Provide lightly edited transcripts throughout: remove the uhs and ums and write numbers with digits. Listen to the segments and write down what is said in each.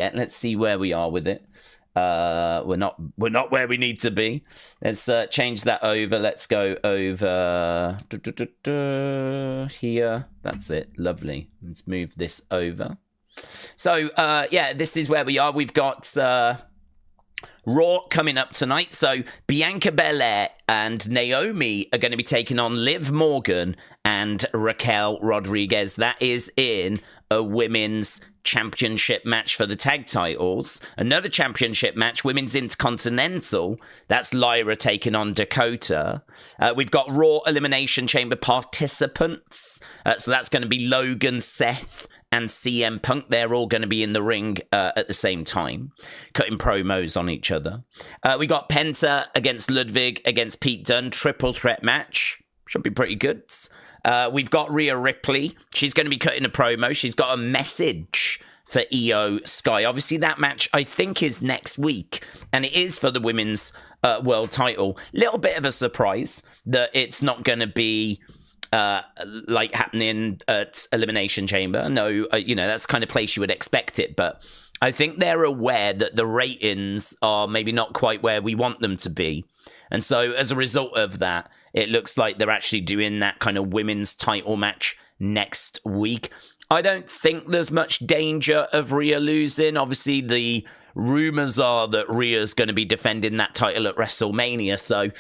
yet. Let's see where we are with it. We're not where we need to be. Let's change that over. Let's go over here. That's it. Lovely. Let's move this over. So yeah, this is where we are. We've got Raw coming up tonight. So Bianca Belair and Naomi are going to be taking on Liv Morgan and Raquel Rodriguez. That is in a women's championship match for the tag titles. Another championship match, women's Intercontinental. That's Lyra taking on Dakota. We've got Raw Elimination Chamber participants. So that's going to be Logan, Seth, and CM Punk. They're all going to be in the ring at the same time, cutting promos on each other. We got Penta against Ludwig against Pete Dunne. Triple threat match. Should be pretty good. We've got Rhea Ripley. She's going to be cutting a promo. She's got a message for Iyo Sky. Obviously, that match, I think, is next week. And it is for the women's world title. Little bit of a surprise that it's not going to be like happening at Elimination Chamber. No, you know, that's the kind of place you would expect it. But I think they're aware that the ratings are maybe not quite where we want them to be. And so as a result of that, it looks like they're actually doing that kind of women's title match next week. I don't think there's much danger of Rhea losing. Obviously, the rumors are that Rhea's going to be defending that title at WrestleMania. So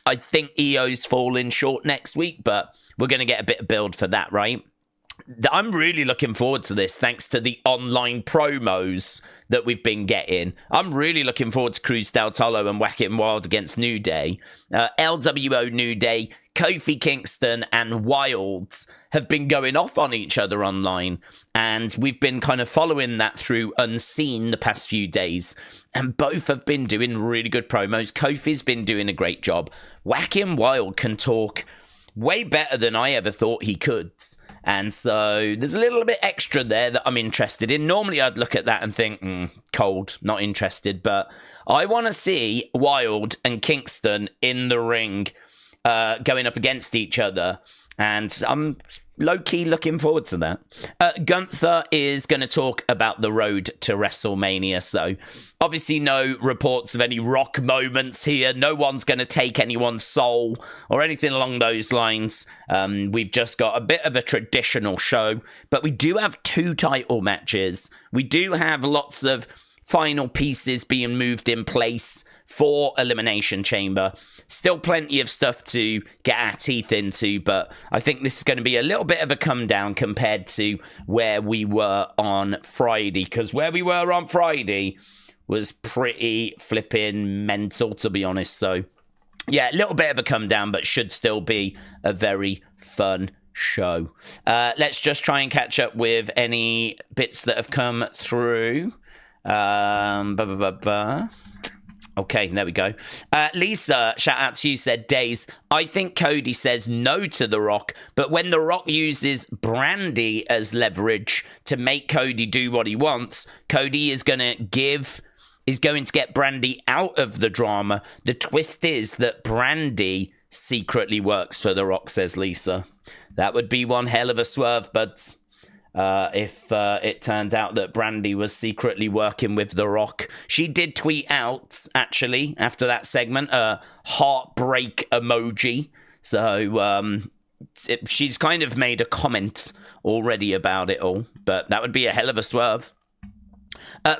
I think Io's falling short next week, but we're going to get a bit of build for that, right? I'm really looking forward to this, thanks to the online promos that we've been getting. I'm really looking forward to Cruz del Tolo and Whack-It Wild against New Day. LWO New Day, Kofi Kingston, and Wilds have been going off on each other online, and we've been kind of following that through Unseen the past few days, and both have been doing really good promos. Kofi's been doing a great job. Whack-It Wild can talk way better than I ever thought he could. And so there's a little bit extra there that I'm interested in. Normally I'd look at that and think, cold, not interested. But I want to see Wild and Kingston in the ring going up against each other. And I'm low-key looking forward to that. Gunther is going to talk about the road to WrestleMania. So obviously no reports of any Rock moments here. No one's going to take anyone's soul or anything along those lines. We've just got a bit of a traditional show. But we do have 2 title matches. We do have lots of final pieces being moved in place for Elimination Chamber. Still plenty of stuff to get our teeth into, but I think this is going to be a little bit of a come down compared to where we were on Friday, because where we were on Friday was pretty flipping mental, to be honest. So yeah, a little bit of a come down, but should still be a very fun show. Let's just try and catch up with any bits that have come through. Okay, there we go. Lisa, shout out to you, said, Days, I think Cody says no to The Rock, but when The Rock uses Brandy as leverage to make Cody do what he wants, Cody is going to get Brandy out of the drama. The twist is that Brandy secretly works for The Rock, says Lisa. That would be one hell of a swerve, but if it turned out that Brandy was secretly working with The Rock. She did tweet out, actually, after that segment, a heartbreak emoji. So she's kind of made a comment already about it all, but that would be a hell of a swerve.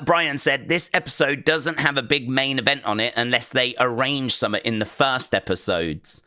Brian said, this episode doesn't have a big main event on it unless they arrange something in the first episodes.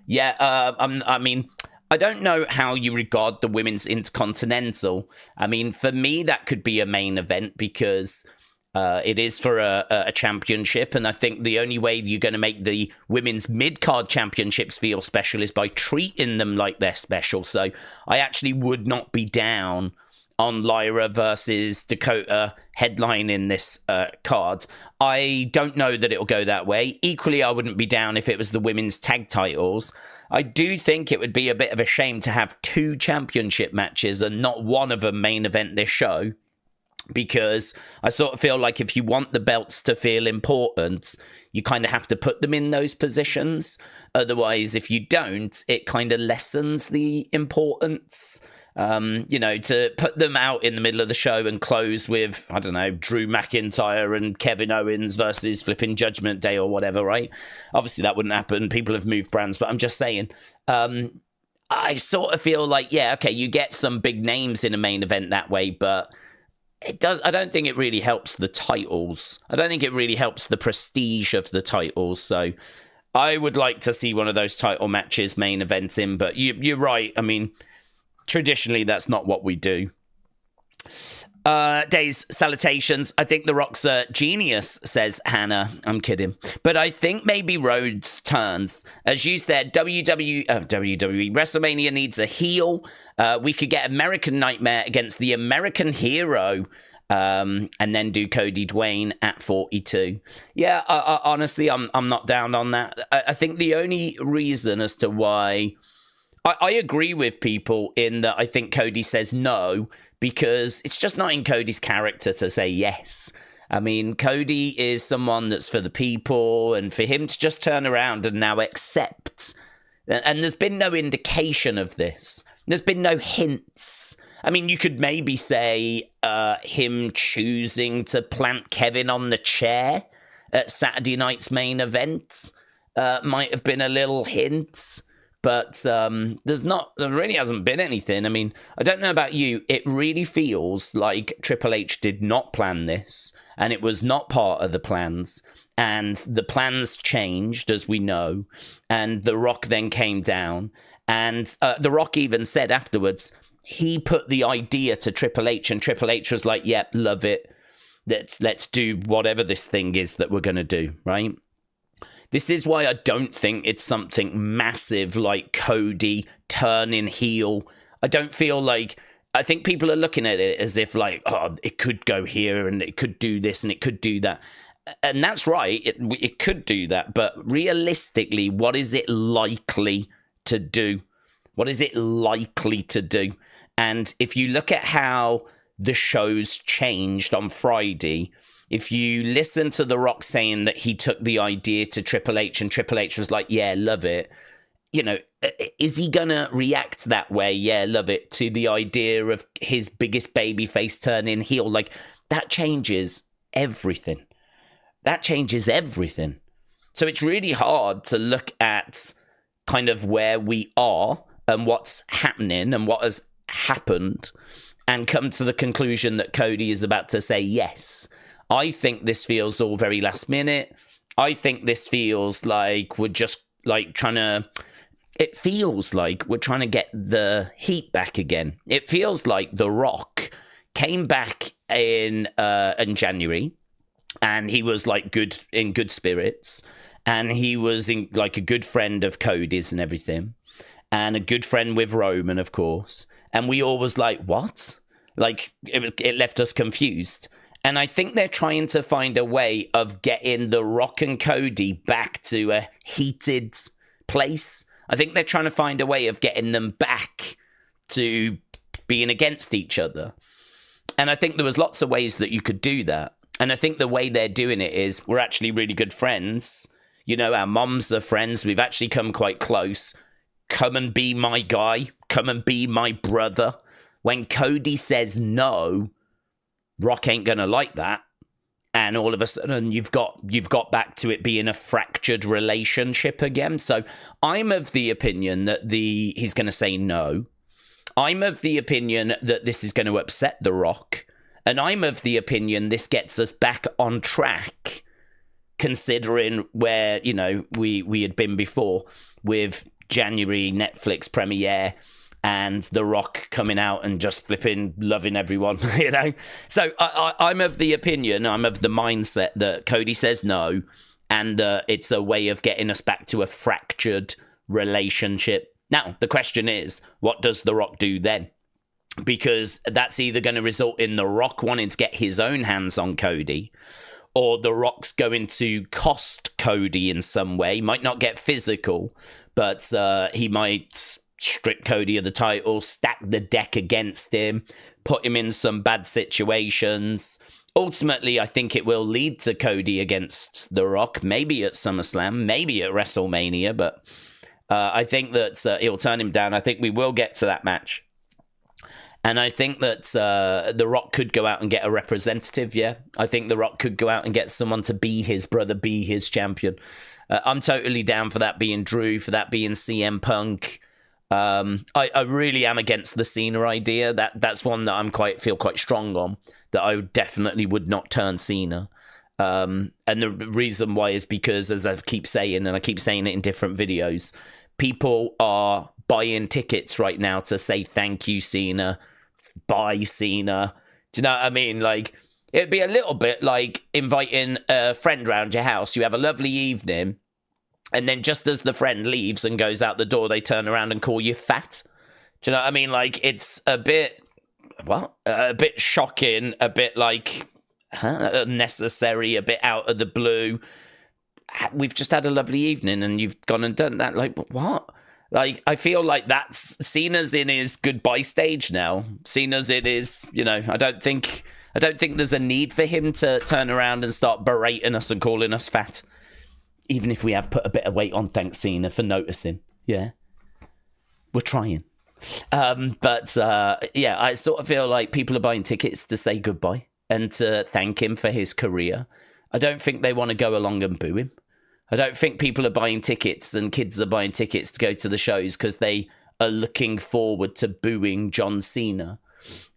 Yeah, I mean, I don't know how you regard the Women's Intercontinental. I mean, for me, that could be a main event because it is for a championship. And I think the only way you're going to make the Women's Mid-Card Championships feel special is by treating them like they're special. So I actually would not be down on Lyra versus Dakota headlining this card. I don't know that it'll go that way. Equally, I wouldn't be down if it was the women's tag titles. I do think it would be a bit of a shame to have 2 championship matches and not one of them main event this show, because I sort of feel like if you want the belts to feel important, you kind of have to put them in those positions. Otherwise, if you don't, it kind of lessens the importance. To put them out in the middle of the show and close with, I don't know, Drew McIntyre and Kevin Owens versus flipping Judgment Day or whatever, right? Obviously, that wouldn't happen. People have moved brands, but I'm just saying, I sort of feel like, yeah, okay, you get some big names in a main event that way, but I don't think it really helps the titles. I don't think it really helps the prestige of the titles. So I would like to see one of those title matches main eventing, but you're right. I mean, traditionally, that's not what we do. Days, salutations. I think The Rock's a genius, says Hannah. I'm kidding. But I think maybe Rhodes turns. As you said, WWE WrestleMania needs a heel. We could get American Nightmare against the American Hero. And then do Cody Dwayne at 42. Yeah, honestly, I'm not down on that. I think the only reason as to why... I agree with people in that I think Cody says no, because it's just not in Cody's character to say yes. I mean, Cody is someone that's for the people, and for him to just turn around and now accept. And there's been no indication of this. There's been no hints. I mean, you could maybe say him choosing to plant Kevin on the chair at Saturday night's main event might have been a little hint. But there really hasn't been anything. I mean, I don't know about you. It really feels like Triple H did not plan this, and it was not part of the plans. And the plans changed, as we know. And The Rock then came down. And The Rock even said afterwards, he put the idea to Triple H, and Triple H was like, yep, love it. Let's do whatever this thing is that we're going to do, right? This is why I don't think it's something massive like Cody turning heel. I don't feel like... I think people are looking at it as if like, oh, it could go here and it could do this and it could do that. And that's right. It could do that. But realistically, what is it likely to do? What is it likely to do? And if you look at how the show's changed on Friday... If you listen to The Rock saying that he took the idea to Triple H and Triple H was like, yeah, love it. Is he going to react that way? Yeah, love it. To the idea of his biggest babyface turning heel. Like, that changes everything. That changes everything. So it's really hard to look at kind of where we are and what's happening and what has happened and come to the conclusion that Cody is about to say yes. I think this feels all very last minute. I think this feels like we're just like trying to... It feels like we're trying to get the heat back again. It feels like The Rock came back in January, and he was like in good spirits, and he was like a good friend of Cody's and everything, and a good friend with Roman, of course. And we all was like, what? Like it left us confused. And I think they're trying to find a way of getting The Rock and Cody back to a heated place. I think they're trying to find a way of getting them back to being against each other. And I think there was lots of ways that you could do that. And I think the way they're doing it is we're actually really good friends. Our moms are friends. We've actually come quite close. Come and be my guy. Come and be my brother. When Cody says no, Rock ain't going to like that. And all of a sudden, you've got back to it being a fractured relationship again. So I'm of the opinion that he's going to say no. I'm of the opinion that this is going to upset The Rock. And I'm of the opinion this gets us back on track, considering where, we had been before with January Netflix premiere and The Rock coming out and just flipping loving everyone, So I'm of the opinion, I'm of the mindset that Cody says no, and it's a way of getting us back to a fractured relationship. Now, the question is, what does The Rock do then? Because that's either going to result in The Rock wanting to get his own hands on Cody, or The Rock's going to cost Cody in some way. Might not get physical, but he might strip Cody of the title, stack the deck against him, put him in some bad situations. Ultimately, I think it will lead to Cody against The Rock, maybe at SummerSlam, maybe at WrestleMania, but I think that he'll turn him down. I think we will get to that match. And I think that The Rock could go out and get a representative, yeah. I think The Rock could go out and get someone to be his brother, be his champion. I'm totally down for that being Drew, for that being CM Punk. I really am against the Cena idea. That's one that feel quite strong on, that I definitely would not turn Cena. And the reason why is because, as I keep saying, and I keep saying it in different videos, people are buying tickets right now to say thank you, Cena, bye, Cena. Do you know what I mean? Like, it'd be a little bit like inviting a friend round your house. You have a lovely evening, and then just as the friend leaves and goes out the door, they turn around and call you fat. Do you know what I mean? Like, it's a bit, a bit shocking, a bit like unnecessary, a bit out of the blue. We've just had a lovely evening and you've gone and done that. Like, what? Like, I feel like that's Cena's in his goodbye stage now. Cena's in his, I don't think there's a need for him to turn around and start berating us and calling us fat. Even if we have put a bit of weight on, thanks, Cena, for noticing. Yeah. We're trying. I sort of feel like people are buying tickets to say goodbye and to thank him for his career. I don't think they want to go along and boo him. I don't think people are buying tickets and kids are buying tickets to go to the shows because they are looking forward to booing John Cena.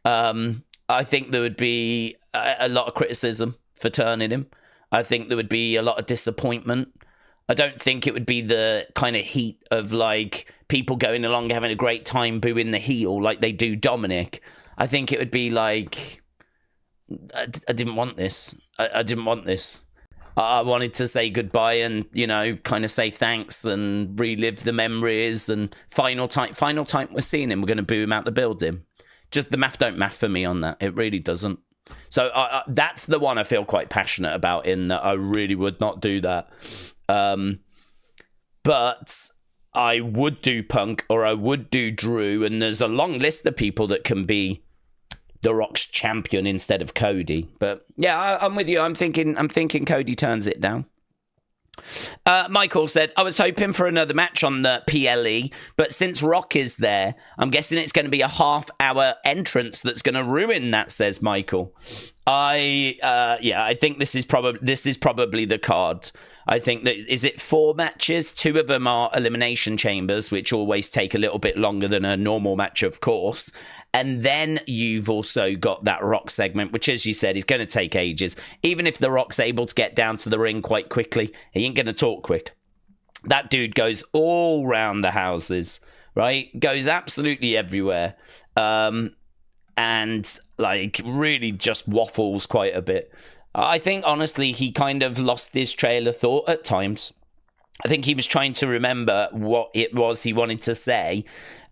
I think there would be a lot of criticism for turning him. I think there would be a lot of disappointment. I don't think it would be the kind of heat of like people going along having a great time booing the heel like they do Dominic. I think it would be like, I didn't want this. I didn't want this. I wanted to say goodbye and, kind of say thanks and relive the memories, and final time we're seeing him, we're going to boo him out the building. Just the math don't math for me on that. It really doesn't. So that's the one I feel quite passionate about, in that I really would not do that. But I would do Punk, or I would do Drew, and there's a long list of people that can be The Rock's champion instead of Cody. But yeah, I'm with you. I'm thinking Cody turns it down. Michael said, I was hoping for another match on the PLE, but since Rock is there, I'm guessing it's going to be a half-hour entrance that's going to ruin that, says Michael. I think this is probably the card. I think that, is it 4 matches? 2 of them are elimination chambers, which always take a little bit longer than a normal match, of course. And then you've also got that Rock segment, which, as you said, is going to take ages. Even if the Rock's able to get down to the ring quite quickly, he ain't going to talk quick. That dude goes all round the houses, right? Goes absolutely everywhere. And like really just waffles quite a bit. I think, honestly, he kind of lost his trail of thought at times. I think he was trying to remember what it was he wanted to say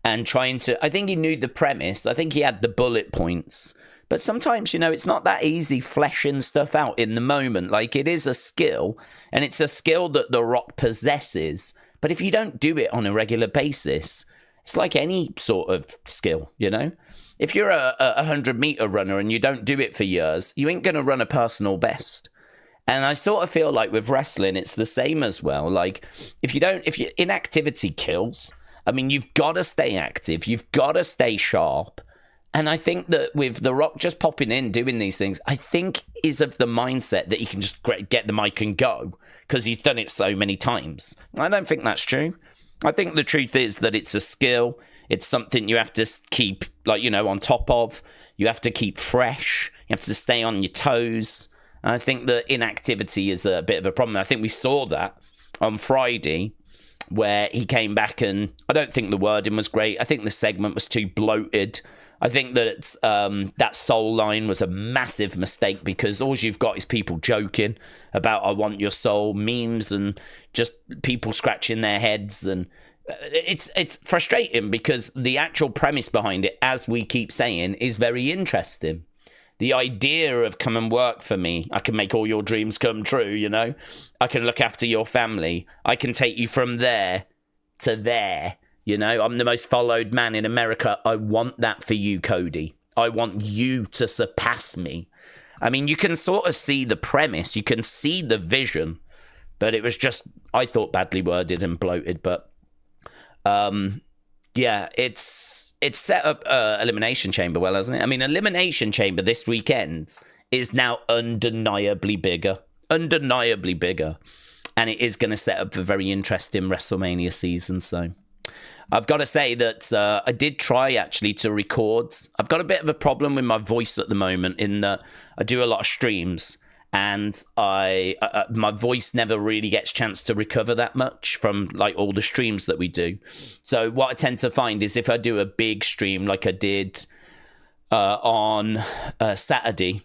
and I think he knew the premise. I think he had the bullet points. But sometimes, it's not that easy fleshing stuff out in the moment. Like, it is a skill, and it's a skill that The Rock possesses. But if you don't do it on a regular basis, it's like any sort of skill, If you're a 100-meter runner and you don't do it for years, you ain't going to run a personal best. And I sort of feel like with wrestling, it's the same as well. Like, if inactivity kills. I mean, you've got to stay active. You've got to stay sharp. And I think that with The Rock just popping in, doing these things, I think is of the mindset that he can just get the mic and go because he's done it so many times. I don't think that's true. I think the truth is that it's a skill. It's something you have to keep, on top of. You have to keep fresh. You have to stay on your toes. And I think that inactivity is a bit of a problem. I think we saw that on Friday, where he came back, and I don't think the wording was great. I think the segment was too bloated. I think that that soul line was a massive mistake, because all you've got is people joking about "I want your soul" memes and just people scratching their heads, and it's frustrating because the actual premise behind it, as we keep saying, is very interesting. The idea of come and work for me, I can make all your dreams come true, I can look after your family, I can take you from there to there. I'm the most followed man in America. I want that for you, Cody. I want you to surpass me. I mean, you can sort of see the premise. You can see the vision. But it was just, I thought, badly worded and bloated. But, it's it's set up Elimination Chamber well, hasn't it? I mean, Elimination Chamber this weekend is now undeniably bigger. Undeniably bigger. And it is going to set up a very interesting WrestleMania season. So I've got to say that I did try actually to record. I've got a bit of a problem with my voice at the moment in that I do a lot of streams and my voice never really gets a chance to recover that much from like all the streams that we do. So what I tend to find is if I do a big stream like I did on Saturday,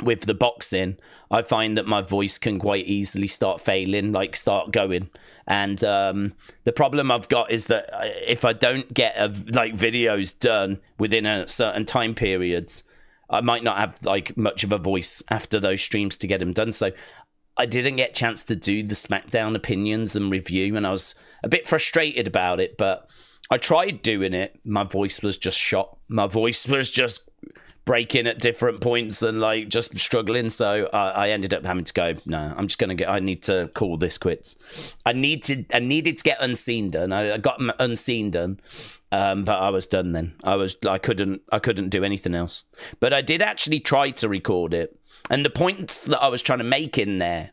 with the boxing, I find that my voice can quite easily start failing, like start going. And the problem I've got is that if I don't get like videos done within a certain time periods, I might not have like much of a voice after those streams to get them done. So I didn't get a chance to do the SmackDown opinions and review, and I was a bit frustrated about it, but I tried doing it. My voice was just shot. My voice was just breaking at different points and like just struggling, so I ended up having to go, no, I'm just gonna I need to call this quits. I needed to get Unseen done. I got Unseen done, but I was done then. I couldn't do anything else. But I did actually try to record it, and the points that I was trying to make in there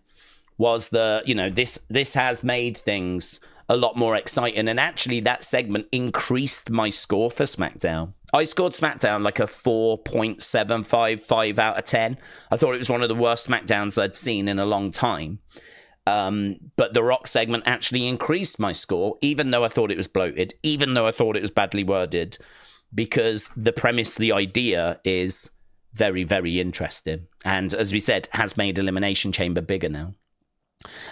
was that, you know, this has made things a lot more exciting, and actually that segment increased my score for SmackDown. I scored SmackDown like a 4.755 out of 10. I thought it was one of the worst SmackDowns I'd seen in a long time. But the Rock segment actually increased my score, even though I thought it was bloated, even though I thought it was badly worded, because the premise, the idea is very, very interesting. And as we said, has made Elimination Chamber bigger now.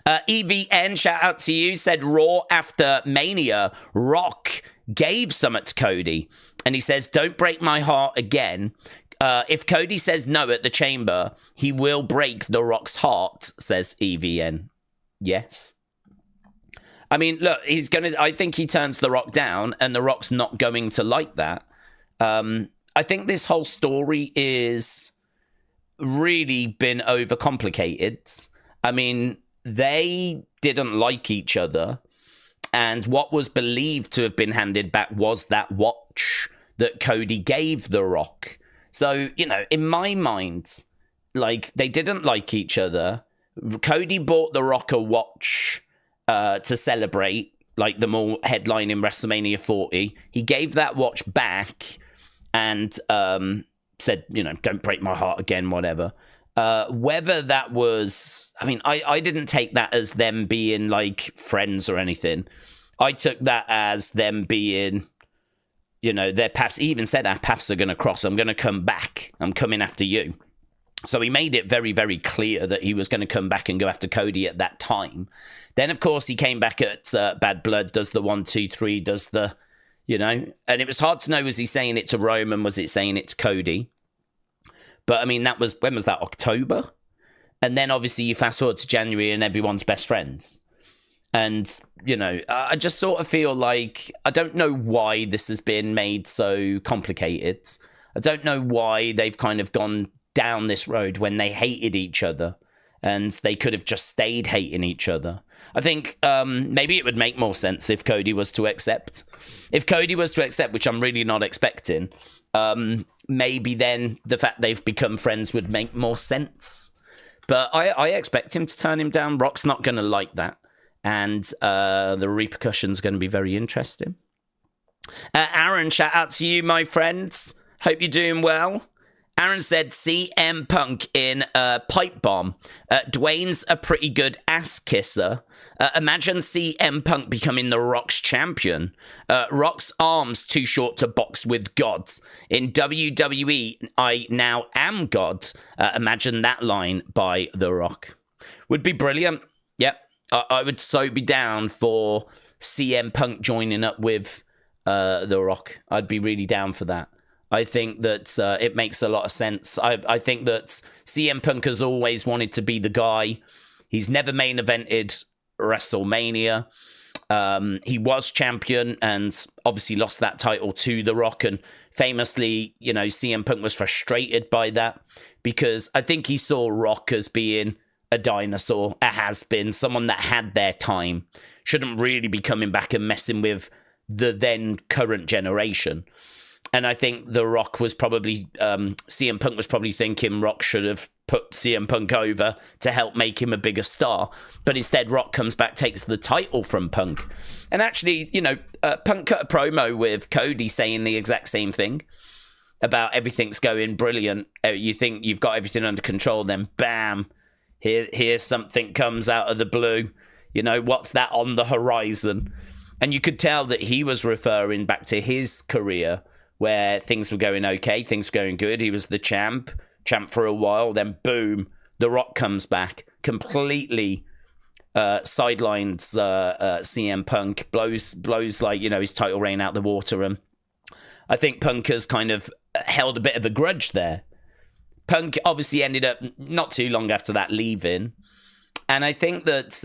EVN, shout out to you, said Raw after Mania, Rock gave something to Cody. And he says, don't break my heart again. If Cody says no at the Chamber, he will break The Rock's heart, says EVN. Yes. I mean, look, I think he turns The Rock down, and The Rock's not going to like that. I think this whole story is really been overcomplicated. I mean, they didn't like each other. And what was believed to have been handed back was that watch that Cody gave The Rock. So, you know, in my mind, like, they didn't like each other. Cody bought The Rock a watch to celebrate, like, them all headlining WrestleMania 40. He gave that watch back and said, you know, don't break my heart again, whatever. Whether that was, I mean, I didn't take that as them being like friends or anything. I took that as them being, you know, their paths. He even said our paths are going to cross. I'm going to come back. I'm coming after you. So he made it very, very clear that he was going to come back and go after Cody at that time. Then, of course, he came back at Bad Blood, does the 1, 2, 3, does the, you know, and it was hard to know, was he saying it to Roman? Was it saying it to Cody? But, I mean, that was, when was that, October? And then, obviously, you fast forward to January and everyone's best friends. And, you know, I just sort of feel like, I don't know why this has been made so complicated. I don't know why they've kind of gone down this road when they hated each other. And they could have just stayed hating each other. I think maybe it would make more sense if Cody was to accept. If Cody was to accept, which I'm really not expecting, maybe then the fact they've become friends would make more sense. But I expect him to turn him down. Rock's not going to like that. And the repercussions are going to be very interesting. Aaron, shout out to you, my friends. Hope you're doing well. Aaron said CM Punk in Pipe Bomb. Dwayne's a pretty good ass kisser. Imagine CM Punk becoming The Rock's champion. Rock's arms too short to box with gods. In WWE, I now am God. Imagine that line by The Rock. Would be brilliant. Yep. I would so be down for CM Punk joining up with The Rock. I'd be really down for that. I think that it makes a lot of sense. I think that CM Punk has always wanted to be the guy. He's never main evented WrestleMania. He was champion and obviously lost that title to The Rock. And famously, you know, CM Punk was frustrated by that because I think he saw Rock as being a dinosaur, a has-been, someone that had their time, shouldn't really be coming back and messing with the then current generation. And I think The Rock was probably, CM Punk was probably thinking Rock should have put CM Punk over to help make him a bigger star. But instead, Rock comes back, takes the title from Punk. And actually, Punk cut a promo with Cody saying the exact same thing about everything's going brilliant. You think you've got everything under control, then bam, here's something comes out of the blue. What's that on the horizon? And you could tell that he was referring back to his career where things were going okay, things were going good. He was the champ for a while. Then boom, The Rock comes back, completely sidelines CM Punk, blows like, his title reign out the water. And I think Punk has kind of held a bit of a grudge there. Punk obviously ended up not too long after that leaving. And I think that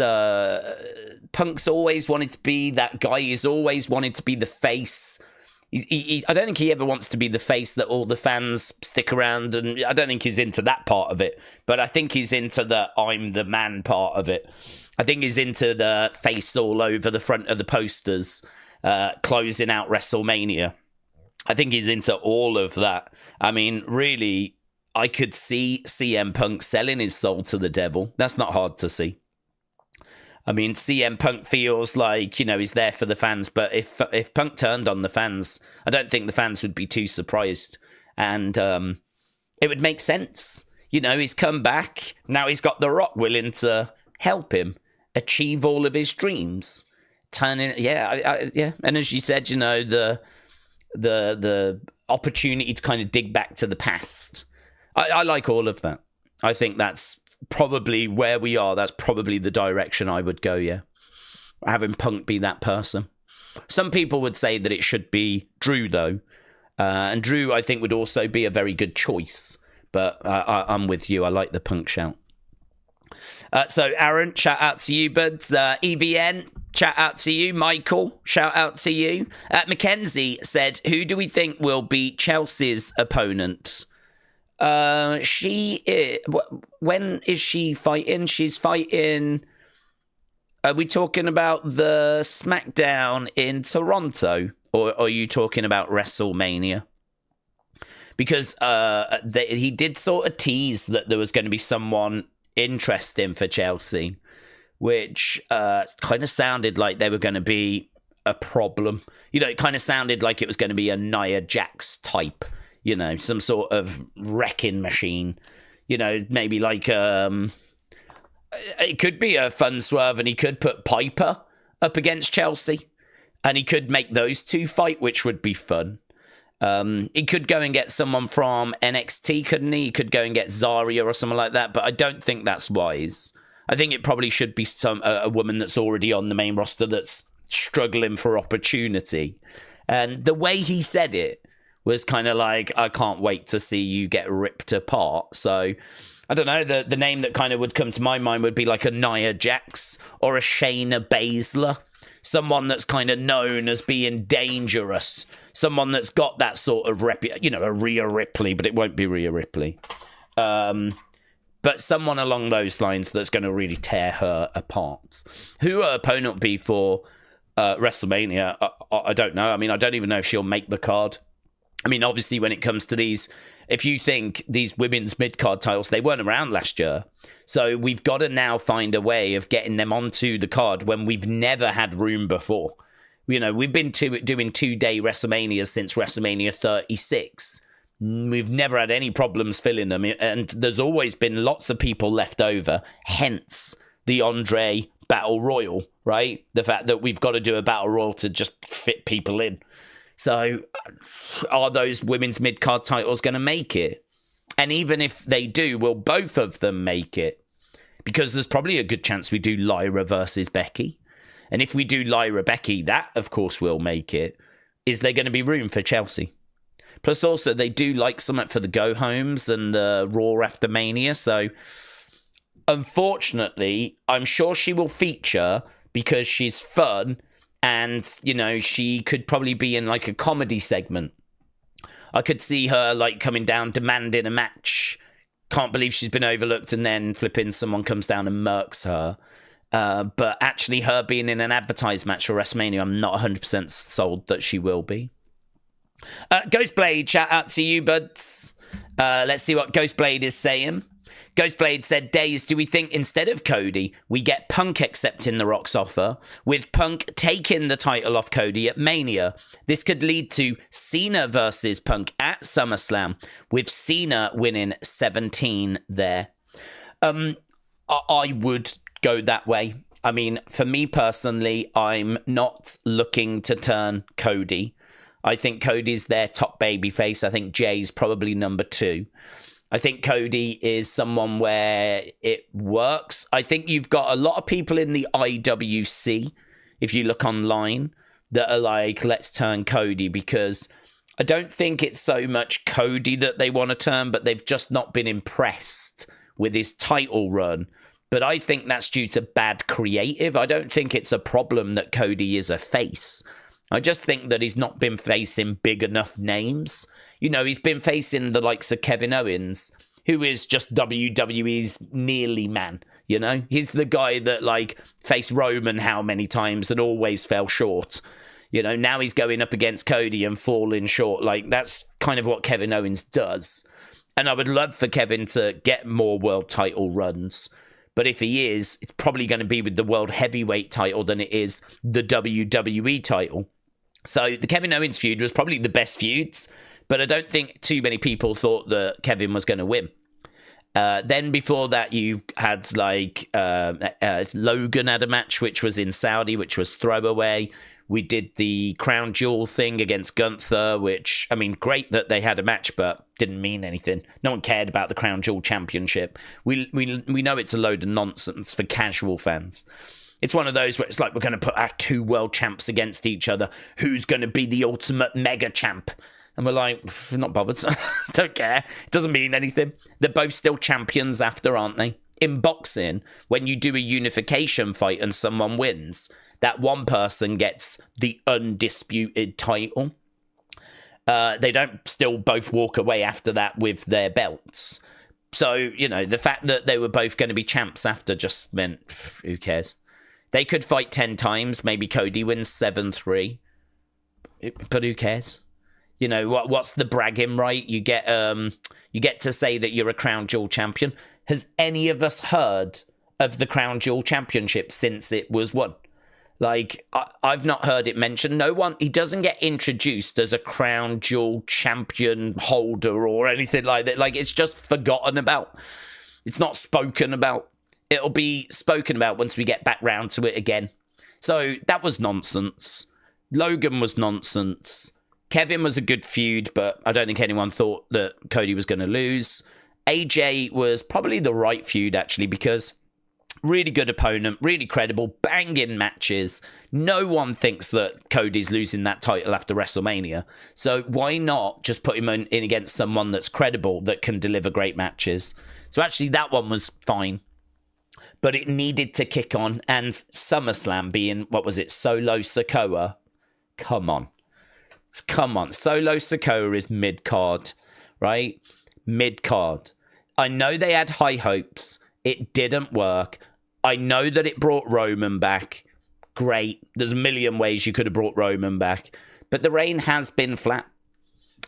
Punk's always wanted to be that guy. He's always wanted to be the face. I don't think he ever wants to be the face that all the fans stick around, and I don't think he's into that part of it. But I think he's into the I'm the man part of it. I think he's into the face all over the front of the posters, closing out WrestleMania. I think he's into all of that. I mean, really, I could see CM Punk selling his soul to the devil. That's not hard to see. I mean, CM Punk feels like, he's there for the fans. But if Punk turned on the fans, I don't think the fans would be too surprised. And it would make sense. He's come back. Now he's got The Rock willing to help him achieve all of his dreams. Yeah. And as you said, the opportunity to kind of dig back to the past. I like all of that. I think that's probably where we are. That's probably the direction I would go, yeah. Having Punk be that person. Some people would say that it should be Drew, though. And Drew, I think, would also be a very good choice. But I'm with you. I like the Punk shout. So, Aaron, shout out to you, buds. EVN, shout out to you. Michael, shout out to you. Mackenzie said, who do we think will be Chelsea's opponent? When is she fighting? She's fighting. Are we talking about the SmackDown in Toronto, or are you talking about WrestleMania? Because he did sort of tease that there was going to be someone interesting for Chelsea, which kind of sounded like they were going to be a problem. It kind of sounded like it was going to be a Nia Jax type. Some sort of wrecking machine. Maybe like it could be a fun swerve, and he could put Piper up against Chelsea, and he could make those two fight, which would be fun. He could go and get someone from NXT, couldn't he? He could go and get Zarya or something like that, but I don't think that's wise. I think it probably should be a woman that's already on the main roster that's struggling for opportunity. And the way he said it was kind of like, I can't wait to see you get ripped apart. So, I don't know, the name that kind of would come to my mind would be like a Nia Jax or a Shayna Baszler. Someone that's kind of known as being dangerous. Someone that's got that sort of a Rhea Ripley, but it won't be Rhea Ripley. But someone along those lines that's going to really tear her apart. Who her opponent will be for WrestleMania, I don't know. I mean, I don't even know if she'll make the card. I mean, obviously, when it comes to these, if you think these women's mid-card titles, they weren't around last year. So we've got to now find a way of getting them onto the card when we've never had room before. We've been doing 2-day WrestleManias since WrestleMania 36. We've never had any problems filling them. And there's always been lots of people left over. Hence the Andre Battle Royal, right? The fact that we've got to do a Battle Royal to just fit people in. So are those women's mid-card titles going to make it? And even if they do, will both of them make it? Because there's probably a good chance we do Lyra versus Becky. And if we do Lyra Becky, that, of course, will make it. Is there going to be room for Chelsea? Plus, also, they do like something for the go-homes and the Raw after Mania. So, unfortunately, I'm sure she will feature because she's fun. And, she could probably be in like a comedy segment. I could see her like coming down, demanding a match. Can't believe she's been overlooked, and then flipping someone comes down and murks her. But actually her being in an advertised match for WrestleMania, I'm not 100% sold that she will be. Ghostblade, shout out to you, buds. Let's see what Ghostblade is saying. Ghostblade said, Days, do we think instead of Cody, we get Punk accepting The Rock's offer, with Punk taking the title off Cody at Mania? This could lead to Cena versus Punk at SummerSlam, with Cena winning 17 there. I would go that way. I mean, for me personally, I'm not looking to turn Cody. I think Cody's their top babyface. I think Jay's probably number 2. I think Cody is someone where it works. I think you've got a lot of people in the IWC, if you look online, that are like, let's turn Cody, because I don't think it's so much Cody that they want to turn, but they've just not been impressed with his title run. But I think that's due to bad creative. I don't think it's a problem that Cody is a face. I just think that he's not been facing big enough names. You know, he's been facing the likes of Kevin Owens, who is just WWE's nearly man. You know, he's the guy that like faced Roman how many times and always fell short. You know, now he's going up against Cody and falling short. Like, that's kind of what Kevin Owens does. And I would love for Kevin to get more world title runs. But if he is, it's probably going to be with the world heavyweight title than it is the WWE title. So the Kevin Owens feud was probably the best feuds, but I don't think too many people thought that Kevin was going to win. Then before that, you had like Logan had a match, which was in Saudi, which was throwaway. We did the crown jewel thing against Gunther, which, I mean, great that they had a match, but didn't mean anything. No one cared about the crown jewel championship. We know it's a load of nonsense for casual fans. It's one of those where it's like, we're going to put our 2 world champs against each other. Who's going to be the ultimate mega champ? And we're like, we're not bothered. Don't care. It doesn't mean anything. They're both still champions after, aren't they? In boxing, when you do a unification fight and someone wins, that one person gets the undisputed title. They don't still both walk away after that with their belts. So, you know, the fact that they were both going to be champs after just meant, who cares? They could fight 10 times. Maybe Cody wins 7-3. But who cares? You know, what's the bragging, right? You get to say that you're a crown jewel champion. Has any of us heard of the crown jewel championship since it was won? Like, I've not heard it mentioned. No one, he doesn't get introduced as a crown jewel champion holder or anything like that. Like, it's just forgotten about. It's not spoken about. It'll be spoken about once we get back round to it again. So that was nonsense. Logan was nonsense. Kevin was a good feud, but I don't think anyone thought that Cody was going to lose. AJ was probably the right feud, actually, because really good opponent, really credible, banging matches. No one thinks that Cody's losing that title after WrestleMania. So why not just put him in against someone that's credible, that can deliver great matches? So actually, that one was fine. But it needed to kick on, and SummerSlam being, what was it, Solo Sikoa? Come on. Solo Sikoa is mid-card, right? Mid-card. I know they had high hopes. It didn't work. I know that it brought Roman back. Great. There's a million ways you could have brought Roman back. But the reign has been flat.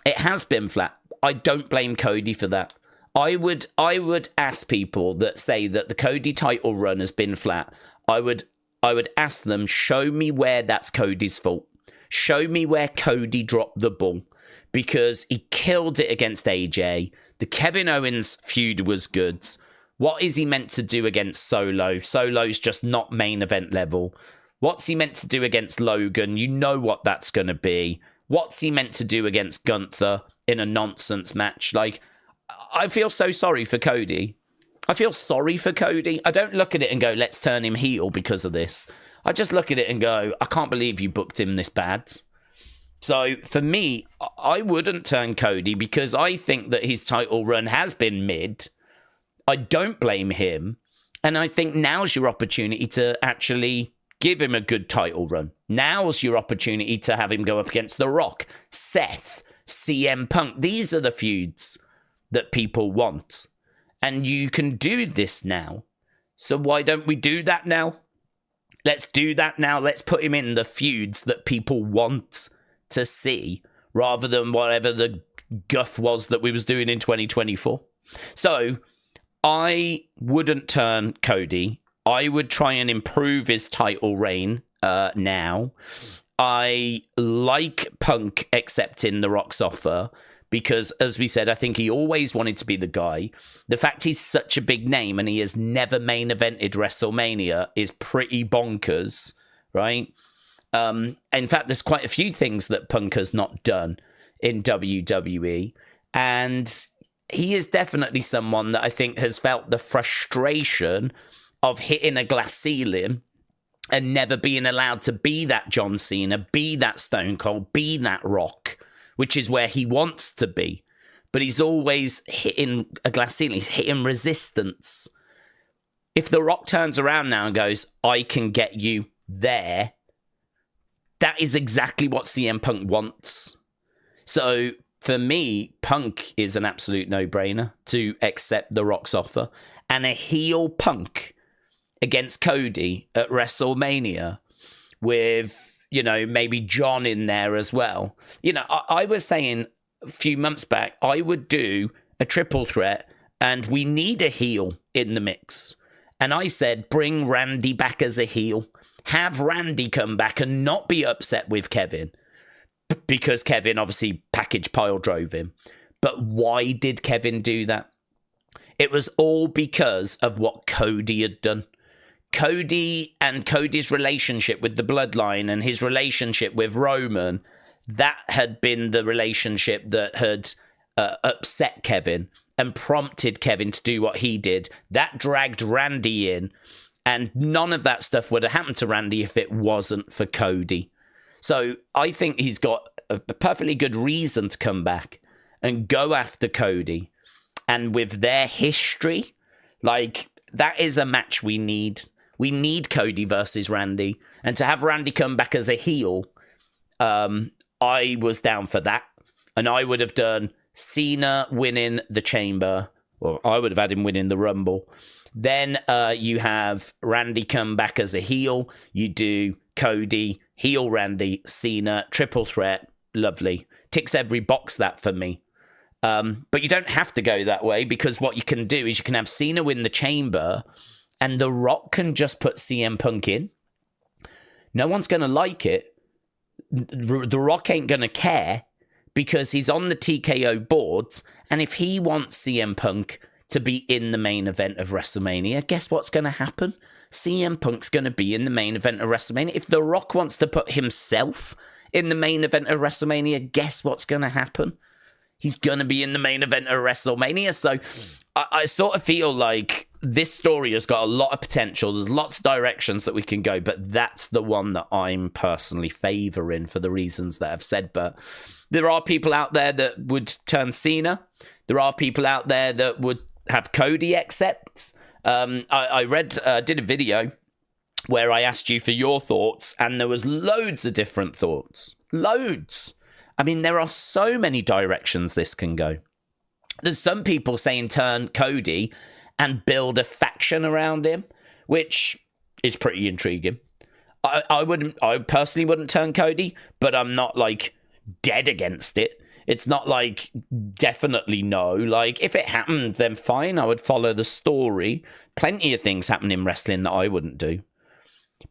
It has been flat. I don't blame Cody for that. I would ask people that say that the Cody title run has been flat. I would ask them, show me where that's Cody's fault. Show me where Cody dropped the ball, because he killed it against AJ. The Kevin Owens feud was good. What is he meant to do against Solo? Solo's just not main event level. What's he meant to do against Logan? You know what that's going to be. What's he meant to do against Gunther in a nonsense match? Like, I feel so sorry for Cody. I feel sorry for Cody. I don't look at it and go, let's turn him heel because of this. I just look at it and go, I can't believe you booked him this bad. So for me, I wouldn't turn Cody, because I think that his title run has been mid. I don't blame him. And I think now's your opportunity to actually give him a good title run. Now's your opportunity to have him go up against The Rock, Seth, CM Punk. These are the feuds that people want. And you can do this now. So why don't we do that now? Let's do that now. Let's put him in the feuds that people want to see, rather than whatever the guff was that we was doing in 2024. So I wouldn't turn Cody. I would try and improve his title reign now. I like Punk accepting The Rock's offer because, as we said, I think he always wanted to be the guy. The fact he's such a big name and he has never main evented WrestleMania is pretty bonkers, right? In fact, there's quite a few things that Punk has not done in WWE, and he is definitely someone that I think has felt the frustration of hitting a glass ceiling and never being allowed to be that John Cena, be that Stone Cold, be that Rock, which is where he wants to be. But he's always hitting a glass ceiling. He's hitting resistance. If The Rock turns around now and goes, I can get you there, that is exactly what CM Punk wants. So for me, Punk is an absolute no-brainer to accept The Rock's offer. And a heel Punk against Cody at WrestleMania with, you know, maybe John in there as well. You know, I was saying a few months back, I would do a triple threat and we need a heel in the mix. And I said, bring Randy back as a heel. Have Randy come back and not be upset with Kevin because Kevin obviously package pile drove him. But why did Kevin do that? It was all because of what Cody had done. Cody and Cody's relationship with the Bloodline and his relationship with Roman, that had been the relationship that had upset Kevin and prompted Kevin to do what he did. That dragged Randy in, and none of that stuff would have happened to Randy if it wasn't for Cody. So I think he's got a perfectly good reason to come back and go after Cody. And with their history, like, that is a match we need. We need Cody versus Randy. And to have Randy come back as a heel, I was down for that. And I would have done Cena winning the Chamber, or I would have had him winning the Rumble. Then you have Randy come back as a heel. You do Cody, heel Randy, Cena, triple threat. Lovely. Ticks every box that for me. But you don't have to go that way, because what you can do is you can have Cena win the Chamber and The Rock can just put CM Punk in. No one's going to like it. The Rock ain't going to care because he's on the TKO boards. And if he wants CM Punk to be in the main event of WrestleMania, guess what's going to happen? CM Punk's going to be in the main event of WrestleMania. If The Rock wants to put himself in the main event of WrestleMania, guess what's going to happen? He's going to be in the main event of WrestleMania. So I sort of feel like this story has got a lot of potential. There's lots of directions that we can go, but that's the one that I'm personally favouring for the reasons that I've said. But there are people out there that would turn Cena. There are people out there that would have Cody accept. I did a video where I asked you for your thoughts, and there was loads of different thoughts. Loads. I mean, there are so many directions this can go. There's some people saying turn Cody and build a faction around him, which is pretty intriguing. I personally wouldn't turn Cody, but I'm not like dead against it. It's not like definitely no. Like, if it happened, then fine, I would follow the story. Plenty of things happen in wrestling that I wouldn't do.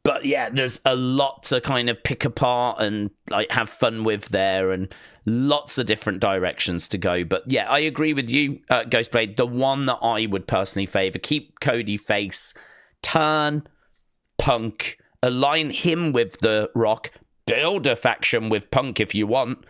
But yeah, there's a lot to kind of pick apart and like have fun with there, and lots of different directions to go. But yeah, I agree with you, Ghostblade. The one that I would personally favour, keep Cody face, turn Punk, align him with The Rock, build a faction with Punk if you want.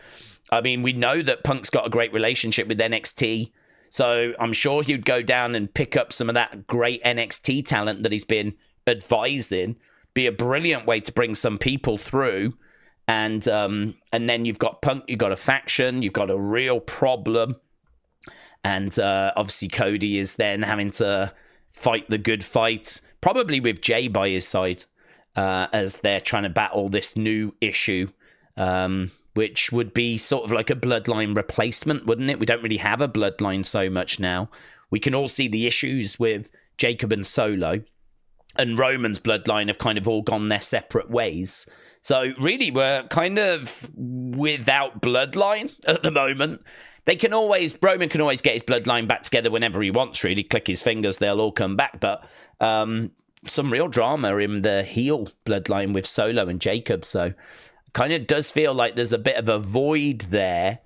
I mean, we know that Punk's got a great relationship with NXT, so I'm sure he'd go down and pick up some of that great NXT talent that he's been advising. Be a brilliant way to bring some people through, and then you've got Punk, you've got a faction, you've got a real problem, and obviously Cody is then having to fight the good fight, probably with Jay by his side, as they're trying to battle this new issue, which would be sort of like a bloodline replacement, wouldn't it? We don't really have a bloodline so much now. We can all see the issues with Jacob and Solo. and Roman's bloodline have kind of all gone their separate ways. So really, we're kind of without bloodline at the moment. Roman can always get his bloodline back together whenever he wants, really. Click his fingers, they'll all come back. But some real drama in the heel bloodline with Solo and Jacob. So kind of does feel like there's a bit of a void there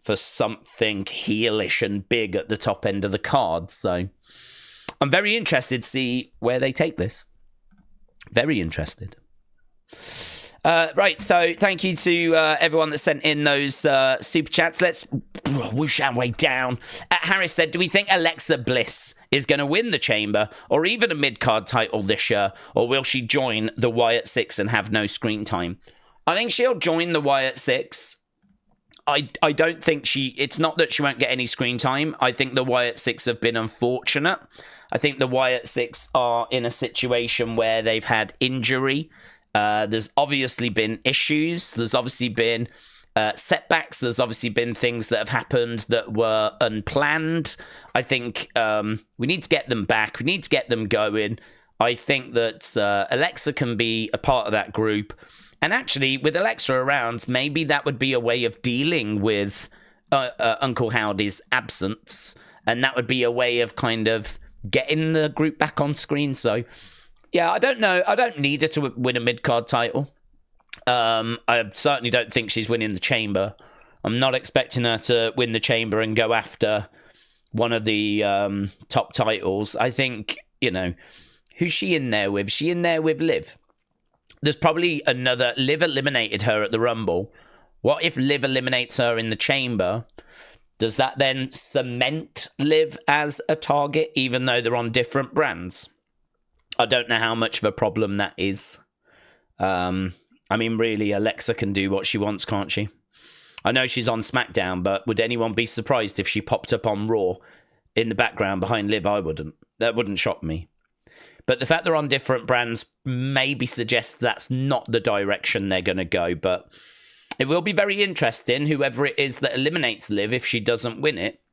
for something heelish and big at the top end of the card. So I'm very interested to see where they take this. Very interested. Right, so thank you to everyone that sent in those super chats. Let's whoosh our way down. Harris said, do we think Alexa Bliss is going to win the Chamber or even a mid-card title this year, or will she join the Wyatt Six and have no screen time? I think she'll join the Wyatt Six. I don't think it's not that she won't get any screen time. I think the Wyatt Six have been unfortunate. I think the Wyatt Six are in a situation where they've had injury. There's obviously been issues. There's obviously been setbacks. There's obviously been things that have happened that were unplanned. I think we need to get them back. We need to get them going. I think that Alexa can be a part of that group. And actually, with Alexa around, maybe that would be a way of dealing with Uncle Howdy's absence. And that would be a way of kind of getting the group back on screen. So, yeah, I don't know. I don't need her to win a mid-card title. I certainly don't think she's winning the Chamber. I'm not expecting her to win the Chamber and go after one of the top titles. I think, who's she in there with? Is she in there with Liv? There's probably another... Liv eliminated her at the Rumble. What if Liv eliminates her in the Chamber? Does that then cement Liv as a target, even though they're on different brands? I don't know how much of a problem that is. Really, Alexa can do what she wants, can't she? I know she's on SmackDown, but would anyone be surprised if she popped up on Raw in the background behind Liv? I wouldn't. That wouldn't shock me. But the fact they're on different brands maybe suggests that's not the direction they're going to go. But it will be very interesting, whoever it is that eliminates Liv, if she doesn't win it.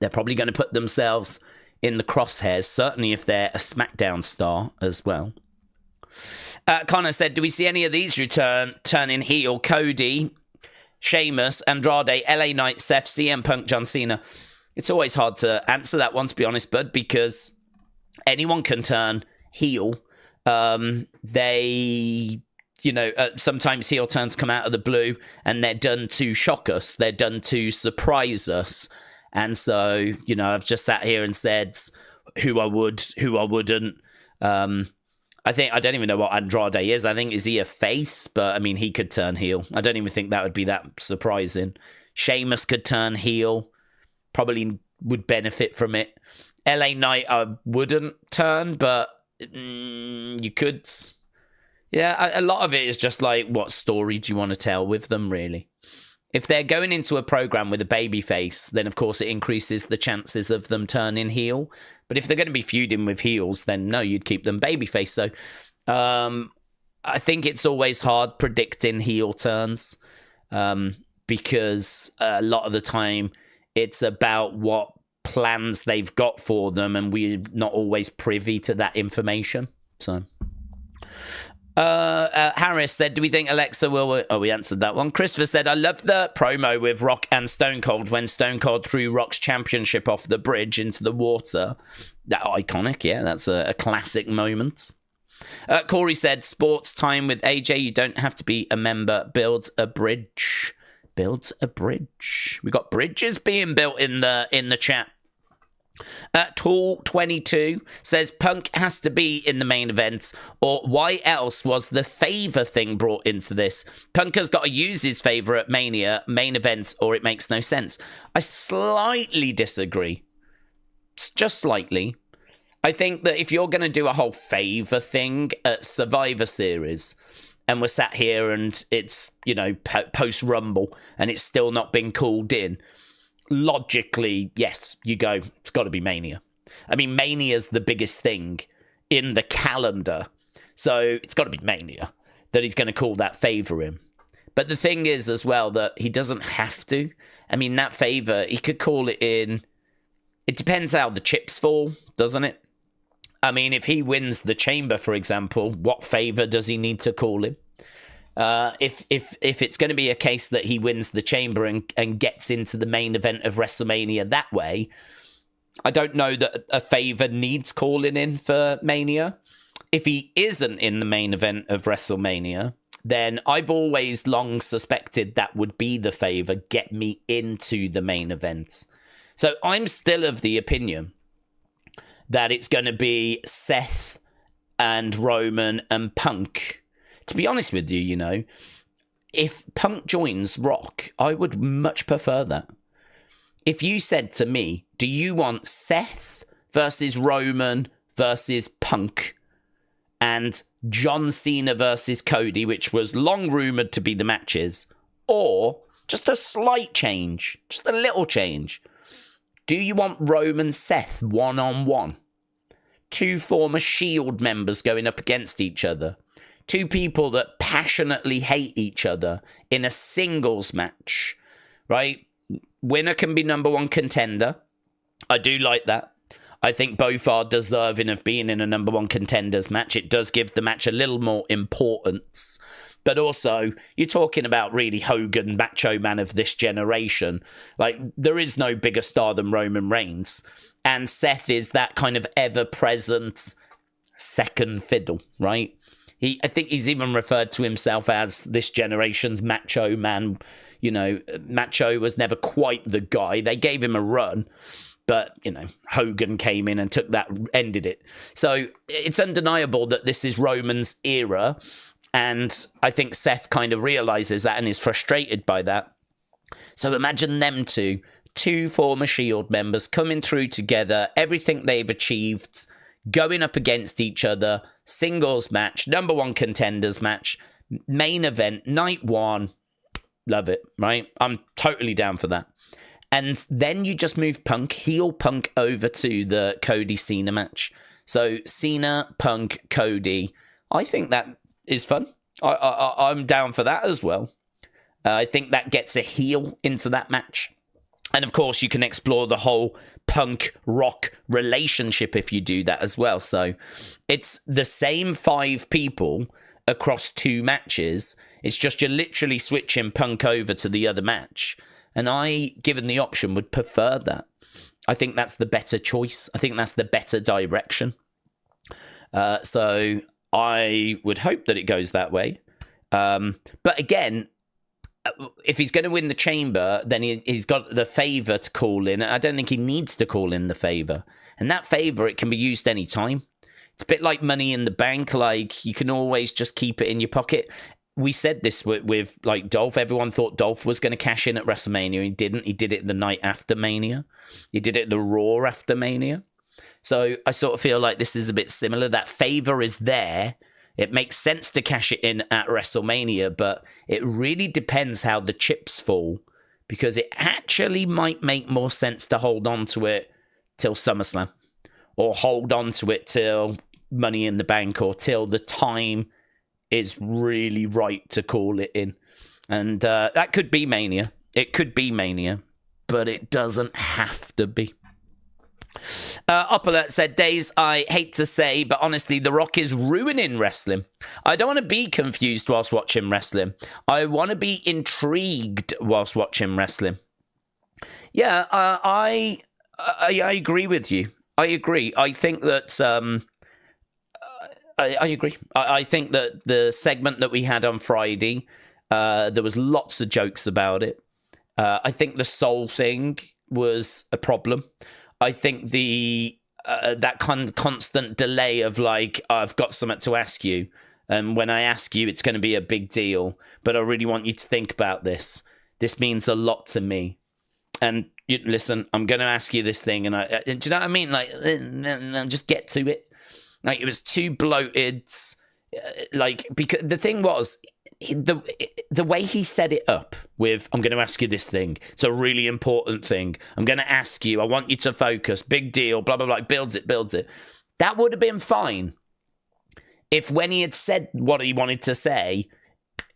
They're probably going to put themselves in the crosshairs, certainly if they're a SmackDown star as well. Connor said, do we see any of these turning heel? Cody, Sheamus, Andrade, LA Knight, Seth, CM Punk, John Cena. It's always hard to answer that one, to be honest, bud, because anyone can turn heel. Sometimes heel turns come out of the blue and they're done to shock us. They're done to surprise us. And so, I've just sat here and said who I would, who I wouldn't. I don't even know what Andrade is. I think, is he a face? But, he could turn heel. I don't even think that would be that surprising. Sheamus could turn heel. Probably would benefit from it. LA Knight, I wouldn't turn, but you could. Yeah, a lot of it is just like, what story do you want to tell with them, really? If they're going into a program with a baby face, then of course it increases the chances of them turning heel. But if they're going to be feuding with heels, then no, you'd keep them babyface. So I think it's always hard predicting heel turns because a lot of the time it's about what plans they've got for them, and we're not always privy to that information. So Harris said, do we think Alexa will... Oh, we answered that one. Christopher said, I love the promo with Rock and Stone Cold when Stone Cold threw Rock's championship off the bridge into the water. That iconic, yeah, that's a classic moment. Corey said, sports time with AJ, you don't have to be a member. Build a bridge. Build a bridge. We got bridges being built in the chat. Tall22 says Punk has to be in the main event, or why else was the favor thing brought into this? Punk has got to use his favor at Mania main event, or it makes no sense. I slightly disagree. Just slightly. I think that if you're going to do a whole favor thing at Survivor Series, and we're sat here and it's, post Rumble and it's still not been called in, logically, yes, you go, it's got to be Mania. Mania's the biggest thing in the calendar. So it's got to be Mania that he's going to call that favor in. But the thing is as well that he doesn't have to. That favor, he could call it in. It depends how the chips fall, doesn't it? I mean, if he wins the Chamber, for example, what favor does he need to call in? If it's going to be a case that he wins the Chamber and gets into the main event of WrestleMania that way, I don't know that a favor needs calling in for Mania. If he isn't in the main event of WrestleMania, then I've always long suspected that would be the favor, get me into the main event. So I'm still of the opinion that it's going to be Seth and Roman and Punk. To be honest with you, you know, if Punk joins Rock, I would much prefer that. If you said to me, do you want Seth versus Roman versus Punk and John Cena versus Cody, which was long rumoured to be the matches, or just a slight change, just a little change? Do you want Roman Seth one-on-one? Two former Shield members going up against each other. Two people that passionately hate each other in a singles match, right? Winner can be number one contender. I do like that. I think both are deserving of being in a number one contenders match. It does give the match a little more importance. But also, you're talking about really Hogan, Macho Man of this generation. Like, there is no bigger star than Roman Reigns. And Seth is that kind of ever-present second fiddle, right? I think he's even referred to himself as this generation's Macho Man. You know, Macho was never quite the guy. They gave him a run. But, you know, Hogan came in and ended it. So it's undeniable that this is Roman's era. And I think Seth kind of realizes that and is frustrated by that. So imagine them two former Shield members coming through together, everything they've achieved, going up against each other, singles match, number one contenders match, main event, night one. Love it, right? I'm totally down for that. And then you just move heel Punk over to the Cody Cena match. So Cena, Punk, Cody. I think that is fun. I'm down for that as well. I think that gets a heel into that match. And of course, you can explore the whole Punk-Rock relationship if you do that as well. So it's the same 5 people across 2 matches. It's just you're literally switching Punk over to the other match. And I, given the option, would prefer that. I think that's the better choice. I think that's the better direction. So I would hope that it goes that way. But again, if he's going to win the Chamber, then he's got the favour to call in. I don't think he needs to call in the favour. And that favour, it can be used any time. It's a bit like Money in the Bank. Like, you can always just keep it in your pocket. We said this with like Dolph. Everyone thought Dolph was going to cash in at WrestleMania. He didn't. He did it the night after Mania. He did it the Raw after Mania. So I sort of feel like this is a bit similar. That favor is there. It makes sense to cash it in at WrestleMania, but it really depends how the chips fall, because it actually might make more sense to hold on to it till SummerSlam, or hold on to it till Money in the Bank, or till the time is really right to call it in. And that could be Mania. It could be Mania, but it doesn't have to be. Up Alert said, Days, I hate to say, but honestly, The Rock is ruining wrestling. I don't want to be confused whilst watching wrestling. I want to be intrigued whilst watching wrestling. Yeah, I agree with you. I agree. I think that... I agree. I think that the segment that we had on Friday, there was lots of jokes about it. I think the soul thing was a problem. I think the that constant delay of like, I've got something to ask you, and when I ask you, it's going to be a big deal. But I really want you to think about this. This means a lot to me. And listen, I'm going to ask you this thing, and do you know what I mean? Like, just get to it. Like, it was too bloated. Like, because the thing was, the way he set it up with, I'm going to ask you this thing. It's a really important thing. I'm going to ask you. I want you to focus. Big deal. Blah, blah, blah. Builds it. That would have been fine if when he had said what he wanted to say,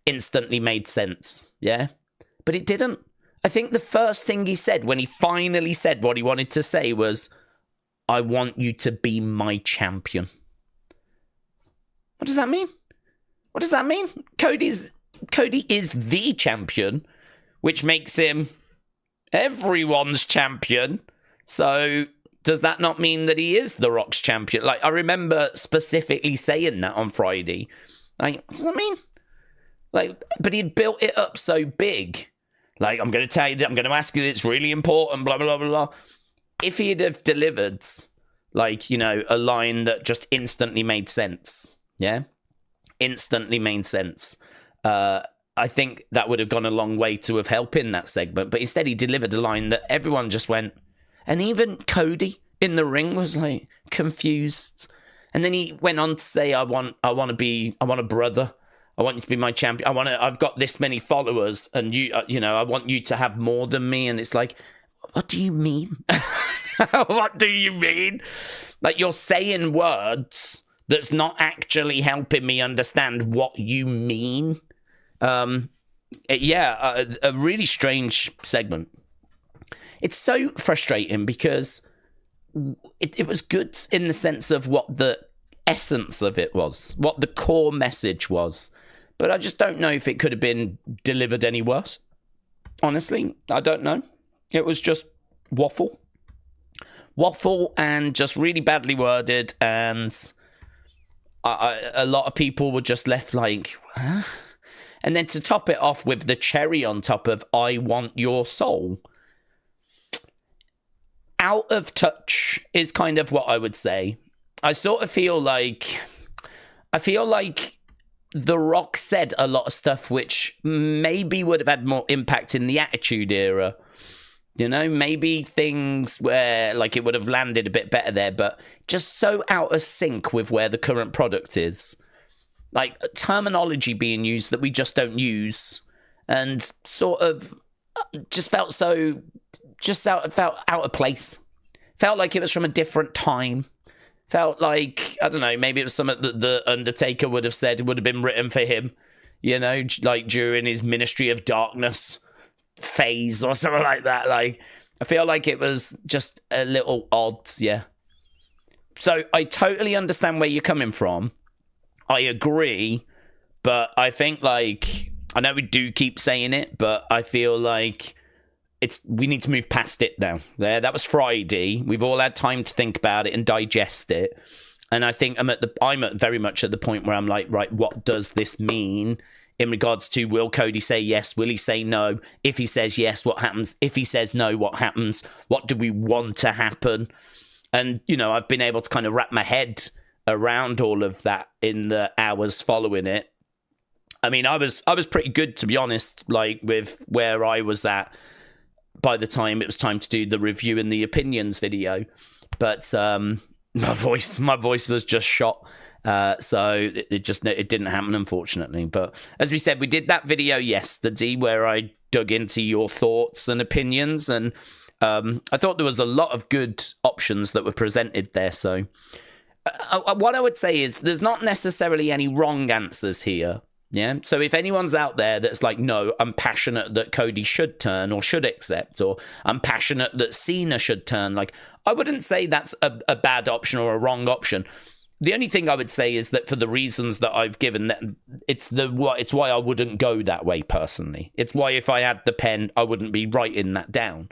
instantly made sense. Yeah? But it didn't. I think the first thing he said when he finally said what he wanted to say was, I want you to be my champion. What does that mean? What does that mean? Cody is the champion, which makes him everyone's champion. So does that not mean that he is The Rock's champion? Like, I remember specifically saying that on Friday. Like, what does that mean? Like, but he'd built it up so big. Like, I'm going to tell you that, I'm going to ask you that it's really important, blah, blah, blah, blah. If he'd have delivered, like, you know, a line that just instantly made sense, yeah? Instantly made sense. I think that would have gone a long way to have helped in that segment. But instead, he delivered a line that everyone just went, and even Cody in the ring was like confused. And then he went on to say, I want a brother. I want you to be my champion. I've got this many followers, and I want you to have more than me. And it's like, what do you mean? What do you mean? Like, you're saying words that's not actually helping me understand what you mean. A really strange segment. It's so frustrating because it was good in the sense of what the essence of it was, what the core message was. But I just don't know if it could have been delivered any worse. Honestly, I don't know. It was just waffle and just really badly worded, and a lot of people were just left like, huh? And then to top it off with the cherry on top of I want your soul. Out of touch is kind of what I would say. I feel like The Rock said a lot of stuff which maybe would have had more impact in the Attitude Era. You know, maybe things where, like, it would have landed a bit better there, but just so out of sync with where the current product is. Like, terminology being used that we just don't use, and sort of just felt out of place. Felt like it was from a different time. Felt like, I don't know, maybe it was something that the Undertaker would have said would have been written for him, you know, like during his Ministry of Darkness phase or something like that. Like, I feel like it was just a little odd, yeah. So I totally understand where you're coming from. I agree, but I think, like, I know we do keep saying it, but I feel like we need to move past it now. There, that was Friday. We've all had time to think about it and digest it. And I think I'm very much at the point where I'm like, right, what does this mean in regards to, will Cody say yes? Will he say no? If he says yes, what happens? If he says no, what happens? What do we want to happen? And, you know, I've been able to kind of wrap my head around all of that in the hours following it. I mean, I was pretty good, to be honest, like, with where I was at by the time it was time to do the review and the opinions video. But my voice was just shot. So it didn't happen, unfortunately. But as we said, we did that video yesterday where I dug into your thoughts and opinions, and I thought there was a lot of good options that were presented there. So what I would say is there's not necessarily any wrong answers here. Yeah. So if anyone's out there that's like, no, I'm passionate that Cody should turn or should accept, or I'm passionate that Cena should turn, like, I wouldn't say that's a bad option or a wrong option. The only thing I would say is that for the reasons that I've given, that it's why I wouldn't go that way personally. It's why if I had the pen, I wouldn't be writing that down.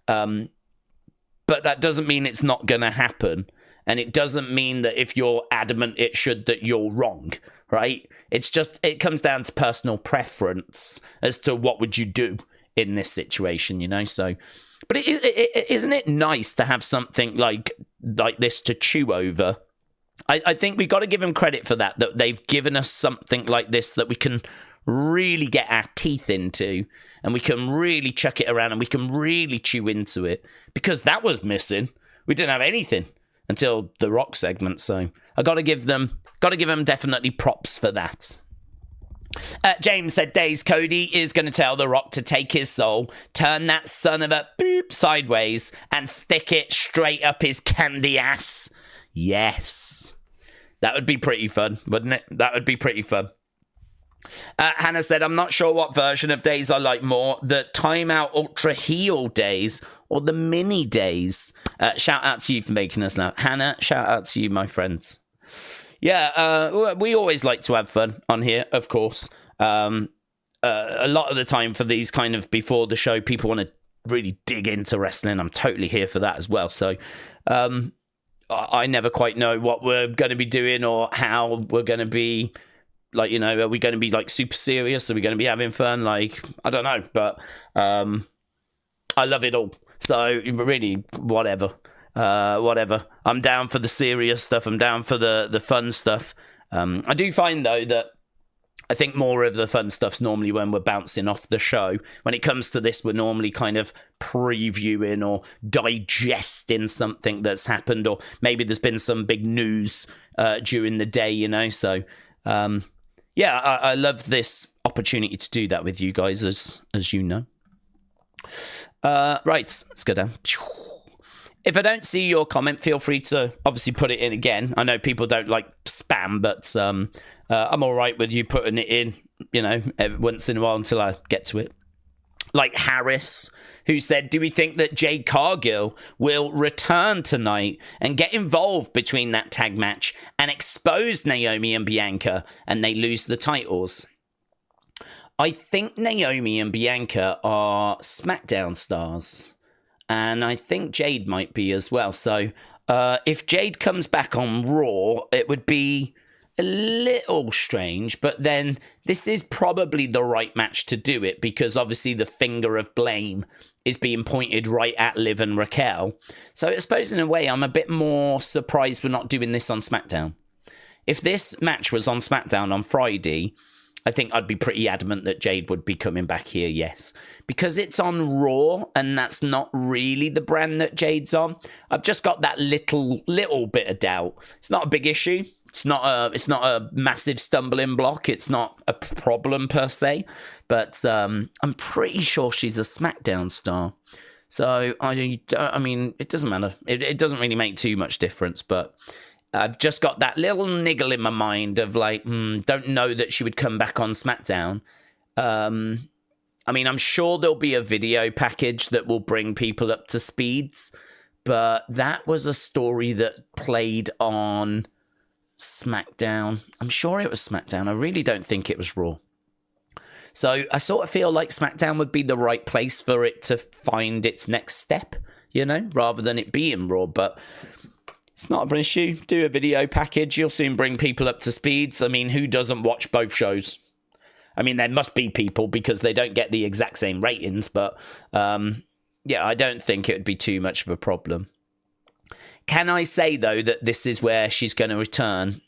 But that doesn't mean it's not going to happen. And it doesn't mean that if you're adamant it should, that you're wrong, right? It's just, it comes down to personal preference as to what would you do in this situation, you know? So, but isn't it nice to have something like this to chew over? I think we got to give them credit for that they've given us something like this that we can really get our teeth into, and we can really chuck it around, and we can really chew into it, because that was missing. We didn't have anything until the Rock segment, so I got to give them definitely props for that. James said, Days, Cody is going to tell The Rock to take his soul, turn that son of a boop sideways, and stick it straight up his candy ass. Yes. That would be pretty fun, wouldn't it? That would be pretty fun. Hannah said, I'm not sure what version of Days I like more, the Timeout Ultra Heel Days or the mini days. Shout out to you for making us laugh. Hannah, shout out to you, my friends. Yeah, we always like to have fun on here, of course. A lot of the time for these kind of before the show, people want to really dig into wrestling. I'm totally here for that as well. So I never quite know what we're going to be doing or how we're going to be. Like, you know, are we going to be like super serious? Are we going to be having fun? Like, I don't know, but I love it all. So really, whatever. I'm down for the serious stuff. I'm down for the fun stuff. I do find, though, that I think more of the fun stuff's normally when we're bouncing off the show. When it comes to this, we're normally kind of previewing or digesting something that's happened, or maybe there's been some big news during the day, you know. So, yeah, I love this opportunity to do that with you guys, as you know. Right, let's go down. If I don't see your comment, feel free to obviously put it in again. I know people don't like spam, but I'm all right with you putting it in, you know, once in a while until I get to it. Like Harris, who said, do we think that Jade Cargill will return tonight and get involved between that tag match and expose Naomi and Bianca and they lose the titles? I think Naomi and Bianca are SmackDown stars. And I think Jade might be as well. So if Jade comes back on Raw, it would be a little strange. But then this is probably the right match to do it, because obviously the finger of blame is being pointed right at Liv and Raquel. So I suppose in a way I'm a bit more surprised we're not doing this on SmackDown. If this match was on SmackDown on Friday, I think I'd be pretty adamant that Jade would be coming back here, yes. Because it's on Raw, and that's not really the brand that Jade's on. I've just got that little bit of doubt. It's not a big issue. It's not a massive stumbling block. It's not a problem per se. But I'm pretty sure she's a SmackDown star. So, I mean, it doesn't matter. It doesn't really make too much difference, but I've just got that little niggle in my mind of like, don't know that she would come back on SmackDown. I mean, I'm sure there'll be a video package that will bring people up to speeds, but that was a story that played on SmackDown. I'm sure it was SmackDown. I really don't think it was Raw. So I sort of feel like SmackDown would be the right place for it to find its next step, you know, rather than it being Raw. But it's not an issue. Do a video package. You'll soon bring people up to speeds. I mean, who doesn't watch both shows? I mean, there must be people because they don't get the exact same ratings. But, yeah, I don't think it would be too much of a problem. Can I say, though, that this is where she's going to return?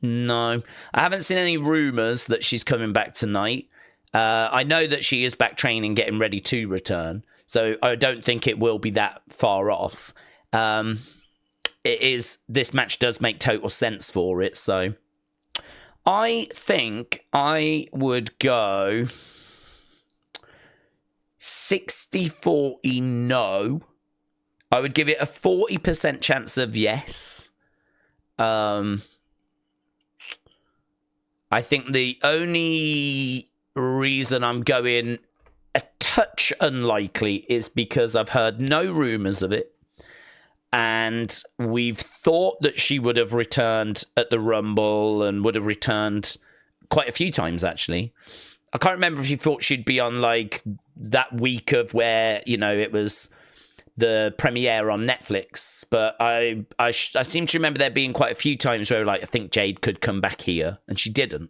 No. I haven't seen any rumours that she's coming back tonight. I know that she is back training, getting ready to return. So I don't think it will be that far off. This match does make total sense for it, so I think I would go 60-40 no. I would give it a 40% chance of yes. I think the only reason I'm going a touch unlikely is because I've heard no rumours of it. And we've thought that she would have returned at the Rumble and would have returned quite a few times, actually. I can't remember if you thought she'd be on, like, that week of where, you know, it was the premiere on Netflix. But I seem to remember there being quite a few times where, like, I think Jade could come back here, and she didn't.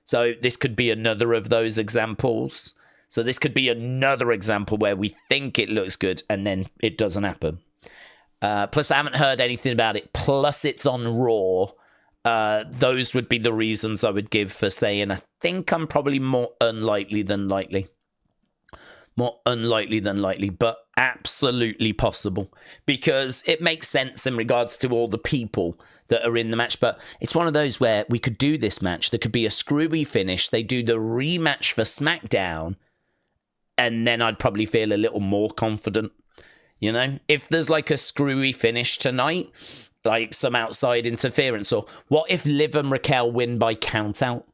So this could be another of those examples. So this could be another example where we think it looks good, and then it doesn't happen. Plus, I haven't heard anything about it. Plus, it's on Raw. Those would be the reasons I would give for saying I think I'm probably more unlikely than likely. More unlikely than likely, but absolutely possible. Because it makes sense in regards to all the people that are in the match. But it's one of those where we could do this match. There could be a screwy finish. They do the rematch for SmackDown. And then I'd probably feel a little more confident. You know, if there's like a screwy finish tonight, like some outside interference, or what if Liv and Raquel win by count out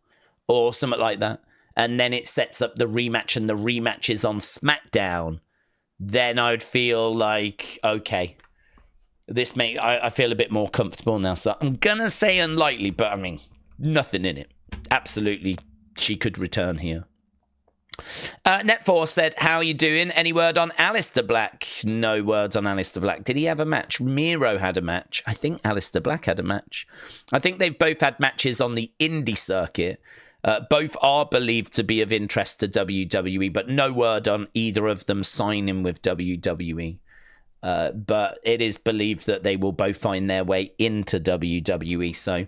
or something like that, and then it sets up the rematch and the rematch is on SmackDown, then I would feel like, okay, I feel a bit more comfortable now. So I'm going to say unlikely, but I mean, nothing in it. Absolutely, she could return here. Net4 said, how are you doing? Any word on Aleister Black? No words on Aleister Black. Did he have a match? Miro had a match. I think Aleister Black had a match. I think they've both had matches on the indie circuit. Both are believed to be of interest to WWE, but no word on either of them signing with WWE. But it is believed that they will both find their way into WWE. So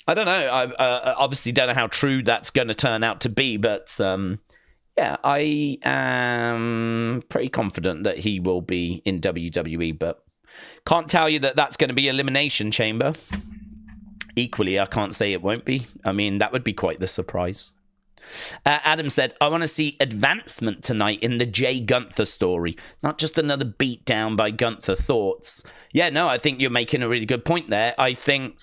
I don't know. I obviously don't know how true that's going to turn out to be, but yeah, I am pretty confident that he will be in WWE, but can't tell you that that's going to be Elimination Chamber. Equally, I can't say it won't be. I mean, that would be quite the surprise. Adam said, I want to see advancement tonight in the Jay Gunther story, not just another beatdown by Gunther. Thoughts? Yeah, no, I think you're making a really good point there. I think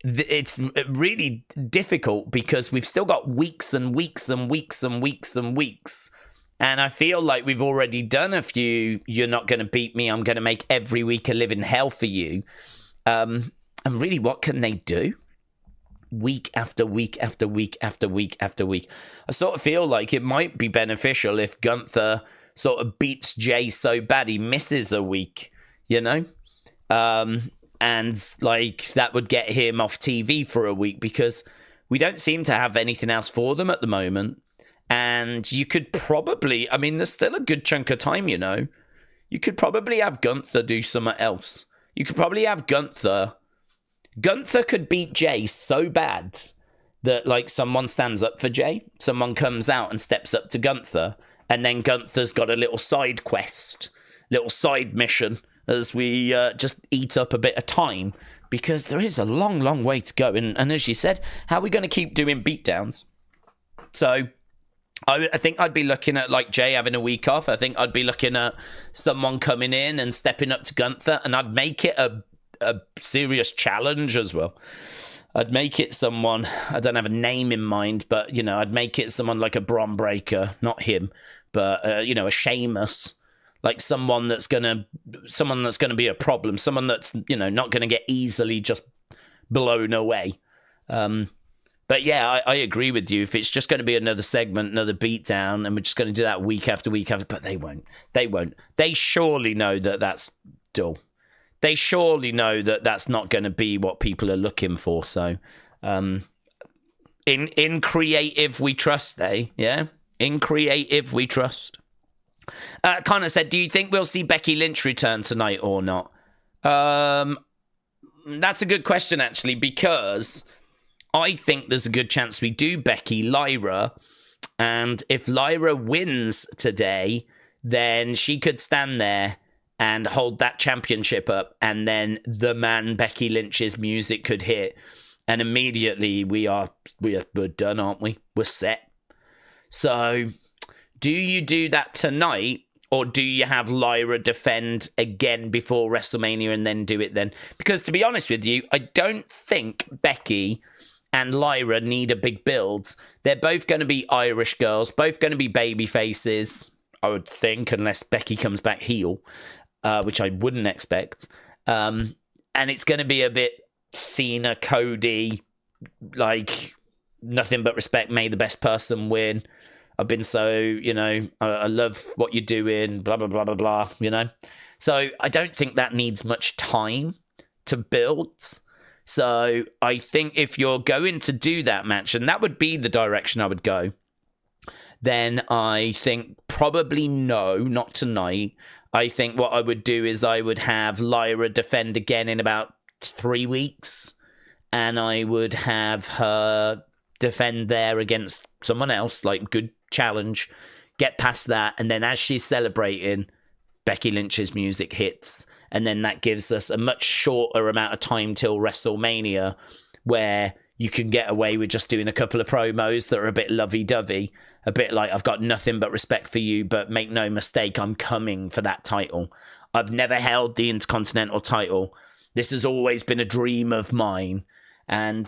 it's really difficult because we've still got weeks and weeks and weeks and weeks and weeks. And I feel like we've already done a few, you're not going to beat me, I'm going to make every week a living hell for you. And really, what can they do? Week after week after week after week after week. I sort of feel like it might be beneficial if Gunther sort of beats Jay so bad he misses a week, you know? And like that would get him off TV for a week because we don't seem to have anything else for them at the moment. And you could probably, I mean, there's still a good chunk of time, you know. You could probably have Gunther do something else. You could probably have Gunther could beat Jay so bad that like someone stands up for Jay, someone comes out and steps up to Gunther, and then Gunther's got a little side quest, little side mission as we just eat up a bit of time, because there is a long, long way to go. And as you said, how are we going to keep doing beatdowns? So I think I'd be looking at like Jay having a week off. I think I'd be looking at someone coming in and stepping up to Gunther, and I'd make it a serious challenge as well. I'd make it someone, I don't have a name in mind, but, you know, I'd make it someone like a Bron Breakker, not him, but, you know, a Sheamus. Like someone that's gonna be a problem, someone that's, you know, not gonna get easily just blown away. But yeah, I agree with you. If it's just going to be another segment, another beatdown, and we're just going to do that week after week after, but they won't. They surely know that that's dull. They surely know that that's not going to be what people are looking for. So, in creative we trust, yeah. In creative we trust. Connor said, do you think we'll see Becky Lynch return tonight or not? That's a good question, actually, because I think there's a good chance we do Becky Lyra. And if Lyra wins today, then she could stand there and hold that championship up. And then the man Becky Lynch's music could hit. And immediately we're done, aren't we? We're set. So do you do that tonight, or do you have Lyra defend again before WrestleMania and then do it then? Because to be honest with you, I don't think Becky and Lyra need a big build. They're both going to be Irish girls, both going to be baby faces, I would think, unless Becky comes back heel, which I wouldn't expect. And it's going to be a bit Cena, Cody, like nothing but respect, may the best person win. I've been so, you know, I love what you're doing, blah, blah, blah, blah, blah, you know. So I don't think that needs much time to build. So I think if you're going to do that match, and that would be the direction I would go, then I think probably no, not tonight. I think what I would do is I would have Lyra defend again in about 3 weeks, and I would have her defend there against someone else, like good challenge, get past that, and then as she's celebrating, Becky Lynch's music hits, and then that gives us a much shorter amount of time till WrestleMania, where you can get away with just doing a couple of promos that are a bit lovey-dovey, a bit like, I've got nothing but respect for you, but make no mistake, I'm coming for that title. I've never held the Intercontinental title. This has always been a dream of mine. And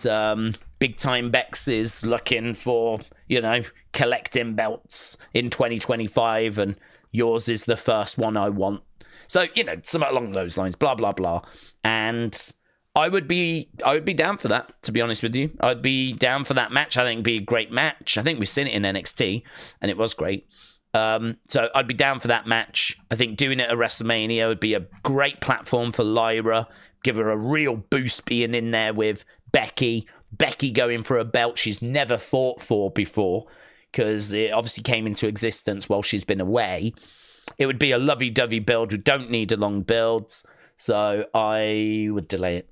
Big Time Bex is looking for, you know, collecting belts in 2025. And yours is the first one I want. So, something along those lines, blah, blah, blah. And I would be down for that, to be honest with you. I'd be down for that match. I think it'd be a great match. I think we've seen it in NXT, and it was great. So I'd be down for that match. I think doing it at WrestleMania would be a great platform for Lyra. Give her a real boost being in there with Becky. Becky going for a belt she's never fought for before, because it obviously came into existence while she's been away. It would be a lovey-dovey build. We don't need a long builds. So I would delay it.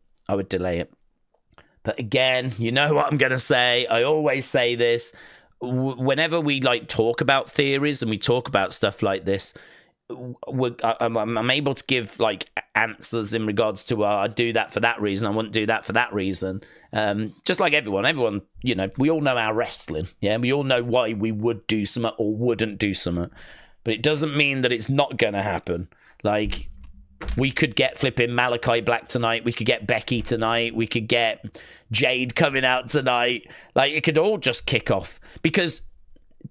But again, you know what I'm going to say. I always say this. Whenever we talk about theories and we talk about stuff like this, I'm able to give answers in regards to I'd do that for that reason, I wouldn't do that for that reason. Just like everyone, we all know our wrestling. Yeah, we all know why we would do something or wouldn't do something, but it doesn't mean that it's not going to happen. We could get flipping Malachi Black tonight. We could get Becky tonight. We could get Jade coming out tonight. It could all just kick off. Because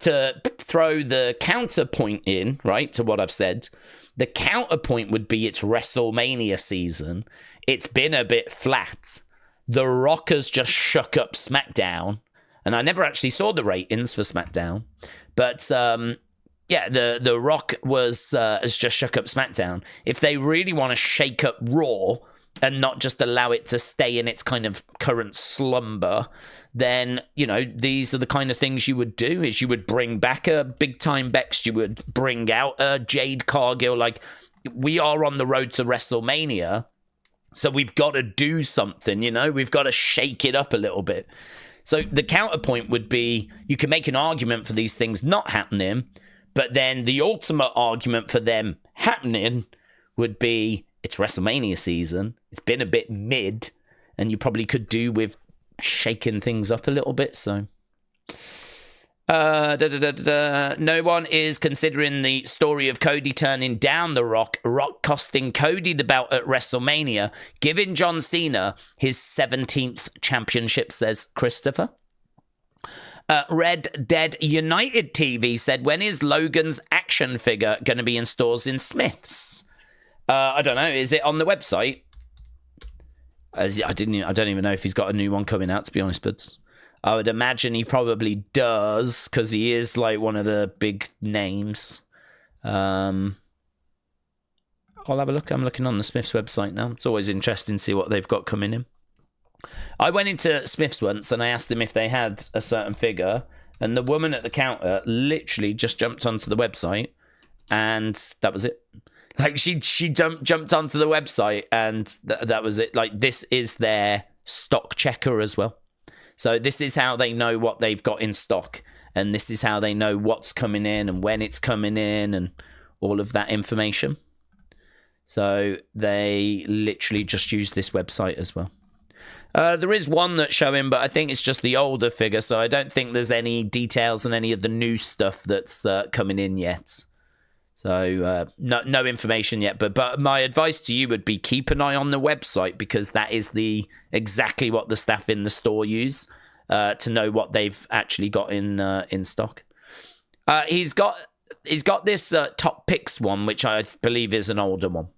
to throw the counterpoint in, right, to what I've said, the counterpoint would be it's WrestleMania season. It's been a bit flat. The Rock has just shook up SmackDown. And I never actually saw the ratings for SmackDown. But yeah, the Rock has just shook up SmackDown. If they really want to shake up Raw and not just allow it to stay in its kind of current slumber, then, these are the kind of things you would do, is you would bring back a big-time Bex, you would bring out a Jade Cargill. We are on the road to WrestleMania, so we've got to do something, We've got to shake it up a little bit. So the counterpoint would be, you can make an argument for these things not happening, but then the ultimate argument for them happening would be, it's WrestleMania season. It's been a bit mid, and you probably could do with shaking things up a little bit. So, no one is considering the story of Cody turning down The Rock, Rock costing Cody the belt at WrestleMania, giving John Cena his 17th championship, says Christopher. Red Dead United TV said, when is Logan's action figure going to be in stores in Smith's? I don't know. Is it on the website? I don't even know if he's got a new one coming out, to be honest, but I would imagine he probably does, because he is one of the big names. I'll have a look. I'm looking on the Smith's website now. It's always interesting to see what they've got coming in. I went into Smith's once and I asked them if they had a certain figure, and the woman at the counter literally just jumped onto the website, and that was it. She jumped onto the website, and that was it. This is their stock checker as well. So this is how they know what they've got in stock, and this is how they know what's coming in and when it's coming in and all of that information. So they literally just use this website as well. There is one that's showing, but I think it's just the older figure, so I don't think there's any details on any of the new stuff that's coming in yet. So no information yet, but my advice to you would be keep an eye on the website, because that is exactly what the staff in the store use to know what they've actually got in stock. He's got this Top Picks one, which I believe is an older one.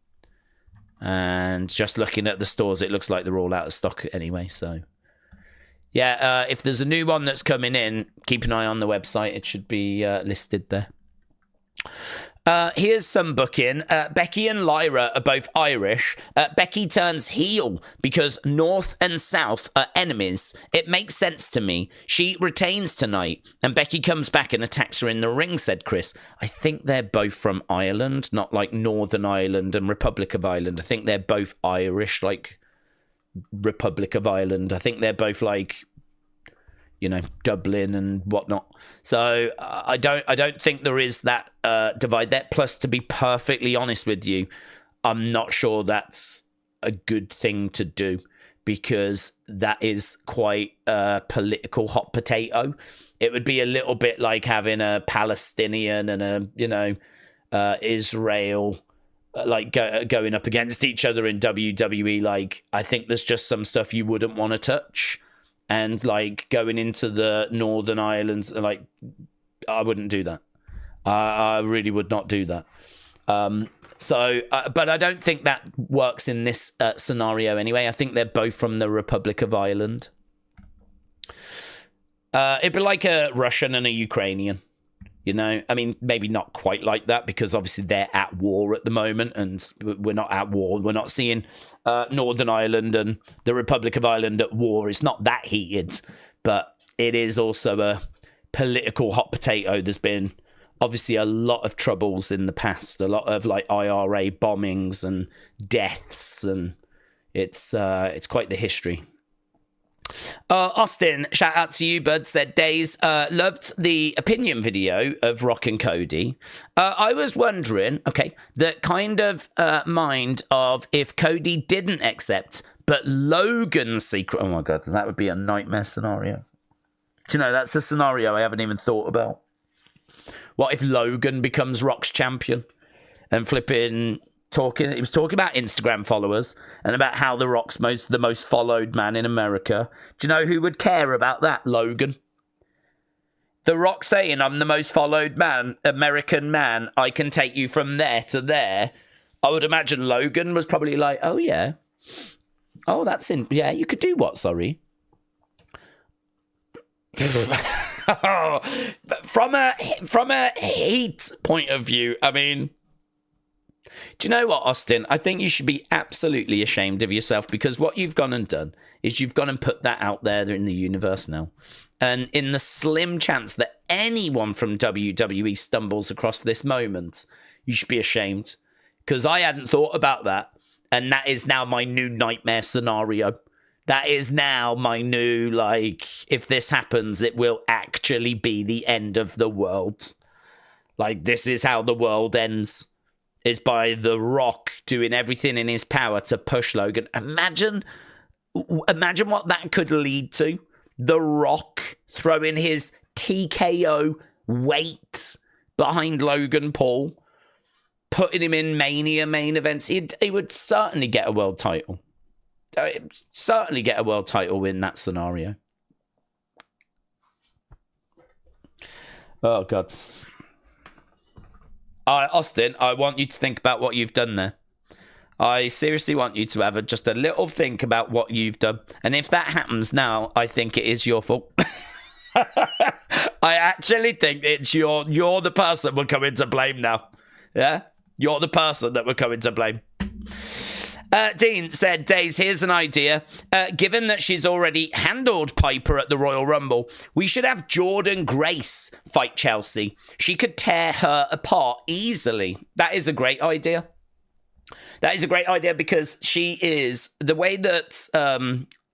And just looking at the stores, it looks like they're all out of stock anyway. So, yeah, if there's a new one that's coming in, keep an eye on the website. It should be listed there. Here's some booking. Becky and Lyra are both Irish. Becky turns heel because North and South are enemies. It makes sense to me. She retains tonight, and Becky comes back and attacks her in the ring, said Chris. I think they're both from Ireland, not Northern Ireland and Republic of Ireland. I think they're both Irish, Republic of Ireland. I think they're both Dublin and whatnot. So I don't think there is that divide there. Plus, to be perfectly honest with you, I'm not sure that's a good thing to do, because that is quite a political hot potato. It would be a little bit like having a Palestinian and Israel going up against each other in WWE. I think there's just some stuff you wouldn't want to touch. And going into the Northern Islands, I wouldn't do that. I really would not do that. But I don't think that works in this scenario anyway. I think they're both from the Republic of Ireland. It'd be like a Russian and a Ukrainian. You know, I mean, maybe not quite like that because obviously they're at war at the moment and we're not at war. We're not seeing Northern Ireland and the Republic of Ireland at war. It's not that heated, but it is also a political hot potato. There's been obviously a lot of troubles in the past, a lot of like IRA bombings and deaths, and it's quite the history. Austin, shout out to you, bud, said Days loved the opinion video of Rock and Cody. I was wondering, okay, the kind of mind of if Cody didn't accept, but Logan's secret. Oh my God, that would be a nightmare scenario. Do you know, that's a scenario I haven't even thought about. What if Logan becomes Rock's champion and flipping... He was talking about Instagram followers and about how The Rock's the most followed man in America. Do you know who would care about that? Logan. The Rock saying, I'm the most followed man, American man. I can take you from there to there. I would imagine Logan was probably like, oh, yeah. Oh, that's in... Yeah, you could do what, sorry? From a heat point of view, I mean... Do you know what, Austin? I think you should be absolutely ashamed of yourself because what you've gone and done is you've gone and put that out there in the universe now. And in the slim chance that anyone from WWE stumbles across this moment, you should be ashamed because I hadn't thought about that. And that is now my new nightmare scenario. That is now my new, like, if this happens, it will actually be the end of the world. Like, this is how the world ends. Is by The Rock doing everything in his power to push Logan. Imagine what that could lead to. The Rock throwing his TKO weight behind Logan Paul, putting him in Mania main events. He would certainly get a world title. Certainly get a world title in that scenario. Oh, God. Austin, I want you to think about what you've done there. I seriously want you to have just a little think about what you've done. And if that happens now, I think it is your fault. I actually think it's you're the person we're coming to blame now. Yeah? You're the person that we're coming to blame. Dean said, Days, here's an idea. Given that she's already handled Piper at the Royal Rumble, we should have Jordynne Grace fight Chelsea. She could tear her apart easily. That is a great idea. That is a great idea because she is... The way that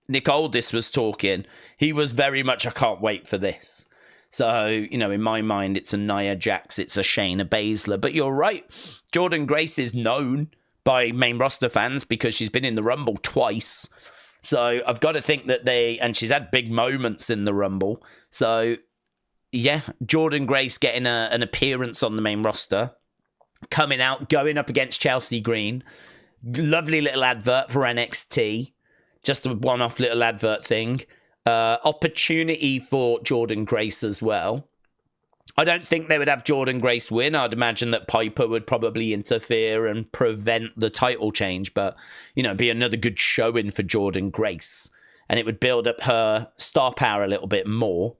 Nick Aldis was talking, he was very much, I can't wait for this. So, you know, in my mind, it's a Nia Jax, it's a Shayna Baszler. But you're right. Jordynne Grace is known by main roster fans because she's been in the Rumble twice. So I've got to think that and she's had big moments in the Rumble. So yeah, Jordynne Grace getting an appearance on the main roster, coming out, going up against Chelsea Green. Lovely little advert for NXT. Just a one-off little advert thing. Opportunity for Jordynne Grace as well. I don't think they would have Jordynne Grace win. I'd imagine that Piper would probably interfere and prevent the title change. But, you know, be another good showing for Jordynne Grace. And it would build up her star power a little bit more.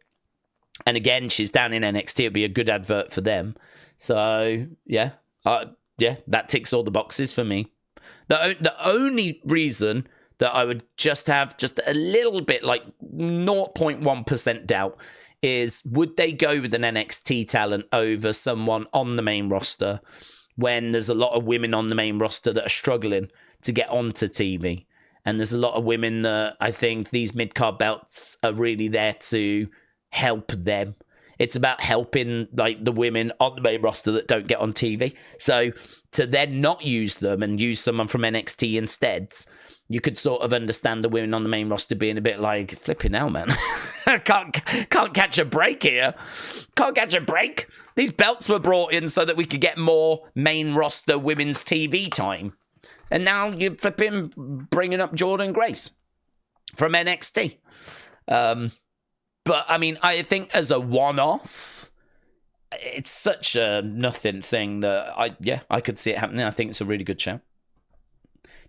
And again, she's down in NXT. It'd be a good advert for them. So, yeah. That ticks all the boxes for me. The only reason that I would just have just a little bit, like 0.1% doubt, is would they go with an NXT talent over someone on the main roster when there's a lot of women on the main roster that are struggling to get onto TV? And there's a lot of women that I think these mid-card belts are really there to help them. It's about helping like the women on the main roster that don't get on TV. So to then not use them and use someone from NXT instead, you could sort of understand the women on the main roster being a bit like, flipping hell, man. can't catch a break here. Can't catch a break. These belts were brought in so that we could get more main roster women's TV time. And now you're flipping bringing up Jordynne Grace from NXT. But, I mean, I think as a one-off, it's such a nothing thing that I could see it happening. I think it's a really good show.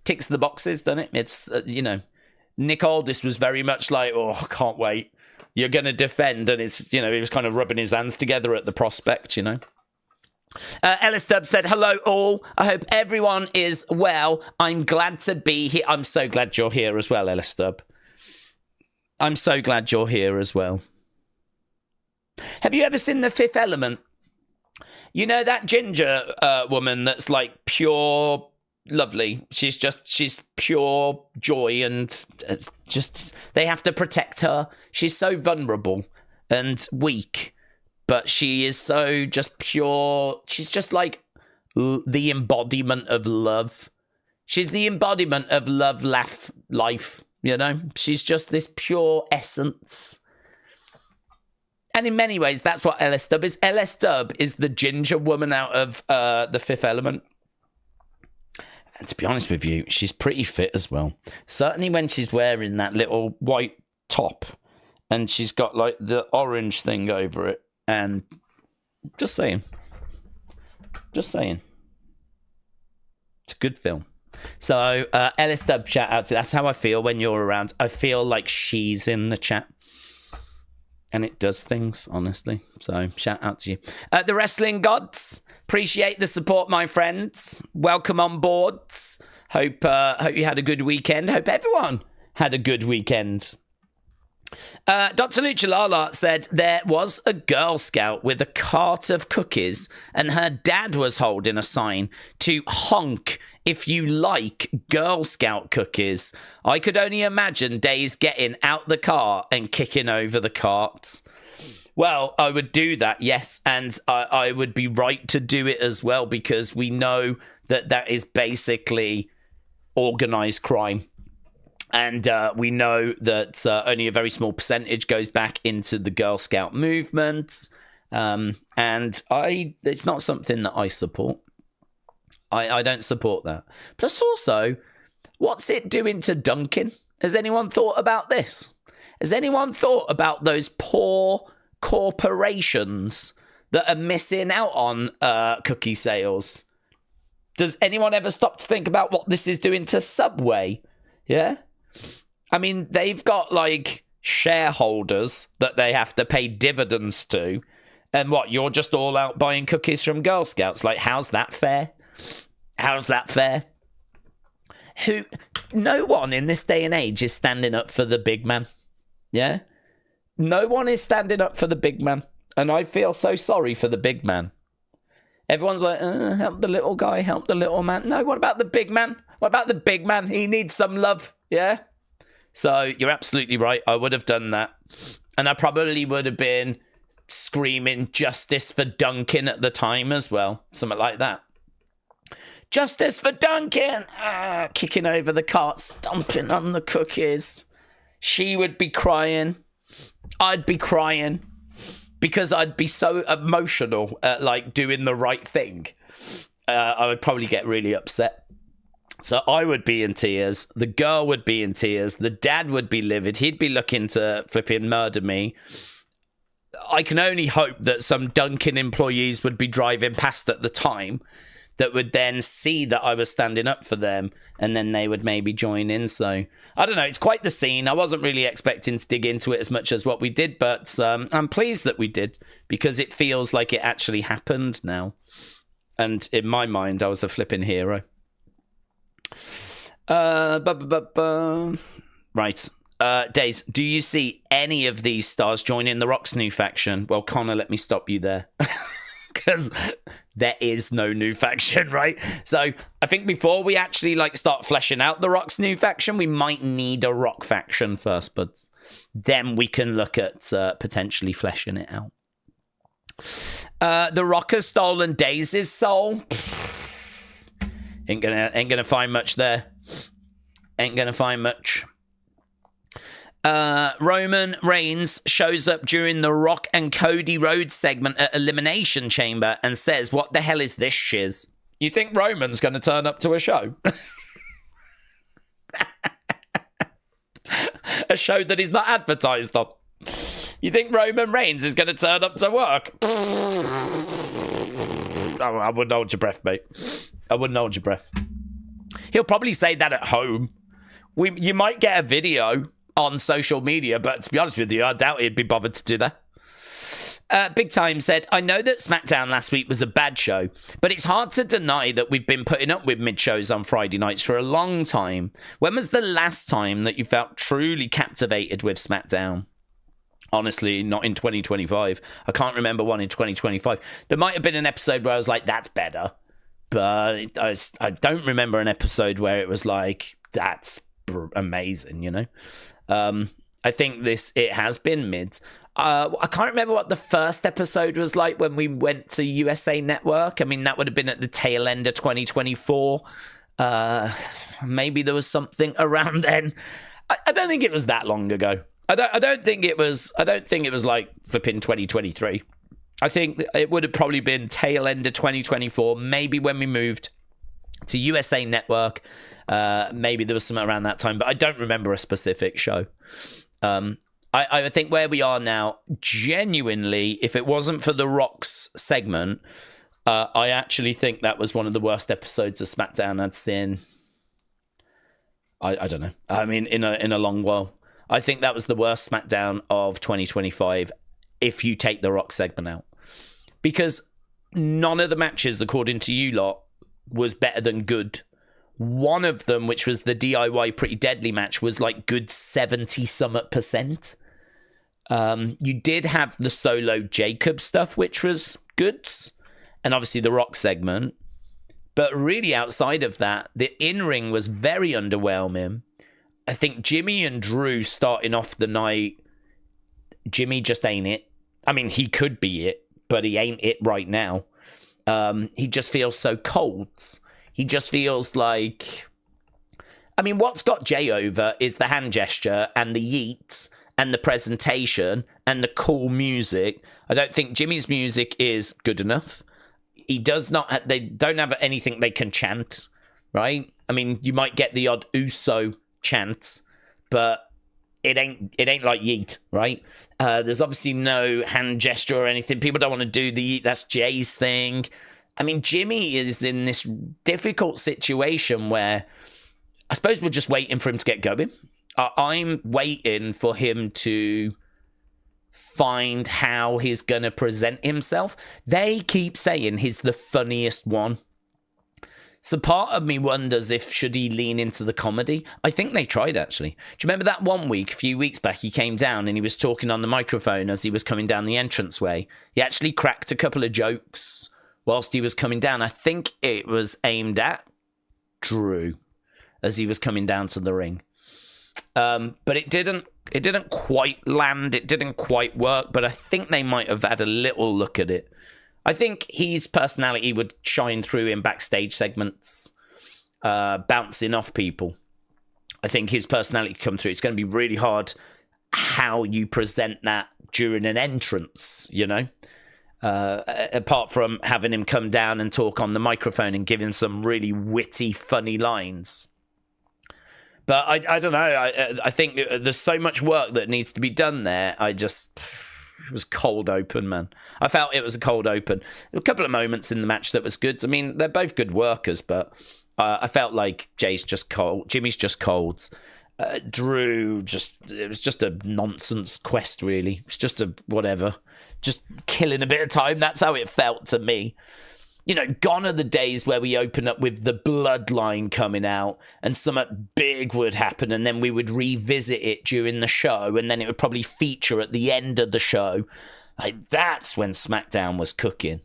Ticks the boxes, doesn't it? It's, Nick Aldis was very much like, oh, I can't wait. You're going to defend. And it's, he was kind of rubbing his hands together at the prospect, Ellis Dub said, hello all. I hope everyone is well. I'm glad to be here. I'm so glad you're here as well, Ellis Dub. I'm so glad you're here as well. Have you ever seen The Fifth Element? You know that ginger woman that's like pure lovely. She's pure joy and just they have to protect her. She's so vulnerable and weak, but she is so just pure. She's just like the embodiment of love. She's the embodiment of love, laugh, life, She's just this pure essence. And in many ways, that's what LS Dub is. LS Dub is the ginger woman out of The Fifth Element. And to be honest with you, she's pretty fit as well. Certainly when she's wearing that little white top and she's got like the orange thing over it. And just saying. It's a good film. So LS Dub, shout out to you. That's how I feel when you're around. I feel like she's in the chat. And it does things, honestly. So, shout out to you. The Wrestling Gods, appreciate the support, my friends. Welcome on boards. Hope you had a good weekend. Hope everyone had a good weekend. Dr. Luchalala said there was a Girl Scout with a cart of cookies and her dad was holding a sign to honk if you like Girl Scout cookies. I could only imagine Days getting out the car and kicking over the carts. Well, I would do that, yes, and I would be right to do it as well because we know that is basically organised crime. And we know that only a very small percentage goes back into the Girl Scout movement. And it's not something that I support. I don't support that. Plus also, what's it doing to Dunkin'? Has anyone thought about this? Has anyone thought about those poor corporations that are missing out on cookie sales? Does anyone ever stop to think about what this is doing to Subway? Yeah? I mean, they've got, like, shareholders that they have to pay dividends to. And what, you're just all out buying cookies from Girl Scouts? Like, how's that fair? How's that fair? No one in this day and age is standing up for the big man. Yeah? No one is standing up for the big man. And I feel so sorry for the big man. Everyone's like, help the little guy, help the little man. No, what about the big man? What about the big man? He needs some love. Yeah? So you're absolutely right. I would have done that. And I probably would have been screaming justice for Dunkin' at the time as well. Something like that. Justice for Dunkin'! Kicking over the cart, stomping on the cookies. She would be crying. I'd be crying. Because I'd be so emotional at, like, doing the right thing. I would probably get really upset. So I would be in tears. The girl would be in tears. The dad would be livid. He'd be looking to flipping murder me. I can only hope that some Dunkin' employees would be driving past at the time that would then see that I was standing up for them and then they would maybe join in. So I don't know. It's quite the scene. I wasn't really expecting to dig into it as much as what we did, but I'm pleased that we did because it feels like it actually happened now. And in my mind, I was a flipping hero. Right. Days, do you see any of these stars joining The Rock's new faction? Well, Connor, let me stop you there. Because there is no new faction, right? So I think before we actually start fleshing out The Rock's new faction, we might need a Rock faction first, but then we can look at potentially fleshing it out. The Rock has stolen Daisy's soul. Ain't gonna find much there. Ain't gonna find much. Roman Reigns shows up during the Rock and Cody Rhodes segment at Elimination Chamber and says, "What the hell is this shiz?" You think Roman's gonna turn up to a show? A show that he's not advertised on. You think Roman Reigns is going to turn up to work? I wouldn't hold your breath, mate. I wouldn't hold your breath. He'll probably say that at home. You might get a video on social media, but to be honest with you, I doubt he'd be bothered to do that. Big Time said, I know that SmackDown last week was a bad show, but it's hard to deny that we've been putting up with mid-shows on Friday nights for a long time. When was the last time that you felt truly captivated with SmackDown? Honestly, not in 2025. I can't remember one in 2025. There might have been an episode where I was like, that's better. But I don't remember an episode where it was like, that's amazing, you know? I think it has been mid. I can't remember what the first episode was like when we went to USA Network. I mean, that would have been at the tail end of 2024. Maybe there was something around then. I don't think it was that long ago. I don't think it was like flipping 2023. I think it would have probably been tail end of 2024. Maybe when we moved to USA Network. Maybe there was something around that time, but I don't remember a specific show. I think where we are now, genuinely, if it wasn't for the Rock's segment, I actually think that was one of the worst episodes of SmackDown I'd seen. I don't know. I mean, in a long while. I think that was the worst SmackDown of 2025 if you take the Rock segment out. Because none of the matches, according to you lot, was better than good. One of them, which was the DIY Pretty Deadly match, was like good 70-something%. You did have the solo Jacob stuff, which was good. And obviously the Rock segment. But really outside of that, the in-ring was very underwhelming. I think Jimmy and Drew starting off the night, Jimmy just ain't it. I mean, he could be it, but he ain't it right now. He just feels so cold. He just feels like... I mean, what's got Jay over is the hand gesture and the yeets and the presentation and the cool music. I don't think Jimmy's music is good enough. He does not... They don't have anything they can chant, right? I mean, you might get the odd Uso chant, but it ain't like yeet, right? There's obviously no hand gesture or anything. People don't want to do the yeet. That's Jay's thing. I mean, Jimmy is in this difficult situation where I suppose we're just waiting for him to get going. I'm waiting for him to find how he's going to present himself. They keep saying he's the funniest one. So part of me wonders if should he lean into the comedy. I think they tried, actually. Do you remember that one week, a few weeks back, he came down and he was talking on the microphone as he was coming down the entranceway? He actually cracked a couple of jokes whilst he was coming down. I think it was aimed at Drew as he was coming down to the ring. But it didn't quite land. It didn't quite work, but I think they might have had a little look at it. I think his personality would shine through in backstage segments, bouncing off people. I think his personality could come through. It's going to be really hard how you present that during an entrance, you know? Apart from having him come down and talk on the microphone and giving some really witty, funny lines. But I don't know. I think there's so much work that needs to be done there. It was cold open, man. I felt it was a cold open. A couple of moments in the match that was good. I mean, they're both good workers, but I felt like Jay's just cold. Jimmy's just cold. Drew, it was just a nonsense quest, really. It's just a whatever. Just killing a bit of time. That's how it felt to me. You know, gone are the days where we open up with the bloodline coming out and something big would happen and then we would revisit it during the show and then it would probably feature at the end of the show. Like, that's when SmackDown was cooking.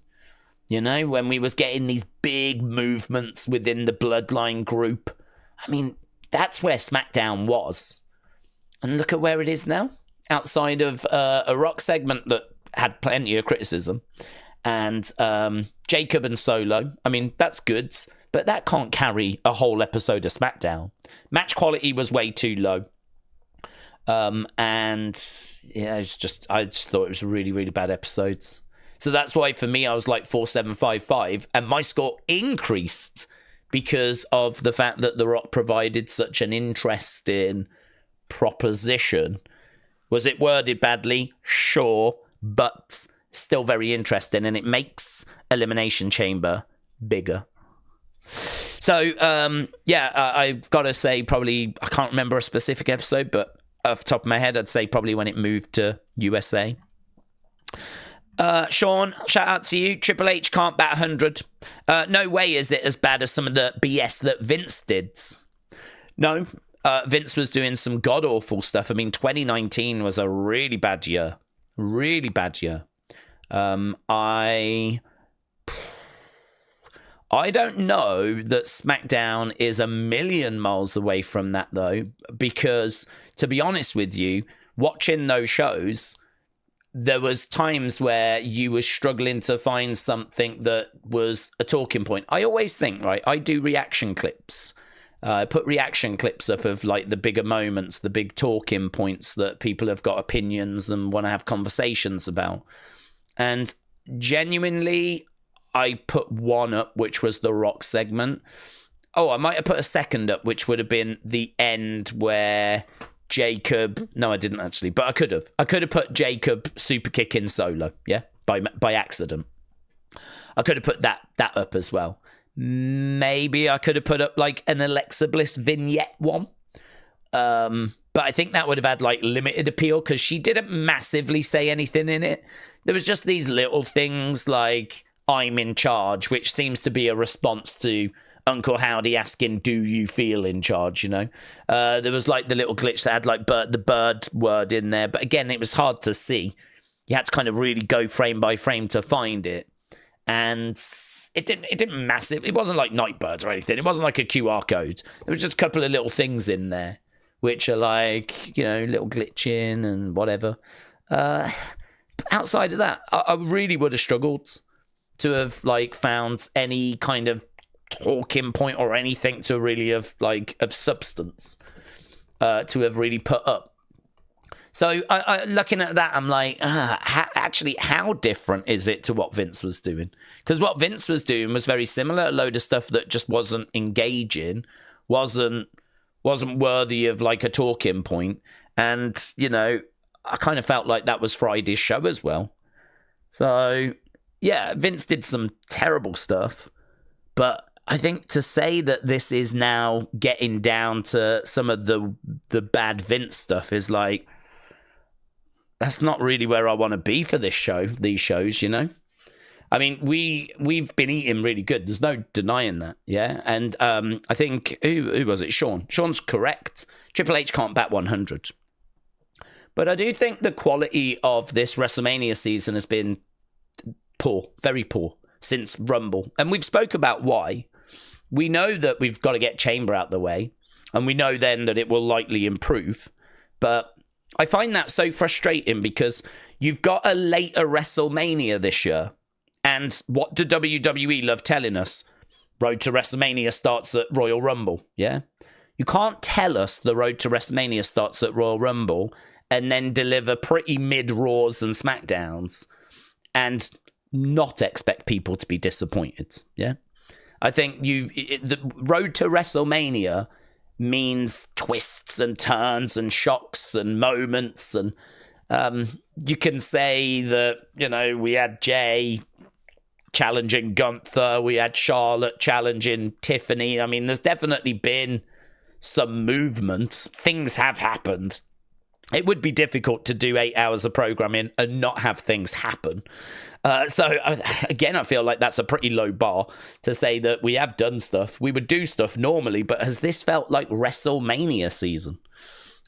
You know, when we was getting these big movements within the bloodline group. I mean, that's where SmackDown was. And look at where it is now. Outside of a Rock segment that had plenty of criticism. And Jacob and Solo, I mean, that's good, but that can't carry a whole episode of SmackDown. Match quality was way too low. And yeah, I just thought it was really, really bad episodes. So that's why for me, I was like 4755, and my score increased because of the fact that The Rock provided such an interesting proposition Was it worded badly? Sure, but still very interesting, and it makes Elimination Chamber bigger. So, I've got to say, probably, I can't remember a specific episode, but off the top of my head, I'd say probably when it moved to USA. Sean, shout out to you. Triple H can't bat 100. No way is it as bad as some of the BS that Vince did. No, Vince was doing some god-awful stuff. I mean, 2019 was a really bad year. Really bad year. I don't know that SmackDown is a million miles away from that, though, because, to be honest with you, watching those shows, there was times where you were struggling to find something that was a talking point. I always think, right, I do reaction clips. I put reaction clips up of, like, the bigger moments, the big talking points that people have got opinions and want to have conversations about. And genuinely, I put one up, which was the Rock segment. Oh, I might have put a second up, which would have been the end where Jacob... No, I didn't actually, but I could have. I could have put Jacob super kicking solo, yeah, by accident. I could have put that up as well. Maybe I could have put up like an Alexa Bliss vignette one. But I think that would have had like limited appeal because she didn't massively say anything in it. There was just these little things like I'm in charge, which seems to be a response to Uncle Howdy asking, do you feel in charge, you know? There was like the little glitch that had like the bird word in there. But again, it was hard to see. You had to kind of really go frame by frame to find it. And it didn't massive. It wasn't like Nightbirds or anything. It wasn't like a QR code. There was just a couple of little things in there, which are like, you know, little glitching and whatever. Outside of that, I really would have struggled to have like found any kind of talking point or anything to really have like of substance to have really put up. So I looking at that, I'm like, actually, how different is it to what Vince was doing? Because what Vince was doing was very similar. A load of stuff that just wasn't engaging, wasn't worthy of like a talking point. And, you know, I kind of felt like that was Friday's show as well. So, yeah, Vince did some terrible stuff. But I think to say that this is now getting down to some of the bad Vince stuff is like, that's not really where I want to be for this show, these shows, you know? I mean, we've been eating really good. There's no denying that, yeah? And I think, who was it? Sean. Sean's correct. Triple H can't bat 100. But I do think the quality of this WrestleMania season has been poor, very poor, since Rumble. And we've spoke about why. We know that we've got to get Chamber out the way. And we know then that it will likely improve. But I find that so frustrating because you've got a later WrestleMania this year. And what do WWE love telling us? Road to WrestleMania starts at Royal Rumble, yeah? You can't tell us the road to WrestleMania starts at Royal Rumble and then deliver pretty mid-Raws and SmackDowns and not expect people to be disappointed, yeah? I think the road to WrestleMania means twists and turns and shocks and moments. And you can say that, you know, we had Jay challenging Gunther. We had Charlotte challenging Tiffany. I mean, there's definitely been some movement. Things have happened. It would be difficult to do 8 hours of programming and not have things happen. So, again, I feel like that's a pretty low bar to say that we have done stuff. We would do stuff normally, but has this felt like WrestleMania season?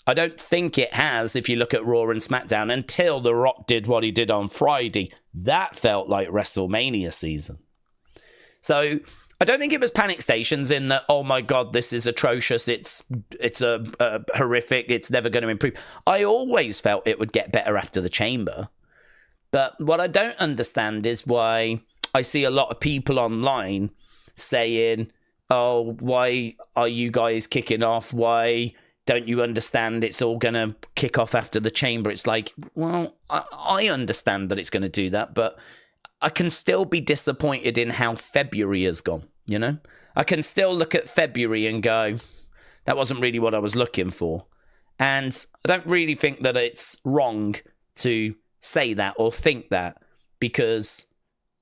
I don't think it has if you look at Raw and SmackDown until The Rock did what he did on Friday. That felt like WrestleMania season. So I don't think it was panic stations in that, oh my God, this is atrocious. It's a horrific. It's never going to improve. I always felt it would get better after the Chamber. But what I don't understand is why I see a lot of people online saying, oh, why are you guys kicking off? Why don't you understand it's all going to kick off after the Chamber? It's like, well, I understand that it's going to do that, but I can still be disappointed in how February has gone, you know? I can still look at February and go, that wasn't really what I was looking for. And I don't really think that it's wrong to say that or think that, because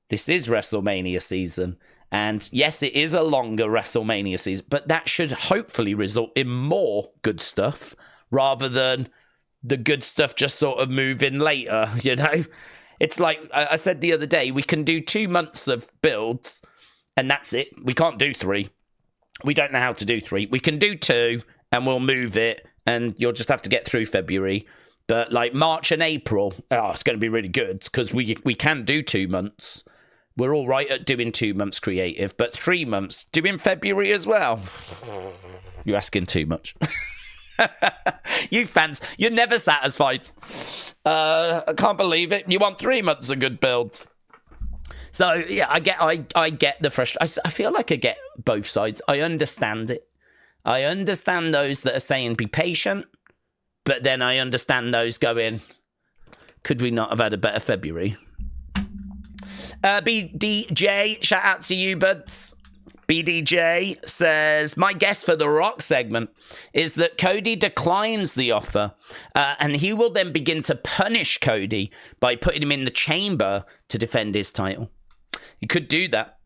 this is WrestleMania season. And yes, it is a longer WrestleMania season, but that should hopefully result in more good stuff rather than the good stuff just sort of moving later, you know? It's like I said the other day, we can do 2 months of builds and that's it. We can't do 3. We don't know how to do 3. We can do 2 and we'll move it and you'll just have to get through February. But like March and April, it's going to be really good because we can do 2 months. We're all right at doing 2 months creative, but 3 months, doing February as well. You're asking too much. You fans, you're never satisfied. I can't believe it. You want 3 months of good builds. So yeah, I get the frustration. I feel like I get both sides. I understand it. I understand those that are saying be patient, but then I understand those going, could we not have had a better February? BDJ, shout out to you, buds. BDJ says, my guess for the Rock segment is that Cody declines the offer and he will then begin to punish Cody by putting him in the chamber to defend his title. He could do that.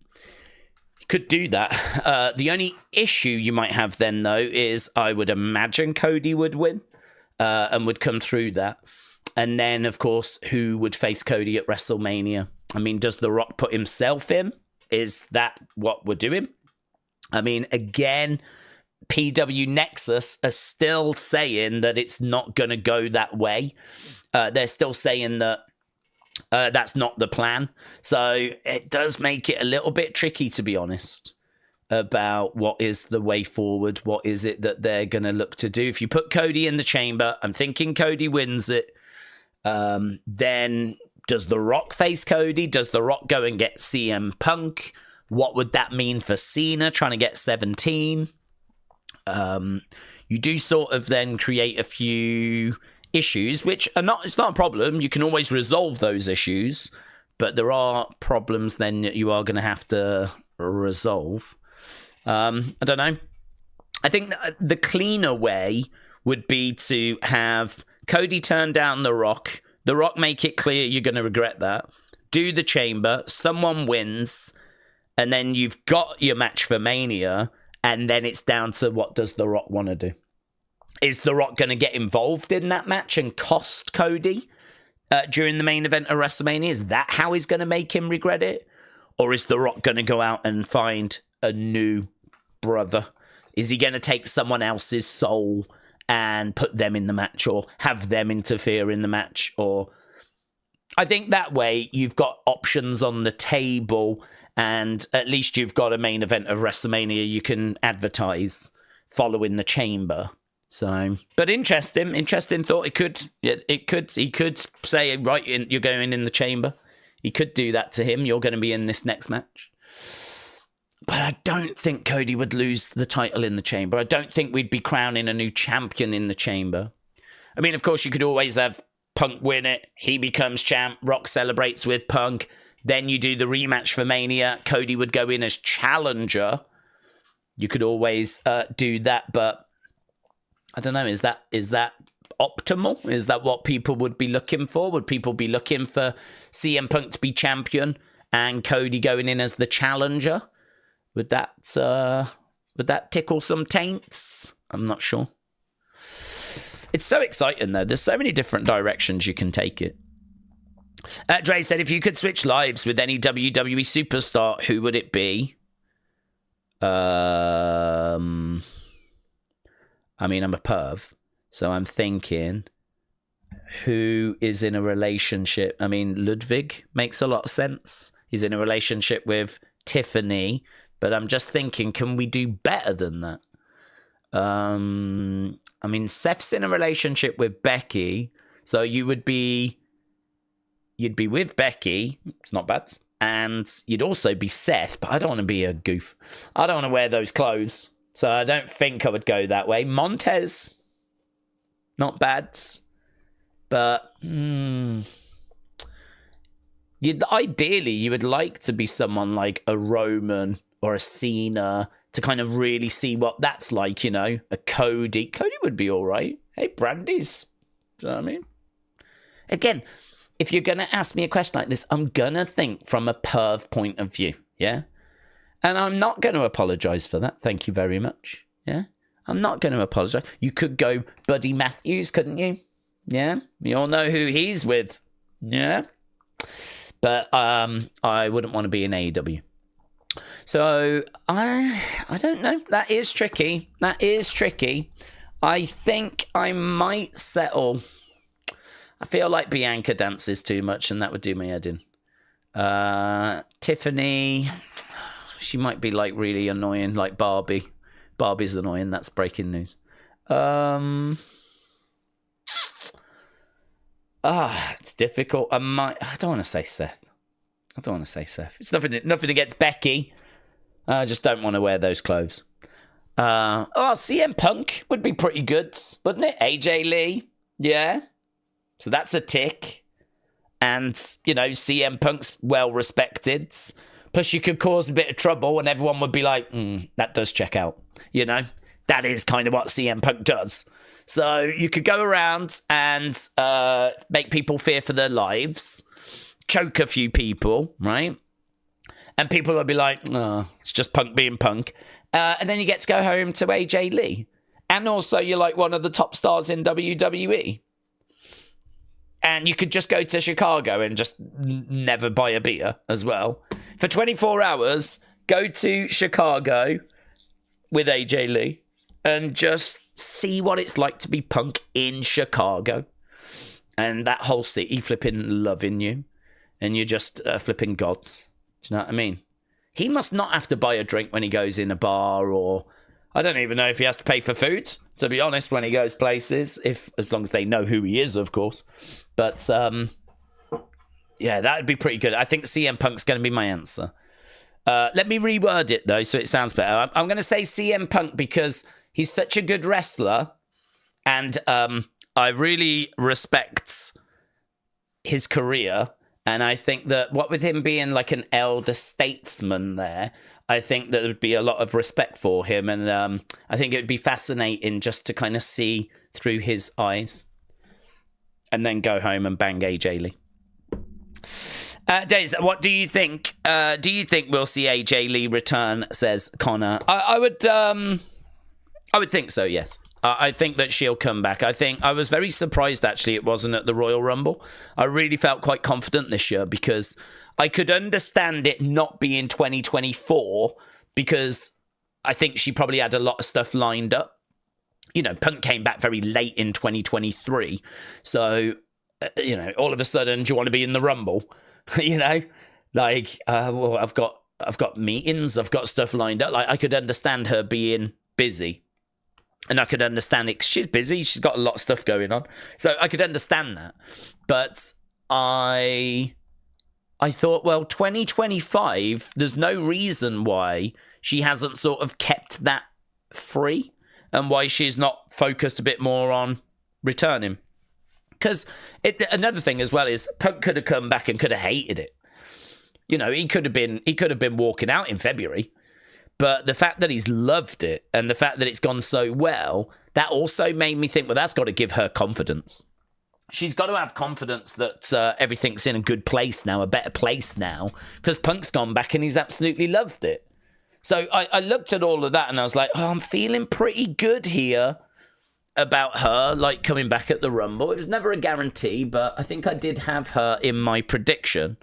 The only issue you might have then, though, is I would imagine Cody would win and would come through that. And then, of course, who would face Cody at WrestleMania? I mean, does The Rock put himself in? Is that what we're doing? I mean, again, PW Nexus are still saying that it's not going to go that way. They're still saying that that's not the plan. So it does make it a little bit tricky, to be honest, about what is the way forward. What is it that they're going to look to do? If you put Cody in the chamber, I'm thinking Cody wins it. Then does The Rock face Cody? Does The Rock go and get CM Punk? What would that mean for Cena trying to get 17? You do sort of then create a few issues, which are not, it's not a problem. You can always resolve those issues, but there are problems then that you are going to have to resolve. I don't know. I think the cleaner way would be to have Cody turn down The Rock. The Rock make it clear you're going to regret that. Do the chamber. Someone wins. And then you've got your match for Mania. And then it's down to what does The Rock want to do. Is The Rock going to get involved in that match and cost Cody during the main event of WrestleMania? Is that how he's going to make him regret it? Or is The Rock going to go out and find a new brother? Is he going to take someone else's soul and put them in the match or have them interfere in the match? Or I think that way you've got options on the table and at least you've got a main event of WrestleMania you can advertise following the chamber. So, but interesting thought. He could say, right, you're going in the chamber. He could do that to him. You're going to be in this next match. But I don't think Cody would lose the title in the chamber. I don't think we'd be crowning a new champion in the chamber. I mean, of course, you could always have Punk win it. He becomes champ. Rock celebrates with Punk. Then you do the rematch for Mania. Cody would go in as challenger. You could always do that, but I don't know. Is that optimal? Is that what people would be looking for? Would people be looking for CM Punk to be champion and Cody going in as the challenger? Would that tickle some taints? I'm not sure. It's so exciting, though. There's so many different directions you can take it. Dre said, if you could switch lives with any WWE superstar, who would it be? I mean, I'm a perv, so I'm thinking, who is in a relationship? I mean, Ludwig makes a lot of sense. He's in a relationship with Tiffany, but I'm just thinking, can we do better than that? I mean, Seth's in a relationship with Becky, so you'd be with Becky. It's not bad. And you'd also be Seth, but I don't want to be a goof. I don't want to wear those clothes. So I don't think I would go that way. Montez, not bad. But ideally, you would like to be someone like a Roman or a Cena to kind of really see what that's like, you know. A Cody. Cody would be all right. hey, Brandy's. Do you know what I mean? Again, if you're going to ask me a question like this, I'm going to think from a perv point of view, yeah? And I'm not going to apologise for that. Thank you very much, yeah? I'm not going to apologise. You could go Buddy Matthews, couldn't you? Yeah? We all know who he's with, yeah? But I wouldn't want to be in AEW. So, I don't know. That is tricky. I think I might settle. I feel like Bianca dances too much, and that would do my head in. Tiffany, she might be like really annoying, like Barbie. Barbie's annoying. That's breaking news. It's difficult. I don't want to say Seth. It's nothing against Becky. I just don't want to wear those clothes. CM Punk would be pretty good, wouldn't it? AJ Lee, yeah. So that's a tick. And, CM Punk's well respected. Plus, you could cause a bit of trouble and everyone would be like, that does check out. That is kind of what CM Punk does. So you could go around and make people fear for their lives, choke a few people, right? And people will be like, it's just Punk being Punk. And then you get to go home to AJ Lee. And also you're like one of the top stars in WWE. And you could just go to Chicago and just never buy a beer as well. For 24 hours, go to Chicago with AJ Lee and just see what it's like to be Punk in Chicago. And that whole city flipping loving you. And you're just flipping gods. Do you know what I mean? He must not have to buy a drink when he goes in a bar, or I don't even know if he has to pay for food, to be honest, when he goes places, as long as they know who he is, of course. But, yeah, that would be pretty good. I think CM Punk's going to be my answer. Let me reword it, though, so it sounds better. I'm going to say CM Punk because he's such a good wrestler, and I really respect his career. And I think that what with him being like an elder statesman there, I think that there would be a lot of respect for him. And I think it would be fascinating just to kind of see through his eyes and then go home and bang AJ Lee. Days, what do you think? Do you think we'll see AJ Lee return, says Connor? I would think so, yes. I think that she'll come back. I was very surprised, actually, it wasn't at the Royal Rumble. I really felt quite confident this year because I could understand it not being 2024 because I think she probably had a lot of stuff lined up. Punk came back very late in 2023. So, all of a sudden, do you want to be in the Rumble? Well, I've got meetings, I've got stuff lined up. Like, I could understand her being busy. And I could understand it. She's busy. She's got a lot of stuff going on. So I could understand that. But I thought, well, 2025, there's no reason why she hasn't sort of kept that free and why she's not focused a bit more on returning. Because another thing as well is Punk could have come back and could have hated it. He could have been walking out in February. But the fact that he's loved it and the fact that it's gone so well, that also made me think, well, that's got to give her confidence. She's got to have confidence that everything's in a good place now, a better place now, because Punk's gone back and he's absolutely loved it. So I looked at all of that and I was like, I'm feeling pretty good here about her, like coming back at the Rumble. It was never a guarantee, but I think I did have her in my prediction.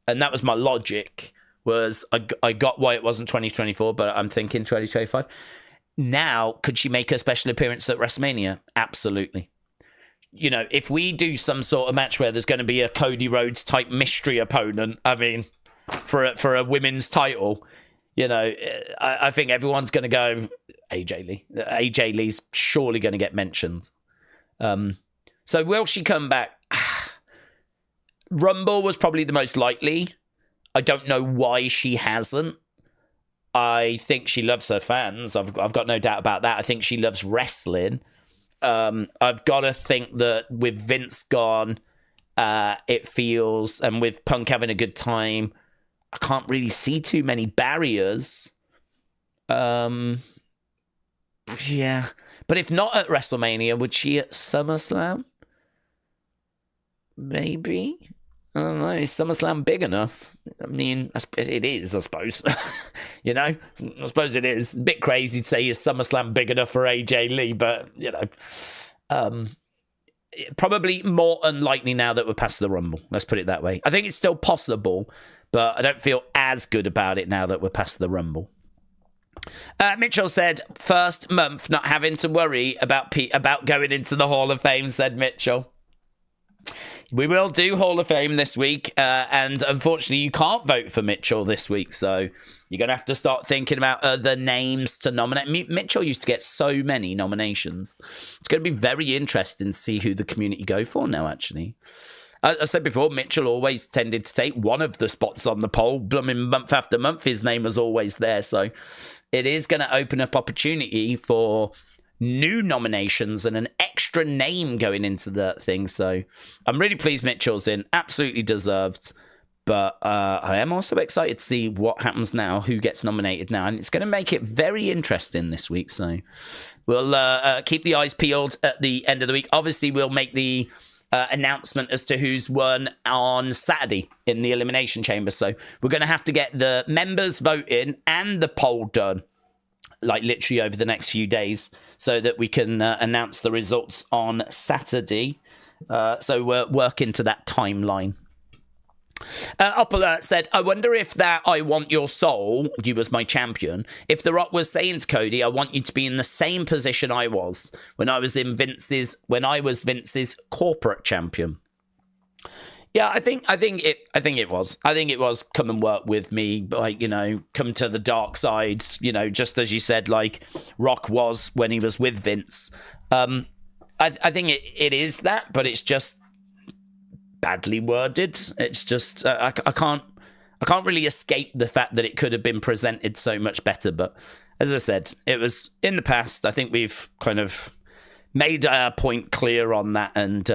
And that was my logic. Was I got why it wasn't 2024, but I'm thinking 2025. Now, could she make a special appearance at WrestleMania? Absolutely. If we do some sort of match where there's going to be a Cody Rhodes type mystery opponent, I mean, for a women's title, I think everyone's going to go AJ Lee. AJ Lee's surely going to get mentioned. So will she come back? Rumble was probably the most likely. I don't know why she hasn't. I think she loves her fans. I've got no doubt about that. I think she loves wrestling. I've got to think that with Vince gone, it feels, and with Punk having a good time, I can't really see too many barriers. Yeah. But if not at WrestleMania, would she at SummerSlam? Maybe. I don't know. Is SummerSlam big enough? I mean, it is, I suppose. You know? I suppose it is. A bit crazy to say, is SummerSlam big enough for AJ Lee? But, you know. Probably more unlikely now that we're past the Rumble. Let's put it that way. I think it's still possible, but I don't feel as good about it now that we're past the Rumble. Mitchell said, first month not having to worry about going into the Hall of Fame, said Mitchell. We will do Hall of Fame this week, and unfortunately you can't vote for Mitchell this week, so you're going to have to start thinking about other names to nominate. Mitchell used to get so many nominations. It's going to be very interesting to see who the community go for now, actually. I said before, Mitchell always tended to take one of the spots on the poll. I mean, month after month, his name was always there, so it is going to open up opportunity for new nominations and an extra name going into the thing. So I'm really pleased Mitchell's in. Absolutely deserved. But I am also excited to see what happens now, who gets nominated now. And it's going to make it very interesting this week. So we'll keep the eyes peeled at the end of the week. Obviously, we'll make the announcement as to who's won on Saturday in the Elimination Chamber. So we're going to have to get the members voting and the poll done, like literally over the next few days, so that we can announce the results on Saturday. So we're working to that timeline. Opala said, I wonder if that I want your soul, you as my champion, if The Rock was saying to Cody, I want you to be in the same position I was when I was Vince's corporate champion. Yeah, I think it was. I think it was come and work with me, like, you know, come to the dark side, you know, just as you said, like Rock was when he was with Vince. I think it is that, but it's just badly worded. It's just I can't really escape the fact that it could have been presented so much better. But as I said, it was in the past. I think we've kind of made our point clear on that, and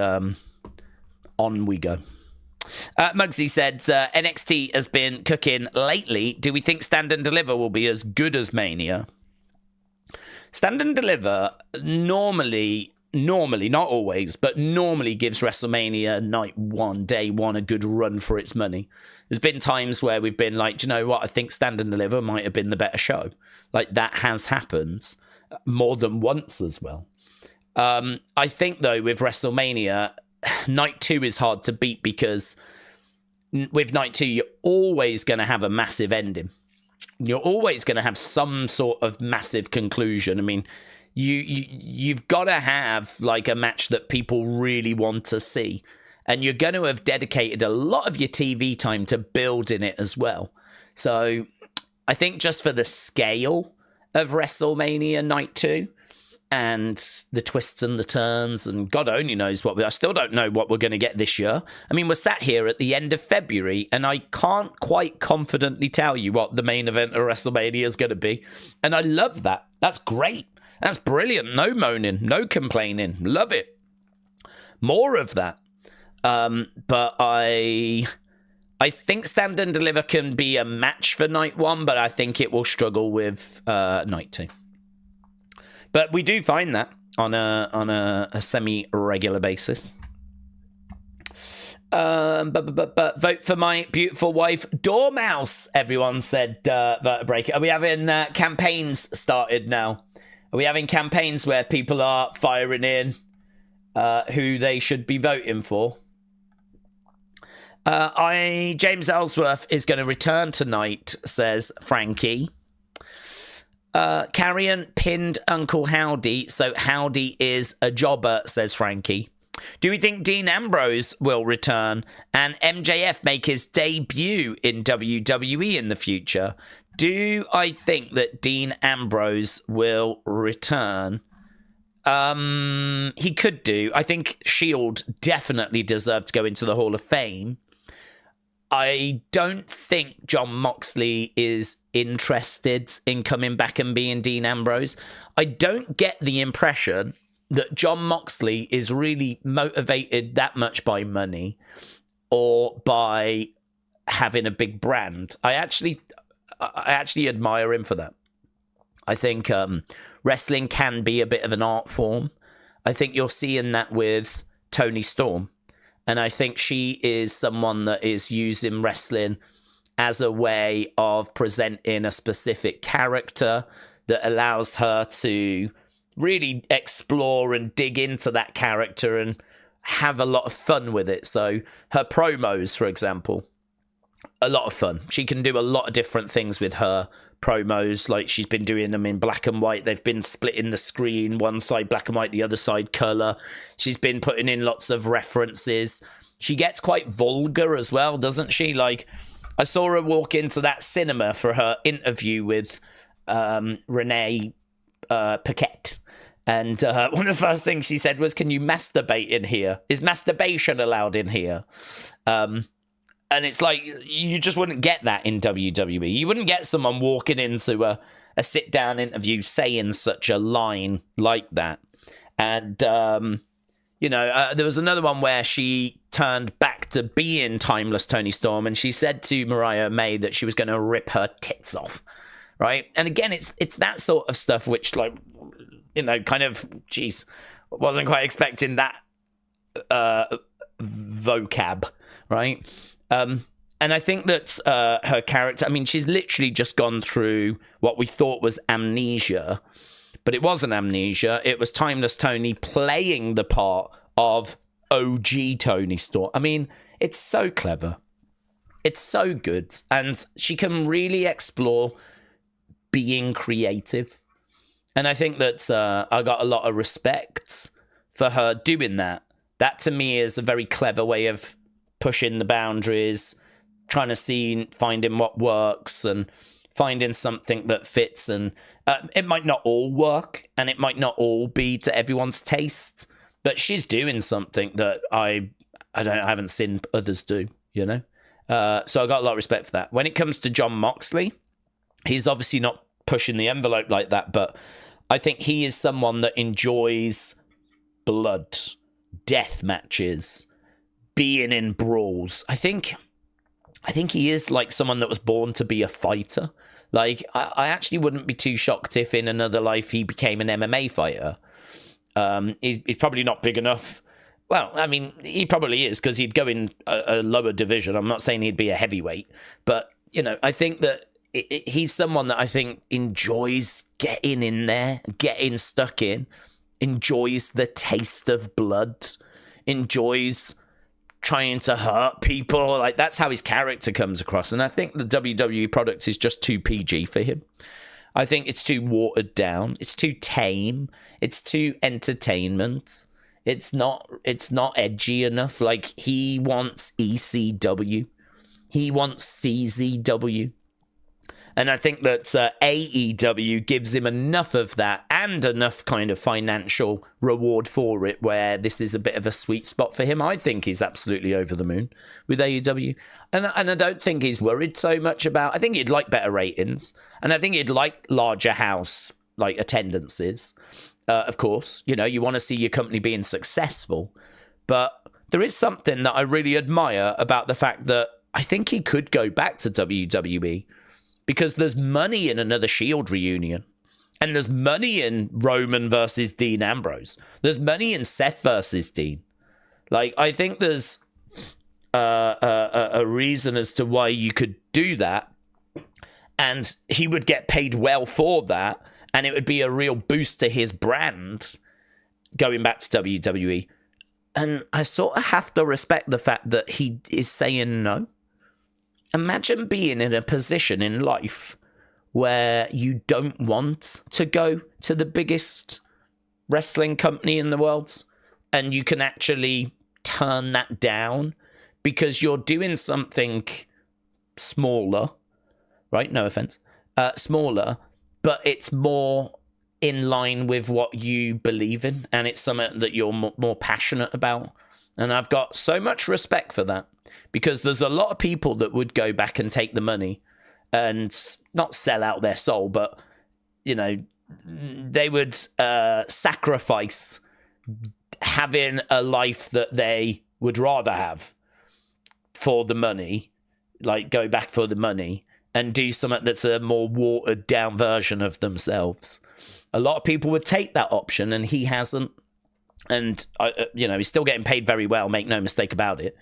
on we go. Muggsy said, NXT has been cooking lately. Do we think Stand and Deliver will be as good as Mania? Stand and Deliver normally, not always, but normally gives WrestleMania night one, day one, a good run for its money. There's been times where we've been like, do you know what? I think Stand and Deliver might have been the better show. Like, that has happened more than once as well. I think, though, with WrestleMania, night two is hard to beat, because with night two, you're always going to have a massive ending. You're always going to have some sort of massive conclusion. I mean, you've got to have like a match that people really want to see, and you're going to have dedicated a lot of your TV time to building it as well. So I think just for the scale of WrestleMania night two, and the twists and the turns, and God only knows I still don't know what we're going to get this year. I mean, we're sat here at the end of February, and I can't quite confidently tell you what the main event of WrestleMania is going to be. And I love that. That's great. That's brilliant. No moaning, no complaining. Love it. More of that. But I think Stand and Deliver can be a match for night one, but I think it will struggle with night two. But we do find that on a semi-regular basis. But vote for my beautiful wife, Dormouse, everyone said, Vertebrae. Are we having campaigns started now? Are we having campaigns where people are firing in who they should be voting for? James Ellsworth is going to return tonight, says Frankie. Carrion pinned Uncle Howdy, so Howdy is a jobber, says Frankie. Do we think Dean Ambrose will return and MJF make his debut in WWE in the future? Do I think that Dean Ambrose will return? He could do. I think Shield definitely deserve to go into the Hall of Fame. I don't think Jon Moxley is interested in coming back and being Dean Ambrose. I don't get the impression that Jon Moxley is really motivated that much by money or by having a big brand. I actually admire him for that. I think wrestling can be a bit of an art form. I think you're seeing that with Toni Storm. And I think she is someone that is using wrestling as a way of presenting a specific character that allows her to really explore and dig into that character and have a lot of fun with it. So her promos, for example, a lot of fun. She can do a lot of different things with her promos. Like, she's been doing them in black and white. They've been splitting the screen, one side black and white, the other side color. She's been putting in lots of references. She gets quite vulgar as well, doesn't she? Like, I saw her walk into that cinema for her interview with Renee Paquette. And one of the first things she said was, "Can you masturbate in here? Is masturbation allowed in here?" And it's like, you just wouldn't get that in WWE. You wouldn't get someone walking into a sit-down interview saying such a line like that. And, there was another one where she turned back to being Timeless Toni Storm, and she said to Mariah May that she was going to rip her tits off, right? And again, it's that sort of stuff which, like, kind of, geez, wasn't quite expecting that vocab, right? And I think that her character, I mean, she's literally just gone through what we thought was amnesia, but it wasn't amnesia. It was Timeless Toni playing the part of OG Toni Storm. I mean, it's so clever. It's so good. And she can really explore being creative. And I think that I got a lot of respect for her doing that. That, to me, is a very clever way of pushing the boundaries, trying to finding what works and finding something that fits. And it might not all work and it might not all be to everyone's taste, but she's doing something that I haven't seen others do, So I got a lot of respect for that. When it comes to Jon Moxley, he's obviously not pushing the envelope like that, but I think he is someone that enjoys blood, death matches, being in brawls. I think he is like someone that was born to be a fighter. Like, I actually wouldn't be too shocked if in another life he became an MMA fighter. He's probably not big enough. Well, I mean, he probably is, because he'd go in a lower division. I'm not saying he'd be a heavyweight, but, I think that he's someone that I think enjoys getting in there, getting stuck in, enjoys the taste of blood, enjoys trying to hurt people. Like, that's how his character comes across. And I think the WWE product is just too PG for him. I think it's too watered down. It's too tame. It's too entertainment. It's not edgy enough. Like, he wants ECW. He wants CZW. And I think that AEW gives him enough of that and enough kind of financial reward for it, where this is a bit of a sweet spot for him. I think he's absolutely over the moon with AEW. And I don't think he's worried so much about... I think he'd like better ratings. And I think he'd like larger house, like, attendances. Of course, you want to see your company being successful. But there is something that I really admire about the fact that I think he could go back to WWE. Because there's money in another Shield reunion. And there's money in Roman versus Dean Ambrose. There's money in Seth versus Dean. Like, I think there's a reason as to why you could do that. And he would get paid well for that. And it would be a real boost to his brand going back to WWE. And I sort of have to respect the fact that he is saying no. Imagine being in a position in life where you don't want to go to the biggest wrestling company in the world, and you can actually turn that down because you're doing something smaller, right? No offense. Smaller, but it's more in line with what you believe in, and it's something that you're more passionate about. And I've got so much respect for that, because there's a lot of people that would go back and take the money and not sell out their soul, but, they would sacrifice having a life that they would rather have for the money, like go back for the money, and do something that's a more watered down version of themselves. A lot of people would take that option, and he hasn't. And, he's still getting paid very well, make no mistake about it.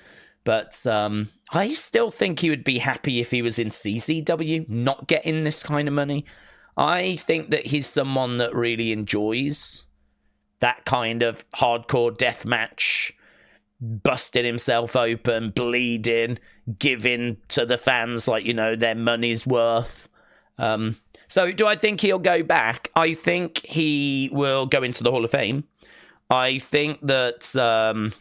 But I still think he would be happy if he was in CZW, not getting this kind of money. I think that he's someone that really enjoys that kind of hardcore death match, busting himself open, bleeding, giving to the fans like, their money's worth. So do I think he'll go back? I think he will go into the Hall of Fame. I think that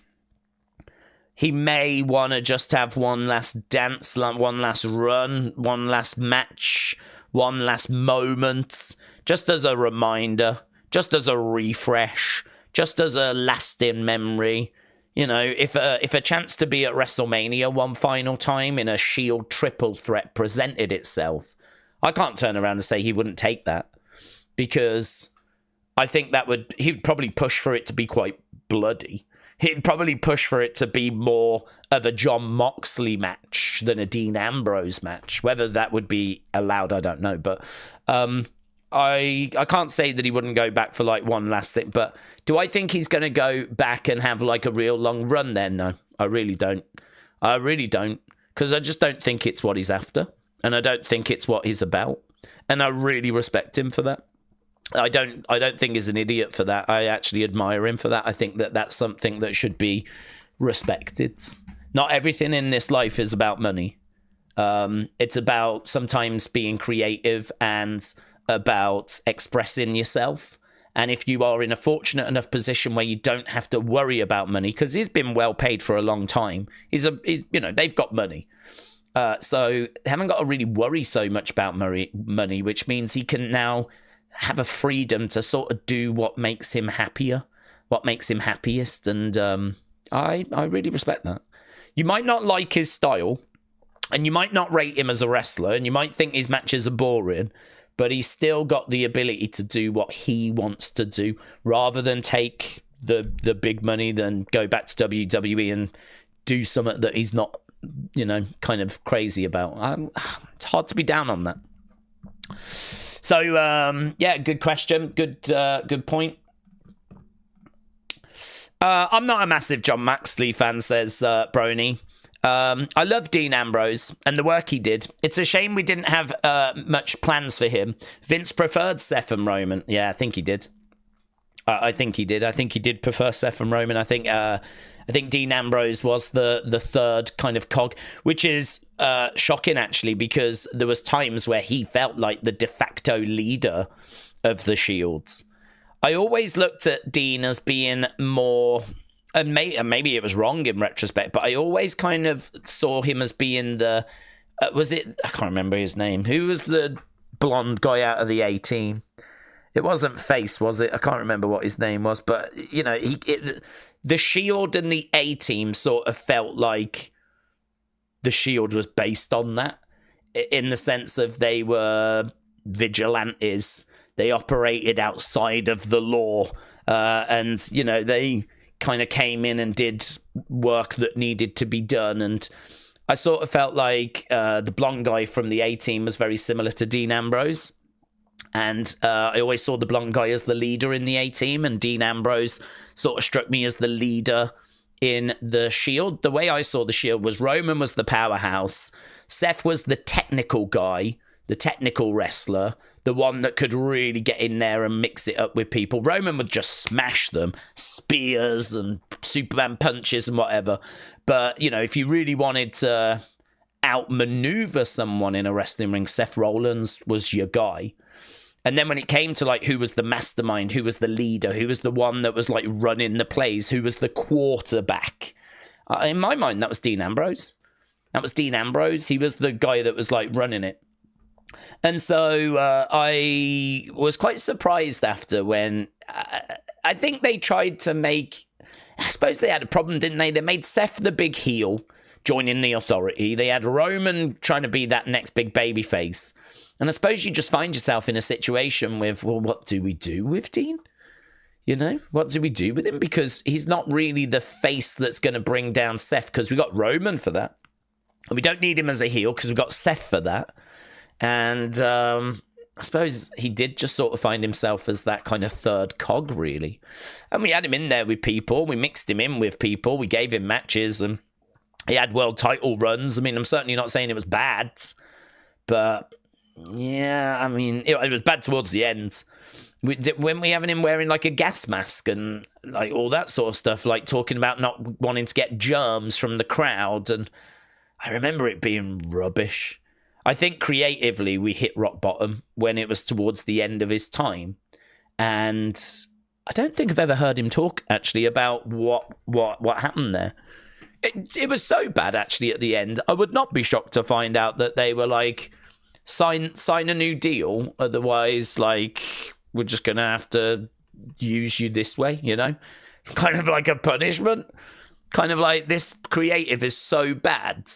he may want to just have one last dance, one last run, one last match, one last moment, just as a reminder, just as a refresh, just as a lasting memory. If a chance to be at WrestleMania one final time in a Shield triple threat presented itself, I can't turn around and say he wouldn't take that, because I think he'd probably push for it to be quite bloody. He'd probably push for it to be more of a Jon Moxley match than a Dean Ambrose match. Whether that would be allowed, I don't know. But I can't say that he wouldn't go back for like one last thing. But do I think he's going to go back and have like a real long run then? No, I really don't. I really don't. Because I just don't think it's what he's after. And I don't think it's what he's about. And I really respect him for that. I don't think he's an idiot for that. I actually admire him for that. I think that that's something that should be respected. Not everything in this life is about money. It's about sometimes being creative and about expressing yourself. And if you are in a fortunate enough position where you don't have to worry about money, because he's been well paid for a long time. They've got money. So they haven't got to really worry so much about money, which means he can now have a freedom to sort of do what makes him happier, what makes him happiest. And I really respect that. You might not like his style, and you might not rate him as a wrestler, and you might think his matches are boring, but he's still got the ability to do what he wants to do, rather than take the big money, then go back to WWE and do something that he's not, kind of crazy about. It's hard to be down on that. So, good question. Good point. I'm not a massive Jon Moxley fan, says Brony. I love Dean Ambrose and the work he did. It's a shame we didn't have much plans for him. Vince preferred Seth and Roman. Yeah, I think he did. I think he did. I think he did prefer Seth and Roman. I think Dean Ambrose was the third kind of cog, which is shocking, actually, because there was times where he felt like the de facto leader of the Shields. I always looked at Dean as being more, and maybe it was wrong in retrospect, but I always kind of saw him as being the, I can't remember his name. Who was the blonde guy out of the A-Team? It wasn't Face, was it? I can't remember what his name was, but, the Shield and the A-Team sort of felt like the Shield was based on that, in the sense of they were vigilantes. They operated outside of the law, and, they kind of came in and did work that needed to be done. And I sort of felt like the blonde guy from the A-Team was very similar to Dean Ambrose. And I always saw the blonde guy as the leader in the A-Team, and Dean Ambrose sort of struck me as the leader in the Shield. The way I saw the Shield was Roman was the powerhouse, Seth was the technical guy, the technical wrestler, the one that could really get in there and mix it up with people. Roman would just smash them, spears and Superman punches and whatever. But, if you really wanted to outmaneuver someone in a wrestling ring, Seth Rollins was your guy. And then when it came to who was the mastermind, who was the leader, who was the one that was running the plays, who was the quarterback, in my mind, that was Dean Ambrose. That was Dean Ambrose. He was the guy that was running it. And so I was quite surprised after when I think they tried to make, I suppose they had a problem, didn't they? They made Seth the big heel, joining the Authority. They had Roman trying to be that next big baby face. And I suppose you just find yourself in a situation with, well, what do we do with Dean? What do we do with him? Because he's not really the face that's going to bring down Seth, because we got Roman for that. And we don't need him as a heel because we've got Seth for that. And I suppose he did just sort of find himself as that kind of third cog, really. And we had him in there with people. We mixed him in with people. We gave him matches, and he had world title runs. I mean, I'm certainly not saying it was bad, but yeah, I mean, it was bad towards the end. When we having him wearing like a gas mask and like all that sort of stuff, like talking about not wanting to get germs from the crowd, and I remember it being rubbish. I think creatively we hit rock bottom when it was towards the end of his time, and I don't think I've ever heard him talk actually about what happened there. It was so bad actually at the end. I would not be shocked to find out that they were like, sign a new deal, otherwise like we're just gonna have to use you this way, you know, kind of like a punishment, kind of like this creative is so bad.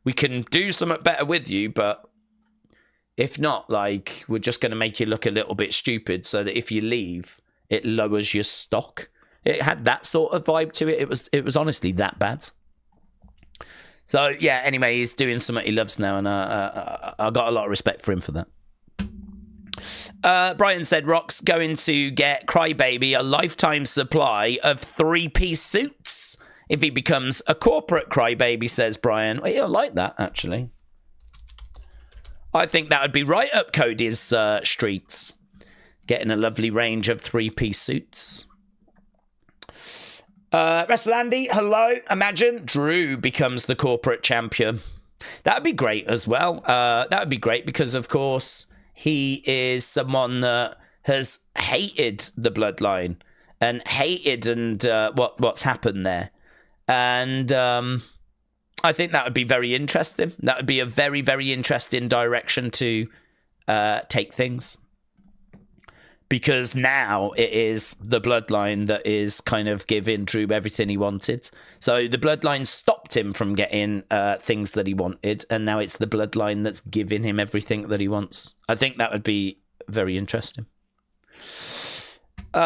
We can do something better with you, but if not, like, we're just going to make you look a little bit stupid so that if you leave, it lowers your stock. It had that sort of vibe to it. It was honestly that bad. So, yeah, anyway, he's doing something he loves now, and I got a lot of respect for him for that. Brian said, Rock's going to get Crybaby a lifetime supply of 3-piece suits. If he becomes a corporate Crybaby, says Brian. Well, yeah, I like that, actually. I think that would be right up Cody's streets. Getting a lovely range of 3-piece suits. Wrestle Andy, hello. Imagine Drew becomes the corporate champion. That would be great as well. That would be great because, of course, he is someone that has hated the bloodline and hated what's happened there. And I think that would be very interesting. That would be a very, very interesting direction to take things. Because now it is the bloodline that is kind of giving Drew everything he wanted. So the bloodline stopped him from getting things that he wanted. And now it's the bloodline that's giving him everything that he wants. I think that would be very interesting. Do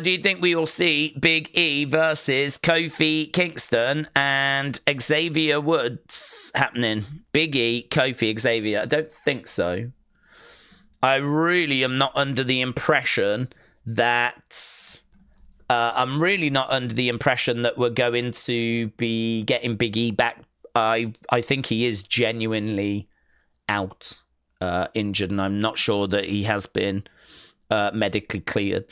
you think we will see Big E versus Kofi Kingston and Xavier Woods happening? Big E, Kofi, Xavier. I don't think so. I really am not under the impression that... I'm really not under the impression that we're going to be getting Big E back. I think he is genuinely out, injured, and I'm not sure that he has been medically cleared.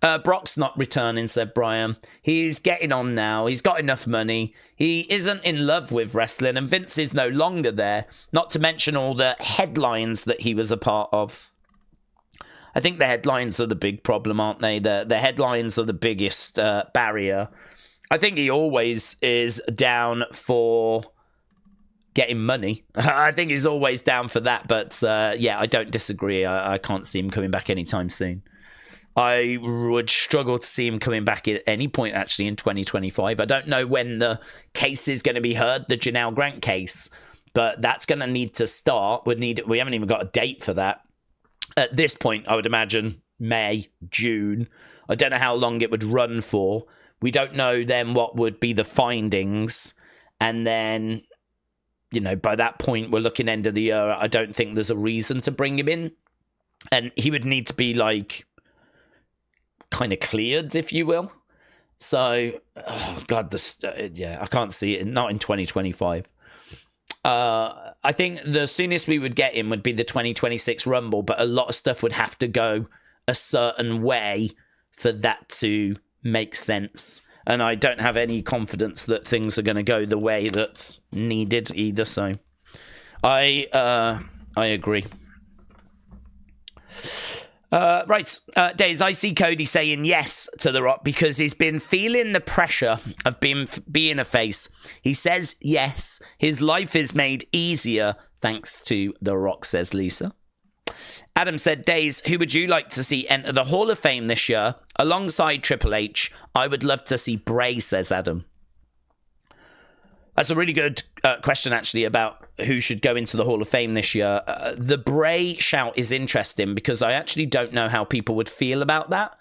Brock's not returning, said Brian. He's getting on now. He's got enough money. He isn't in love with wrestling, and Vince is no longer there. Not to mention all the headlines that he was a part of. I think the headlines are the big problem, aren't they? The headlines are the biggest barrier. I think he always is down for getting money. I think he's always down for that, but yeah, I don't disagree. I can't see him coming back anytime soon. I would struggle to see him coming back at any point, actually, in 2025. I don't know when the case is going to be heard, the Janelle Grant case, but that's going to need to start. We haven't even got a date for that. At this point, I would imagine May, June. I don't know how long it would run for. We don't know then what would be the findings. And then, you know, by that point, we're looking end of the year. I don't think there's a reason to bring him in. And he would need to be, like, kind of cleared, if you will. So, oh God, yeah, I can't see it. Not in 2025. I think the soonest we would get him would be the 2026 Rumble, but a lot of stuff would have to go a certain way for that to make sense. And I don't have any confidence that things are going to go the way that's needed either. So, I agree. Right, Days, I see Cody saying yes to The Rock because he's been feeling the pressure of being a face. He says yes, his life is made easier thanks to The Rock, says Lisa. Adam said, Days, who would you like to see enter the Hall of Fame this year? Alongside Triple H, I would love to see Bray, says Adam. That's a really good question, actually, about who should go into the Hall of Fame this year. The Bray shout is interesting because I actually don't know how people would feel about that,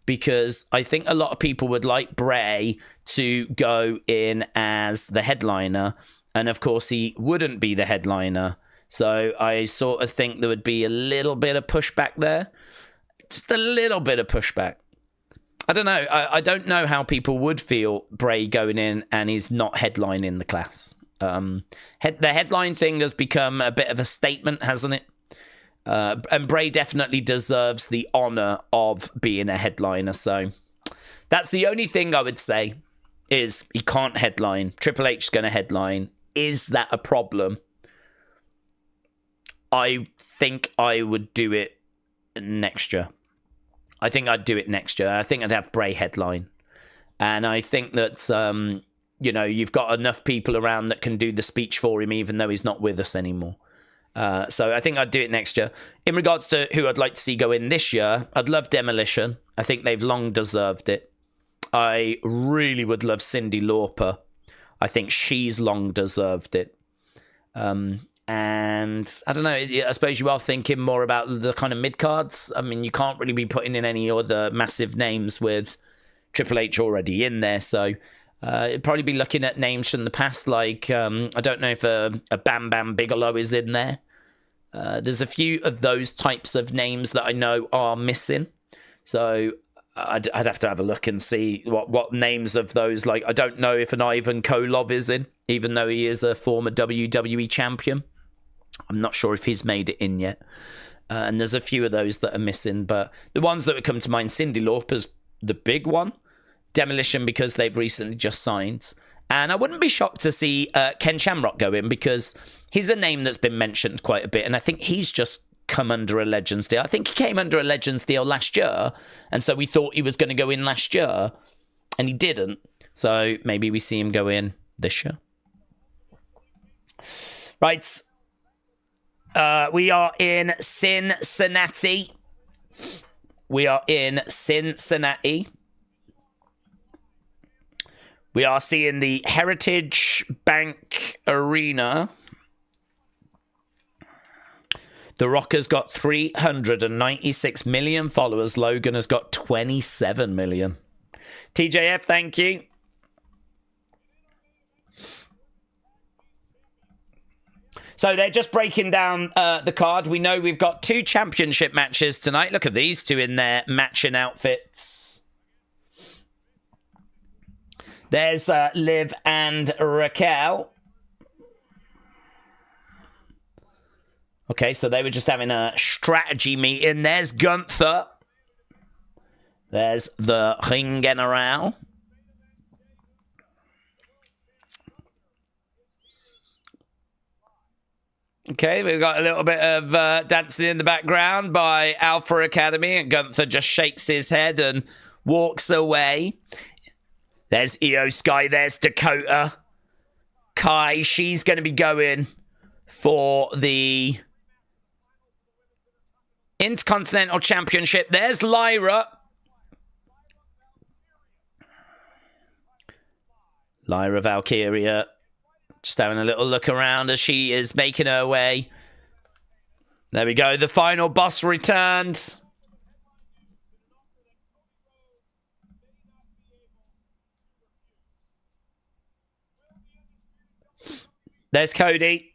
because I think a lot of people would like Bray to go in as the headliner And of course, he wouldn't be the headliner. So I sort of think there would be a little bit of pushback there. Just a little bit of pushback. I don't know. I don't know how people would feel Bray going in and he's not headlining the class. The headline thing has become a bit of a statement, hasn't it? And Bray definitely deserves the honor of being a headliner. So that's the only thing I would say is he can't headline. Triple H is going to headline. Is that a problem? I think I would do it next year. I think I'd do it next year. I think I'd have Bray headline. And I think that, you've got enough people around that can do the speech for him, even though he's not with us anymore. So I think I'd do it next year. In regards to who I'd like to see go in this year, I'd love Demolition. I think they've long deserved it. I really would love Cyndi Lauper. I think she's long deserved it. And I don't know, I suppose you are thinking more about the kind of mid-cards. I mean, you can't really be putting in any other massive names with Triple H already in there. So it'd probably be looking at names from the past, like, I don't know if a Bam Bam Bigelow is in there. There's a few of those types of names that I know are missing. So I'd have to have a look and see what names of those. Like, I don't know if an Ivan Koloff is in, even though he is a former WWE champion. I'm not sure if he's made it in yet. And there's a few of those that are missing. But the ones that would come to mind, Cyndi Lauper's the big one. Demolition, because they've recently just signed. And I wouldn't be shocked to see Ken Shamrock go in, because he's a name that's been mentioned quite a bit. And I think he's just come under a Legends deal. I think he came under a Legends deal last year. And so we thought he was going to go in last year. And he didn't. So maybe we see him go in this year. Right. We are in Cincinnati. We are seeing the Heritage Bank Arena. The Rock has got 396 million followers. Logan has got 27 million. TJF, thank you. So they're just breaking down the card. We know we've got 2 championship matches tonight. Look at these two in their matching outfits. There's Liv and Raquel. Okay, so they were just having a strategy meeting. There's Gunther. There's the Ring General. Okay, we've got a little bit of dancing in the background by Alpha Academy, and Gunther just shakes his head and walks away. There's Iyo Sky, there's Dakota. Kai, she's going to be going for the Intercontinental Championship. There's Lyra. Lyra Valkyria. Just having a little look around as she is making her way. There we go. The final boss returned. There's Cody.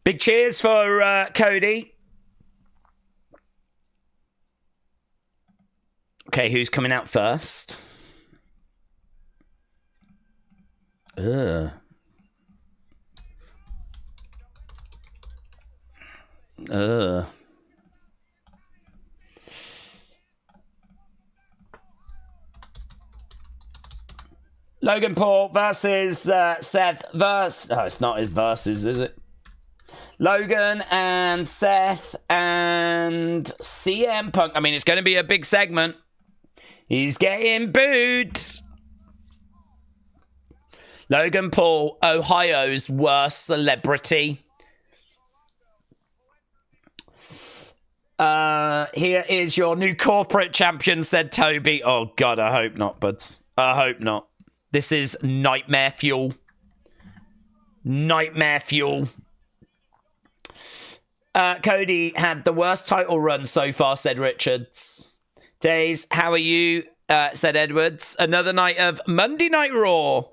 Big cheers for Cody. Okay, who's coming out first? Logan Paul versus Seth versus... Oh, it's not his versus, is it? Logan and Seth and CM Punk. I mean, it's going to be a big segment. He's getting booed. Logan Paul, Ohio's worst celebrity. Here is your new corporate champion, said Toby. Oh, God, I hope not, buds. I hope not. This is nightmare fuel. Nightmare fuel. Cody had the worst title run so far, said Richards. Days, how are you? said Edwards. Another night of Monday Night Raw.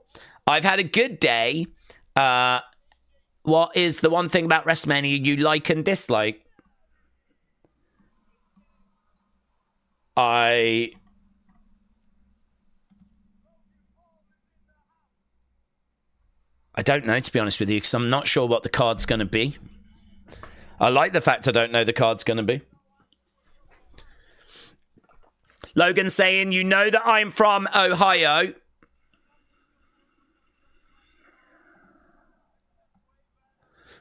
I've had a good day. What is the one thing about WrestleMania you like and dislike? I don't know, to be honest with you, because I'm not sure what the card's going to be. I like the fact I don't know the card's going to be. Logan saying, you know that I'm from Ohio.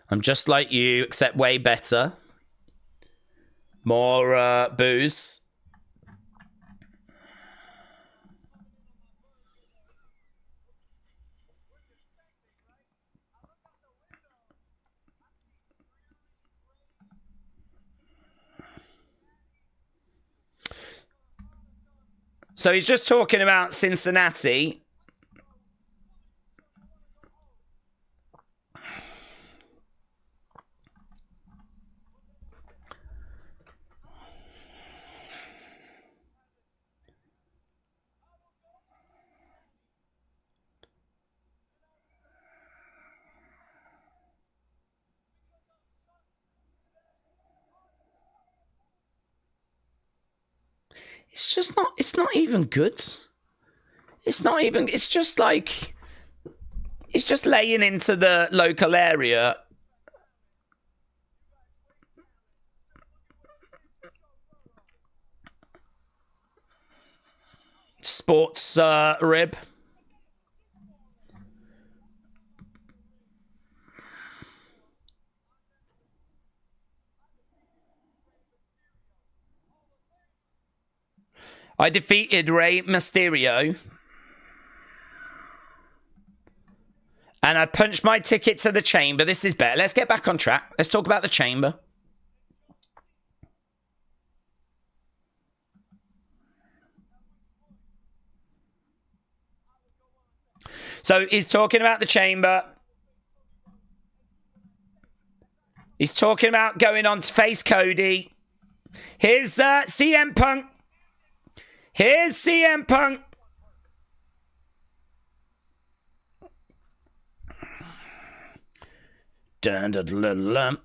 I'm just like you, except way better. More booze. So he's just talking about Cincinnati. It's just not, it's not even good. It's not even, it's just like, it's just laying into the local area. Sports rib. I defeated Rey Mysterio. And I punched my ticket to the chamber. This is better. Let's get back on track. Let's talk about the chamber. So he's talking about the chamber. He's talking about going on to face Cody. Here's CM Punk. Here's CM Punk. Dun, dun, dun, dun, dun.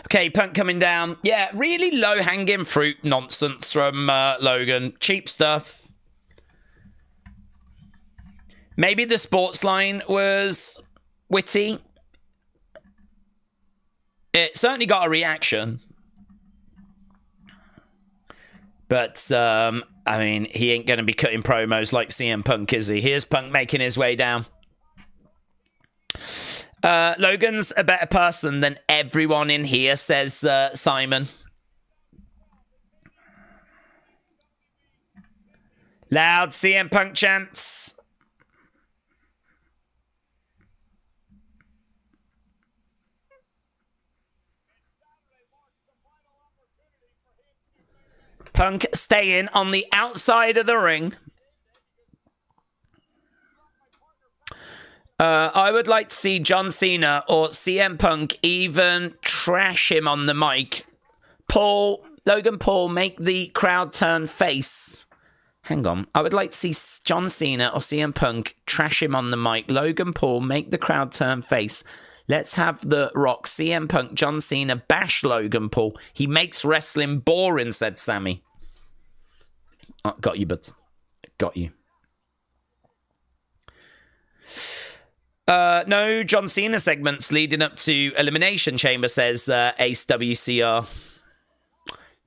Okay, Punk coming down. Yeah, really low-hanging fruit nonsense from Logan. Cheap stuff. Maybe the sports line was witty. It certainly got a reaction. But, I mean, he ain't going to be cutting promos like CM Punk, is he? Here's Punk making his way down. Logan's a better person than everyone in here, says Simon. Loud CM Punk chants. Punk staying on the outside of the ring. I would like to see John Cena or CM Punk even trash him on the mic. Logan Paul, make the crowd turn face. Hang on. I would like to see John Cena or CM Punk trash him on the mic. Logan Paul, make the crowd turn face. Let's have The Rock, CM Punk, John Cena bash Logan Paul. He makes wrestling boring, said Sammy. Oh, got you, buds. Got you. No John Cena segments leading up to Elimination Chamber, says Ace WCR.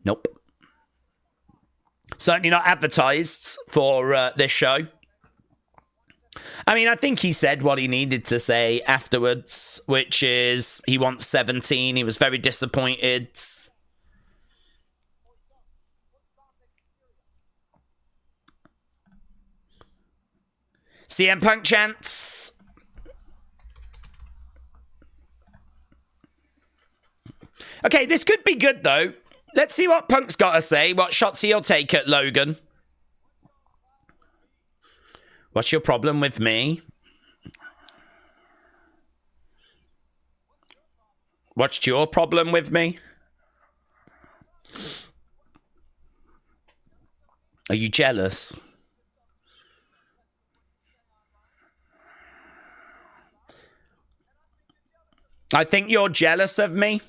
Nope. Certainly not advertised for this show. I mean, I think he said what he needed to say afterwards, which is he wants 17. He was very disappointed. CM Punk chants. Okay, this could be good, though. Let's see what Punk's got to say, what shots he'll take at Logan. What's your problem with me? What's your problem with me? Are you jealous? I think you're jealous of me.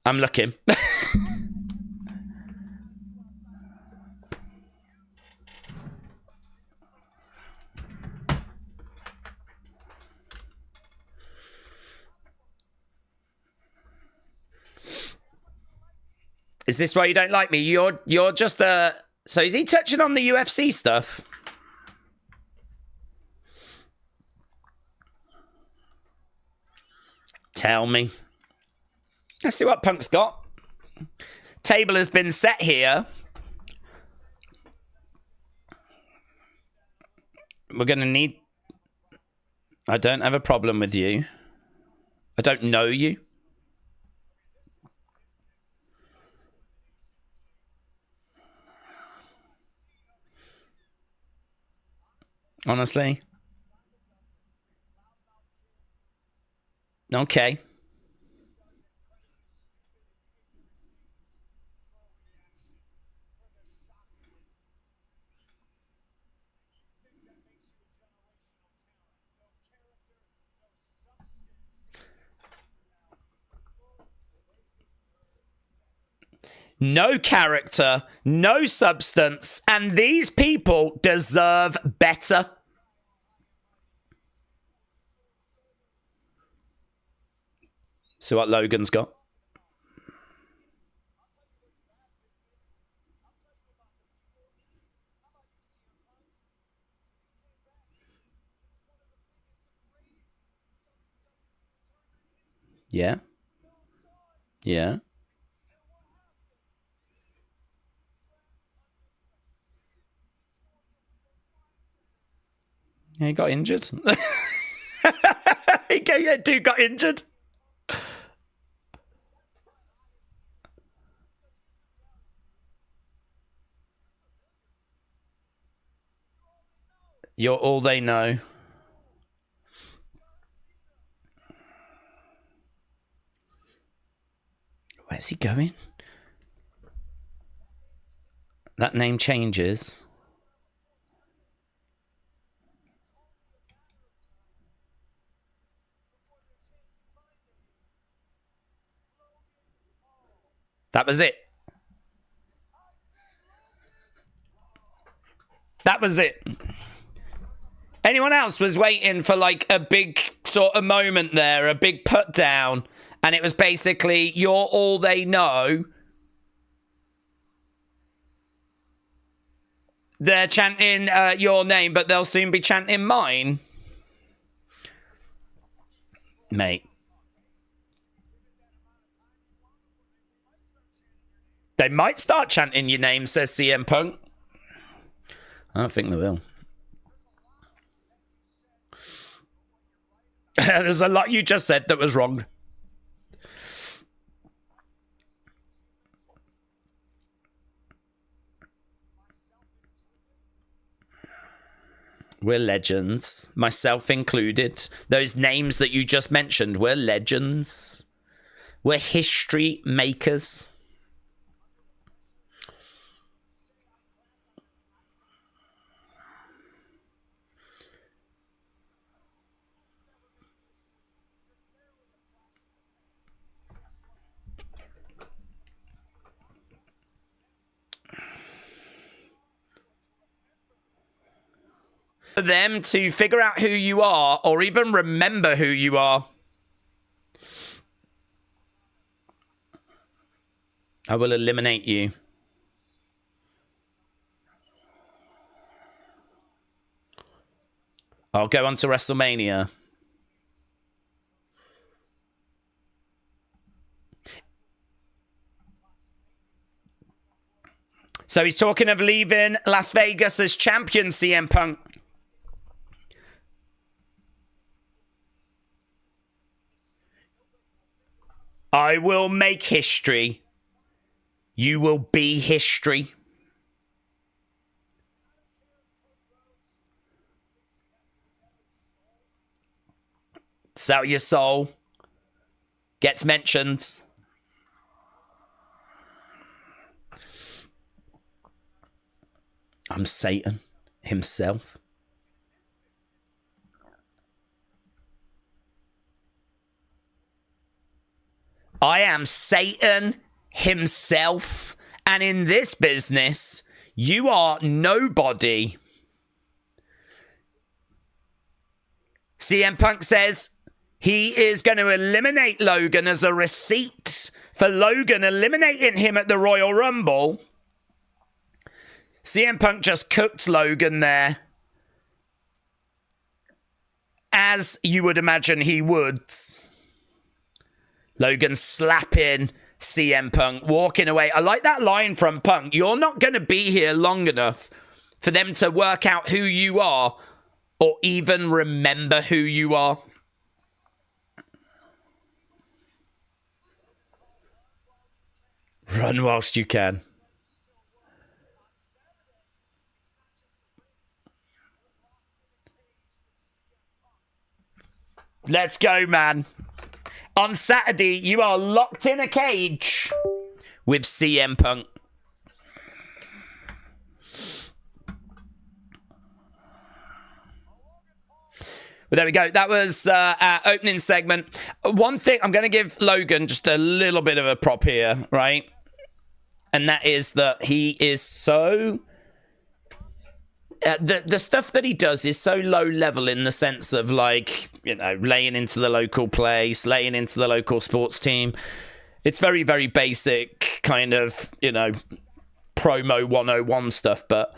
I'm looking. Is this why you don't like me? You're just a... So is he touching on the UFC stuff? Tell me. Let's see what Punk's got. Table has been set here. We're going to need... I don't have a problem with you. I don't know you. Honestly. Okay. No character, no substance, and these people deserve better. See what Logan's got. Yeah. Yeah. Yeah, he got injured. Dude got injured. You're all they know. Where's he going? That name changes. That was it. That was it. Anyone else was waiting for like a big sort of moment there, a big put down, and it was basically, you're all they know. They're chanting your name, but they'll soon be chanting mine. Mate. They might start chanting your name, says CM Punk. I don't think they will. There's a lot you just said that was wrong. We're legends, myself included. Those names that you just mentioned, we're legends. We're history makers. For them to figure out who you are or even remember who you are. I will eliminate you. I'll go on to WrestleMania. So he's talking of leaving Las Vegas as champion, CM Punk. I will make history. You will be history. Sell your soul. Gets mentioned. I'm Satan himself. I am Satan himself. And in this business, you are nobody. CM Punk says he is going to eliminate Logan as a receipt for Logan eliminating him at the Royal Rumble. CM Punk just cooked Logan there, as you would imagine he would. Logan slapping CM Punk, walking away. I like that line from Punk. You're not going to be here long enough for them to work out who you are or even remember who you are. Run whilst you can. Let's go, man. On Saturday, you are locked in a cage with CM Punk. Well, there we go. That was our opening segment. One thing, I'm going to give Logan just a little bit of a prop here, right? And that is that he is so... the stuff that he does is so low level in the sense of, like, you know, laying into the local place, laying into the local sports team. It's very, very basic kind of, you know, promo 101 stuff, but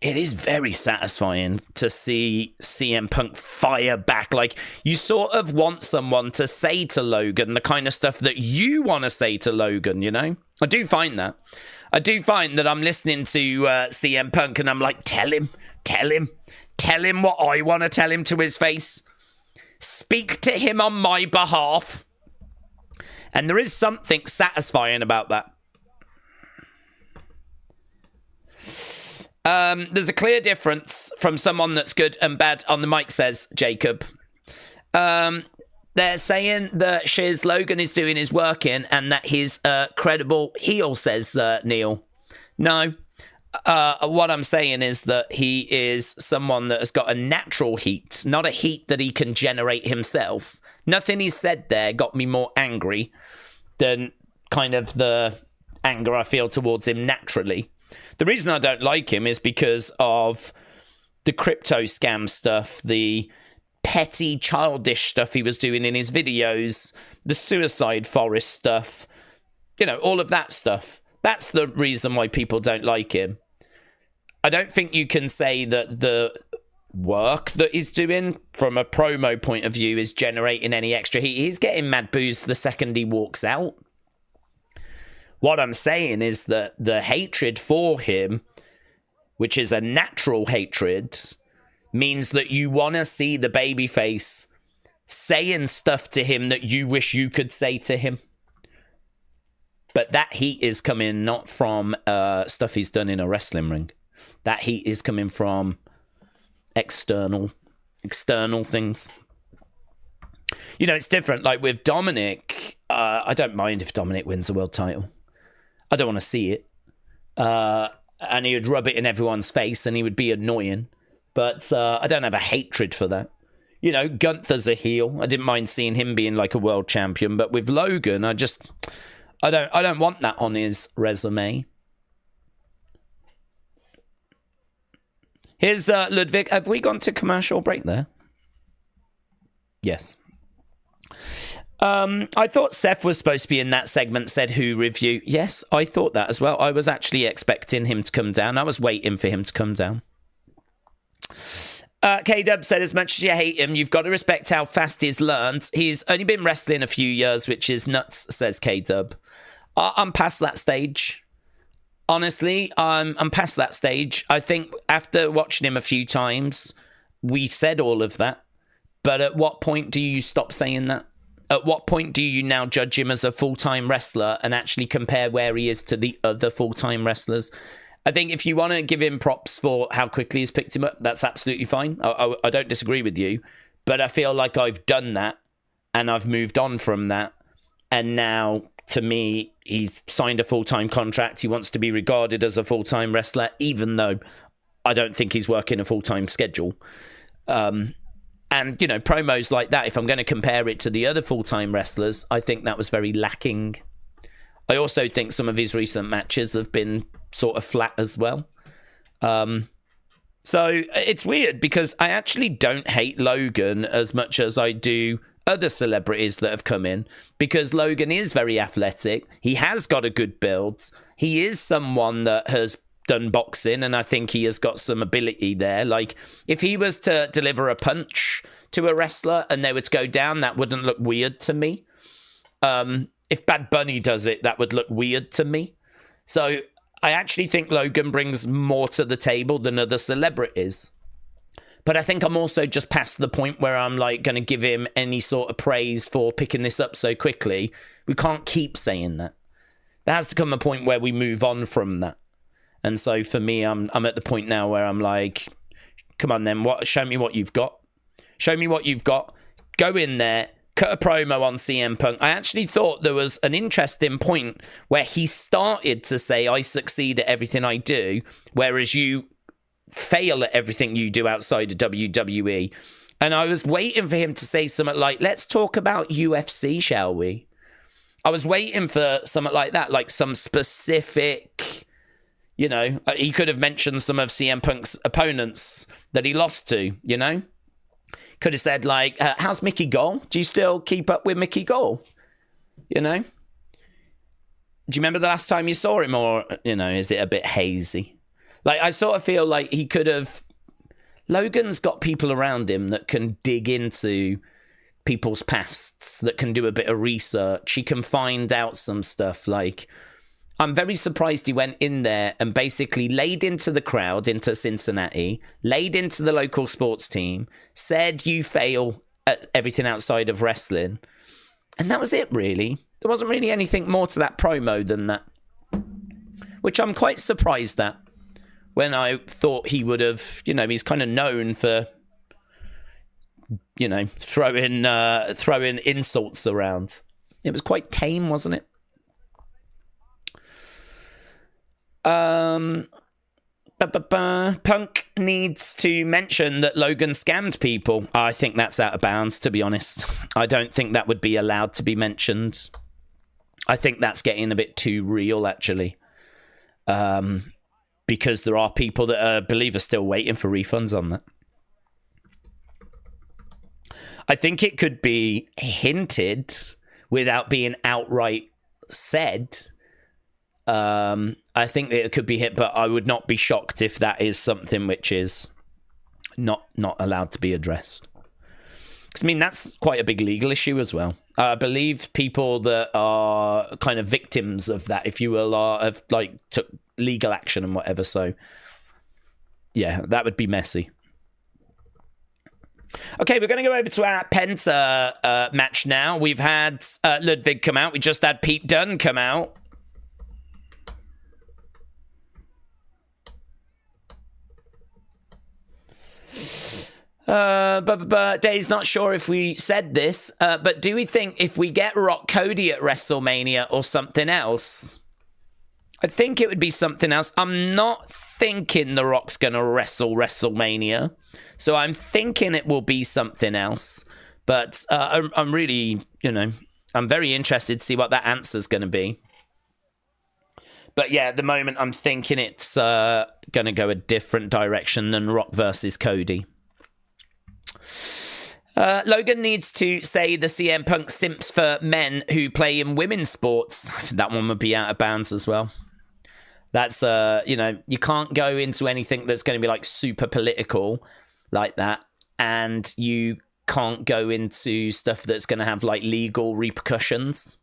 it is very satisfying to see CM Punk fire back. Like, you sort of want someone to say to Logan the kind of stuff that you want to say to Logan, you know? I do find that. I do find that I'm listening to CM Punk and I'm like, tell him what I want to tell him to his face. Speak to him on my behalf. And there is something satisfying about that. There's a clear difference from someone that's good and bad on the mic, says Jacob. They're saying that Shiz Logan is doing his work in and that he's credible heel, says Neil. No. What I'm saying is that he is someone that has got a natural heat, not a heat that he can generate himself. Nothing he said there got me more angry than kind of the anger I feel towards him naturally. The reason I don't like him is because of the crypto scam stuff, the petty, childish stuff he was doing in his videos, the suicide forest stuff, you know, all of that stuff. That's the reason why people don't like him. I don't think you can say that the work that he's doing from a promo point of view is generating any extra heat. He's getting mad boos the second he walks out. What I'm saying is that the hatred for him, which is a natural hatred, means that you want to see the babyface saying stuff to him that you wish you could say to him. But that heat is coming not from stuff he's done in a wrestling ring. That heat is coming from external things. You know, it's different. Like with Dominic, I don't mind if Dominic wins the world title. I don't want to see it. And he would rub it in everyone's face and he would be annoying. But I don't have a hatred for that. You know, Gunther's a heel. I didn't mind seeing him being like a world champion. But with Logan, I don't want that on his resume. Here's Ludwig. Have we gone to commercial break there? Yes. I thought Seth was supposed to be in that segment, said Who review. Yes, I thought that as well. I was actually expecting him to come down. I was waiting for him to come down. K-Dub said, as much as you hate him, you've got to respect how fast he's learned. He's only been wrestling a few years, which is nuts, says K-Dub. I'm past that stage. Honestly, I'm past that stage. I think after watching him a few times, we said all of that. But at what point do you stop saying that? At what point do you now judge him as a full-time wrestler and actually compare where he is to the other full-time wrestlers? I think if you want to give him props for how quickly he's picked him up, that's absolutely fine. I don't disagree with you. But I feel like I've done that and I've moved on from that. And now, to me, he's signed a full-time contract. He wants to be regarded as a full-time wrestler, even though I don't think he's working a full-time schedule. And, you know, promos like that, if I'm going to compare it to the other full-time wrestlers, I think that was very lacking. I also think some of his recent matches have been sort of flat as well. So it's weird because I actually don't hate Logan as much as I do other celebrities that have come in, because Logan is very athletic. He has got a good build. He is someone that has done boxing, and I think he has got some ability there. Like, if he was to deliver a punch to a wrestler and they were to go down, that wouldn't look weird to me. If Bad Bunny does it, that would look weird to me. So I actually think Logan brings more to the table than other celebrities. But I think I'm also just past the point where I'm like going to give him any sort of praise for picking this up so quickly. We can't keep saying that. There has to come a point where we move on from that. And so for me, I'm at the point now where I'm like, come on then, show me what you've got. Show me what you've got. Go in there, cut a promo on CM Punk. I actually thought there was an interesting point where he started to say, I succeed at everything I do, whereas you fail at everything you do outside of WWE. And I was waiting for him to say something like, let's talk about UFC, shall we? I was waiting for something like that, like some specific, you know, he could have mentioned some of CM Punk's opponents that he lost to, you know? Could have said, like, how's Mickey Gall? Do you still keep up with Mickey Gall? You know? Do you remember the last time you saw him? Or, you know, is it a bit hazy? Like, I sort of feel like he could have... Logan's got people around him that can dig into people's pasts, that can do a bit of research. He can find out some stuff. Like, I'm very surprised he went in there and basically laid into the crowd, into Cincinnati, laid into the local sports team, said you fail at everything outside of wrestling. And that was it, really. There wasn't really anything more to that promo than that, which I'm quite surprised at. When I thought he would have, you know, he's kind of known for, you know, throwing insults around. It was quite tame, wasn't it? Punk needs to mention that Logan scammed people. I think that's out of bounds, to be honest. I don't think that would be allowed to be mentioned. I think that's getting a bit too real, actually. Because there are people that I believe are still waiting for refunds on that. I think it could be hinted without being outright said. I think that it could be hit, but I would not be shocked if that is something which is not allowed to be addressed. Because, I mean, that's quite a big legal issue as well. I believe people that are kind of victims of that, if you will, have like took legal action and whatever. So, yeah, that would be messy. Okay, we're going to go over to our Penta match now. We've had Ludwig come out. We just had Pete Dunne come out. Dave's not sure if we said this, but do we think if we get Rock Cody at WrestleMania or something else? I think it would be something else. I'm not thinking The Rock's going to wrestle WrestleMania, so I'm thinking it will be something else. But I'm really, you know, I'm very interested to see what that answer's going to be. But yeah, at the moment, I'm thinking it's going to go a different direction than Rock versus Cody. Logan needs to say the CM Punk simps for men who play in women's sports. That one would be out of bounds as well. That's, you know, you can't go into anything that's going to be like super political like that. And you can't go into stuff that's going to have like legal repercussions.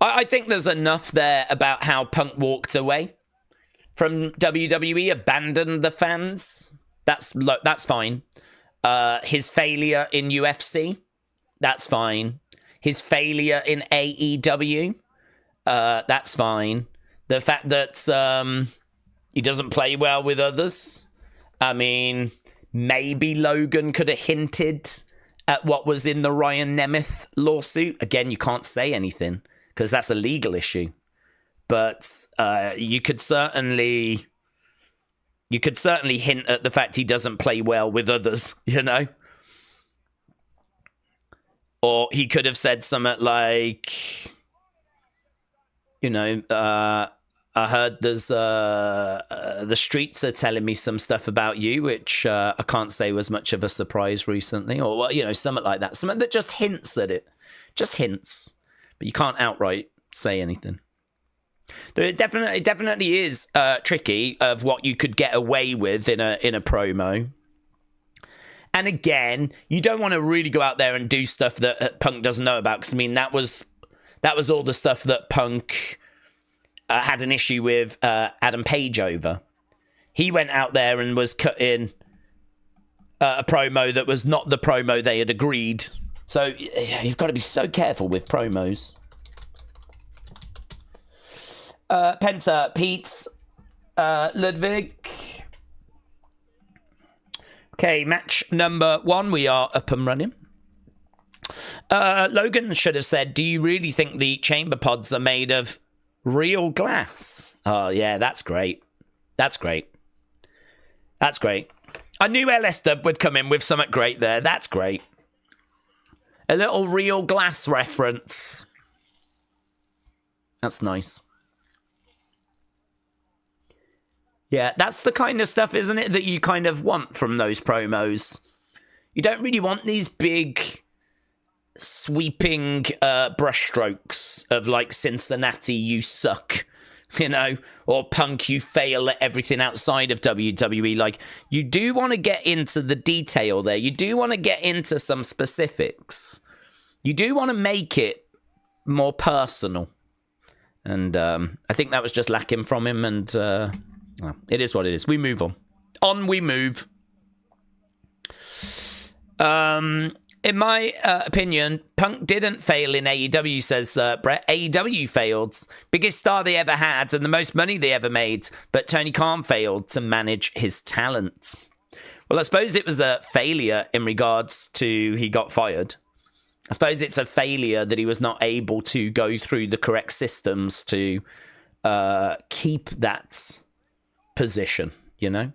I think there's enough there about how Punk walked away from WWE, abandoned the fans. That's fine. His failure in UFC, that's fine. His failure in AEW, that's fine. The fact that he doesn't play well with others, I mean, maybe Logan could have hinted at what was in the Ryan Nemeth lawsuit. Again, you can't say anything because that's a legal issue. But you could certainly hint at the fact he doesn't play well with others, you know? Or he could have said something like, you know, I heard there's the streets are telling me some stuff about you, which I can't say was much of a surprise recently, or well, you know, something like that, something that just hints at it, just hints, but you can't outright say anything. It definitely is tricky of what you could get away with in a promo. And again, you don't want to really go out there and do stuff that Punk doesn't know about, because I mean that was all the stuff that Punk had an issue with Adam Page over. He went out there and was cutting a promo that was not the promo they had agreed. So you've got to be so careful with promos. Penta, Pete, Ludwig. Okay, match number 1. We are up and running. Logan should have said, do you really think the chamber pods are made of real glass? Oh, yeah, that's great. That's great. That's great. I knew LS Dub would come in with something great there. That's great. A little real glass reference. That's nice. Yeah, that's the kind of stuff, isn't it, that you kind of want from those promos. You don't really want these big, sweeping brushstrokes of, like, Cincinnati, you suck, you know, or Punk, you fail at everything outside of WWE. Like, you do want to get into the detail there. You do want to get into some specifics. You do want to make it more personal. And I think that was just lacking from him, and... well, it is what it is. We move on. On we move. In my opinion, Punk didn't fail in AEW, says Brett. AEW failed. Biggest star they ever had and the most money they ever made. But Tony Khan failed to manage his talent. Well, I suppose it was a failure in regards to he got fired. I suppose it's a failure that he was not able to go through the correct systems to keep that position, you know?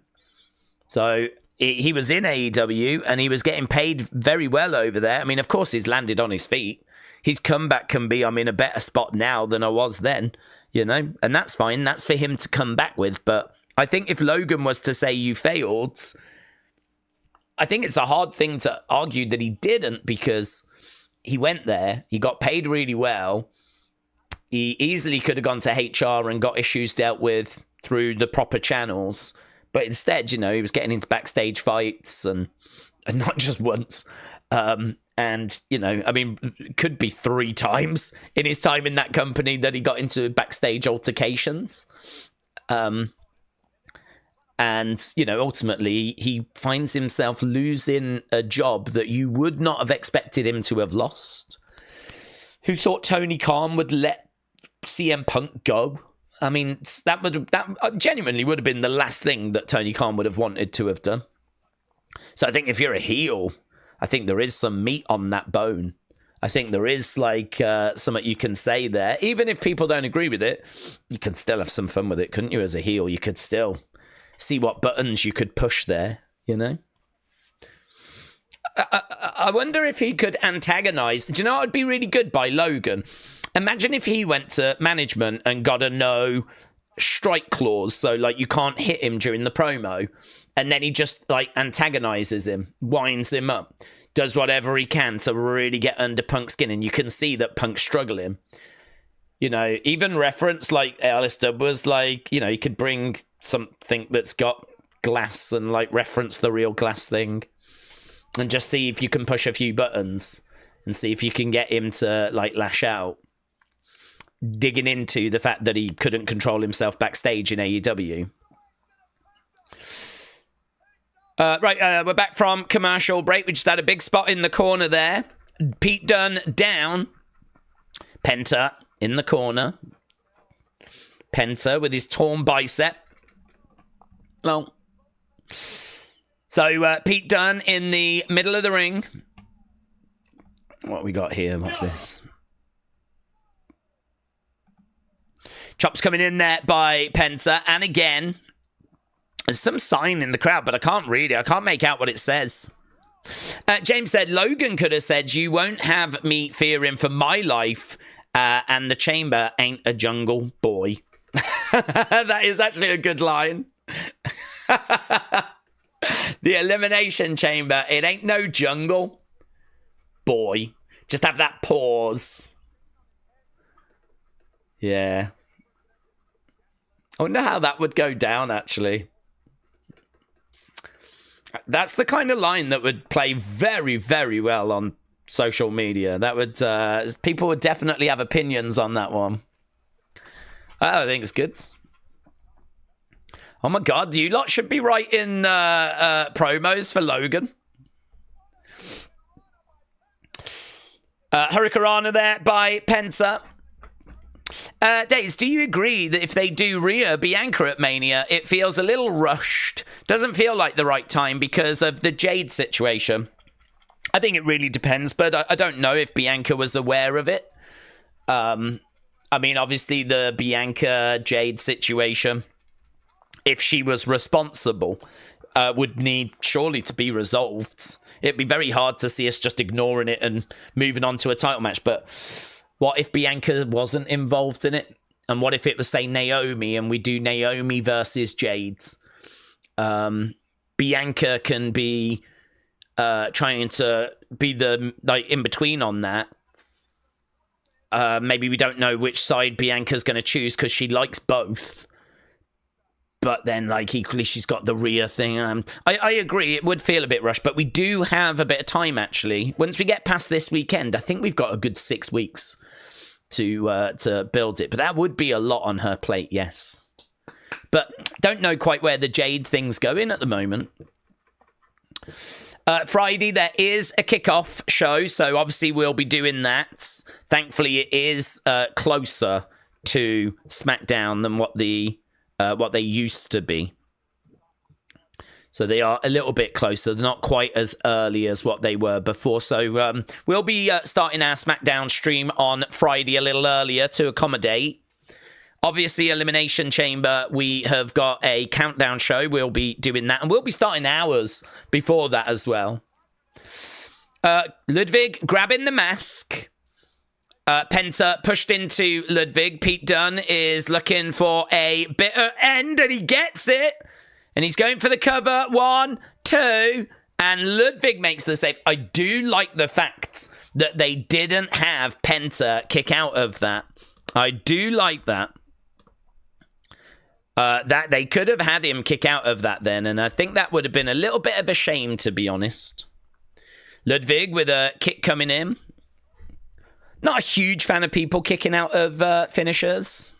So he was in AEW and he was getting paid very well over there. I mean, of course, he's landed on his feet. His comeback can be, I'm in a better spot now than I was then, you know? And that's fine. That's for him to come back with. But I think if Logan was to say you failed, I think it's a hard thing to argue that he didn't, because he went there, he got paid really well. He easily could have gone to HR and got issues dealt with through the proper channels, but instead, you know, he was getting into backstage fights and not just once. And, you know, I mean, it could be 3 times in his time in that company that he got into backstage altercations. And, you know, ultimately, he finds himself losing a job that you would not have expected him to have lost. Who thought Tony Khan would let CM Punk go? I mean, that genuinely would have been the last thing that Tony Khan would have wanted to have done. So I think if you're a heel, I think there is some meat on that bone. I think there is like something you can say there. Even if people don't agree with it, you can still have some fun with it, couldn't you? As a heel, you could still see what buttons you could push there, you know? I wonder if he could antagonize. Do you know what would be really good by Logan? Imagine if he went to management and got a no strike clause, so like you can't hit him during the promo, and then he just like antagonizes him, winds him up, does whatever he can to really get under Punk's skin, and you can see that Punk's struggling. You know, even reference like Alistair was like, you know, you could bring something that's got glass and like reference the real glass thing, and just see if you can push a few buttons and see if you can get him to like lash out. Digging into the fact that he couldn't control himself backstage in AEW. We're back from commercial break. We just had a big spot in the corner there. Pete Dunne down. Penta in the corner. Penta with his torn bicep. Well, So Pete Dunne in the middle of the ring. What we got here? What's this? Chops coming in there by Penta. And again, there's some sign in the crowd, but I can't read it. I can't make out what it says. James said, Logan could have said, you won't have me fearing for my life, and the chamber ain't a jungle boy. That is actually a good line. The elimination chamber, it ain't no jungle boy. Just have that pause. Yeah. I wonder how that would go down, actually. That's the kind of line that would play very, very well on social media. That would people would definitely have opinions on that one. I think it's good. Oh my god, you lot should be writing promos for Logan. Hurricanrana there by Penta. Days, do you agree that if they do Rhea Bianca at Mania, it feels a little rushed? Doesn't feel like the right time because of the Jade situation. I think it really depends, but I don't know if Bianca was aware of it. I mean, obviously the Bianca Jade situation, if she was responsible, would need surely to be resolved. It'd be very hard to see us just ignoring it and moving on to a title match, but what if Bianca wasn't involved in it? And what if it was, say, Naomi, and we do Naomi versus Jade's? Bianca can be trying to be the in-between on that. Maybe we don't know which side Bianca's going to choose because she likes both. But then, equally, she's got the Rhea thing. I agree, it would feel a bit rushed, but we do have a bit of time, actually. Once we get past this weekend, I think we've got a good 6 weeks to build it. But that would be a lot on her plate, yes. But don't know quite where the Jade thing's going at the moment. Friday, there is a kickoff show, so obviously we'll be doing that. Thankfully, it is closer to SmackDown than what they used to be. So they are a little bit closer. They're not quite as early as what they were before. So we'll be starting our SmackDown stream on Friday a little earlier to accommodate. Obviously, Elimination Chamber, we have got a countdown show. We'll be doing that. And we'll be starting hours before that as well. Ludwig grabbing the mask. Penta pushed into Ludwig. Pete Dunne is looking for a bitter end, and he gets it. And he's going for the cover. 1, 2, and Ludwig makes the save. I do like the fact that they didn't have Penta kick out of that. I do like that. That they could have had him kick out of that then, and I think that would have been a little bit of a shame, to be honest. Ludwig with a kick coming in. Not a huge fan of people kicking out of finishers.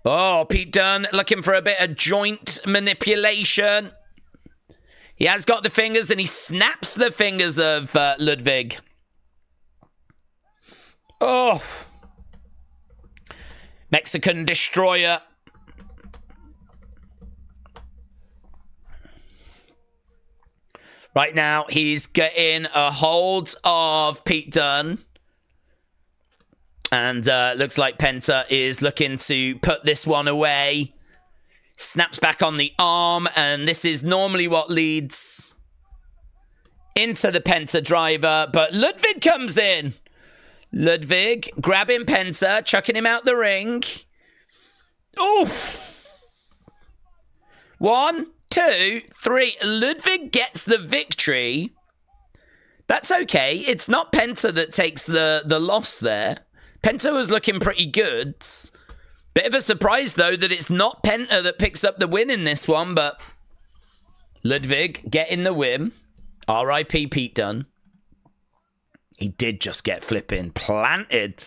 Oh, Pete Dunne looking for a bit of joint manipulation. He has got the fingers, and he snaps the fingers of Ludwig. Oh. Mexican Destroyer. Right now, he's getting a hold of Pete Dunne. And looks like Penta is looking to put this one away. Snaps back on the arm. And this is normally what leads into the Penta driver. But Ludwig comes in. Ludwig grabbing Penta, chucking him out the ring. Oh! 1, 2, 3. Ludwig gets the victory. That's okay. It's not Penta that takes the loss there. Penta was looking pretty good. Bit of a surprise, though, that it's not Penta that picks up the win in this one, but Ludwig getting the win. R.I.P. Pete Dunne. He did just get flipping planted.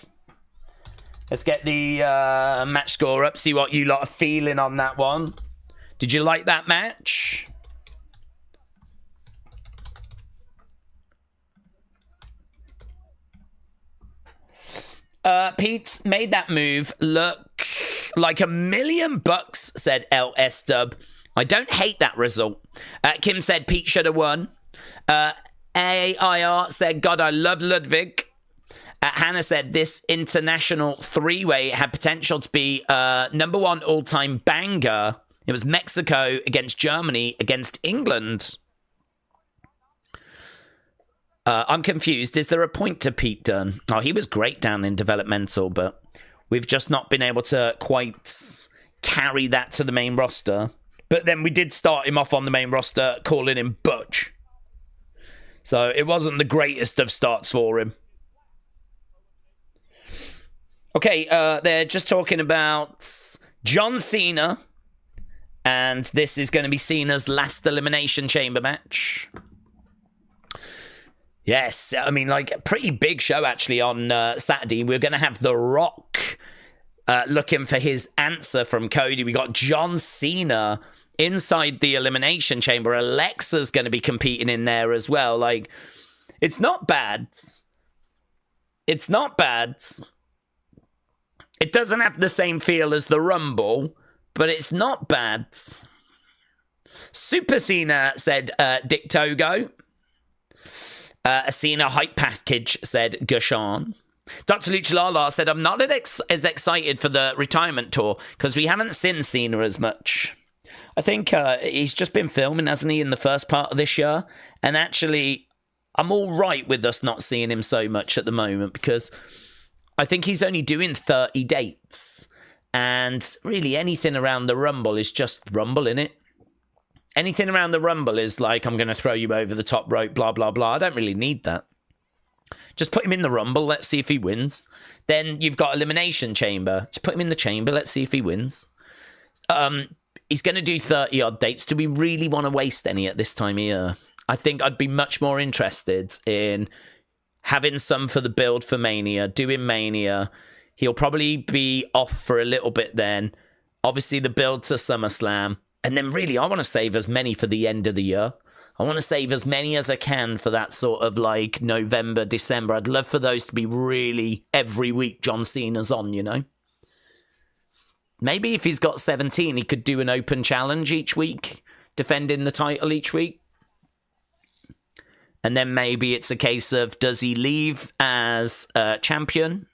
Let's get the match score up, see what you lot are feeling on that one. Did you like that match? Pete made that move look like $1 million, said LS Dub. I don't hate that result. Kim said Pete should have won. AIR said, God, I love Ludwig. Hannah said this international three-way had potential to be number one all-time banger. It was Mexico against Germany against England. I'm confused. Is there a point to Pete Dunne? Oh, he was great down in developmental, but we've just not been able to quite carry that to the main roster. But then we did start him off on the main roster, calling him Butch. So it wasn't the greatest of starts for him. Okay, they're just talking about John Cena. And this is going to be Cena's last Elimination Chamber match. Yes, I mean, like, a pretty big show, actually, on Saturday. We're going to have The Rock looking for his answer from Cody. We got John Cena inside the Elimination Chamber. Alexa's going to be competing in there as well. Like, it's not bad. It's not bad. It doesn't have the same feel as the Rumble, but it's not bad. Super Cena said Dick Togo. A Cena hype package said Gashan. Dr. Luchalala said, I'm not as excited for the retirement tour because we haven't seen Cena as much. I think he's just been filming, hasn't he, in the first part of this year? And actually, I'm all right with us not seeing him so much at the moment because I think he's only doing 30 dates. And really anything around the Rumble is just Rumble, innit? Anything around the Rumble is like, I'm going to throw you over the top rope, blah, blah, blah. I don't really need that. Just put him in the Rumble. Let's see if he wins. Then you've got Elimination Chamber. Just put him in the Chamber. Let's see if he wins. He's going to do 30-odd dates. Do we really want to waste any at this time of year? I think I'd be much more interested in having some for the build for Mania, doing Mania. He'll probably be off for a little bit then. Obviously, the build to SummerSlam. And then really, I want to save as many for the end of the year. I want to save as many as I can for that sort of like November, December. I'd love for those to be really every week John Cena's on, you know? Maybe if he's got 17, he could do an open challenge each week, defending the title each week. And then maybe it's a case of, does he leave as champion?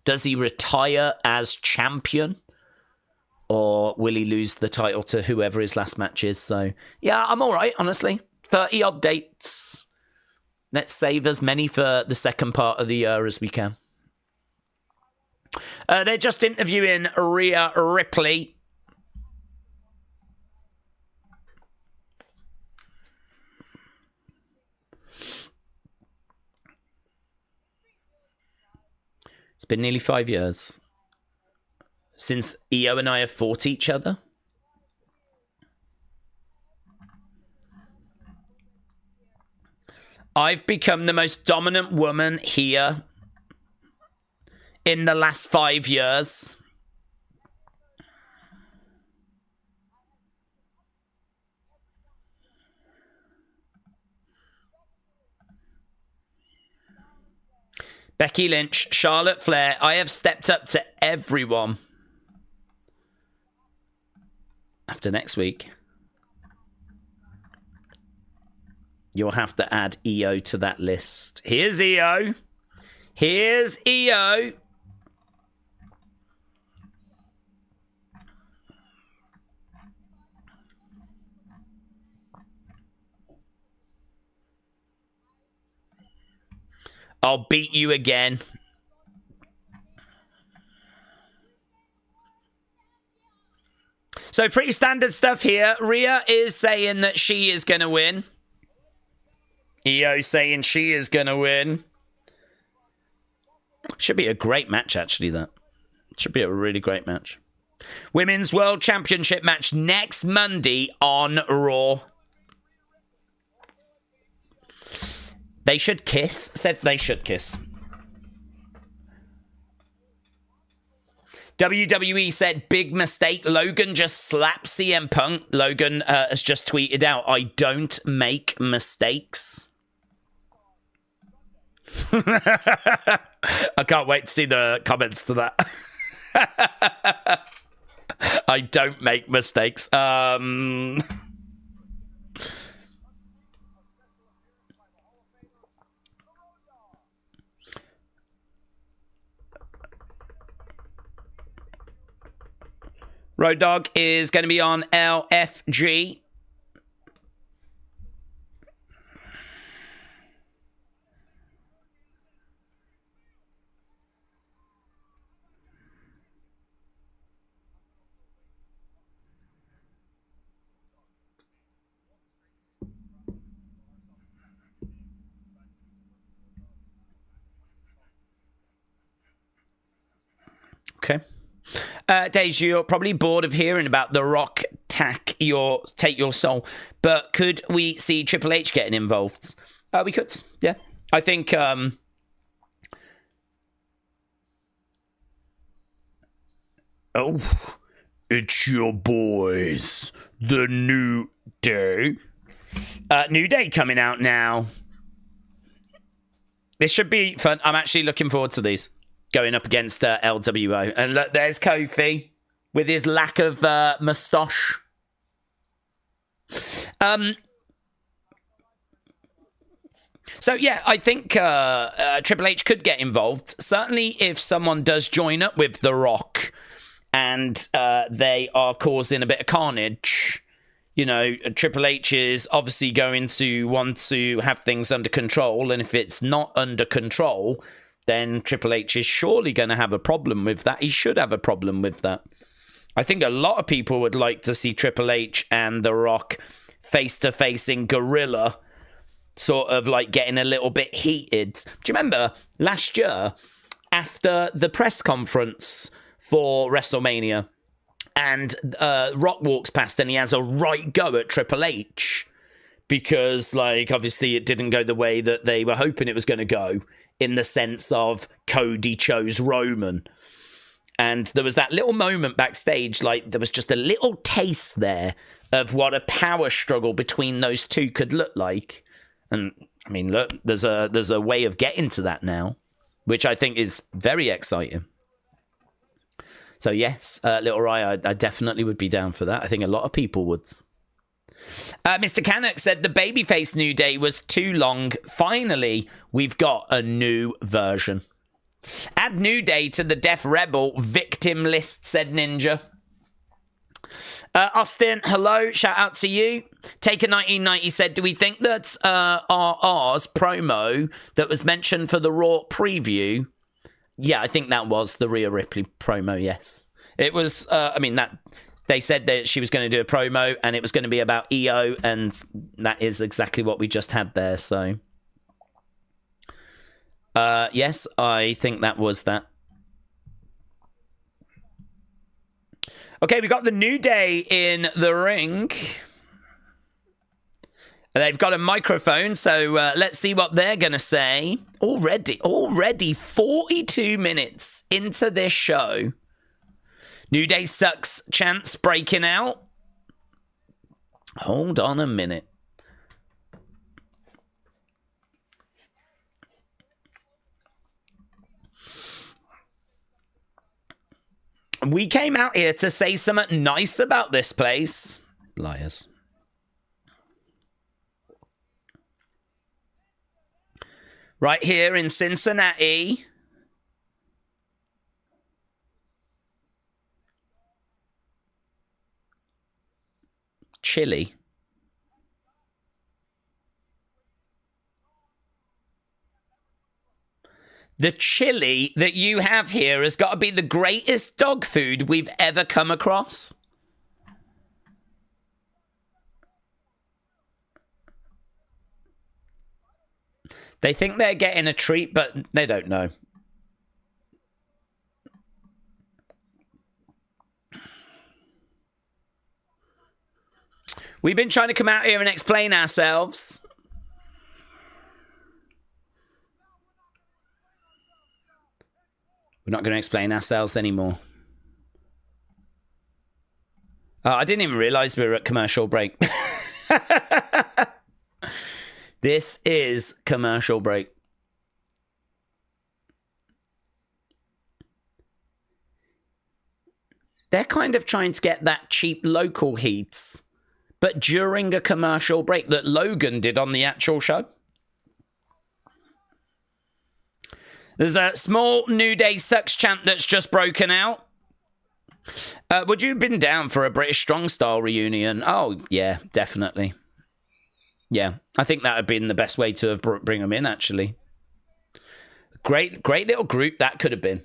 Does he retire as champion? Or will he lose the title to whoever his last match is? So, yeah, I'm all right, honestly. 30-odd dates. Let's save as many for the second part of the year as we can. They're just interviewing Rhea Ripley. It's been nearly 5 years since Iyo and I have fought each other. I've become the most dominant woman here in the last 5 years. Becky Lynch, Charlotte Flair, I have stepped up to everyone. After next week, you'll have to add Iyo to that list. Here's Iyo. Here's Iyo. I'll beat you again. So pretty standard stuff here. Rhea is saying that she is going to win. Iyo saying she is going to win. Should be a great match, actually, that. Should be a really great match. Women's World Championship match next Monday on Raw. They should kiss. Said they should kiss. WWE said, big mistake. Logan just slapped CM Punk. Logan has just tweeted out, I don't make mistakes. I can't wait to see the comments to that. I don't make mistakes. Road Dogg is going to be on LFG. Okay. Days, you're probably bored of hearing about The Rock take your soul, but could we see Triple H getting involved? We could, yeah. I think it's your boys, the New Day. New Day coming out now. This should be fun. I'm actually looking forward to these. Going up against LWO. And look, there's Kofi with his lack of moustache. So, yeah, I think Triple H could get involved. Certainly if someone does join up with The Rock and they are causing a bit of carnage. You know, Triple H is obviously going to want to have things under control. And if it's not under control, then Triple H is surely going to have a problem with that. He should have a problem with that. I think a lot of people would like to see Triple H and The Rock face-to-face in Gorilla, sort of like getting a little bit heated. Do you remember last year, after the press conference for WrestleMania, and Rock walks past and he has a right go at Triple H because, like, obviously it didn't go the way that they were hoping it was going to go, in the sense of Cody chose Roman. And there was that little moment backstage, like there was just a little taste there of what a power struggle between those two could look like. And I mean, look, there's a way of getting to that now, which I think is very exciting. So yes, Little Rye, I definitely would be down for that. I think a lot of people would. Mr. Canuck said the babyface New Day was too long. Finally, we've got a new version. Add New Day to the Death Rebel victim list, said Ninja. Austin, hello. Shout out to you. Taker1990 said, do we think that RR's promo that was mentioned for the Raw preview? Yeah, I think that was the Rhea Ripley promo, yes. It was, I mean, that... They said that she was going to do a promo and it was going to be about Iyo, and that is exactly what we just had there. So, yes, I think that was that. Okay, we got the New Day in the ring. They've got a microphone, so let's see what they're going to say. Already 42 minutes into this show. New Day sucks chants breaking out. Hold on a minute. We came out here to say something nice about this place. Liars. Right here in Cincinnati. Chili. The chili that you have here has got to be the greatest dog food we've ever come across. They think they're getting a treat, but they don't know. We've been trying to come out here and explain ourselves. We're not going to explain ourselves anymore. I didn't even realize we were at commercial break. This is commercial break. They're kind of trying to get that cheap local heat, but during a commercial break that Logan did on the actual show. There's a small New Day sucks chant that's just broken out. Would you have been down for a British Strong Style reunion? Oh, yeah, definitely. Yeah, I think that would have been the best way to have bring them in, actually. Great little group that could have been.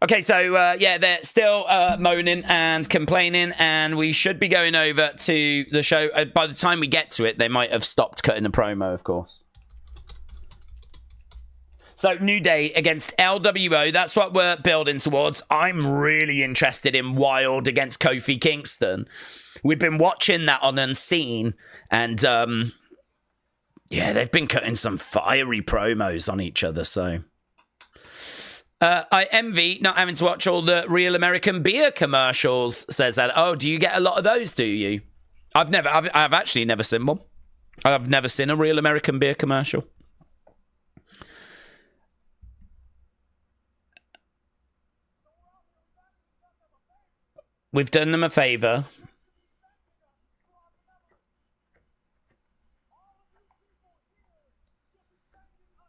Okay, so, yeah, they're still moaning and complaining, and we should be going over to the show. By the time we get to it, they might have stopped cutting the promo, of course. So, New Day against LWO, that's what we're building towards. I'm really interested in Wild against Kofi Kingston. We've been watching that on Unseen, and, yeah, they've been cutting some fiery promos on each other, so... I envy not having to watch all the Real American Beer commercials, says that. Oh, do you get a lot of those, do you? I've actually never seen one. I've never seen a Real American Beer commercial. We've done them a favor.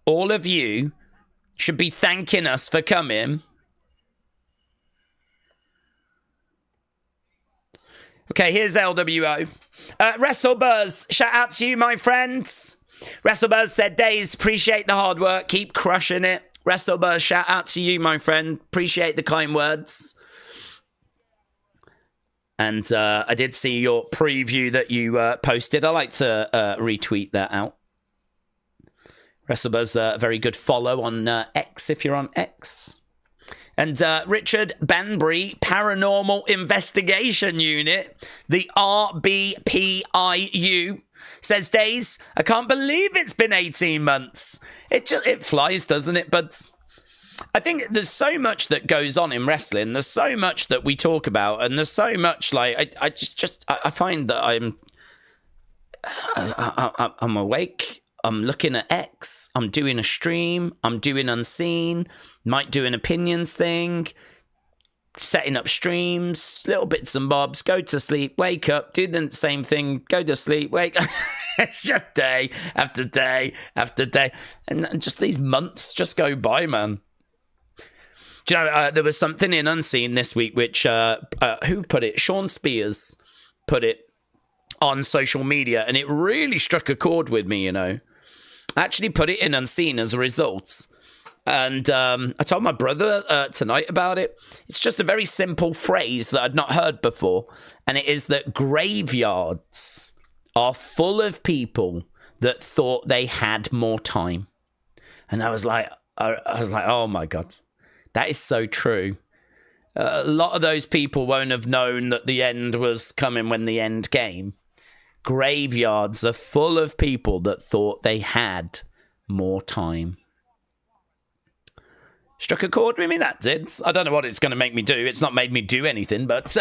All of you should be thanking us for coming. Okay, here's LWO. WrestleBuzz, shout out to you, my friends. WrestleBuzz said, Days, appreciate the hard work. Keep crushing it. WrestleBuzz, shout out to you, my friend. Appreciate the kind words. And I did see your preview that you posted. I like to retweet that out. WrestleBuzz, a very good follow on X if you're on X. And Richard Banbury, Paranormal Investigation Unit, the RBPIU, says, Days, I can't believe it's been 18 months. It flies, doesn't it? But I think there's so much that goes on in wrestling. There's so much that we talk about, and there's so much like I find that I'm awake. I'm looking at X. I'm doing a stream. I'm doing Unseen. Might do an opinions thing. Setting up streams. Little bits and bobs. Go to sleep. Wake up. Do the same thing. Go to sleep. Wake up. It's just day after day after day. And just these months just go by, man. Do you know, there was something in Unseen this week which, who put it? Sean Spears put it on social media, and it really struck a chord with me, you know. I actually put it in Unseen as a result. And I told my brother tonight about it. It's just a very simple phrase that I'd not heard before. And it is that graveyards are full of people that thought they had more time. And I was like, oh my God, that is so true. A lot of those people won't have known that the end was coming when the end came. Graveyards are full of people that thought they had more time. Struck a chord with me, that did. I don't know what it's going to make me do. It's not made me do anything, but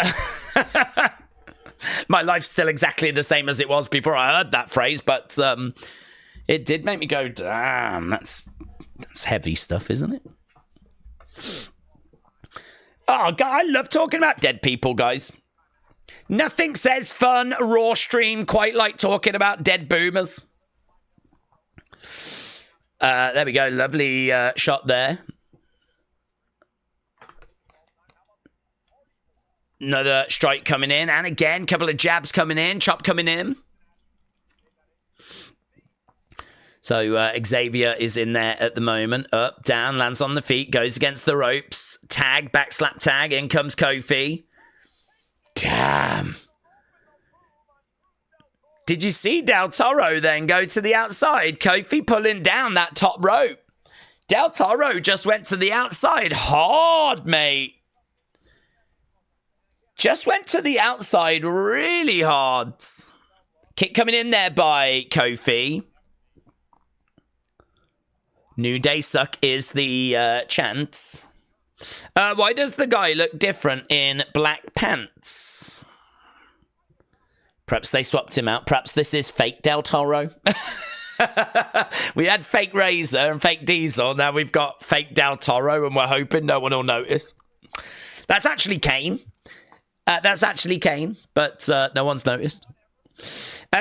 my life's still exactly the same as it was before I heard that phrase, but it did make me go, damn, that's heavy stuff, isn't it? Oh, God, I love talking about dead people, guys. Nothing says fun Raw stream quite like talking about dead boomers. There we go. Lovely shot there. Another strike coming in. And again, a couple of jabs coming in. Chop coming in. So Xavier is in there at the moment. Up, down, lands on the feet. Goes against the ropes. Tag, back slap tag. In comes Kofi. Damn. Did you see Del Toro then go to the outside? Kofi pulling down that top rope. Del Toro just went to the outside. Hard, mate. Just went to the outside really hard. Kick coming in there by Kofi. New Day suck is the chant. Why does the guy look different in black pants? Perhaps they swapped him out. Perhaps this is fake Del Toro. We had fake Razor and fake Diesel. Now we've got fake Del Toro, and we're hoping no one will notice. That's actually Kane. But no one's noticed.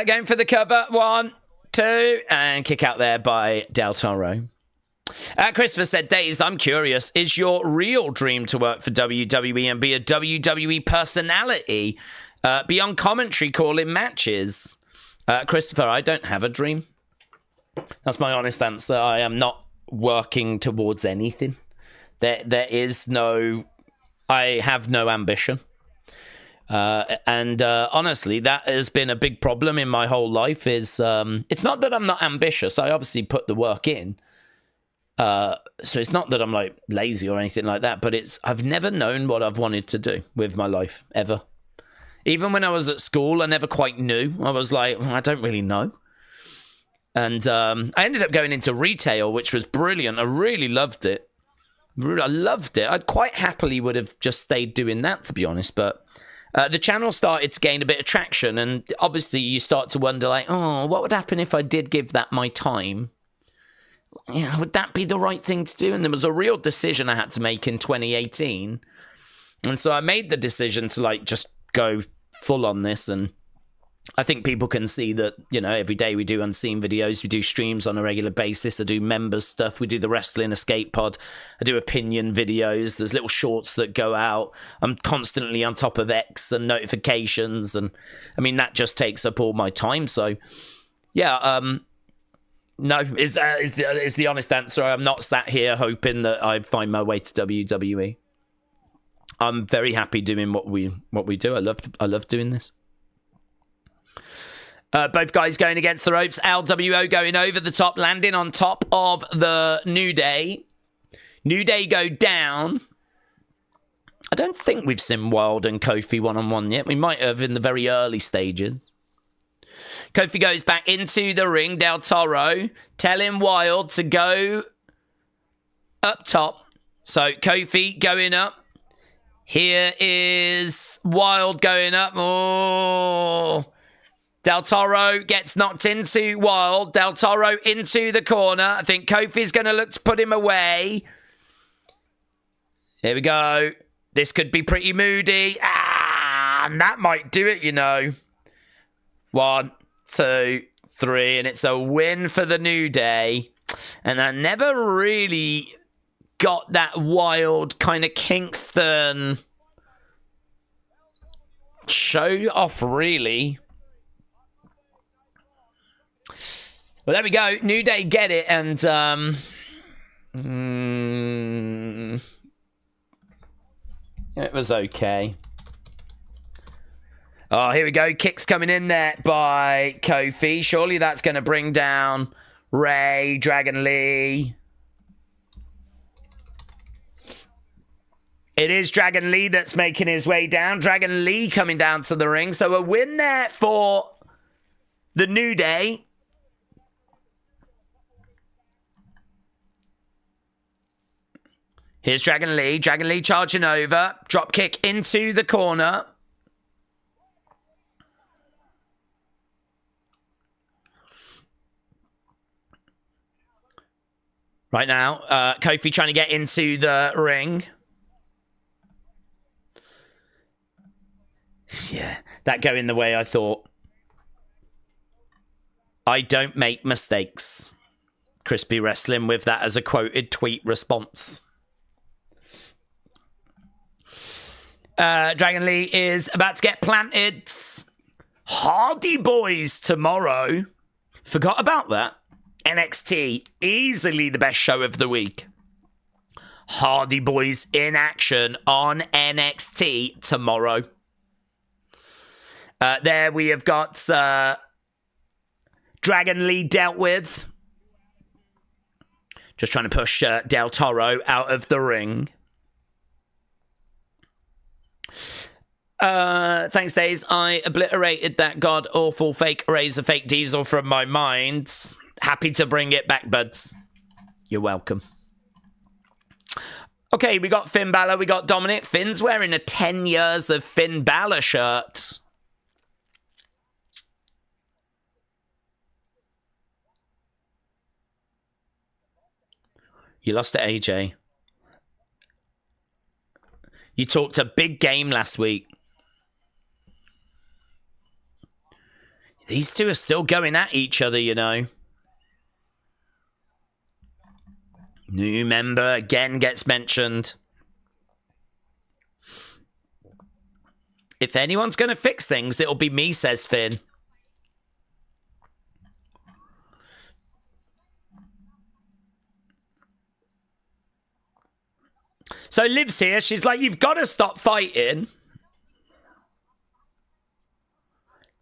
Going for the cover. 1, 2, and kick out there by Del Toro. Christopher said, Days, I'm curious. Is your real dream to work for WWE and be a WWE personality? Be on commentary calling matches? Christopher, I don't have a dream. That's my honest answer. I am not working towards anything. There is no... I have no ambition. And honestly, that has been a big problem in my whole life. Is it's not that I'm not ambitious. I obviously put the work in. So it's not that I'm like lazy or anything like that, but I've never known what I've wanted to do with my life ever. Even when I was at school, I never quite knew. I was like, I don't really know. And I ended up going into retail, which was brilliant. I really loved it. I loved it. I'd quite happily would have just stayed doing that, to be honest. But the channel started to gain a bit of traction. And obviously you start to wonder, like, oh, what would happen if I did give that my time? Yeah, would that be the right thing to do? And there was a real decision I had to make in 2018. And so I made the decision to, like, just go full on this. And I think people can see that, you know, every day we do unseen videos, we do streams on a regular basis, I do members stuff, we do the wrestling escape pod, I do opinion videos, there's little shorts that go out, I'm constantly on top of X and notifications, and I mean, that just takes up all my time. So yeah, no, is the honest answer. I'm not sat here hoping that I find my way to WWE. I'm very happy doing what we do. I love doing this. Both guys going against the ropes. LWO going over the top, landing on top of the New Day. New Day go down. I don't think we've seen Wild and Kofi one-on-one yet. We might have in the very early stages. Kofi goes back into the ring. Del Toro telling Wild to go up top. So Kofi going up. Here is Wild going up. Oh... Del Toro gets knocked into Wild. Del Toro into the corner. I think Kofi's going to look to put him away. Here we go. This could be pretty moody. And that might do it, you know. 1, 2, 3. And it's a win for the New Day. And I never really got that Wild kind of Kingston show off, really. Well, there we go. New Day get it, and it was okay. Oh, here we go. Kicks coming in there by Kofi. Surely that's going to bring down Ray, Dragon Lee. It is Dragon Lee that's making his way down. Dragon Lee coming down to the ring. So a win there for the New Day. Here's Dragon Lee. Dragon Lee charging over. Drop kick into the corner. Right now, Kofi trying to get into the ring. Yeah, that going the way I thought. I don't make mistakes. Crispy Wrestling with that as a quoted tweet response. Dragon Lee is about to get planted. Hardy Boys tomorrow. Forgot about that. NXT, easily the best show of the week. Hardy Boys in action on NXT tomorrow. There we have got Dragon Lee dealt with. Just trying to push Del Toro out of the ring. Thanks, Days. I obliterated that god-awful fake Razor fake Diesel from my mind. Happy to bring it back, buds. You're welcome. Okay, we got Finn Balor, we got Dominic. Finn's wearing a 10 years of Finn Balor shirt. You lost to AJ. You talked a big game last week. These two are still going at each other, you know. New member again gets mentioned. If anyone's going to fix things, it'll be me, says Finn. So Liv's here. She's like, you've got to stop fighting.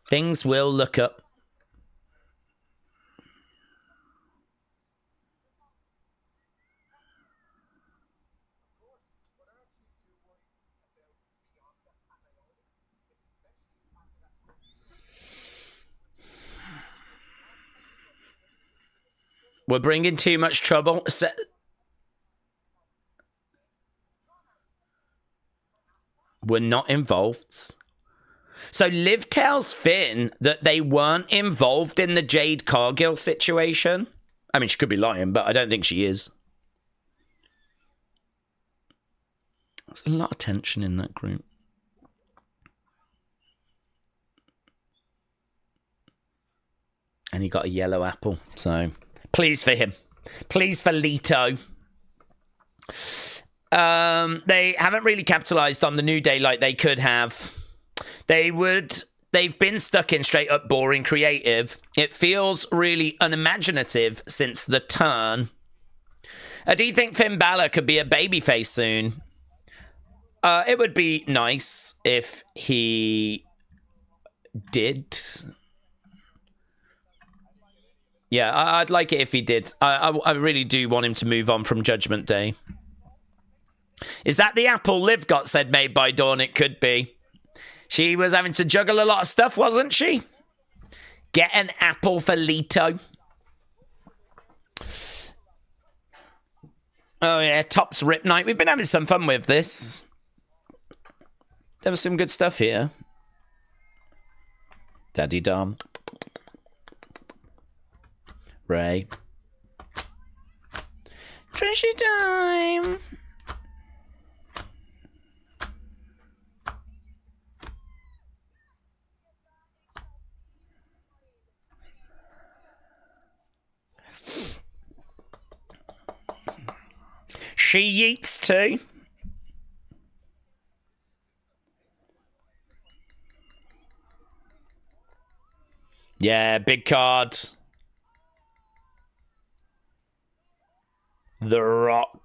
Things will look up. We're bringing too much trouble. We're not involved. So Liv tells Finn that they weren't involved in the Jade Cargill situation. I mean, she could be lying, but I don't think she is. There's a lot of tension in that group. And he got a yellow apple, so pleased for him. Pleased for Leto. They haven't really capitalized on the New Day like they could have. They've been stuck in straight up boring creative. It feels really unimaginative since the turn. Do you think Finn Balor could be a babyface soon? It would be nice if he did. Yeah, I'd like it if he did. I really do want him to move on from Judgment Day. Is that the apple Liv got, said Made by Dawn? It could be. She was having to juggle a lot of stuff, wasn't she? Get an apple for Leto. Oh, yeah, Top's Rip Night. We've been having some fun with this. There was some good stuff here. Daddy Dom. Ray. Treasure time. She yeets too. Yeah, big card. The Rock.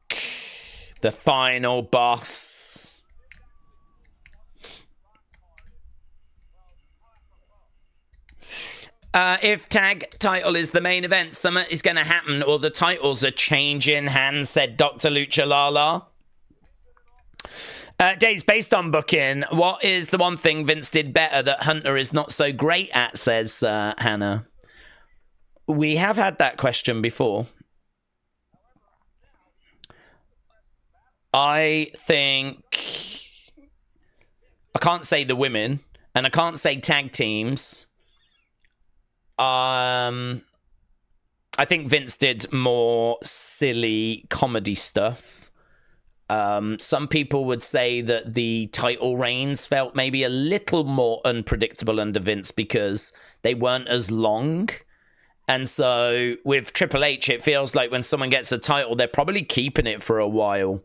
The final boss. If tag title is the main event, something is going to happen or the titles are changing hands, said Dr. Lucha Lala. Days, based on booking, what is the one thing Vince did better that Hunter is not so great at, says Hannah. We have had that question before. I think... I can't say the women, and I can't say tag teams. I think Vince did more silly comedy stuff. Some people would say that the title reigns felt maybe a little more unpredictable under Vince because they weren't as long. And so with Triple H, it feels like when someone gets a title, they're probably keeping it for a while.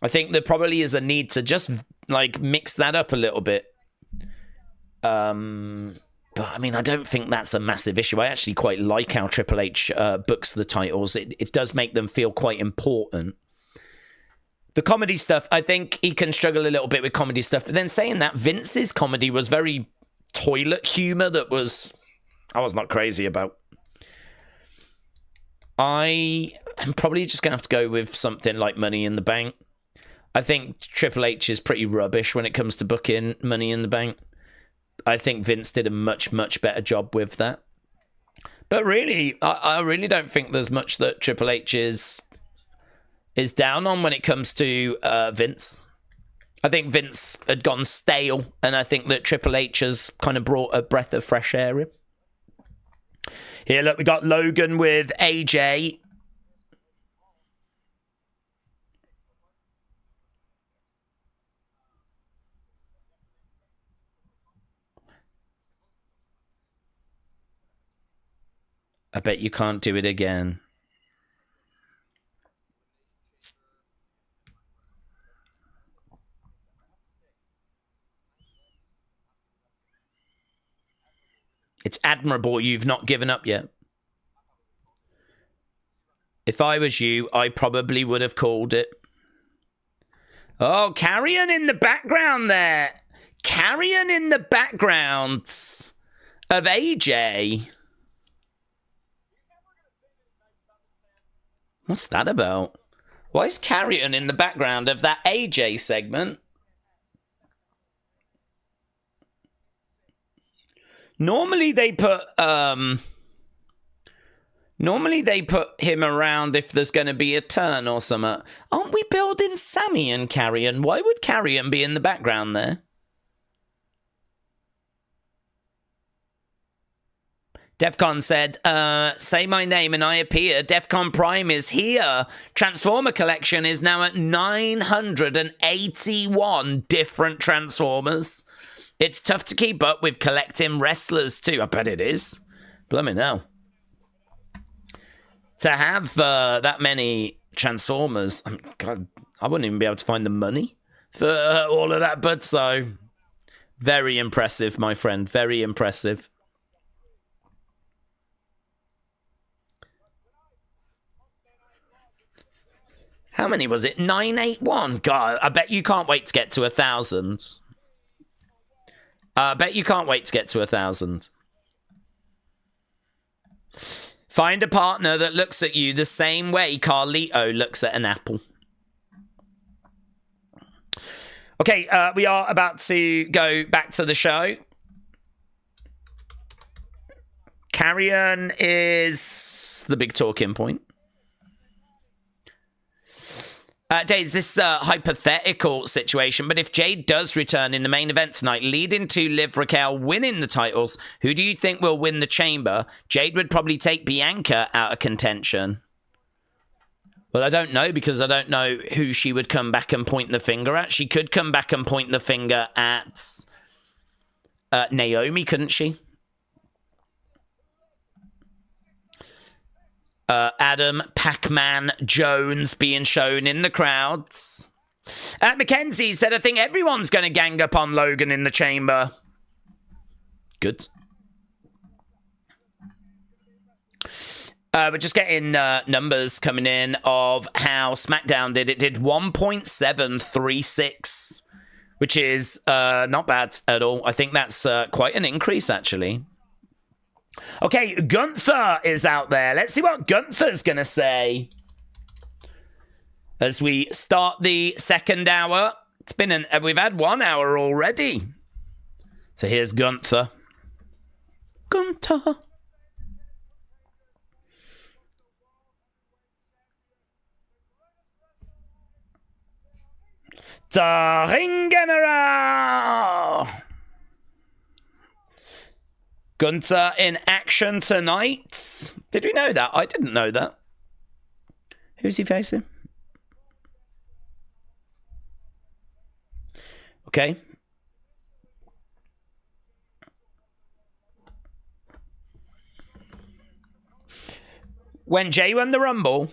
I think there probably is a need to just like mix that up a little bit. But, I mean, I don't think that's a massive issue. I actually quite like how Triple H books the titles. It does make them feel quite important. The comedy stuff, I think he can struggle a little bit with comedy stuff. But then saying that, Vince's comedy was very toilet humor that I was not crazy about. I am probably just going to have to go with something like Money in the Bank. I think Triple H is pretty rubbish when it comes to booking Money in the Bank. I think Vince did a much, much better job with that. But really, I really don't think there's much that Triple H is down on when it comes to Vince. I think Vince had gone stale, and I think that Triple H has kind of brought a breath of fresh air in. Here, look, we got Logan with AJ. I bet you can't do it again. It's admirable you've not given up yet. If I was you, I probably would have called it. Oh, Carrion in the background there. Carrion in the background of AJ. What's that about? Why is Carrion in the background of that AJ segment? Normally they put him around if there's going to be a turn or something. Aren't we building Sammy and Carrion? Why would Carrion be in the background there? Defcon said, say my name and I appear. Defcon Prime is here. Transformer collection is now at 981 different Transformers. It's tough to keep up with collecting wrestlers too. I bet it is. Blimey now. To have that many Transformers, God, I wouldn't even be able to find the money for all of that. But so, very impressive, my friend. Very impressive. How many was it? 981. God, I bet you can't wait to get to 1,000. I bet you can't wait to get to 1,000. Find a partner that looks at you the same way Carlito looks at an apple. Okay, we are about to go back to the show. Carrion is the big talking point. Days, this is a hypothetical situation, but if Jade does return in the main event tonight, leading to Liv Raquel winning the titles, who do you think will win the chamber? Jade would probably take Bianca out of contention. Well, I don't know, because I don't know who she would come back and point the finger at. She could come back and point the finger at Naomi, couldn't she? Adam Pac-Man Jones being shown in the crowds. Mackenzie said, I think everyone's going to gang up on Logan in the chamber. Good. We're just getting numbers coming in of how SmackDown did. It did 1.736, which is not bad at all. I think that's quite an increase, actually. Okay, Gunther is out there. Let's see what Gunther's going to say as we start the second hour. It's been we've had 1 hour already. So here's Gunther. Gunther. The Ring General. Gunther in action tonight. Did we know that? I didn't know that. Who's he facing? Okay. When Jay won the Rumble,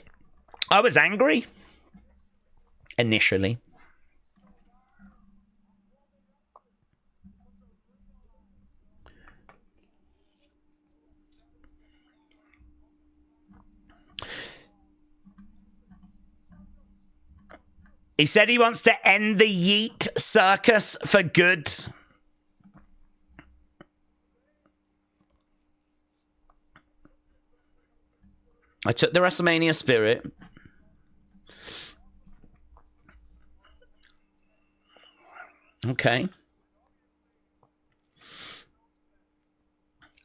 I was angry. Initially. He said he wants to end the Yeet circus for good. I took the WrestleMania spirit. Okay.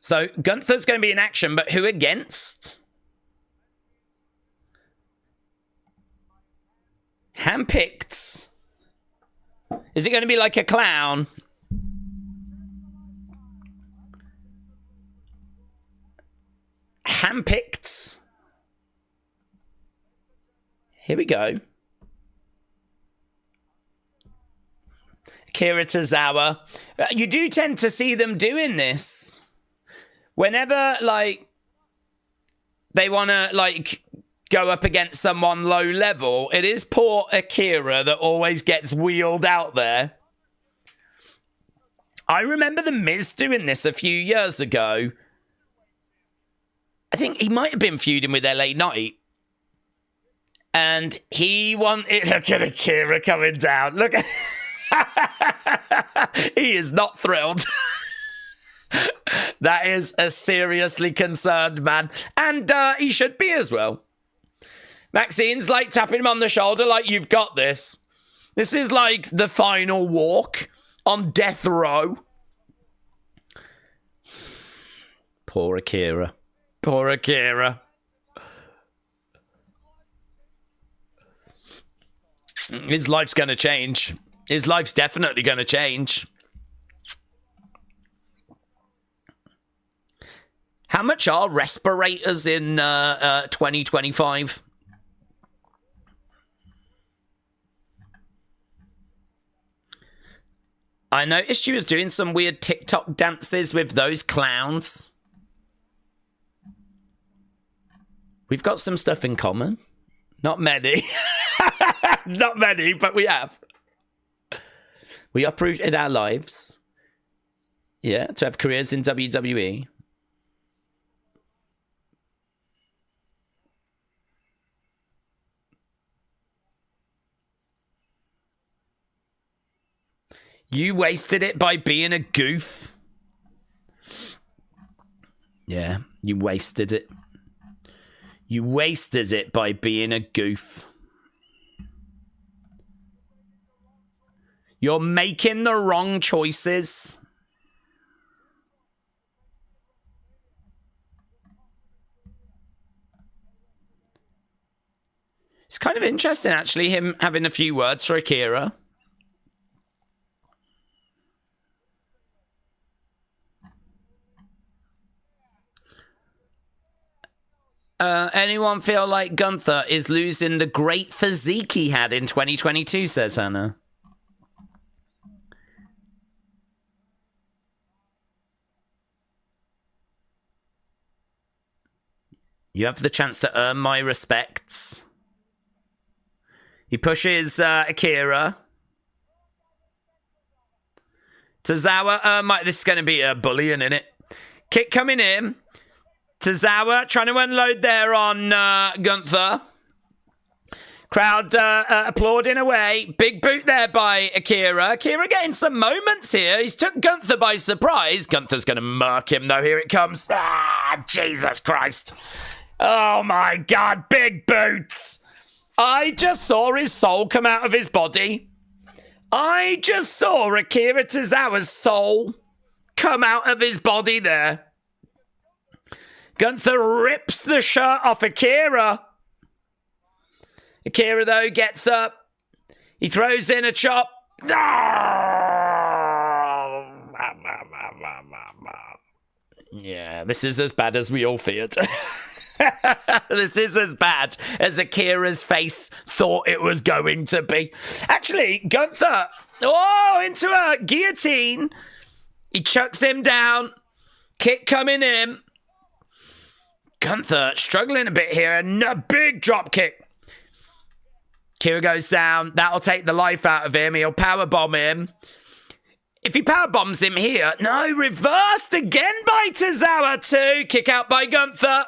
So Gunther's going to be in action, but who against? Handpicked. Is it going to be like a clown? Handpicked. Here we go. Akira Tozawa. You do tend to see them doing this. Whenever, like, they want to, like, go up against someone low level, it is poor Akira that always gets wheeled out there. I remember The Miz doing this a few years ago I think he might have been feuding with LA Knight. And he wanted... Look at Akira coming down. Look at... He is not thrilled. That is a seriously concerned man. And he should be as well. Maxine's like tapping him on the shoulder like, you've got this. This is like the final walk on death row. Poor Akira. Poor Akira. His life's going to change. His life's definitely going to change. How much are respirators in 2025? I noticed you was doing some weird TikTok dances with those clowns. We've got some stuff in common. Not many. Not many, but we have. We uprooted our lives. Yeah, to have careers in WWE. You wasted it by being a goof. Yeah, you wasted it. You wasted it by being a goof. You're making the wrong choices. It's kind of interesting, actually, him having a few words for Akira. Anyone feel like Gunther is losing the great physique he had in 2022, says Hannah. You have the chance to earn my respects. He pushes Akira. Tozawa, this is going to be a bullying, isn't it? Kick coming in. Tozawa trying to unload there on Gunther. Crowd applauding away. Big boot there by Akira. Akira getting some moments here. He's took Gunther by surprise. Gunther's going to murk him, though. Here it comes. Ah, Jesus Christ. Oh, my God. Big boots. I just saw his soul come out of his body. I just saw Akira Tozawa's soul come out of his body there. Gunther rips the shirt off Akira. Akira, though, gets up. He throws in a chop. Yeah, this is as bad as we all feared. This is as bad as Akira's face thought it was going to be. Actually, Gunther, into a guillotine. He chucks him down. Kick coming in. Gunther struggling a bit here, and a big drop kick. Akira goes down. That'll take the life out of him. He'll powerbomb him. If he powerbombs him here, no, reversed again by Tozawa too. Kick out by Gunther.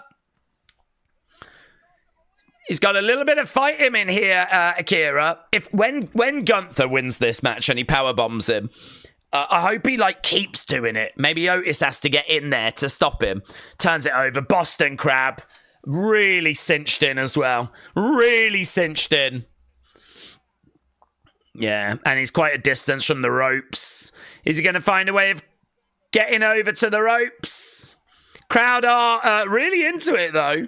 He's got a little bit of fight him in here, Akira. When Gunther wins this match and he powerbombs him, I hope he keeps doing it. Maybe Otis has to get in there to stop him. Turns it over. Boston Crab. Really cinched in as well. Really cinched in. Yeah, and he's quite a distance from the ropes. Is he going to find a way of getting over to the ropes? Crowd are really into it, though.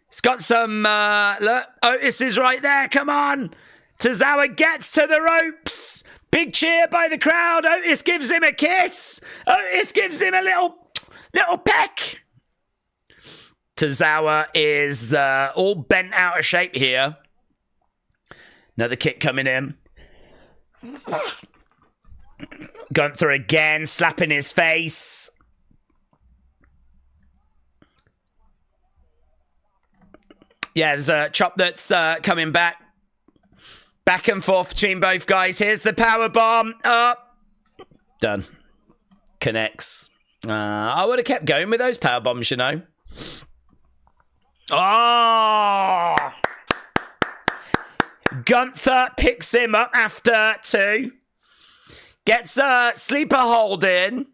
He's got some... look, Otis is right there. Come on. Tozawa gets to the ropes. Big cheer by the crowd. Otis gives him a kiss. Otis gives him a little peck. Tozawa is all bent out of shape here. Another kick coming in. Gunther again, slapping his face. Yeah, there's a chop that's coming back. Back and forth between both guys. Here's the power bomb. Up. Done. Connects. I would have kept going with those power bombs, you know. Oh! Gunther picks him up after 2. Gets a sleeper hold in.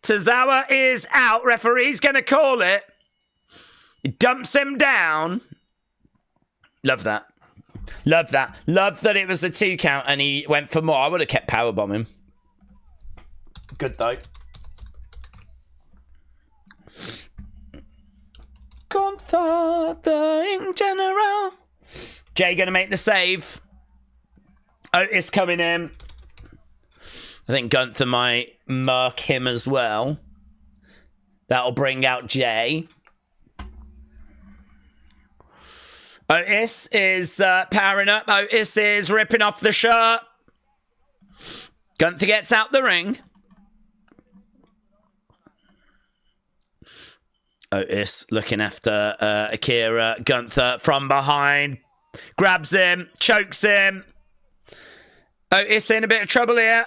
Tozawa is out. Referee's going to call it. He dumps him down. Love that. Love that. Love that it was a 2 count and he went for more. I would have kept powerbombing. Good though. Gunther, the general. Jay going to make the save. Otis coming in. I think Gunther might mark him as well. That'll bring out Jay. Otis is powering up. Otis is ripping off the shirt. Gunther gets out the ring. Otis looking after Akira. Gunther from behind. Grabs him. Chokes him. Otis in a bit of trouble here.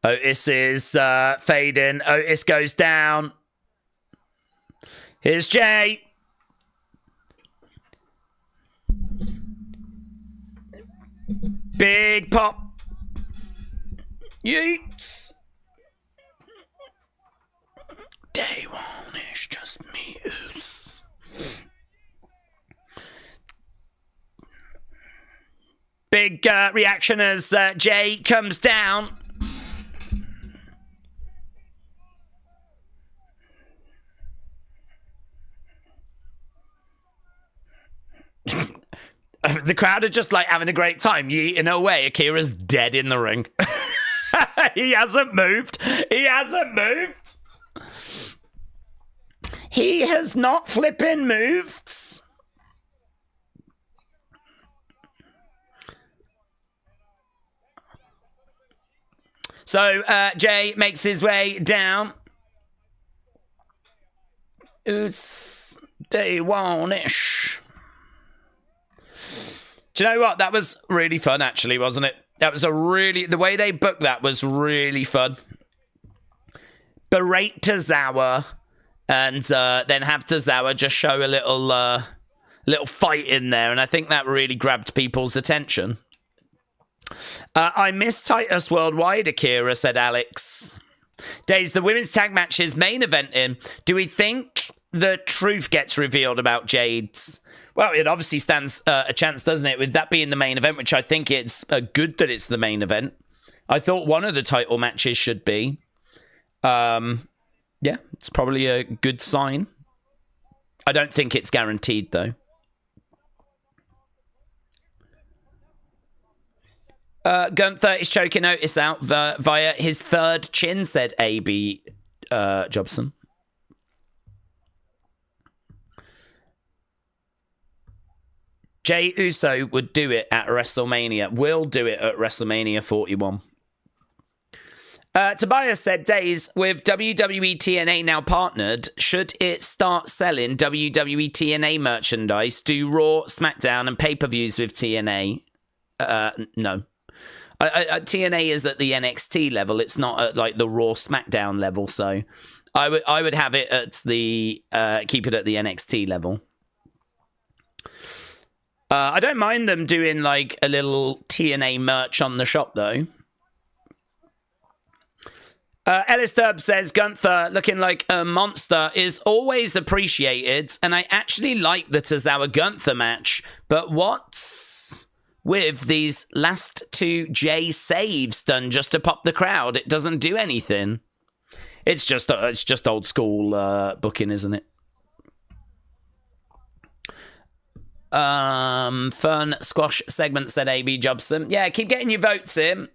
Otis is fading. Otis goes down. Here's Jay. Big pop. Yeets. Day 1 is just me. Big reaction as Jay comes down. The crowd are just like having a great time. In a way, Akira's dead in the ring. He hasn't moved. He hasn't moved. He has not flipping moved. So Jay makes his way down. It's day 1-ish. Do you know what? That was really fun, actually, wasn't it? That was the way they booked that was really fun. Berate Tozawa and then have Tozawa just show a little fight in there. And I think that really grabbed people's attention. I miss Titus Worldwide, Akira, said Alex. Days, the women's tag matches main event in. Do we think the truth gets revealed about Jade's? Well, it obviously stands a chance, doesn't it? With that being the main event, which I think it's good that it's the main event. I thought one of the title matches should be. Yeah, it's probably a good sign. I don't think it's guaranteed, though. Gunther is choking Otis out via his 3rd chin, said A.B. Jobson. Jey Uso would do it at WrestleMania. Will do it at WrestleMania 41. Tobias said, Days, with WWE TNA now partnered, should it start selling WWE TNA merchandise? Do Raw, SmackDown, and pay-per-views with TNA? No. TNA is at the NXT level. It's not at like the Raw SmackDown level. So I would have it at the keep it at the NXT level. I don't mind them doing like a little TNA merch on the shop though. Ellis Tubb says Gunther looking like a monster is always appreciated, and I actually like the Tozawa Gunther match. But what's with these last 2 Jay saves done just to pop the crowd? It doesn't do anything. It's just old school booking, isn't it? Fun squash segment, said AB Jobson. Yeah, keep getting your votes in.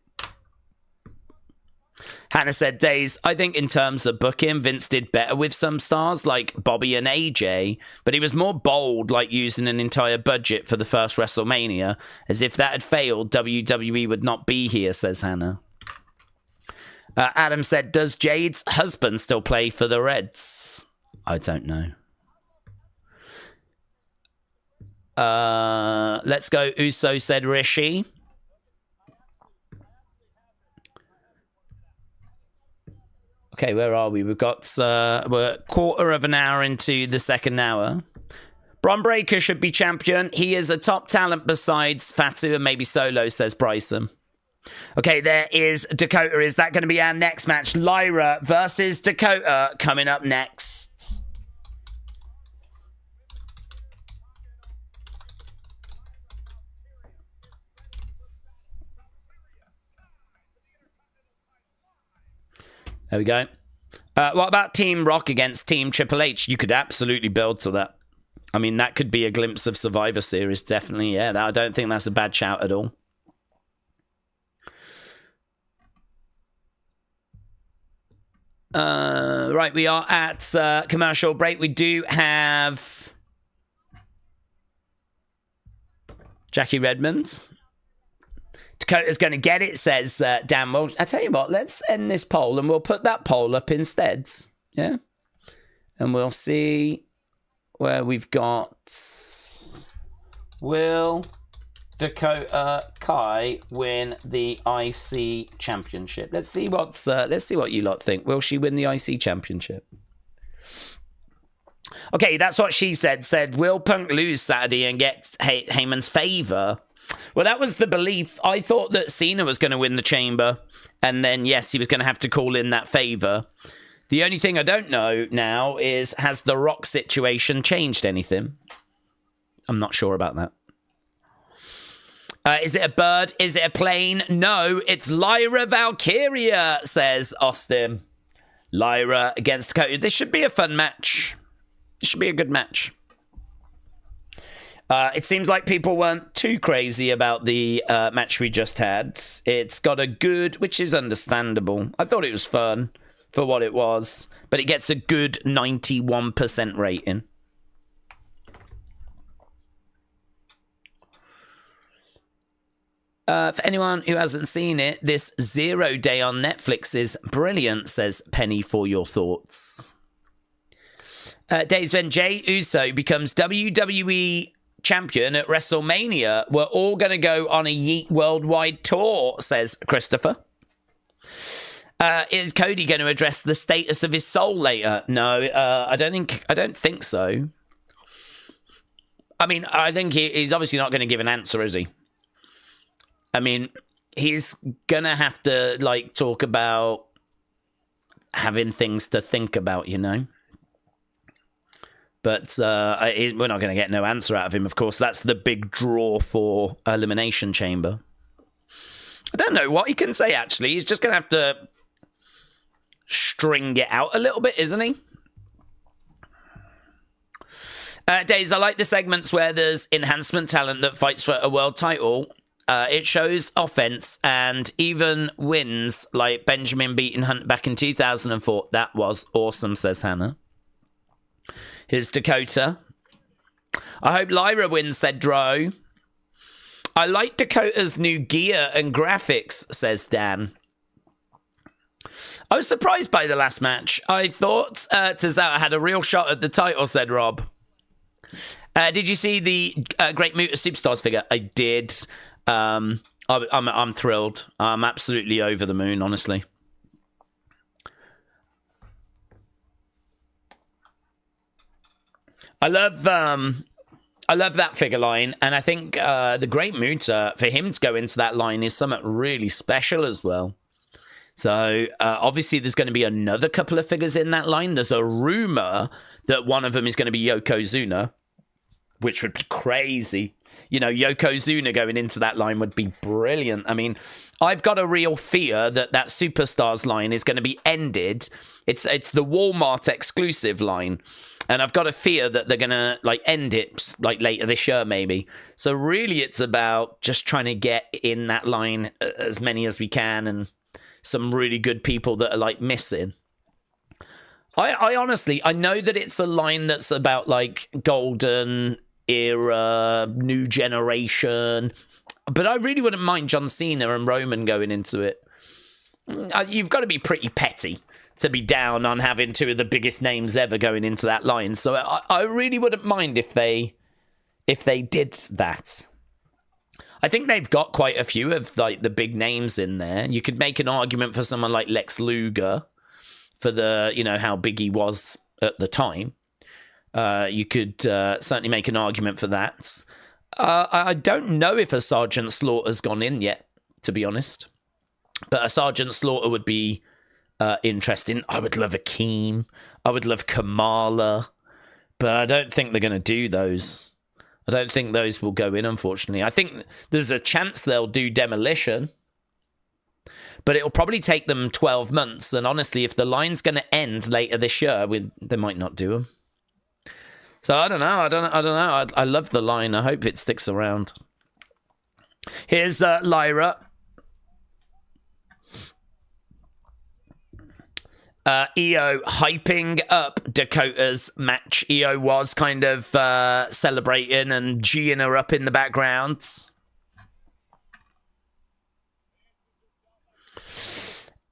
Hannah said, Days, I think in terms of booking, Vince did better with some stars like Bobby and AJ, but he was more bold, like using an entire budget for the first WrestleMania. As if that had failed, WWE would not be here, says Hannah. Adam said, does Jade's husband still play for the Reds? I don't know. Let's go, Uso, said Rishi. Okay, where are we? We've got, we're a quarter of an hour into the second hour. Bron Breakker should be champion. He is a top talent besides Fatu and maybe Solo, says Bryson. Okay, there is Dakota. Is that going to be our next match? Lyra versus Dakota coming up next. There we go. What about Team Rock against Team Triple H? You could absolutely build to that. I mean, that could be a glimpse of Survivor Series, definitely. Yeah, I don't think that's a bad shout at all. Right, we are at commercial break. We do have Jackie Redmond. Dakota's going to get it, says Dan. Well, I tell you what, let's end this poll and we'll put that poll up instead. Yeah? And we'll see where we've got... Will Dakota Kai win the IC Championship? Let's see what you lot think. Will she win the IC Championship? Okay, that's what she said. Said, will Punk lose Saturday and get Heyman's favor? Well, that was the belief. I thought that Cena was going to win the Chamber, and then, yes, he was going to have to call in that favor. The only thing I don't know now is, has the Rock situation changed anything? I'm not sure about that. Is it a bird? Is it a plane? No, it's Lyra Valkyria, says Austin. Lyra against Dakota. This should be a fun match. This should be a good match. It seems like people weren't too crazy about the match we just had. It's got a good, which is understandable. I thought it was fun for what it was, but it gets a good 91% rating. For anyone who hasn't seen it, this 0 Day on Netflix is brilliant, says Penny for your thoughts. Days when Jey Uso becomes WWE champion at WrestleMania, we're all going to go on a Yeet worldwide tour, says Christopher. Is Cody going to address the status of his soul later? No, I don't think so. I mean, I think he's obviously not going to give an answer, is he? I mean, he's going to have to, like, talk about having things to think about, you know? But we're not going to get no answer out of him, of course. That's the big draw for Elimination Chamber. I don't know what he can say, actually. He's just going to have to string it out a little bit, isn't he? Days, I like the segments where there's enhancement talent that fights for a world title. It shows offense and even wins, like Benjamin beating Hunt back in 2004. That was awesome, says Hannah. Here's Dakota. I hope Lyra wins, said Dro. I like Dakota's new gear and graphics, says Dan. I was surprised by the last match. I thought Tozawa had a real shot at the title, said Rob. Did you see the Great Muta Superstars figure? I did. I'm thrilled. I'm absolutely over the moon, honestly. I love that figure line, and I think the Great Muta, for him to go into that line is something really special as well. So obviously there's going to be another couple of figures in that line. There's a rumor that one of them is going to be Yokozuna, which would be crazy. You know, Yokozuna going into that line would be brilliant. I mean, I've got a real fear that that Superstars line is going to be ended. It's the Walmart exclusive line. And I've got a fear that they're going to like end it like later this year, maybe. So really it's about just trying to get in that line as many as we can and some really good people that are like missing. I honestly, I know that it's a line that's about like golden era, new generation, but I really wouldn't mind John Cena and Roman going into it. You've got to be pretty petty to be down on having two of the biggest names ever going into that line. So I really wouldn't mind if they did that. I think they've got quite a few of like the big names in there. You could make an argument for someone like Lex Luger for the, how big he was at the time. You could certainly make an argument for that. I don't know if a Sergeant Slaughter's gone in yet, to be honest. But a Sergeant Slaughter would be interesting. I would love Akeem. I would love Kamala. But I don't think they're going to do those. I don't think those will go in, unfortunately. I think there's a chance they'll do Demolition. But it'll probably take them 12 months. And honestly, if the line's going to end later this year, they might not do them. So I don't know. I love the line. I hope it sticks around. Here's Lyra. Iyo hyping up Dakota's match. Iyo was kind of celebrating and geeing her up in the background.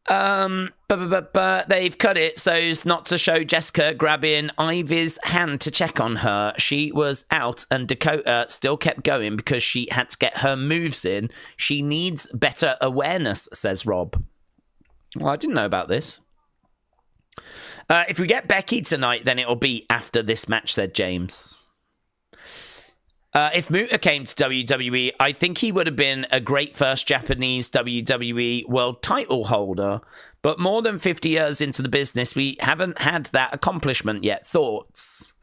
But they've cut it so as not to show Jessica grabbing Ivy's hand to check on her. She was out and Dakota still kept going because she had to get her moves in. She needs better awareness, says Rob. Well, I didn't know about this. If we get Becky tonight, then it'll be after this match, said James. If Muta came to WWE, I think he would have been a great first Japanese WWE world title holder. But more than 50 years into the business, we haven't had that accomplishment yet. Thoughts?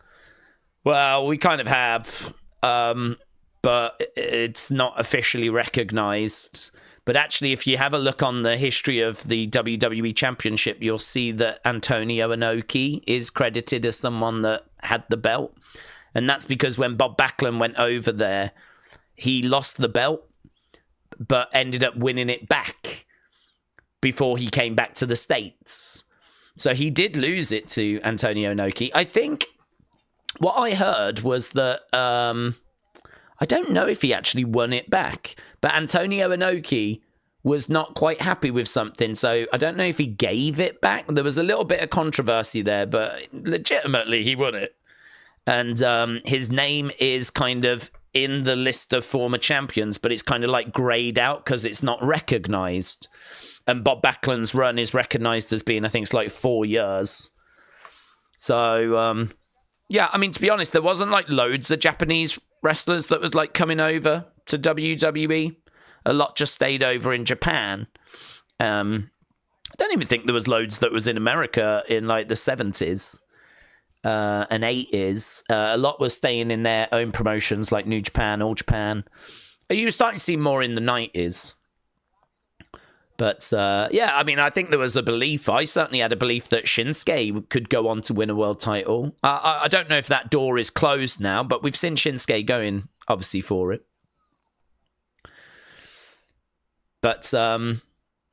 Well, we kind of have, but it's not officially recognized. But actually, if you have a look on the history of the WWE Championship, you'll see that Antonio Inoki is credited as someone that had the belt. And that's because when Bob Backlund went over there, he lost the belt, but ended up winning it back before he came back to the States. So he did lose it to Antonio Inoki. I think what I heard was that, I don't know if he actually won it back, but Antonio Inoki was not quite happy with something. So I don't know if he gave it back. There was a little bit of controversy there, but legitimately he won it. And his name is kind of in the list of former champions, but it's kind of like grayed out because it's not recognized. And Bob Backlund's run is recognized as being, I think it's like 4 years. So, yeah, I mean, to be honest, there wasn't like loads of Japanese wrestlers that was like coming over to WWE. A lot just stayed over in Japan. I don't even think there was loads that was in America in like the 70s. And 80s. A lot was staying in their own promotions like New Japan, All Japan. You were starting to see more in the 90s. But yeah, I mean, I think there was a belief. I certainly had a belief that Shinsuke could go on to win a world title. I don't know if that door is closed now, but we've seen Shinsuke going, obviously, for it. But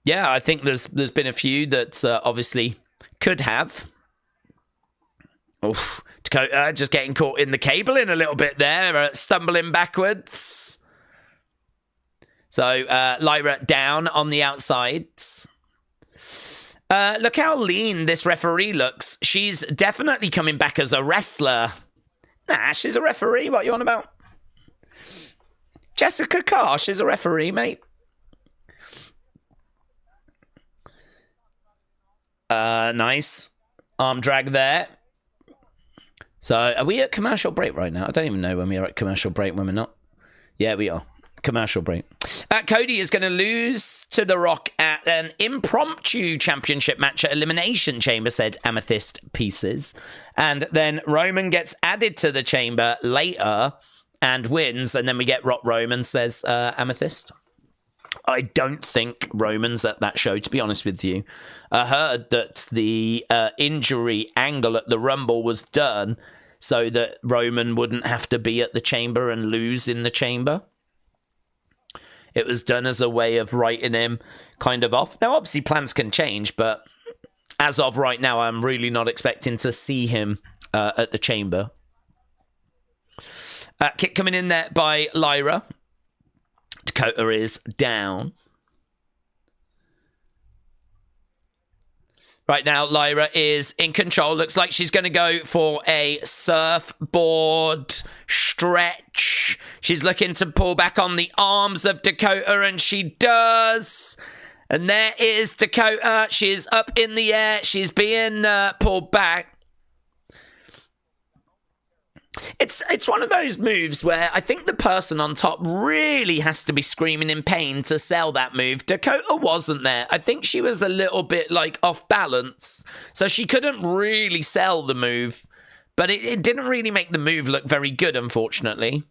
yeah, I think there's been a few that obviously could have. Oof, Dakota just getting caught in the cabling a little bit there, stumbling backwards. So Lyra down on the outsides. Look how lean this referee looks. She's definitely coming back as a wrestler. Nah, she's a referee. What are you on about? Jessica Carr, she's a referee, mate. Nice. Arm drag there. So, are we at commercial break right now? I don't even know when we are at commercial break, when we're not. Yeah, we are. Commercial break. Cody is going to lose to The Rock at an impromptu championship match at Elimination Chamber, said Amethyst Pieces. And then Roman gets added to the chamber later and wins. And then we get Rock Roman, says Amethyst. I don't think Roman's at that show, to be honest with you. I heard that the injury angle at the Rumble was done so that Roman wouldn't have to be at the chamber and lose in the chamber. It was done as a way of writing him kind of off. Now, obviously, plans can change, but as of right now, I'm really not expecting to see him at the chamber. Kick coming in there by Lyra. Dakota is down. Right now, Lyra is in control. Looks like she's going to go for a surfboard stretch. She's looking to pull back on the arms of Dakota, and she does. And there is Dakota. She's up in the air. She's being pulled back. It's one of those moves where I think the person on top really has to be screaming in pain to sell that move. Dakota wasn't there. I think she was a little bit like off balance, so she couldn't really sell the move. But it didn't really make the move look very good, unfortunately.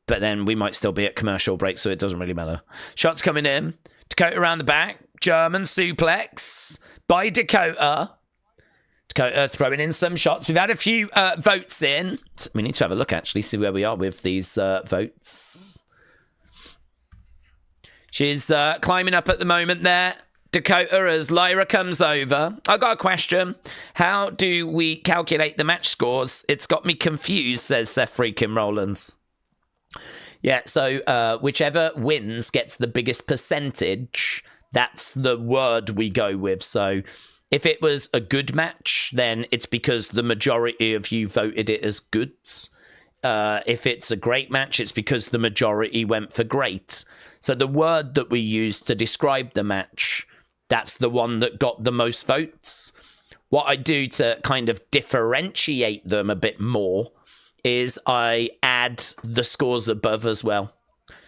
But then we might still be at commercial break, so it doesn't really matter. Shots coming in. Dakota around the back. German suplex by Dakota. Dakota throwing in some shots. We've had a few votes in. We need to have a look, actually, see where we are with these votes. She's climbing up at the moment there. Dakota as Lyra comes over. I got a question. How do we calculate the match scores? It's got me confused, says Seth freaking Rollins. Yeah, so whichever wins gets the biggest percentage, that's the word we go with. So if it was a good match, then it's because the majority of you voted it as good. If it's a great match, it's because the majority went for great. So the word that we use to describe the match, that's the one that got the most votes. What I do to kind of differentiate them a bit more is I add the scores above as well.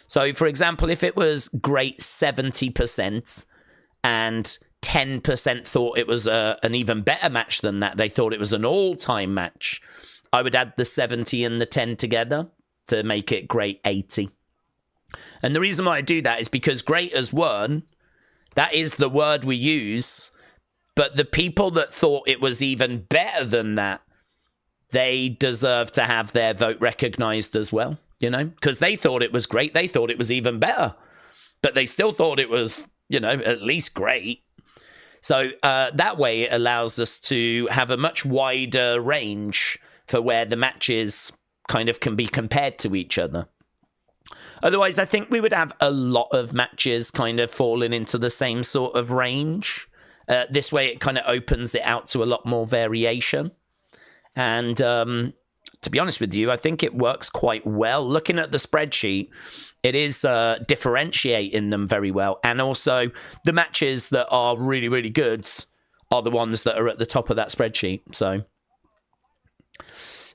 So, for example, if it was great 70% and 10% thought it was an even better match than that, they thought it was an all-time match, I would add the 70 and the 10 together to make it great 80. And the reason why I do that is because great as won, that is the word we use, but the people that thought it was even better than that, they deserve to have their vote recognized as well, you know, because they thought it was great. They thought it was even better, but they still thought it was, you know, at least great. So that way it allows us to have a much wider range for where the matches kind of can be compared to each other. Otherwise, I think we would have a lot of matches kind of falling into the same sort of range. This way it kind of opens it out to a lot more variation. And to be honest with you, I think it works quite well. Looking at the spreadsheet, it is differentiating them very well. And also, the matches that are really, really good are the ones that are at the top of that spreadsheet. So,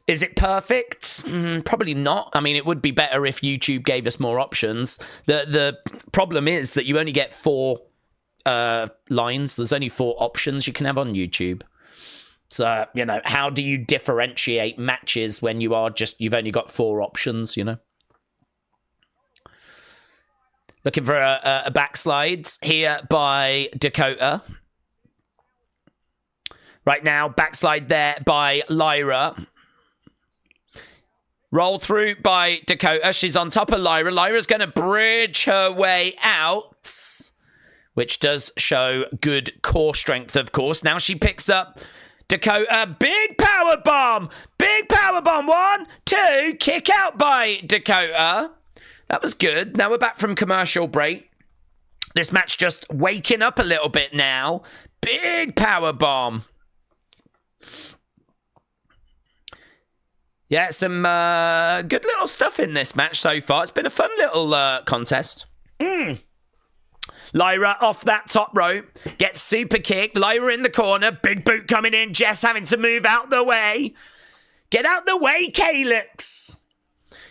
is it perfect? Probably not. I mean, it would be better if YouTube gave us more options. The problem is that you only get 4 lines. There's only 4 options you can have on YouTube. So, you know, how do you differentiate matches when you've only got 4 options, you know? Looking for a backslide here by Dakota. Right now, backslide there by Lyra. Roll through by Dakota. She's on top of Lyra. Lyra's going to bridge her way out, which does show good core strength, of course. Now she picks up Dakota, big power bomb. 1, 2, kick out by Dakota. That was good. Now we're back from commercial break. This match just waking up a little bit now. Big power bomb. Yeah, some good little stuff in this match so far. It's been a fun little contest. Lyra off that top rope, gets super kicked. Lyra in the corner, big boot coming in. Jess having to move out the way. Get out the way, Calyx.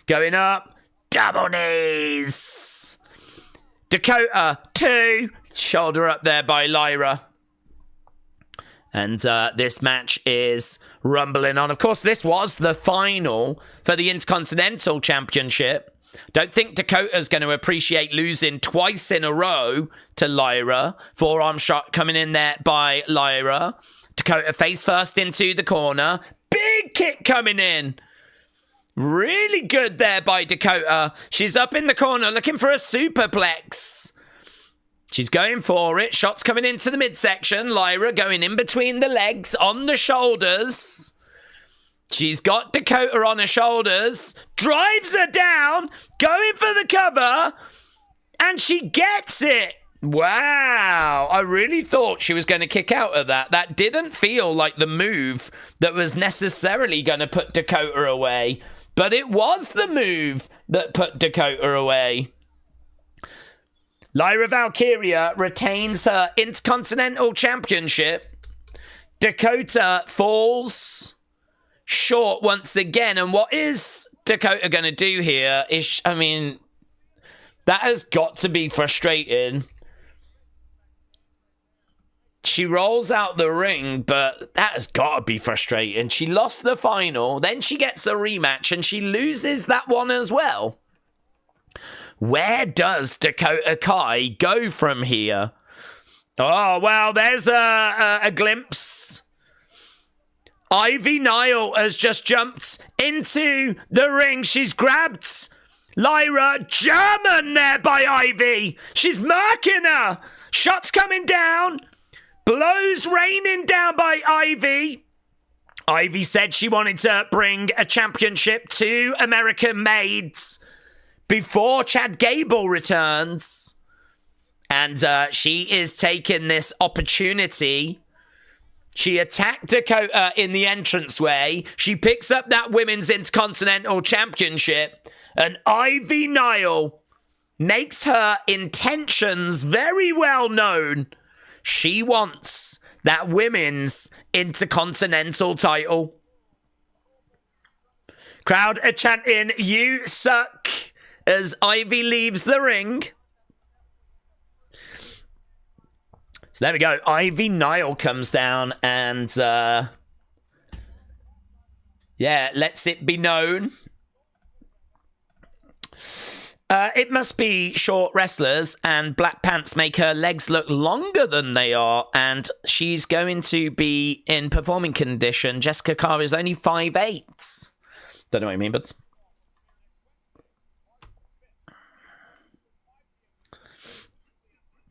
Going up, double knees. Dakota, 2. Shoulder up there by Lyra. And this match is rumbling on. Of course, this was the final for the Intercontinental Championship. Don't think Dakota's going to appreciate losing twice in a row to Lyra. Forearm shot coming in there by Lyra. Dakota face first into the corner. Big kick coming in. Really good there by Dakota. She's up in the corner looking for a superplex. She's going for it. Shots coming into the midsection. Lyra going in between the legs on the shoulders. She's got Dakota on her shoulders, drives her down, going for the cover, and she gets it. Wow. I really thought she was going to kick out of that. That didn't feel like the move that was necessarily going to put Dakota away, but it was the move that put Dakota away. Lyra Valkyria retains her Intercontinental Championship. Dakota falls short once again. And what is Dakota going to do here? I mean, that has got to be frustrating. She rolls out the ring, but that has got to be frustrating. She lost the final, then she gets a rematch, and she loses that one as well. Where does Dakota Kai go from here? Oh, well, there's a glimpse. Ivy Nile has just jumped into the ring. She's grabbed Lyra. German there by Ivy. She's marking her. Shots coming down. Blows raining down by Ivy. Ivy said she wanted to bring a championship to American maids before Chad Gable returns. And she is taking this opportunity. She attacked Dakota in the entranceway. She picks up that Women's Intercontinental Championship. And Ivy Nile makes her intentions very well known. She wants that Women's Intercontinental title. Crowd are chanting, "You suck," as Ivy leaves the ring. So there we go. Ivy Nile comes down and, yeah, lets it be known. It must be short wrestlers, and black pants make her legs look longer than they are, and she's going to be in performing condition. Jessica Carr is only 5'8". Don't know what you mean, but...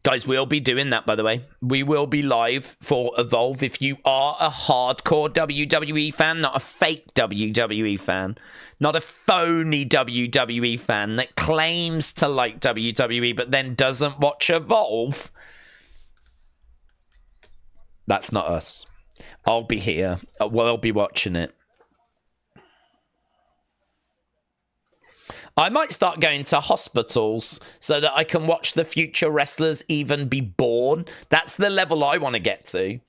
Guys, we'll be doing that, by the way. We will be live for Evolve. If you are a hardcore WWE fan, not a fake WWE fan, not a phony WWE fan that claims to like WWE but then doesn't watch Evolve, that's not us. I'll be here. We'll be watching it. I might start going to hospitals so that I can watch the future wrestlers even be born. That's the level I want to get to.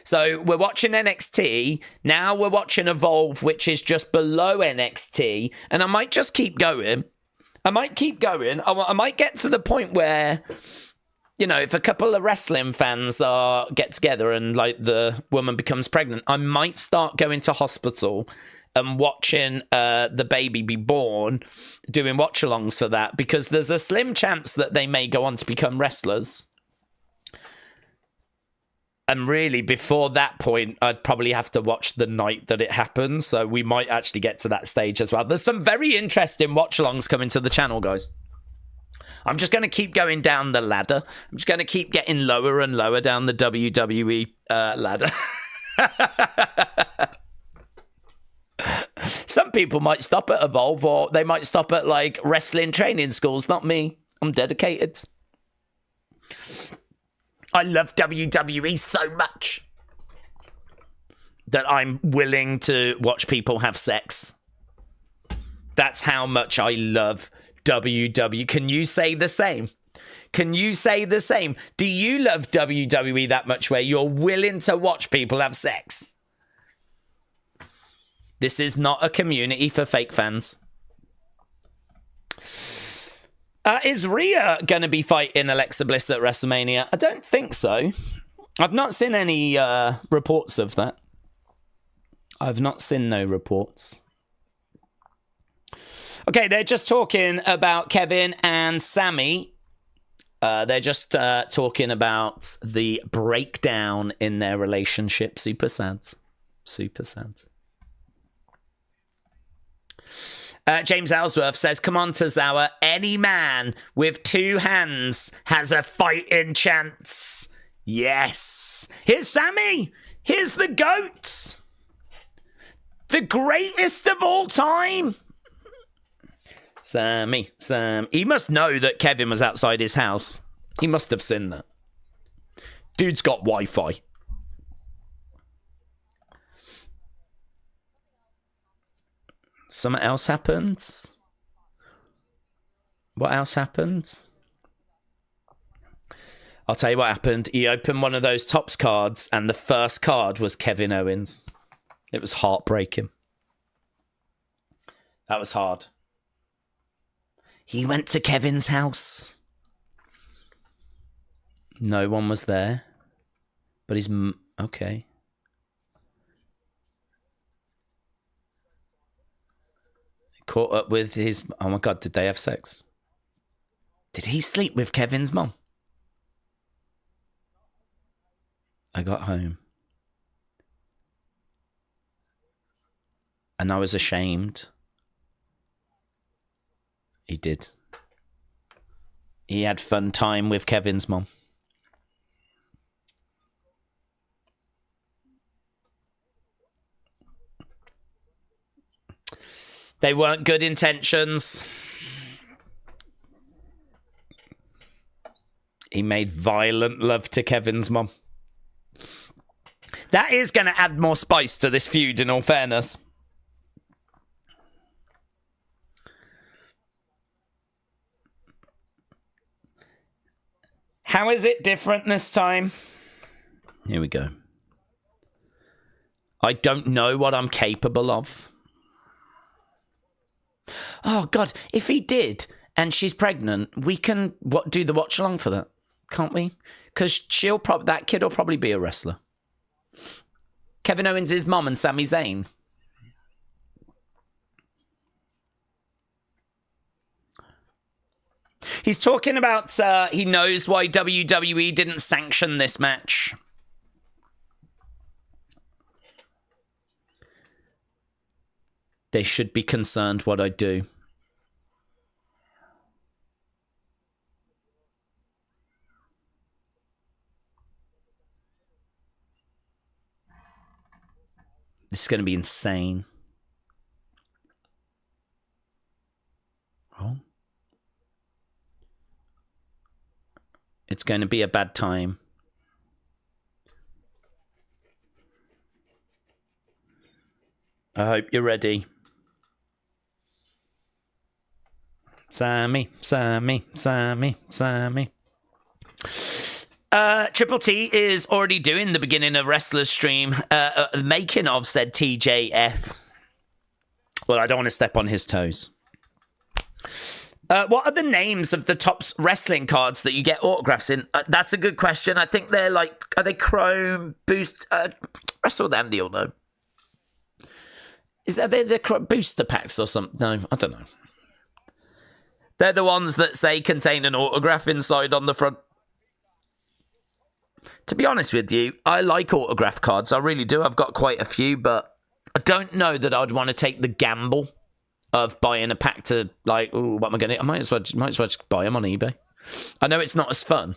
So we're watching NXT. Now we're watching Evolve, which is just below NXT. And I might just keep going. I might get to the point where, you know, if a couple of wrestling fans get together and, like, the woman becomes pregnant, I might start going to hospital and watching the baby be born, doing watch-alongs for that, because there's a slim chance that they may go on to become wrestlers. And really, before that point, I'd probably have to watch the night that it happens, so we might actually get to that stage as well. There's some very interesting watch-alongs coming to the channel, guys. I'm just going to keep going down the ladder. I'm just going to keep getting lower and lower down the WWE ladder. Some people might stop at Evolve, or they might stop at, like, wrestling training schools. Not me. I'm dedicated. I love WWE so much that I'm willing to watch people have sex. That's how much I love WWE. Can you say the same? Can you say the same? Do you love WWE that much where you're willing to watch people have sex? This is not a community for fake fans. Is Rhea going to be fighting Alexa Bliss at WrestleMania? I don't think so. I've not seen any reports of that. I've not seen no reports. Okay, they're just talking about Kevin and Sammy. They're just talking about the breakdown in their relationship. Super sad. Super sad. James Ellsworth says, "Come on, Tozawa. Any man with two hands has a fighting chance." Yes. Here's Sammy. Here's the GOAT. The greatest of all time. Sammy. He must know that Kevin was outside his house. He must have seen that. Dude's got Wi-Fi. Something else happens? What else happens? I'll tell you what happened. He opened one of those Tops cards, and the first card was Kevin Owens. It was heartbreaking. That was hard. He went to Kevin's house. No one was there. But he's... Okay. Caught up with his... Oh my God, did they have sex? Did he sleep with Kevin's mum? I got home. And I was ashamed. He did. He had fun time with Kevin's mum. They weren't good intentions. He made violent love to Kevin's mum. That is going to add more spice to this feud, in all fairness. How is it different this time? Here we go. I don't know what I'm capable of. Oh, God, if he did and she's pregnant, we can do the watch along for that, can't we? Because that kid will probably be a wrestler. Kevin Owens' mum and Sami Zayn. He's talking about he knows why WWE didn't sanction this match. They should be concerned what I do. This is going to be insane. Oh. It's going to be a bad time. I hope you're ready. Sammy. Triple T is already doing the beginning of Wrestler's stream, making of said TJF. Well, I don't want to step on his toes. What are the names of the Topps wrestling cards that you get autographs in? That's a good question. I think they're like, are they Chrome, Boost? Wrestle with Andy will know. Is that the booster packs or something? No, I don't know. They're the ones that say contain an autograph inside on the front. To be honest with you, I like autograph cards. I really do. I've got quite a few, but I don't know that I'd want to take the gamble of buying a pack to, like, ooh, what am I going to... I might as well just buy them on eBay. I know it's not as fun,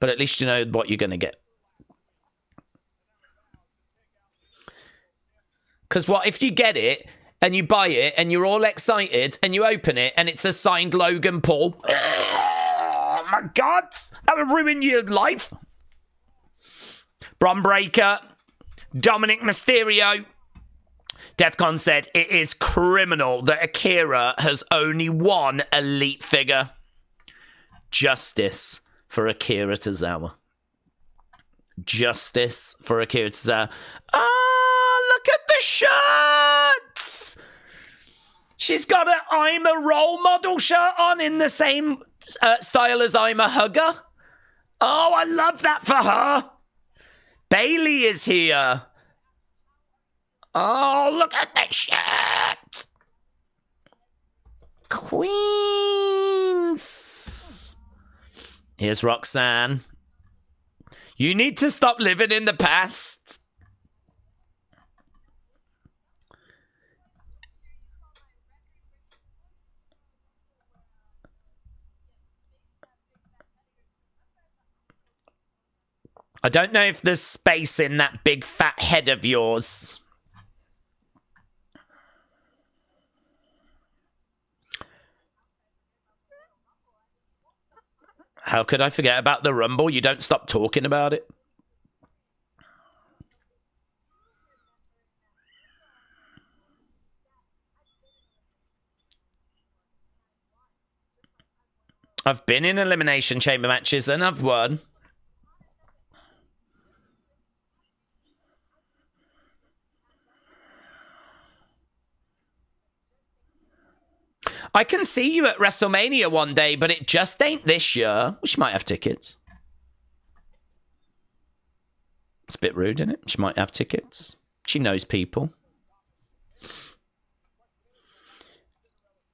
but at least you know what you're going to get. Because what if you get it and you buy it and you're all excited and you open it and it's a signed Logan Paul? Oh my God, that would ruin your life. Bron Breakker, Dominic Mysterio. Defcon said it is criminal that Akira has only one elite figure. Justice for Akira Tozawa. Justice for Akira Tozawa. Oh, look at the shirts! She's got an I'm a role model shirt on in the same style as I'm a hugger. Oh, I love that for her. Bailey is here. Oh, look at that shirt. Queens. Here's Roxanne. You need to stop living in the past. I don't know if there's space in that big fat head of yours. How could I forget about the Rumble? You don't stop talking about it. I've been in Elimination Chamber matches and I've won. I can see you at WrestleMania one day, but it just ain't this year. She might have tickets. It's a bit rude, isn't it? She might have tickets. She knows people.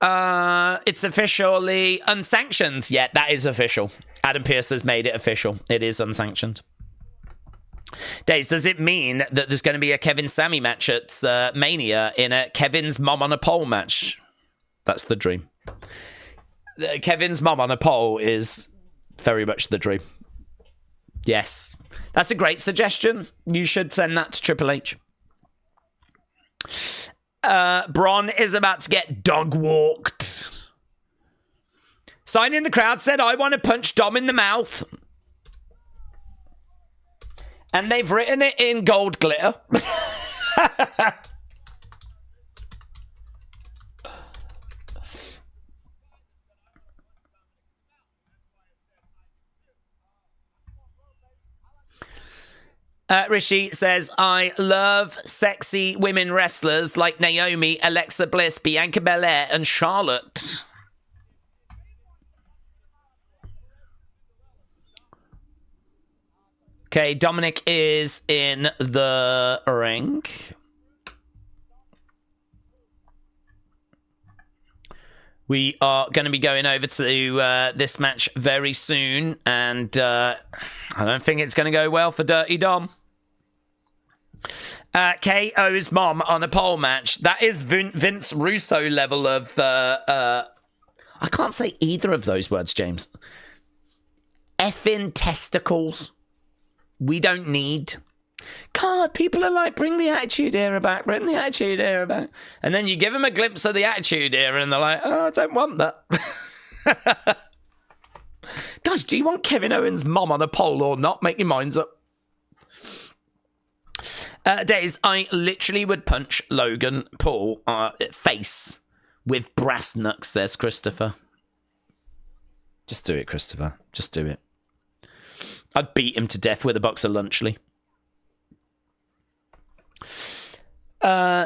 It's officially unsanctioned. Yeah, that is official. Adam Pearce has made it official. It is unsanctioned. Days, does it mean that there's going to be a Kevin Sammy match at Mania in a Kevin's mom on a pole match? That's the dream. Kevin's mom on a pole is very much the dream. Yes. That's a great suggestion. You should send that to Triple H. Braun is about to get dog walked. Sign in the crowd said, I want to punch Dom in the mouth. And they've written it in gold glitter. Rishi says, I love sexy women wrestlers like Naomi, Alexa Bliss, Bianca Belair, and Charlotte. Okay, Dominic is in the ring. We are going to be going over to this match very soon, and I don't think it's going to go well for Dirty Dom. KO's mom on a pole match. That is Vince Russo level of... I can't say either of those words, James. Effing testicles. We don't need... God, people are like, bring the Attitude Era back, bring the Attitude Era back. And then you give them a glimpse of the Attitude Era and they're like, oh, I don't want that. Guys, do you want Kevin Owens' mom on a pole or not? Make your minds up. Days, I literally would punch Logan Paul face with brass knucks, says Christopher. Just do it, Christopher. Just do it. I'd beat him to death with a box of Lunchley.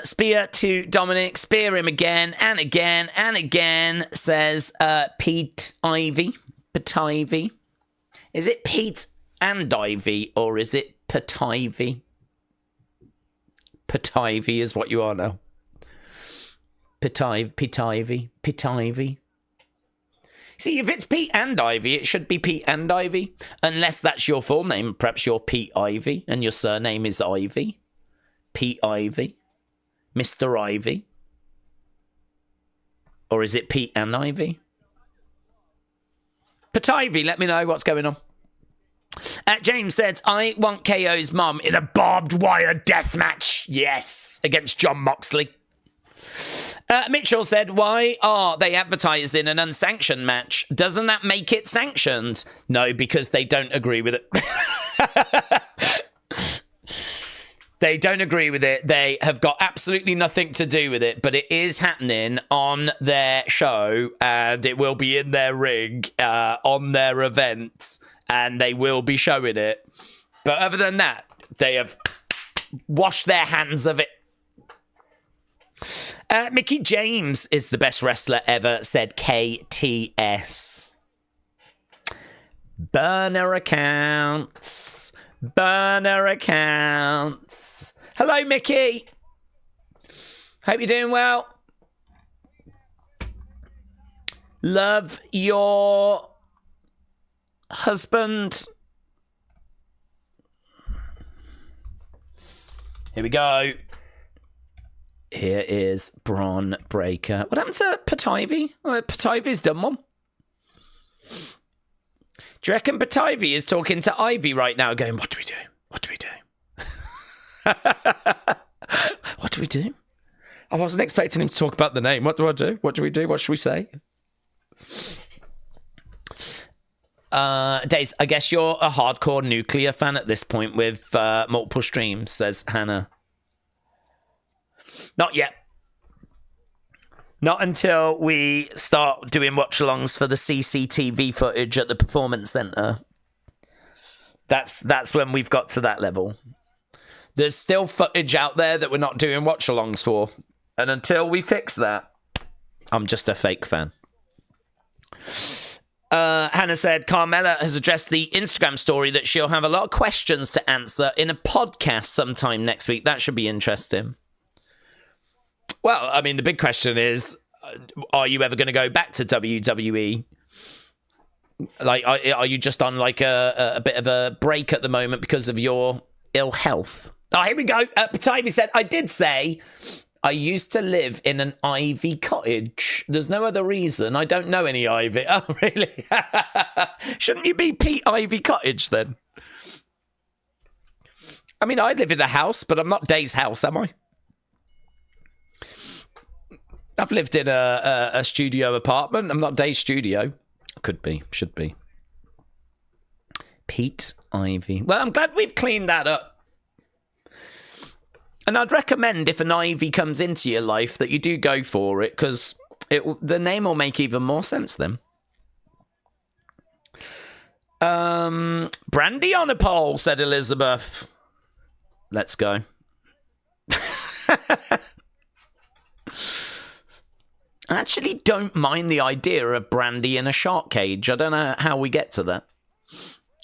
Spear to Dominic. Spear him again and again and again, says Pete Ivy. Pete Ivy. Is it Pete and Ivy or is it Pete Ivy? Pete Ivy is what you are now. Pete Ivy. See, if it's Pete and Ivy, it should be Pete and Ivy. Unless that's your full name. Perhaps you're Pete Ivy and your surname is Ivy. Pete Ivy. Mr. Ivy. Or is it Pete and Ivy? Pete Ivy, let me know what's going on. James says, I want KO's mum in a barbed wire death match. Yes, against John Moxley. Mitchell said, why are they advertising an unsanctioned match? Doesn't that make it sanctioned? No, because they don't agree with it. They don't agree with it. They have got absolutely nothing to do with it, but it is happening on their show and it will be in their ring on their events and they will be showing it. But other than that, they have washed their hands of it. Mickey James is the best wrestler ever, said KTS. Burner accounts. Burner accounts. Hello, Mickey. Hope you're doing well. Love your husband. Here we go. Here is Braun Breaker. What happened to Pete Ivy? Oh, Pete Ivy's done one. Do you reckon Pete Ivy is talking to Ivy right now going, what do we do? What do we do? What do we do? I wasn't expecting him to talk about the name. What do I do? What do we do? What should we say? Days, I guess you're a hardcore nuclear fan at this point with multiple streams, says Hannah. Not yet. Not until we start doing watch-alongs for the CCTV footage at the Performance Centre. That's when we've got to that level. There's still footage out there that we're not doing watch-alongs for. And until we fix that, I'm just a fake fan. Hannah said Carmella has addressed the Instagram story that she'll have a lot of questions to answer in a podcast sometime next week. That should be interesting. Well, I mean, the big question is, are you ever going to go back to WWE? Like, are you just on like a bit of a break at the moment because of your ill health? Oh, here we go. Pativy said, I did say I used to live in an ivy cottage. There's no other reason. I don't know any ivy. Oh, really? Shouldn't you be Pete Ivy Cottage then? I mean, I live in a house, but I'm not Day's house, am I? I've lived in a studio apartment. I'm not Day's studio. Could be. Should be. Pete Ivy. Well, I'm glad we've cleaned that up. And I'd recommend if an Ivy comes into your life that you do go for it, because the name will make even more sense then. Brandy on a pole, said Elizabeth. Let's go. I actually don't mind the idea of Brandy in a shark cage. I don't know how we get to that.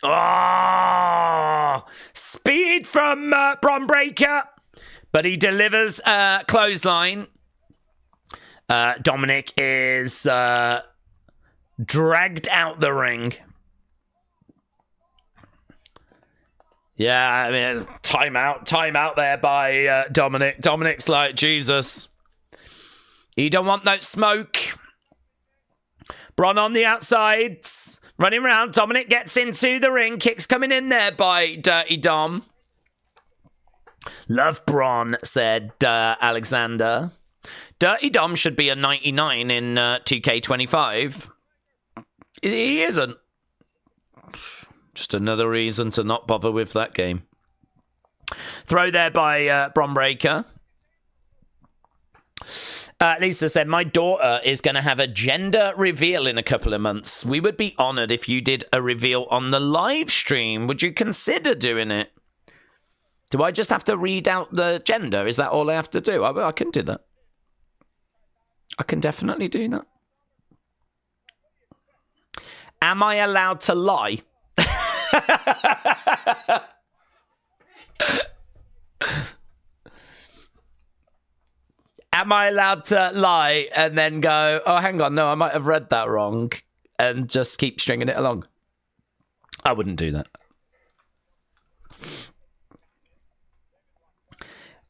Oh, speed from Bron Breakker. But he delivers clothesline. Dominic is dragged out the ring. Yeah, I mean, time out there by Dominic. Dominic's like, Jesus. You don't want no smoke. Bron on the outsides. Running around. Dominic gets into the ring. Kicks coming in there by Dirty Dom. Love Bron, said Alexander. Dirty Dom should be a 99 in 2K25. He isn't. Just another reason to not bother with that game. Throw there by Bron Breakker. Lisa said, my daughter is going to have a gender reveal in a couple of months. We would be honoured if you did a reveal on the live stream. Would you consider doing it? Do I just have to read out the gender? Is that all I have to do? I can do that. I can definitely do that. Am I allowed to lie? Am I allowed to lie and then go, oh, hang on, no, I might have read that wrong, and just keep stringing it along? I wouldn't do that.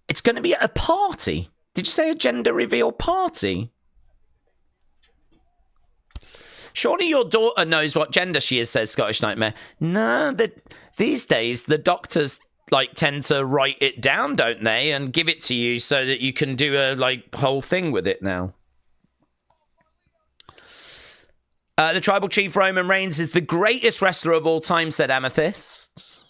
It's going to be at a party. Did you say a gender reveal party? Surely your daughter knows what gender she is, says Scottish Nightmare. No, these days the doctors tend to write it down, don't they, and give it to you so that you can do a whole thing with it now. The tribal chief Roman Reigns is the greatest wrestler of all time, said Amethyst.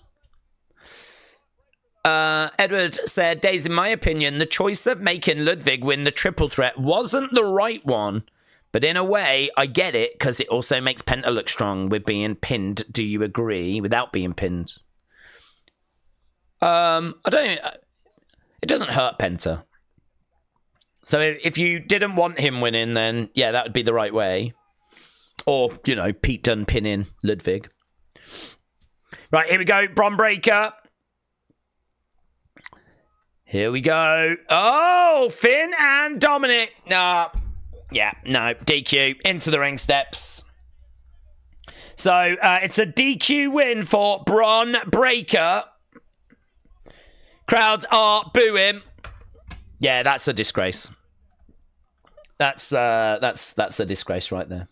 Edward said, Days, in my opinion, the choice of making Ludwig win the triple threat wasn't the right one. But in a way, I get it, because it also makes Penta look strong with being pinned. Do you agree? Without being pinned. I don't... It doesn't hurt Penta. So if you didn't want him winning, then, yeah, that would be the right way. Or, Pete Dunne pinning Ludwig. Right, here we go. Bron Breakker. Here we go. Oh, Finn and Dominic. Yeah, no, DQ. Into the ring steps. So, it's a DQ win for Bron Breakker. Crowds are booing. Yeah, that's a disgrace. That's a disgrace right there.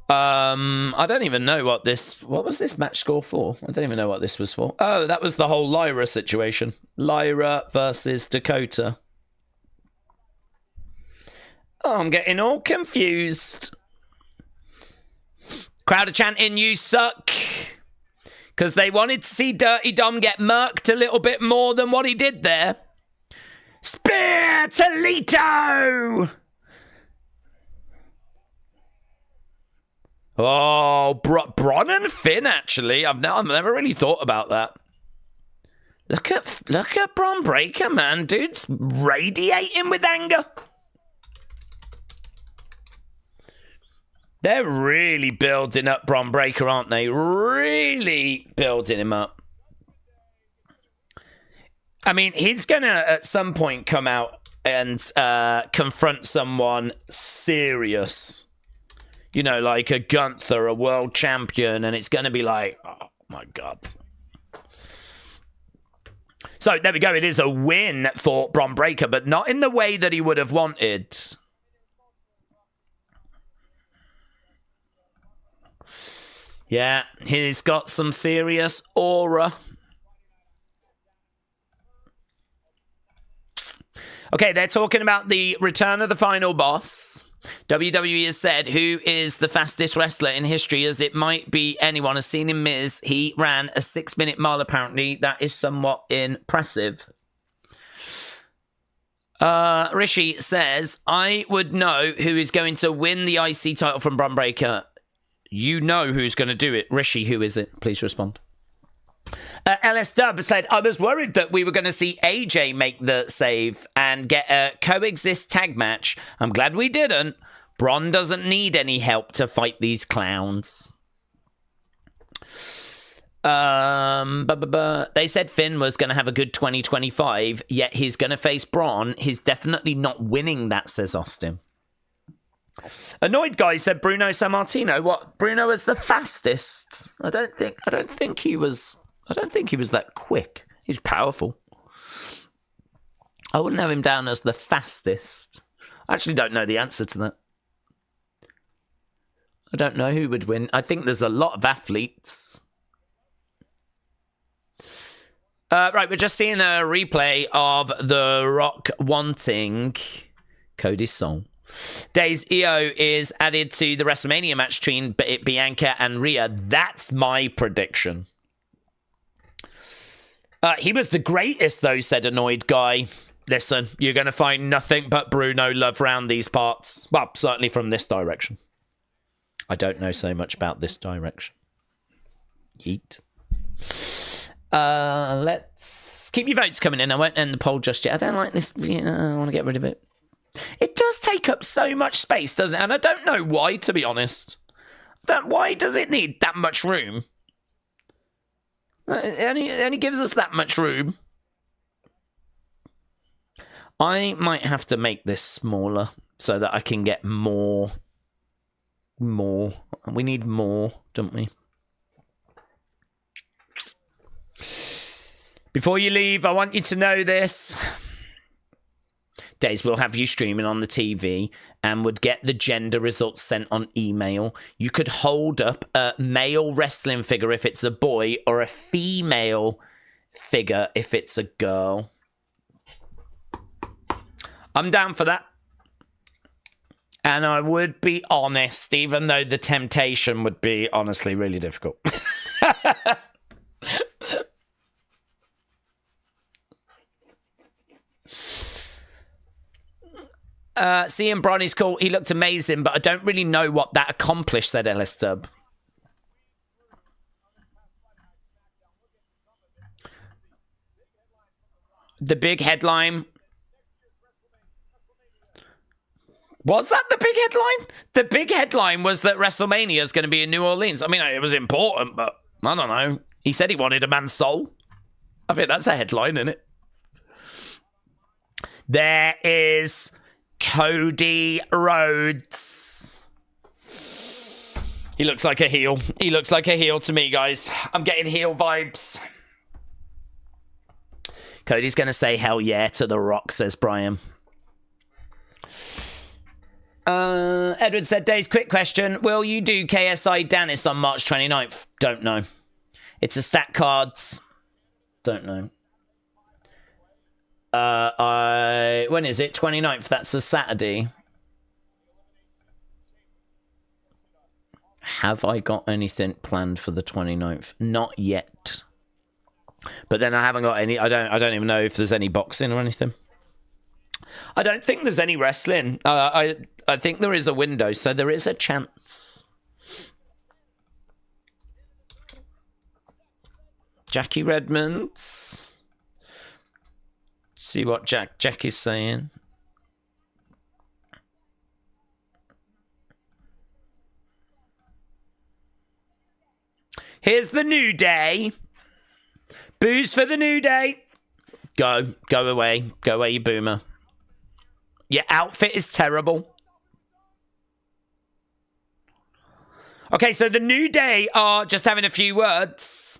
I don't even know what was this match score for? I don't even know what this was for. Oh, that was the whole Lyra situation. Lyra versus Dakota. Oh, I'm getting all confused. Crowd are chanting, you suck. Because they wanted to see Dirty Dom get murked a little bit more than what he did there. Spear to Lito! Oh, Bron and Finn, actually. I've never really thought about that. Look at Bron Breakker, man. Dude's radiating with anger. They're really building up Bron Breakker, aren't they? Really building him up. I mean, he's going to, at some point, come out and confront someone serious. You know, like a Gunther, a world champion, and it's going to be like, oh, my God. So, there we go. It is a win for Bron Breakker, but not in the way that he would have wanted. Yeah, he's got some serious aura. Okay, they're talking about the return of the final boss. WWE has said who is the fastest wrestler in history, as it might be anyone has seen in Miz. He ran a 6-minute mile, apparently. That is somewhat impressive. Rishi says, I would know who is going to win the IC title from Bron Breakker. You know who's going to do it. Rishi, who is it? Please respond. LS Dub said, I was worried that we were going to see AJ make the save and get a coexist tag match. I'm glad we didn't. Bron doesn't need any help to fight these clowns. They said Finn was going to have a good 2025, yet he's going to face Bron. He's definitely not winning that, says Austin. Annoyed guy said Bruno Sammartino. What? Bruno was the fastest? I don't think he was that quick. He's powerful. I wouldn't have him down as the fastest. I actually don't know the answer to that. I don't know who would win. I think there's a lot of athletes. Right, we're just seeing a replay of The Rock wanting Cody's song. Days Iyo is added to the WrestleMania match between Bianca and Rhea. That's my prediction. He was the greatest, though, said Annoyed Guy. Listen, you're going to find nothing but Bruno love round these parts. Well, certainly from this direction. I don't know so much about this direction. Yeet. Let's keep your votes coming in. I won't end the poll just yet. I don't like this. I want to get rid of it. It does take up so much space, doesn't it? And I don't know why, to be honest. Why does it need that much room? It only gives us that much room. I might have to make this smaller so that I can get more. We need more, don't we? Before you leave, I want you to know this. Days will have you streaming on the TV and would get the gender results sent on email. You could hold up a male wrestling figure if it's a boy or a female figure if it's a girl. I'm down for that. And I would be honest, even though the temptation would be honestly really difficult. Seeing Bronny's cool. He looked amazing, but I don't really know what that accomplished, said Ellis Tubb. The big headline. Was that the big headline? The big headline was that WrestleMania is going to be in New Orleans. I mean, it was important, but I don't know. He said he wanted a man's soul. I think that's a headline, isn't it? There is Cody Rhodes. He looks like a heel. He looks like a heel to me, guys. I'm getting heel vibes. Cody's going to say hell yeah to The Rock, says Brian. Edward said, Days, quick question. Will you do KSI Dennis on March 29th? Don't know. It's a stat cards. Don't know. When is it? 29th. That's a Saturday. Have I got anything planned for the 29th? Not yet. But then I haven't got any. I don't even know if there's any boxing or anything. I don't think there's any wrestling. I think there is a window, so there is a chance. Jackie Redmonds. See what Jack is saying. Here's the New Day. Booze for the New Day. Go away. Go away, you boomer. Your outfit is terrible. Okay, so the New Day are just having a few words.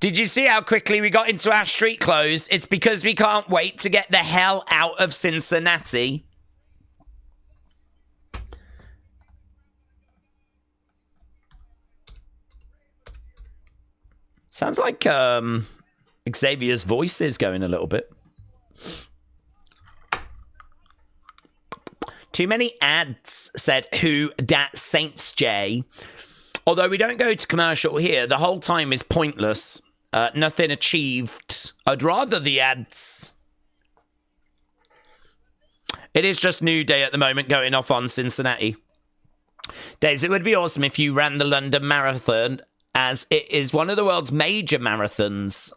Did you see how quickly we got into our street clothes? It's because we can't wait to get the hell out of Cincinnati. Sounds like Xavier's voice is going a little bit. Too many ads, said Who Dat Saints J. Although we don't go to commercial here, the whole time is pointless. Nothing achieved. I'd rather the ads. It is just New Day at the moment going off on Cincinnati. Days, it would be awesome if you ran the London Marathon, as it is one of the world's major marathons.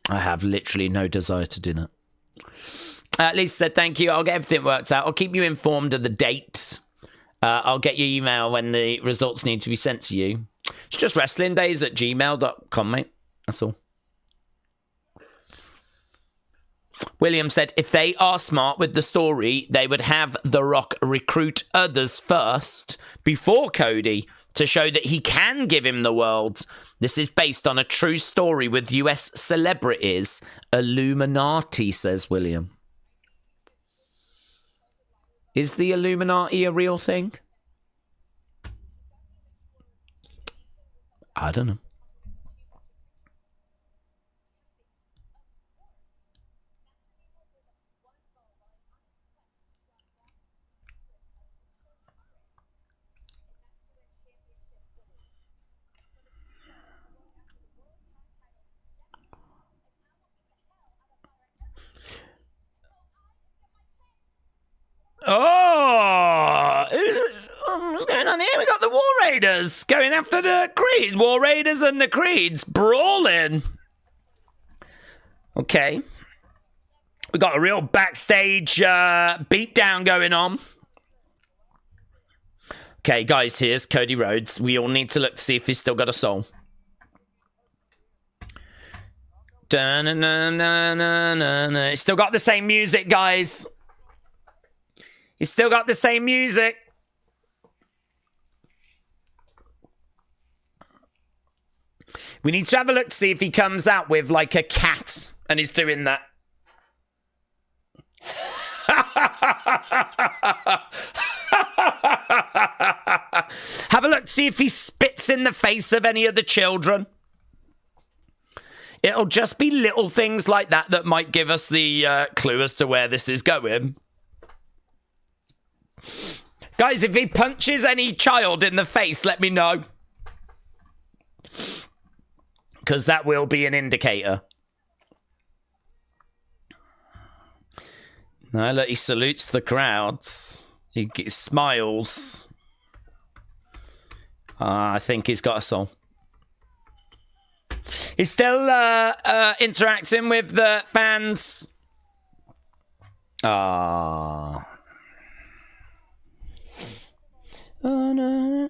I have literally no desire to do that. Lisa said, thank you. I'll get everything worked out. I'll keep you informed of the date. I'll get your email when the results need to be sent to you. It's just wrestlingdays@gmail.com, mate. That's all. William said, if they are smart with the story, they would have The Rock recruit others first before Cody to show that he can give him the world. This is based on a true story with US celebrities. Illuminati, says William. Is the Illuminati a real thing? I don't know. Oh, what's going on here? We got the War Raiders going after the Creed. War Raiders and the Creeds brawling. Okay. We got a real backstage beatdown going on. Okay, guys, here's Cody Rhodes. We all need to look to see if he's still got a soul. He's still got the same music, guys. He's still got the same music. We need to have a look to see if he comes out with like a cat and he's doing that. Have a look to see if he spits in the face of any of the children. It'll just be little things like that that might give us the clue as to where this is going. Guys, if he punches any child in the face, let me know. Because that will be an indicator. No, look, he salutes the crowds. He smiles. I think he's got a soul. He's still interacting with the fans. Ah. One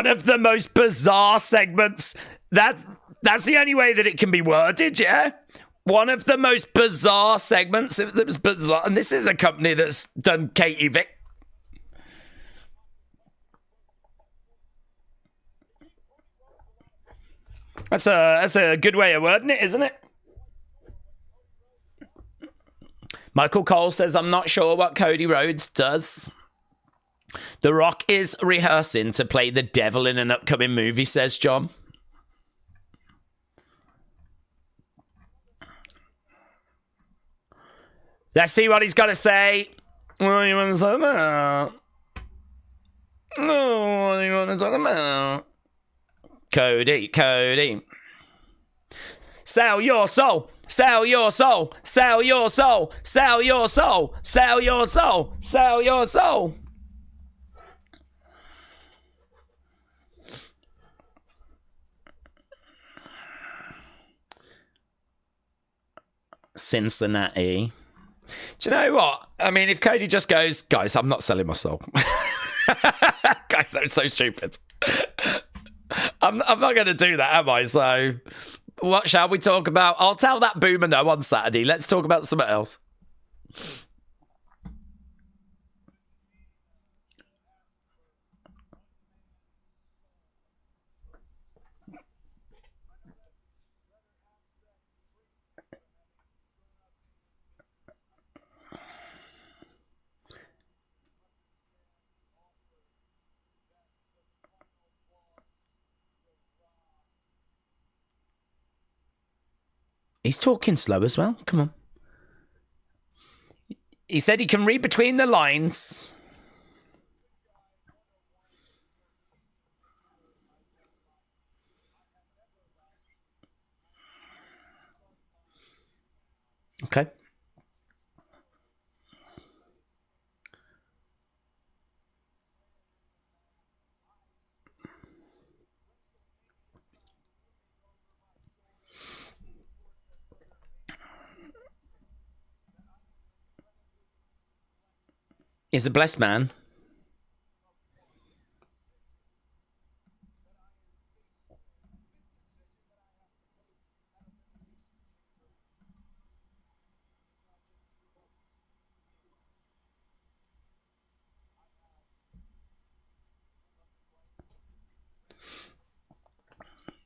of the most bizarre segments. That's the only way that it can be worded, yeah? One of the most bizarre segments. It was bizarre. And this is a company that's done Katie Vick. That's a good way of wording it, isn't it? Michael Cole says, I'm not sure what Cody Rhodes does. The Rock is rehearsing to play the devil in an upcoming movie, says John. Let's see what he's got to say. What do you want to talk about? Oh, what do you want to talk about? Cody. Sell your soul. Sell your soul. Sell your soul. Sell your soul. Sell your soul. Sell your soul. Cincinnati. Do you know what? I mean, if Cody just goes, guys, I'm not selling my soul. Guys, that was so stupid. I'm not going to do that, am I? So, what shall we talk about? I'll tell that boomer no on Saturday. Let's talk about something else. He's talking slow as well. Come on. He said he can read between the lines. Okay. He's a blessed man.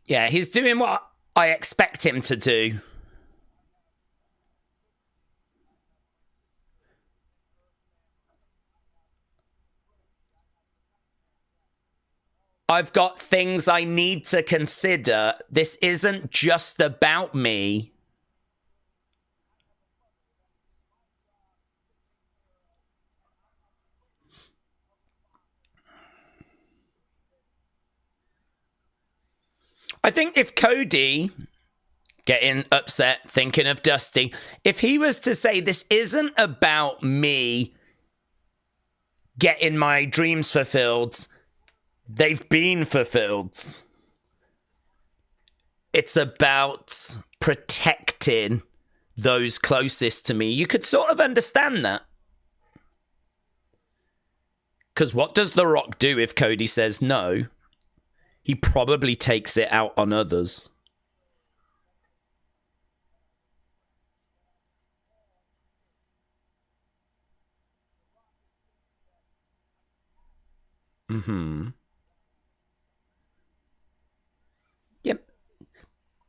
Yeah, he's doing what I expect him to do. I've got things I need to consider. This isn't just about me. I think if Cody, getting upset, thinking of Dusty, if he was to say this isn't about me getting my dreams fulfilled, they've been fulfilled. It's about protecting those closest to me. You could sort of understand that. Because what does The Rock do if Cody says no? He probably takes it out on others. Mm-hmm. Yep.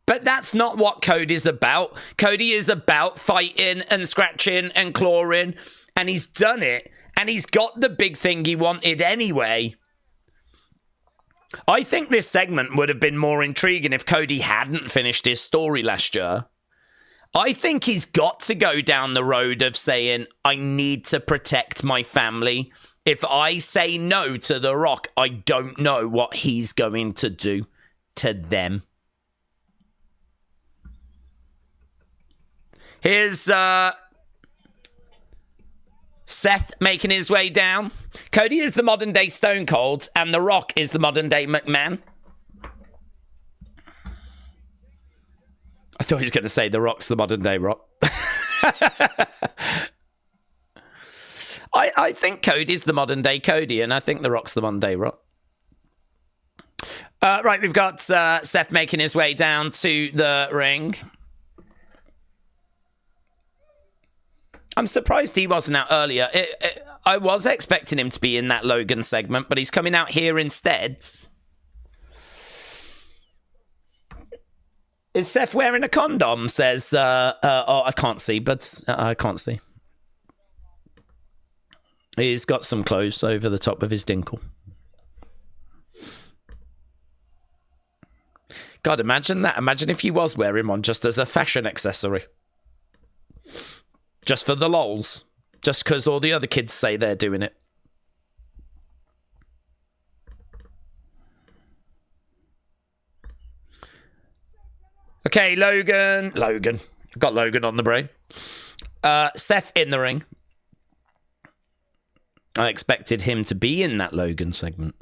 But that's not what Cody's about. Cody is about fighting and scratching and clawing, and he's done it, and he's got the big thing he wanted anyway. I think this segment would have been more intriguing if Cody hadn't finished his story last year. I think he's got to go down the road of saying, I need to protect my family. If I say no to The Rock, I don't know what he's going to do to them. Here's Seth making his way down. Cody is the modern day Stone Cold, and The Rock is the modern day McMahon. I thought he was going to say The Rock's the modern day Rock. I think Cody's the modern day Cody, and I think The Rock's the modern day Rock. Right, we've got Seth making his way down to the ring. I'm surprised he wasn't out earlier. I was expecting him to be in that Logan segment, but he's coming out here instead. Is Seth wearing a condom? Says, oh, I can't see, but I can't see. He's got some clothes over the top of his dinkle. God, imagine that. Imagine if he was wearing one just as a fashion accessory. Just for the lols. Just because all the other kids say they're doing it. Okay, Logan. Got Logan on the brain. Seth in the ring. I expected him to be in that Logan segment.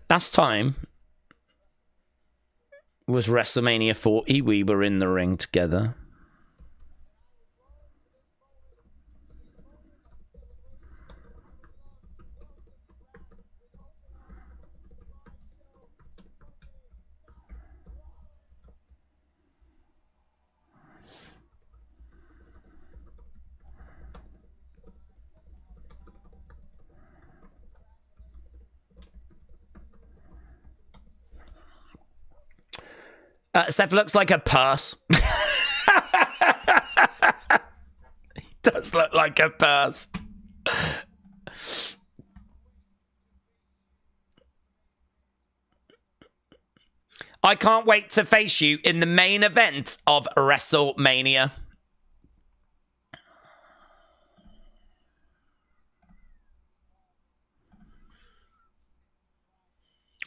Last time was WrestleMania 40. We were in the ring together. Seth looks like a purse. He does look like a purse. I can't wait to face you in the main event of WrestleMania.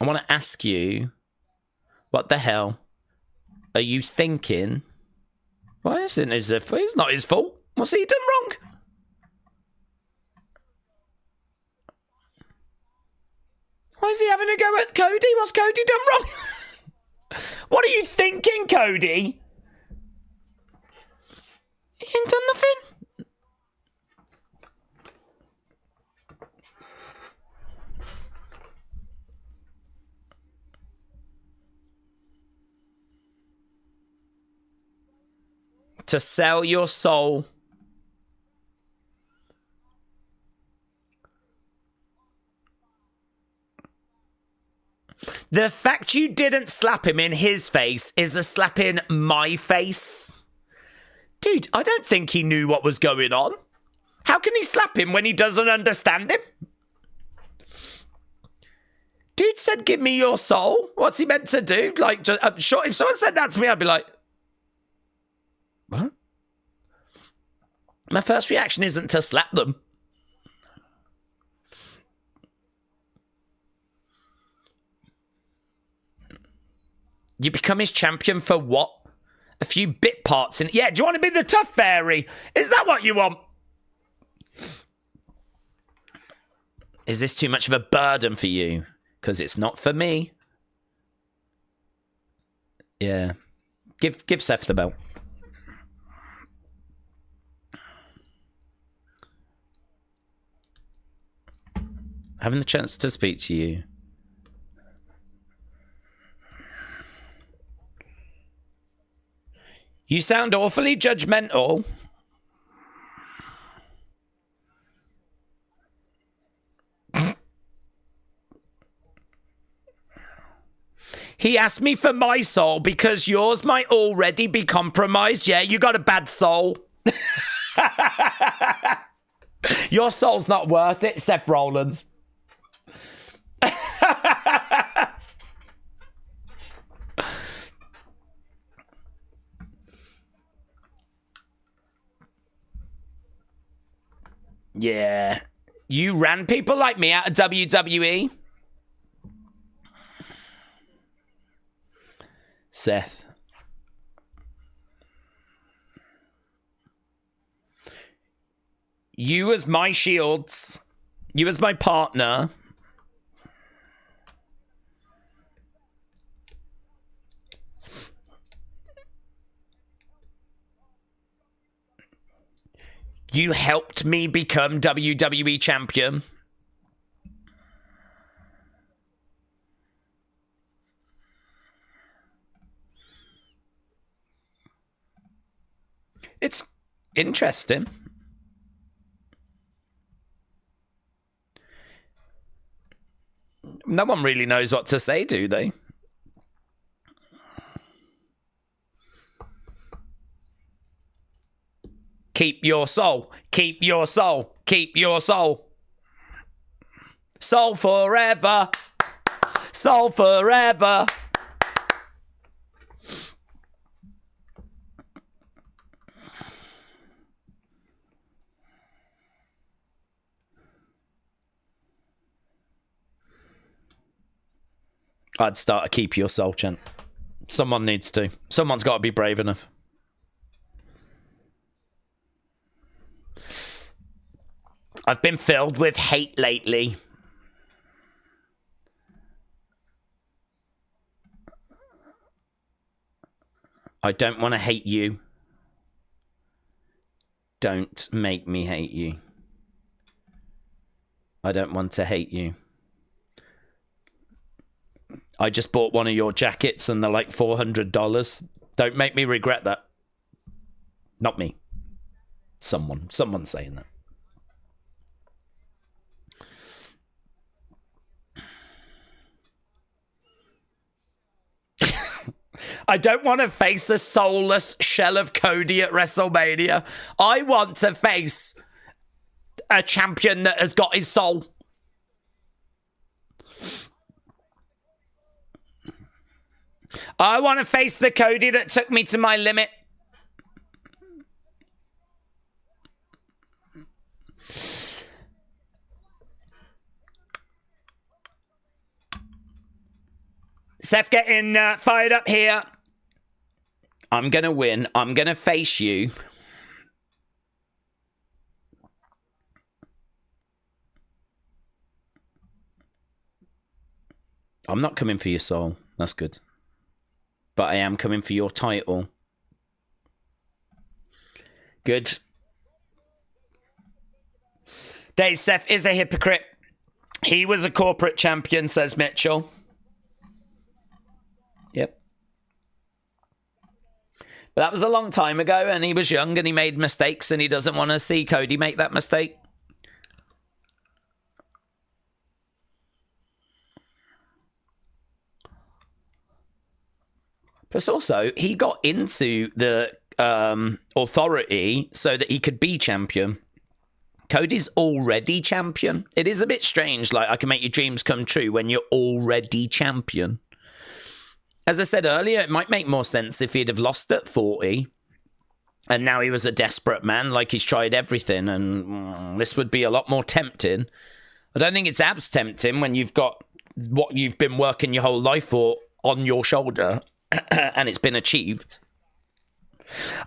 I want to ask you, what the hell are you thinking? Why isn't it? It's not his fault. What's he done wrong? Why is he having a go at Cody? What's Cody done wrong? What are you thinking, Cody? He ain't done nothing. To sell your soul. The fact you didn't slap him in his face is a slap in my face. Dude, I don't think he knew what was going on. How can he slap him when he doesn't understand him? Dude said, give me your soul. What's he meant to do? Like, I'm sure if someone said that to me, I'd be like, what? My first reaction isn't to slap them. You become his champion for what? A few bit parts in... Yeah, do you want to be the tough fairy? Is that what you want? Is this too much of a burden for you? Because it's not for me. Yeah. Give Seth the belt. Having the chance to speak to you. You sound awfully judgmental. He asked me for my soul because yours might already be compromised. Yeah, you got a bad soul. Your soul's not worth it, Seth Rollins. Yeah. You ran people like me out of WWE. Seth. You as my shields. You as my partner. You helped me become WWE champion. It's interesting. No one really knows what to say, do they? Keep your soul. Keep your soul. Keep your soul. Soul forever. Soul forever. I'd start a keep your soul chant. Someone needs to. Someone's got to be brave enough. I've been filled with hate lately. I don't want to hate you. Don't make me hate you. I don't want to hate you. I just bought one of your jackets and they're like $400. Don't make me regret that. Not me. Someone's saying that. I don't want to face a soulless shell of Cody at WrestleMania. I want to face a champion that has got his soul. I want to face the Cody that took me to my limit. Seth getting fired up here. I'm going to win. I'm going to face you. I'm not coming for your soul. That's good. But I am coming for your title. Good. Dave, Seth is a hypocrite. He was a corporate champion, says Mitchell. Yep. But that was a long time ago, and he was young, and he made mistakes, and he doesn't want to see Cody make that mistake. Plus also, he got into the authority so that he could be champion. Cody's already champion. It is a bit strange, like, I can make your dreams come true when you're already champion. As I said earlier, it might make more sense if he'd have lost at 40 and now he was a desperate man, like he's tried everything, and this would be a lot more tempting. I don't think it's abs tempting when you've got what you've been working your whole life for on your shoulder and it's been achieved.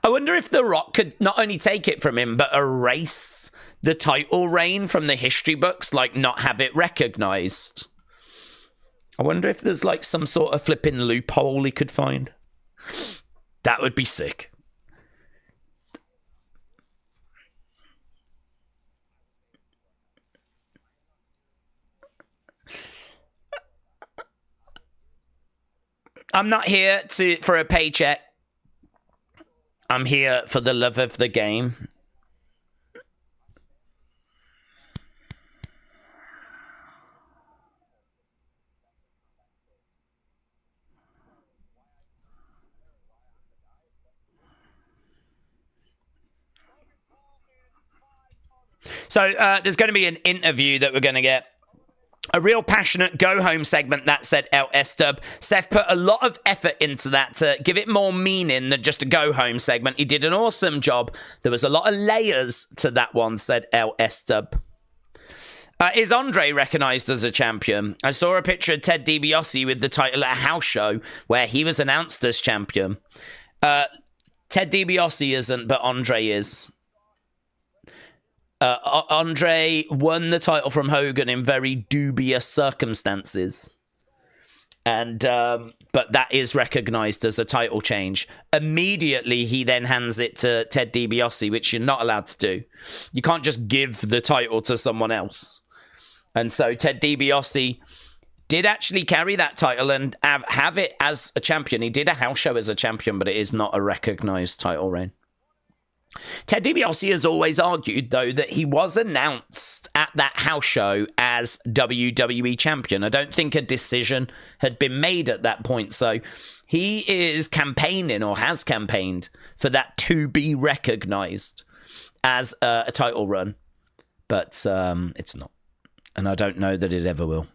I wonder if The Rock could not only take it from him, but erase the title reign from the history books, like not have it recognized. I wonder if there's like some sort of flipping loophole he could find. That would be sick. I'm not here for a paycheck. I'm here for the love of the game. So there's going to be an interview that we're going to get. A real passionate go-home segment, that said LS Dub. Seth put a lot of effort into that to give it more meaning than just a go-home segment. He did an awesome job. There was a lot of layers to that one, said LS Dub. Is Andre recognised as a champion? I saw a picture of Ted DiBiase with the title at a house show where he was announced as champion. Ted DiBiase isn't, but Andre is. Andre won the title from Hogan in very dubious circumstances. And but that is recognised as a title change. Immediately, he then hands it to Ted DiBiase, which you're not allowed to do. You can't just give the title to someone else. And so Ted DiBiase did actually carry that title and have it as a champion. He did a house show as a champion, but it is not a recognised title reign. Ted DiBiase has always argued, though, that he was announced at that house show as WWE champion. I don't think a decision had been made at that point, so he is campaigning, or has campaigned, for that to be recognised as a title run. But it's not, and I don't know that it ever will.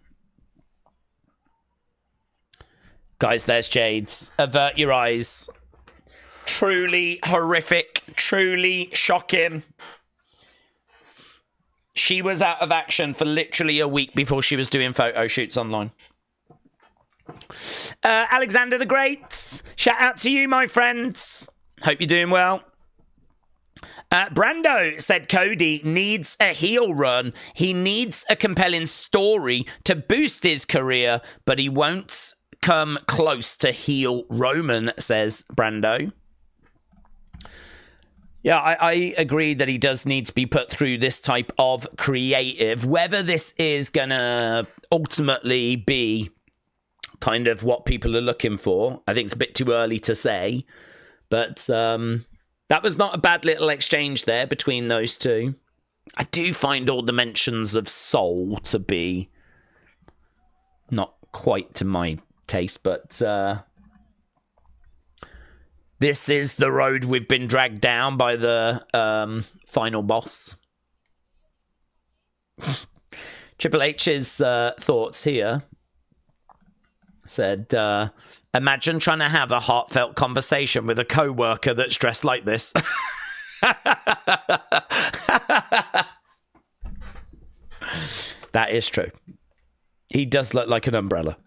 Guys, there's Jade's. Avert your eyes. Truly horrific, truly shocking. She was out of action for literally a week before she was doing photo shoots online. Alexander the Great, shout out to you, my friends. Hope you're doing well. Brando said Cody needs a heel run. He needs a compelling story to boost his career, but he won't come close to heel Roman, says Brando. Yeah, I agree that he does need to be put through this type of creative. Whether this is going to ultimately be kind of what people are looking for, I think it's a bit too early to say. But that was not a bad little exchange there between those two. I do find all the mentions of soul to be not quite to my taste, but this is the road we've been dragged down by the final boss. Triple H's thoughts here said, imagine trying to have a heartfelt conversation with a co-worker that's dressed like this. That is true. He does look like an umbrella.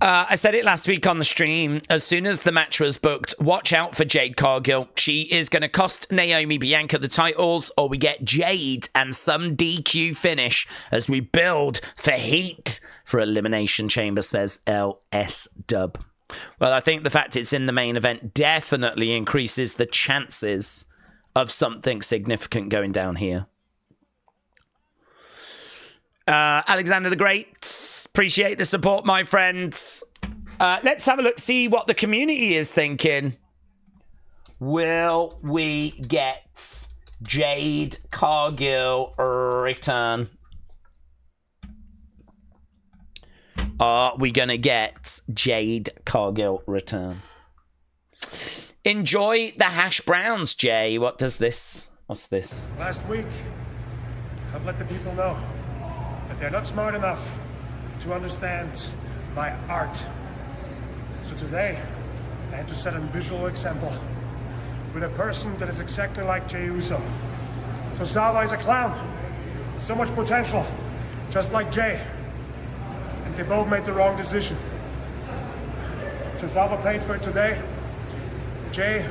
I said it last week on the stream. As soon as the match was booked, watch out for Jade Cargill. She is going to cost Naomi Bianca the titles, or we get Jade and some DQ finish as we build for heat for Elimination Chamber, says LS Dub. Well, I think the fact it's in the main event definitely increases the chances of something significant going down here. Alexander the Great, appreciate the support, my friends. Let's have a look, see what the community is thinking. Will we get Jade Cargill return? Are we gonna get Jade Cargill return? Enjoy the hash browns, Jay. What's this? Last week, I've let the people know that they're not smart enough to understand my art. So today, I had to set a visual example with a person that is exactly like Jey Uso. Tozawa is a clown, so much potential, just like Jey. And they both made the wrong decision. Tozawa paid for it today. Jey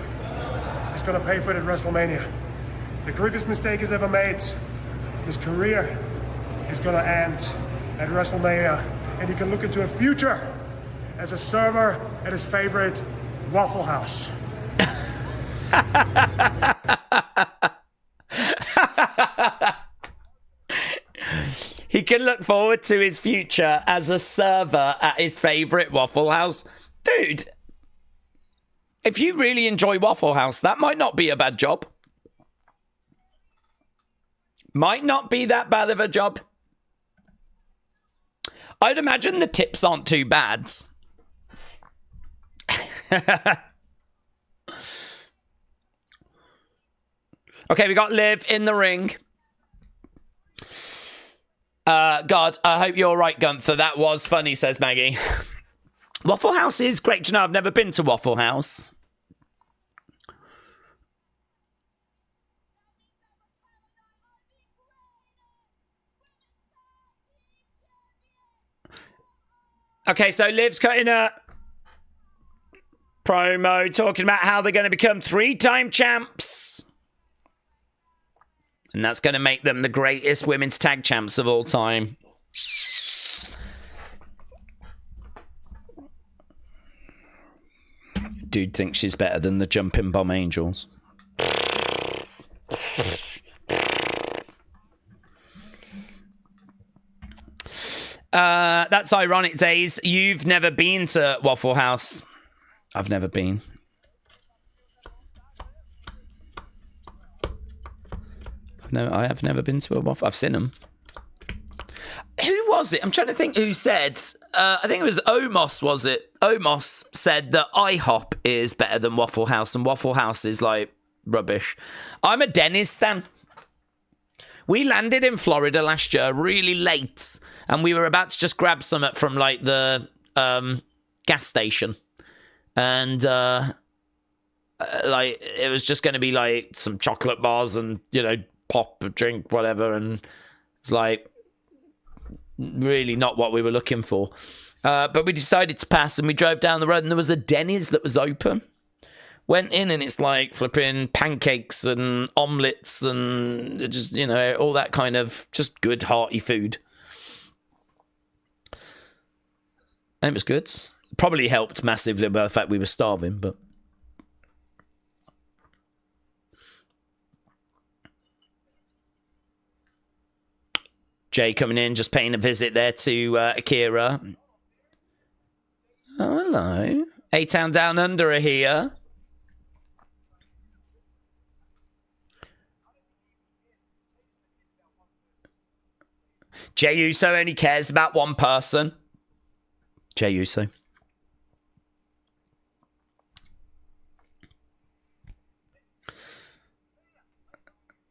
is gonna pay for it at WrestleMania. The greatest mistake he's ever made. His career is gonna end at WrestleMania, and he can look into a future as a server at his favorite Waffle House. He can look forward to his future as a server at his favorite Waffle House. Dude, if you really enjoy Waffle House, that might not be a bad job. Might not be that bad of a job. I'd imagine the tips aren't too bad. Okay, we got Liv in the ring. God, I hope you're right, Gunther. That was funny, says Maggie. Waffle House is great. You know, I've never been to Waffle House. Okay, so Liv's cutting a promo talking about how they're going to become 3-time champs. And that's going to make them the greatest women's tag champs of all time. Dude thinks she's better than the Jumping Bomb Angels. That's ironic, Days. You've never been to Waffle House. I've never been. No, I have never been to a Waffle. I've seen them. Who was it? I'm trying to think who said. I think it was Omos, was it? Omos said that IHOP is better than Waffle House, and Waffle House is like rubbish. I'm a Denny's stan. We landed in Florida last year really late, and we were about to just grab some from like the gas station, and like it was just going to be like some chocolate bars and, you know, pop, drink, whatever, and it's like really not what we were looking for. But we decided to pass, and we drove down the road, and there was a Denny's that was open. Went in, and it's like flipping pancakes and omelettes and just, you know, all that kind of just good, hearty food. And it was good. Probably helped massively by the fact we were starving, but... Jay coming in, just paying a visit there to Akira. Oh, hello. A-Town Down Under are here. Jey Uso only cares about one person. Jey Uso.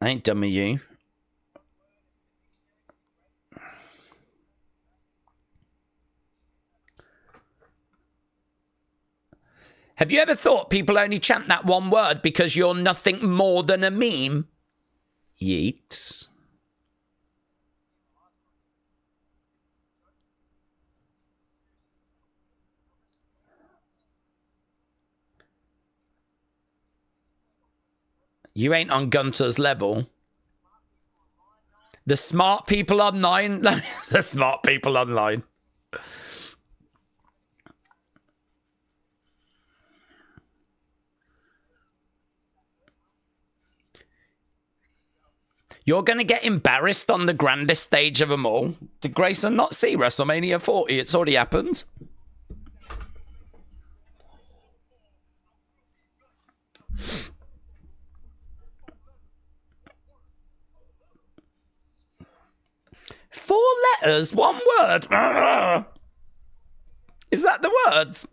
I ain't done with you. Have you ever thought people only chant that one word because you're nothing more than a meme? Yeet. You ain't on Gunther's level. The smart people online. The smart people online. You're going to get embarrassed on the grandest stage of them all. Did Grayson not see WrestleMania 40? It's already happened. Four letters, one word. Is that the words?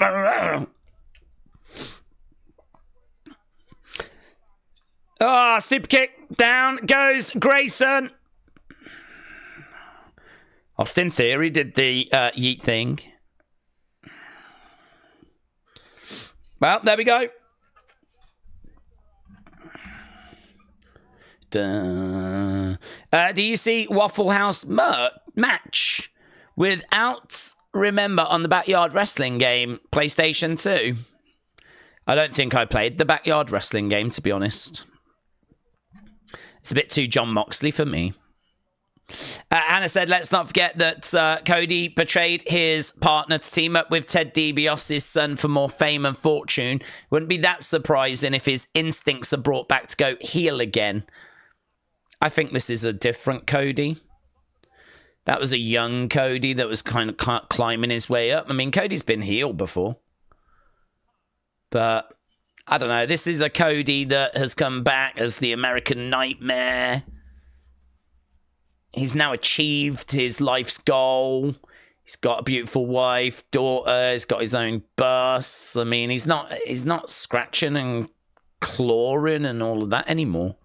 Ah, oh, super kick. Down goes Grayson. Austin Theory did the yeet thing. Well, there we go. Do you see Waffle House match without Remember on the Backyard Wrestling game, PlayStation 2? I don't think I played the Backyard Wrestling game, to be honest. It's a bit too John Moxley for me. Anna said, let's not forget that Cody betrayed his partner to team up with Ted DiBiase's son for more fame and fortune. Wouldn't be that surprising if his instincts are brought back to go heel again. I think this is a different Cody. That was a young Cody that was kind of climbing his way up. I mean, Cody's been heel before. But... I don't know. This is a Cody that has come back as the American Nightmare. He's now achieved his life's goal. He's got a beautiful wife, daughter. He's got his own bus. I mean, he's not scratching and clawing and all of that anymore.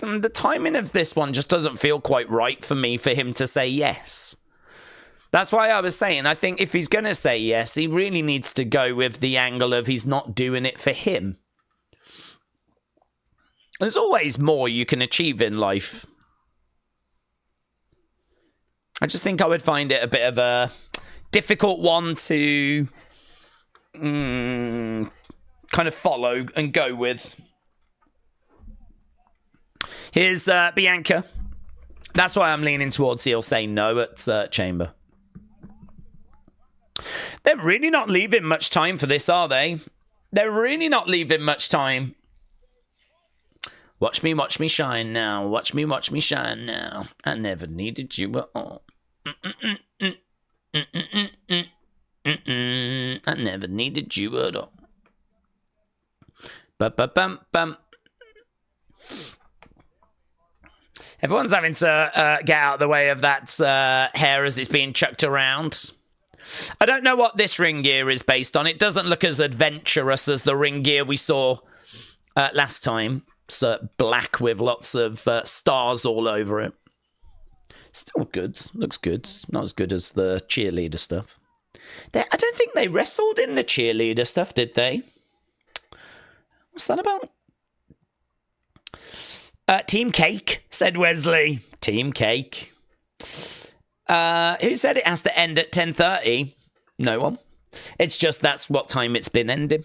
And the timing of this one just doesn't feel quite right for me for him to say yes. That's why I was saying, I think if he's going to say yes, he really needs to go with the angle of he's not doing it for him. There's always more you can achieve in life. I just think I would find it a bit of a difficult one to kind of follow and go with. Here's Bianca. That's why I'm leaning towards he'll say no at Chamber. They're really not leaving much time for this, are they? They're really not leaving much time. Watch me shine now. Watch me shine now. I never needed you at all. I never needed you at all. Bum. Everyone's having to get out of the way of that hair as it's being chucked around. I don't know what this ring gear is based on. It doesn't look as adventurous as the ring gear we saw last time. It's black with lots of stars all over it. Still good. Looks good. Not as good as the cheerleader stuff. I don't think they wrestled in the cheerleader stuff, did they? What's that about? Team Cake, said Wesley. Team Cake. Who said it has to end at 10:30? No one. It's just that's what time it's been ending.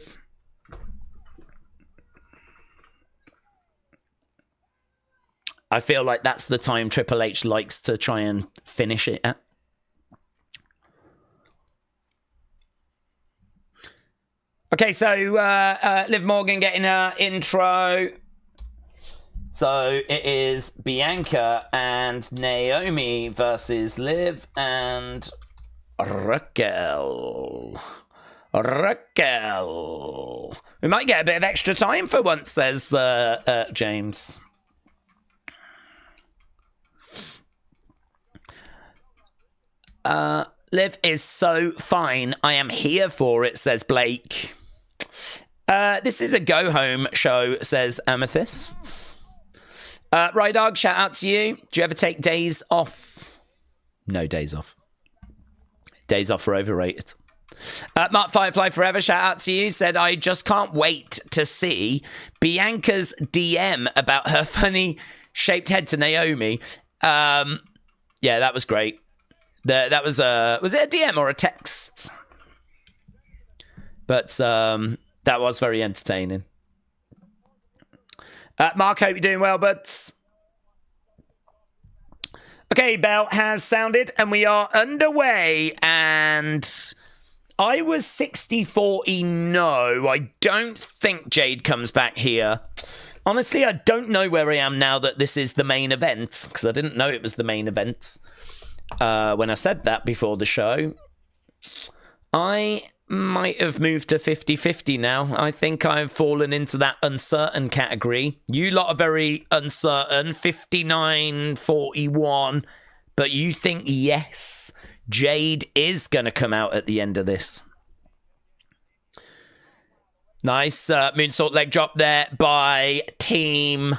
I feel like that's the time Triple H likes to try and finish it at. Okay, so Liv Morgan getting her intro. So it is Bianca and Naomi versus Liv and Raquel. Raquel. We might get a bit of extra time for once, says James. Liv is so fine. I am here for it, says Blake. This is a go-home show, says Amethyst. Rydog, shout out to you. Do you ever take days off? No days off. Days off are overrated. Mark Firefly Forever, shout out to you. Said, I just can't wait to see Bianca's DM about her funny shaped head to Naomi. Yeah, that was great. That was it a DM or a text? But that was very entertaining. Mark, hope you're doing well, buds. Okay, bell has sounded and we are underway. And I was 60-40 no. I don't think Jade comes back here. Honestly, I don't know where I am now that this is the main event, because I didn't know it was the main event when I said that before the show. I might have moved to 50-50 now. I think I've fallen into that uncertain category. You lot are very uncertain, 59-41, but you think, yes, Jade is going to come out at the end of this. Nice moonsault leg drop there by Team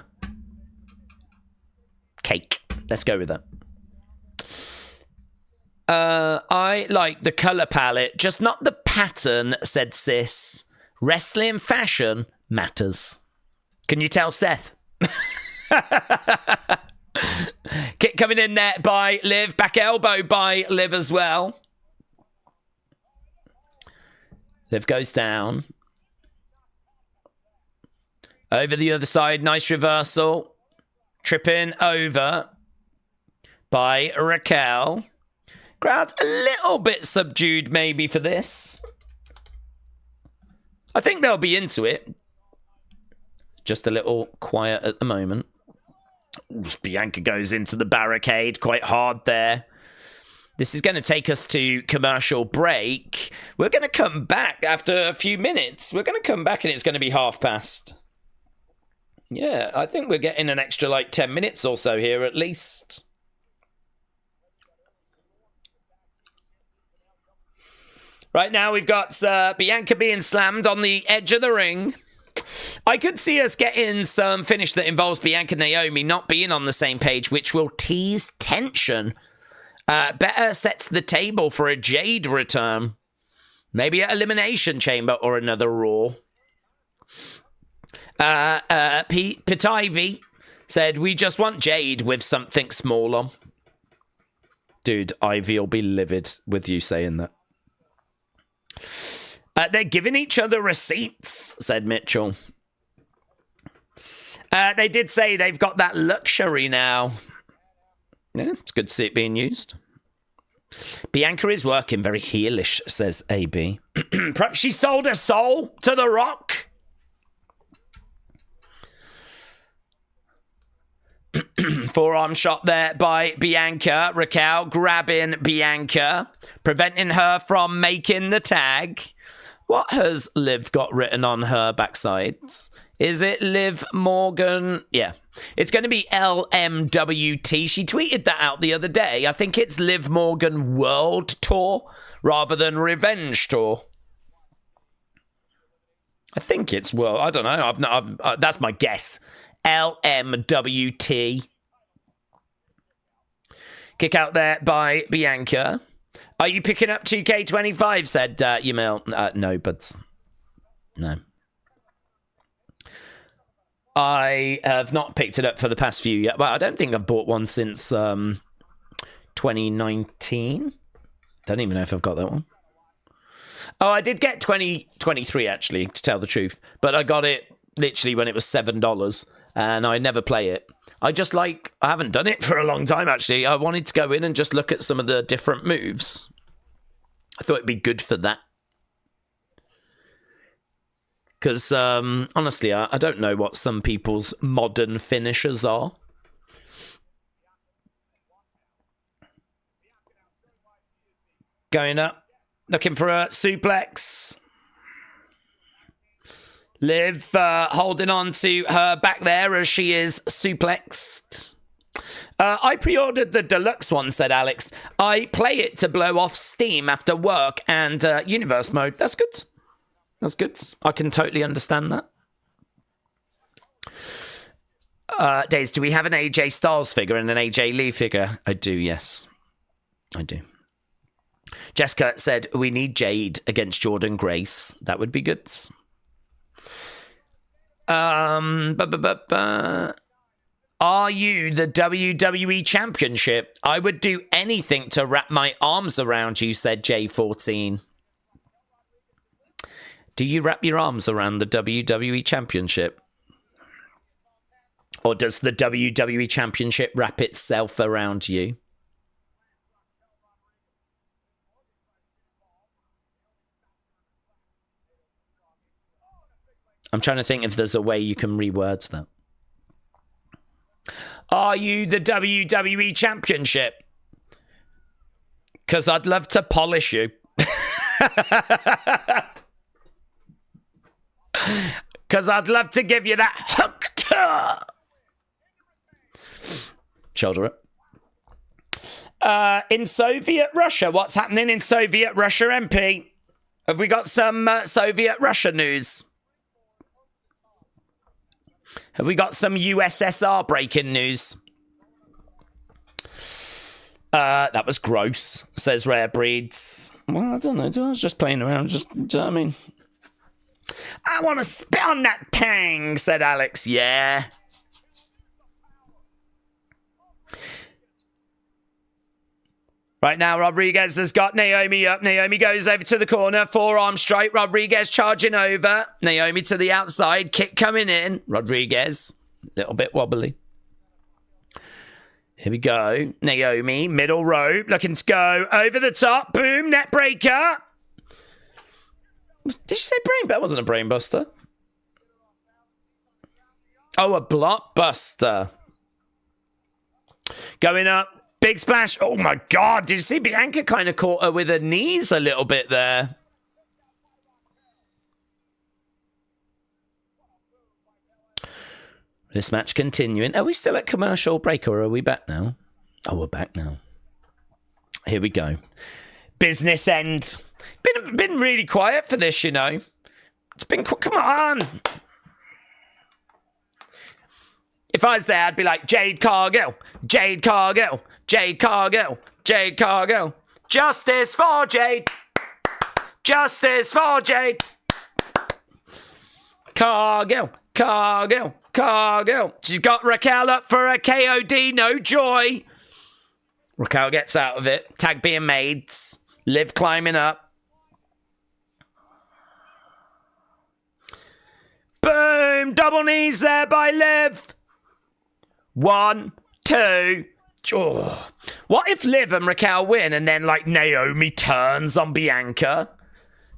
Cake. Let's go with that. I like the colour palette, just not the pattern, said Sis. Wrestling fashion matters. Can you tell, Seth? Kick coming in there by Liv. Back elbow by Liv as well. Liv goes down. Over the other side, nice reversal. Tripping over by Raquel. Crowd's a little bit subdued maybe for this. I think they'll be into it. Just a little quiet at the moment. Ooh, Bianca goes into the barricade quite hard there. This is going to take us to commercial break. We're going to come back after a few minutes. We're going to come back and it's going to be past. Yeah, I think we're getting an extra like 10 minutes or so here at least. Right now, we've got Bianca being slammed on the edge of the ring. I could see us getting some finish that involves Bianca and Naomi not being on the same page, which will tease tension. Better sets the table for a Jade return. Maybe an Elimination Chamber or another Raw. Pete Ivy said, we just want Jade with something smaller. Dude, Ivy will be livid with you saying that. They're giving each other receipts, said Mitchell. They did say they've got that luxury now. Yeah, it's good to see it being used. Bianca is working very heelish, says AB. Perhaps she sold her soul to The Rock. Forearm shot there by Bianca. Raquel grabbing Bianca, preventing her from making the tag. What has Liv got written on her backsides? Is it Liv Morgan? Yeah. It's going to be LMWT. She tweeted that out the other day. I think it's Liv Morgan World Tour rather than Revenge Tour. I think it's World. I don't know. That's my guess. LMWT. Kick out there by Bianca. Are you picking up 2K25? Said Yamil. No, buds. No. I have not picked it up for the past few yet. Well, I don't think I've bought one since 2019. Don't even know if I've got that one. Oh, I did get 2023, actually, to tell the truth. But I got it literally when it was $7, and I never play it. I haven't done it for a long time, actually. I wanted to go in and just look at some of the different moves. I thought it'd be good for that. Because, honestly, I don't know what some people's modern finishers are. Going up. Looking for a suplex. Liv holding on to her back there as she is suplexed. I pre-ordered the deluxe one, said Alex. I play it to blow off steam after work and universe mode. That's good. That's good. I can totally understand that. Days, do we have an AJ Styles figure and an AJ Lee figure? I do, yes. I do. Jessica said, we need Jade against Jordan Grace. That would be good. Are you the WWE Championship? I would do anything to wrap my arms around you, said J14. Do you wrap your arms around the WWE Championship? Or does the WWE Championship wrap itself around you? I'm trying to think if there's a way you can reword that. Are you the WWE Championship? Because I'd love to polish you. Because I'd love to give you that hooked. Shoulder up. In Soviet Russia, what's happening in Soviet Russia, MP? Have we got some Soviet Russia news? Have we got some USSR breaking news? That was gross, says Rare Breeds. Well, I don't know. I was just playing around. Do you know what I mean? I want to spit on that tang, said Alex. Yeah. Right now, Rodriguez has got Naomi up. Naomi goes over to the corner. Forearm strike. Rodriguez charging over. Naomi to the outside. Kick coming in. Rodriguez. A little bit wobbly. Here we go. Naomi. Middle rope. Looking to go over the top. Boom. Net breaker. Did you say brain? That wasn't a brain buster. Oh, a blockbuster. Going up. Big splash. Oh, my God. Did you see Bianca kind of caught her with her knees a little bit there? This match continuing. Are we still at commercial break or are we back now? Oh, we're back now. Here we go. Business end. Been really quiet for this, you know. It's been... Come on. If I was there, I'd be like, Jade Cargill. Jade Cargill. Jade Cargill. Jade Cargill. Justice for Jade. Justice for Jade. Cargill. Cargill. Cargill. She's got Raquel up for a KOD. No joy. Raquel gets out of it. Tag being made. Liv climbing up. Boom. Double knees there by Liv. 1, 2. Oh. What if Liv and Raquel win and then, like, Naomi turns on Bianca?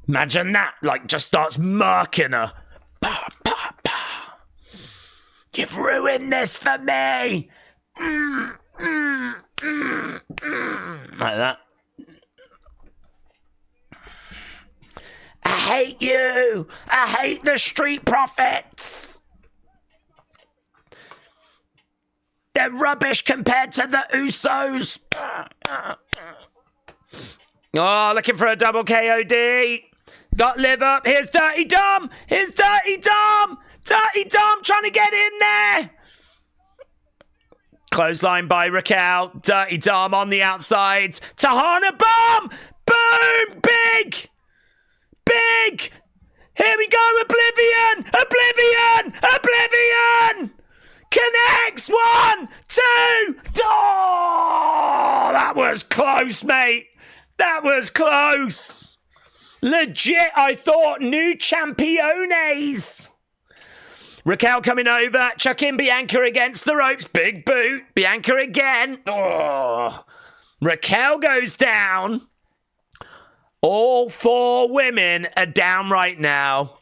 Imagine that. Like, just starts murking her. Bah, bah, bah. You've ruined this for me. Like that. I hate you. I hate the Street Profits. They're rubbish compared to the Usos. Oh, looking for a double KOD. Got Liv up. Here's Dirty Dom. Here's Dirty Dom. Dirty Dom trying to get in there. Clothesline by Raquel. Dirty Dom on the outside. Tahana bomb. Boom. Big. Big. Here we go. Oblivion. Oblivion. Oblivion. Connects. 1, 2. Oh, that was close, mate. That was close. Legit, I thought new championes. Raquel coming over, chucking Bianca against the ropes. Big boot. Bianca again. Oh. Raquel goes down. All 4 women are down right now.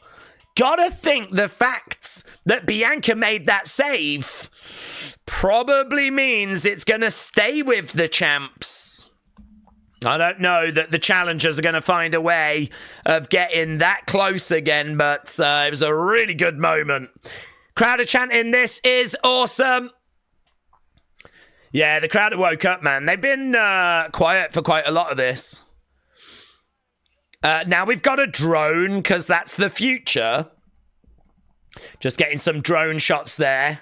Gotta think the fact that Bianca made that save probably means it's gonna stay with the champs. I don't know that the challengers are going to find a way of getting that close again, but it was a really good moment. Crowd are chanting, "This is awesome." Yeah, the crowd woke up, man. They've been quiet for quite a lot of this. Now we've got a drone, because that's the future. Just getting some drone shots there.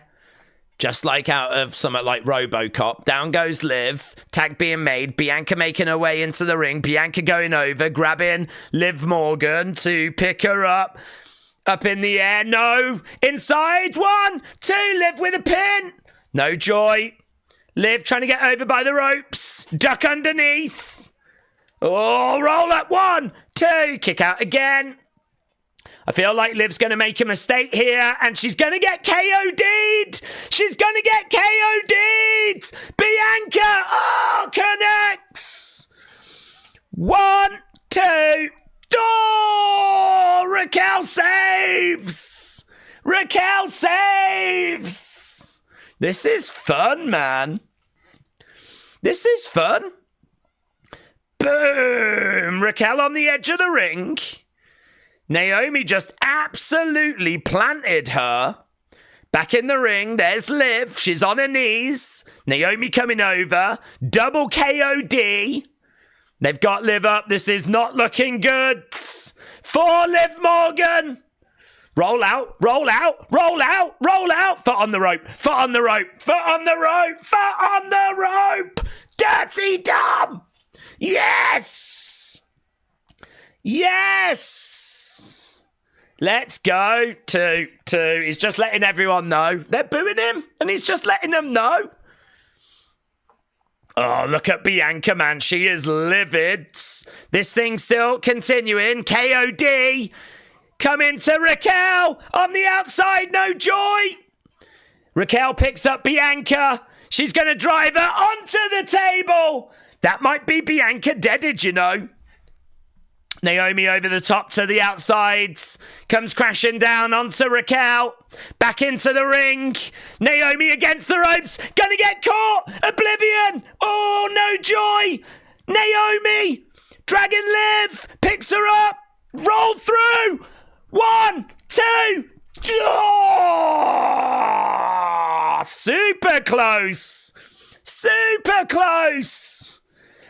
Just like out of something like RoboCop. Down goes Liv. Tag being made. Bianca making her way into the ring. Bianca going over. Grabbing Liv Morgan to pick her up. Up in the air. No. Inside. 1, 2. Liv with a pin. No joy. Liv trying to get over by the ropes. Duck underneath. Oh, roll up. 1, 2. Kick out again. I feel like Liv's going to make a mistake here, and she's going to get KO'd. She's going to get KO'd. Bianca, oh, connects. 1, 2. Oh, Raquel saves. Raquel saves. This is fun, man. This is fun. Boom. Raquel on the edge of the ring. Naomi just absolutely planted her. Back in the ring, there's Liv. She's on her knees. Naomi coming over. Double KOD. They've got Liv up. This is not looking good. For Liv Morgan. Roll out, roll out, roll out, roll out. Foot on the rope, foot on the rope, foot on the rope, foot on the rope. Dirty Dom. Yes. Yes. Let's go. 2. He's just letting everyone know. They're booing him, and he's just letting them know. Oh, look at Bianca, man. She is livid. This thing's still continuing. KOD. Coming to Raquel. On the outside, no joy. Raquel picks up Bianca. She's going to drive her onto the table. That might be Bianca deaded, you know. Naomi over the top to the outsides. Comes crashing down onto Raquel. Back into the ring. Naomi against the ropes. Gonna get caught. Oblivion. Oh, no joy. Naomi. Dragon Liv. Picks her up. Roll through. 1, 2. Oh, super close. Super close.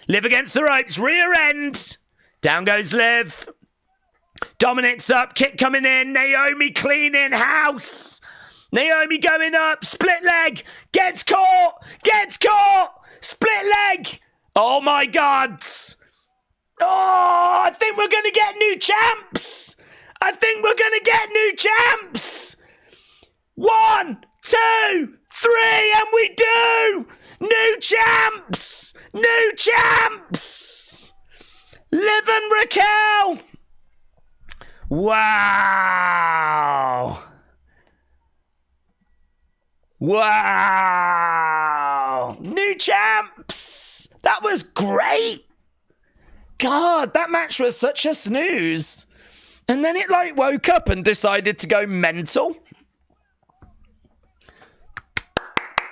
Liv against the ropes. Rear end. Down goes Liv. Dominic's up. Kick coming in. Naomi cleaning house. Naomi going up. Split leg. Gets caught. Gets caught. Split leg. Oh, my God. Oh, I think we're going to get new champs. I think we're going to get new champs. 1, 2, 3, and we do. New champs. New champs. Liv and Raquel. Wow. Wow. New champs. That was great. God, that match was such a snooze. And then it like woke up and decided to go mental.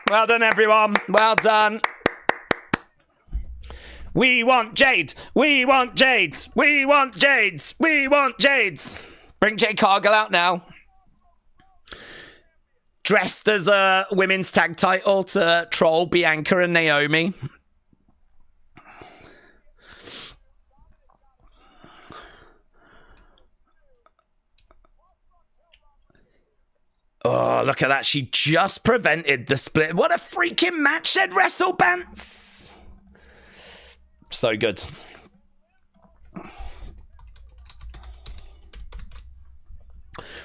Well done, everyone. Well done. We want Jade. We want Jades. We want Jades. We want Jades. Bring Jade Cargill out now. Dressed as a women's tag title to troll Bianca and Naomi. Oh, look at that. She just prevented the split. What a freaking match, said WrestleBants. So good.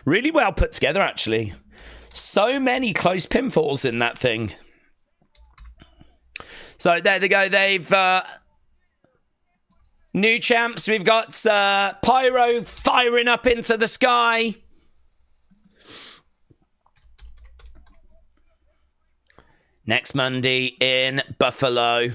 Really well put together, actually. So many close pinfalls in that thing. So there they go. They've new champs. We've got Pyro firing up into the sky. Next Monday in Buffalo.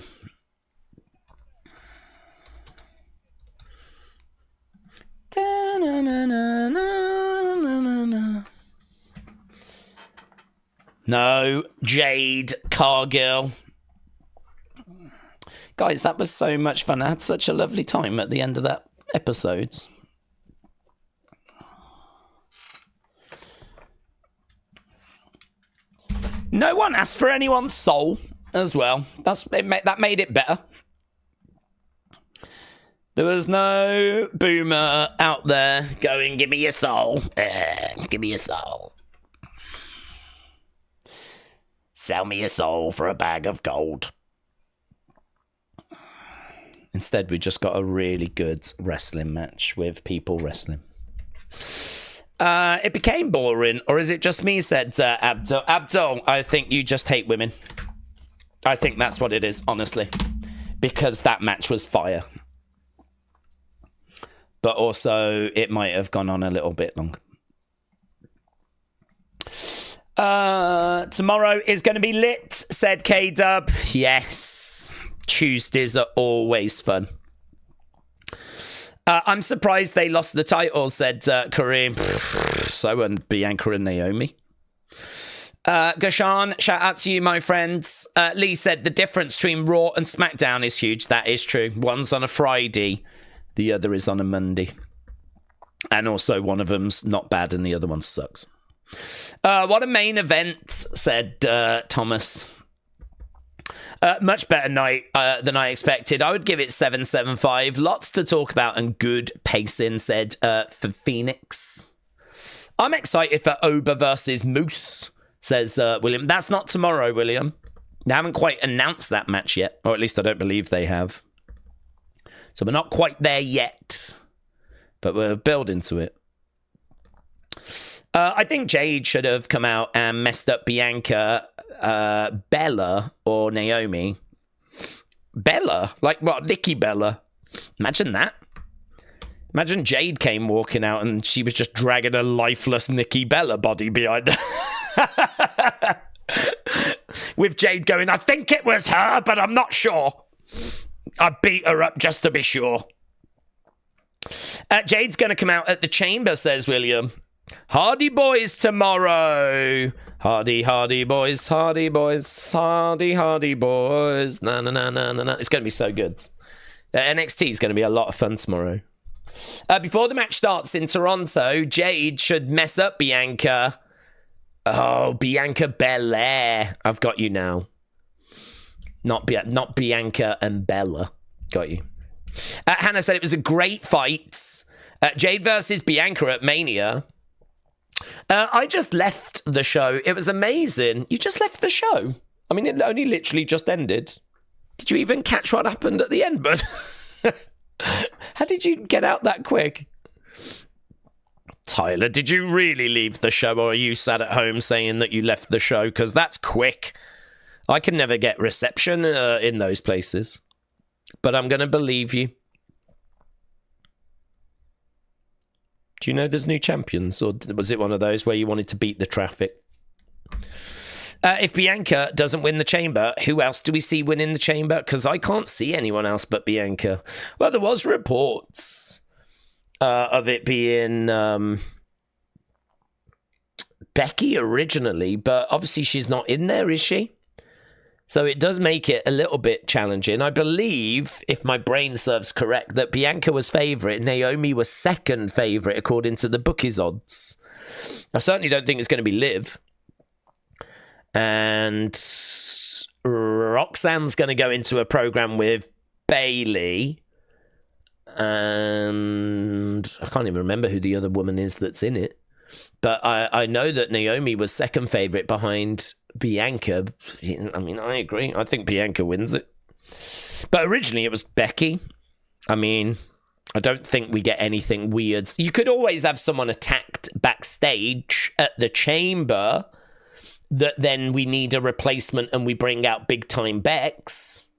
No, Jade Cargill. Guys, that was so much fun. I had such a lovely time at the end of that episode. No one asked for anyone's soul as well. That made it better. There was no boomer out there going, give me your soul. Give me your soul. Sell me your soul for a bag of gold. Instead, we just got a really good wrestling match with people wrestling. It became boring, or is it just me, said Abdul. Abdul, I think you just hate women. I think that's what it is, honestly. Because that match was fire. But also, it might have gone on a little bit long. Tomorrow is going to be lit, said K-Dub. Yes. Tuesdays are always fun. I'm surprised they lost the title, said Kareem. So and Bianca and Naomi. Gashan, shout out to you, my friends. Lee said the difference between Raw and SmackDown is huge. That is true. One's on a Friday, the other is on a Monday. And also one of them's not bad and the other one sucks. What a main event, said Thomas. Much better night than I expected. I would give it 7.75. Lots to talk about and good pacing, said for Phoenix. I'm excited for Oba versus Moose, says William. That's not tomorrow, William. They haven't quite announced that match yet, or at least I don't believe they have. So we're not quite there yet, but we're building to it. I think Jade should have come out and messed up Bianca, Bella, or Naomi. Bella? Like what? Nikki Bella? Imagine that. Imagine Jade came walking out and she was just dragging a lifeless Nikki Bella body behind her. With Jade going, I think it was her, but I'm not sure. I beat her up just to be sure. Jade's going to come out at the Chamber, says William. Hardy boys tomorrow. Hardy, hardy boys, hardy boys, hardy, hardy boys. Na na na na na. It's going to be so good. NXT is going to be a lot of fun tomorrow. Before the match starts in Toronto, Jade should mess up Bianca. Oh, Bianca Belair. I've got you now. Not Bianca and Bella. Got you. Hannah said it was a great fight. Jade versus Bianca at Mania. I just left the show. It was amazing. You just left the show. I mean, it only literally just ended. Did you even catch what happened at the end, bud? How did you get out that quick? Tyler, did you really leave the show, or are you sat at home saying that you left the show? Because that's quick. I can never get reception in those places. But I'm going to believe you. Do you know there's new champions? Or was it one of those where you wanted to beat the traffic? If Bianca doesn't win the Chamber, who else do we see winning the Chamber? Because I can't see anyone else but Bianca. Well, there was reports of it being Becky originally, but obviously she's not in there, is she? So it does make it a little bit challenging. I believe, if my brain serves correct, that Bianca was favourite, Naomi was second favourite according to the bookies odds. I certainly don't think it's going to be Liv. And Roxanne's going to go into a program with Bailey. And I can't even remember who the other woman is that's in it. But I know that Naomi was second favourite behind Bianca. I mean, I agree. I think Bianca wins it. But originally it was Becky. I mean, I don't think we get anything weird. You could always have someone attacked backstage at the Chamber that then we need a replacement and we bring out big time Bex.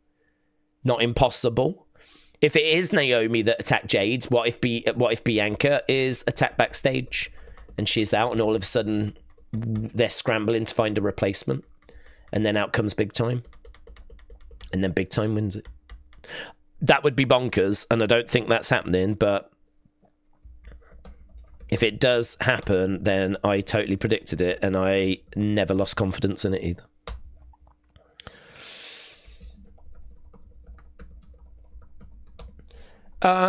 Not impossible. If it is Naomi that attacked Jade, what if Bianca is attacked backstage and she's out and all of a sudden they're scrambling to find a replacement and then out comes Big Time and then Big Time wins it? That would be bonkers, and I don't think that's happening, but if it does happen, then I totally predicted it, and I never lost confidence in it either.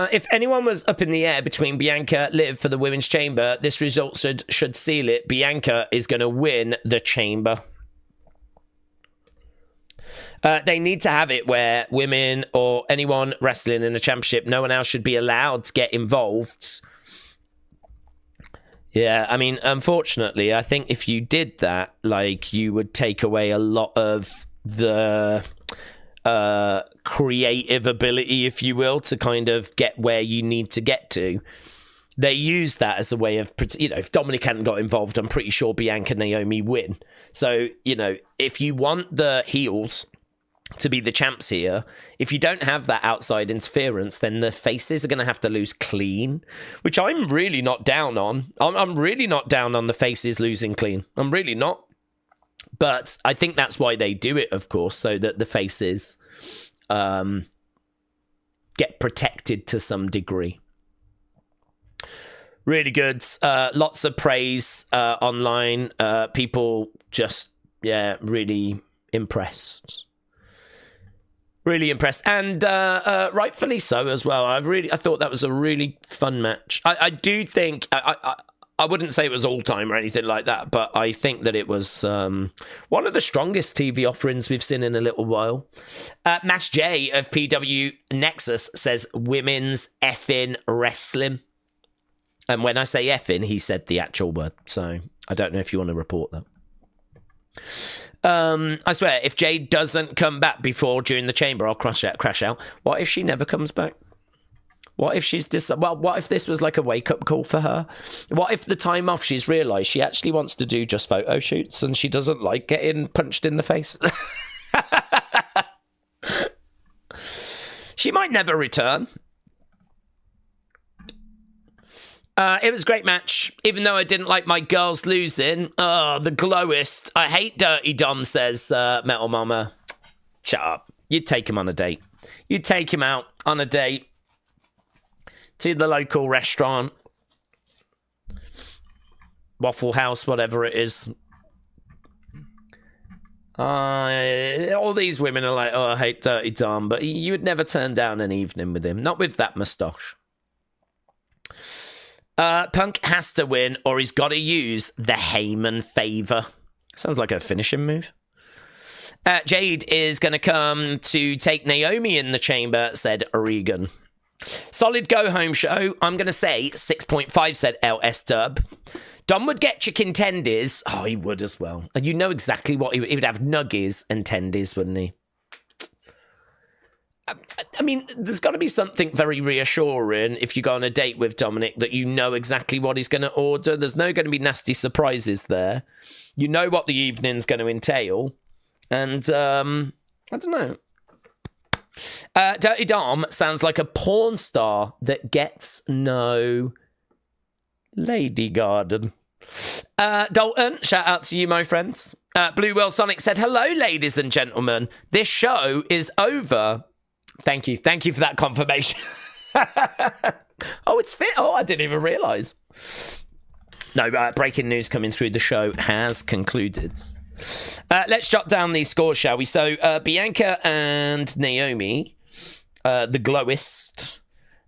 If anyone was up in the air between Bianca, Liv for the Women's Chamber, this result should seal it. Bianca is going to win the Chamber. They need to have it where women or anyone wrestling in a championship, no one else should be allowed to get involved. Yeah, I mean, unfortunately, I think if you did that, like, you would take away a lot of the creative ability, if you will, to kind of get where you need to get to. They use that as a way of, you know, if Dominic hadn't got involved, I'm pretty sure Bianca and Naomi win. So, you know, if you want the heels to be the champs here, if you don't have that outside interference, then the faces are going to have to lose clean, which I'm really not down on. I'm really not down on the faces losing clean. I'm really not. But I think that's why they do it, of course, so that the faces get protected to some degree. Really good. Lots of praise online. People just, really impressed. Really impressed. And rightfully so as well. I thought that was a really fun match. I do think... I wouldn't say it was all-time or anything like that, but I think that it was one of the strongest TV offerings we've seen in a little while. Mash J of PW Nexus says, women's effing wrestling. And when I say effing, he said the actual word. So I don't know if you want to report that. I swear, if Jade doesn't come back before during the Chamber, I'll crash out. What if she never comes back? What if she's what if this was like a wake-up call for her? What if the time off she's realised she actually wants to do just photo shoots and she doesn't like getting punched in the face? She might never return. It was a great match, even though I didn't like my girls losing. Oh, the glowist. I hate Dirty Dom, says Metal Mama. Shut up. You'd take him on a date. You'd take him out on a date to the local restaurant, Waffle House, whatever it is. All these women are like, oh, I hate Dirty Dom, but you would never turn down an evening with him. Not with that moustache. Punk has to win, or he's got to use the Heyman favor. Sounds like a finishing move. Jade is going to come to take Naomi in the Chamber, said Regan. Solid go-home show. I'm going to say 6.5, said LS Dub. Dom would get chicken tendies. Oh, he would as well. And you know exactly what he would have, nuggies and tendies, wouldn't he? I mean, there's got to be something very reassuring if you go on a date with Dominic that you know exactly what he's going to order. There's no going to be nasty surprises there. You know what the evening's going to entail. And, I don't know. Dirty Dom sounds like a porn star that gets no lady garden. Dalton, shout out to you, my friends. Blue World Sonic said, hello, ladies and gentlemen. This show is over. Thank you. Thank you for that confirmation. Oh, it's fit. Oh, I didn't even realise. No, breaking news coming through. The show has concluded. Let's jot down these scores, shall we? So, Bianca and Naomi, the glowist,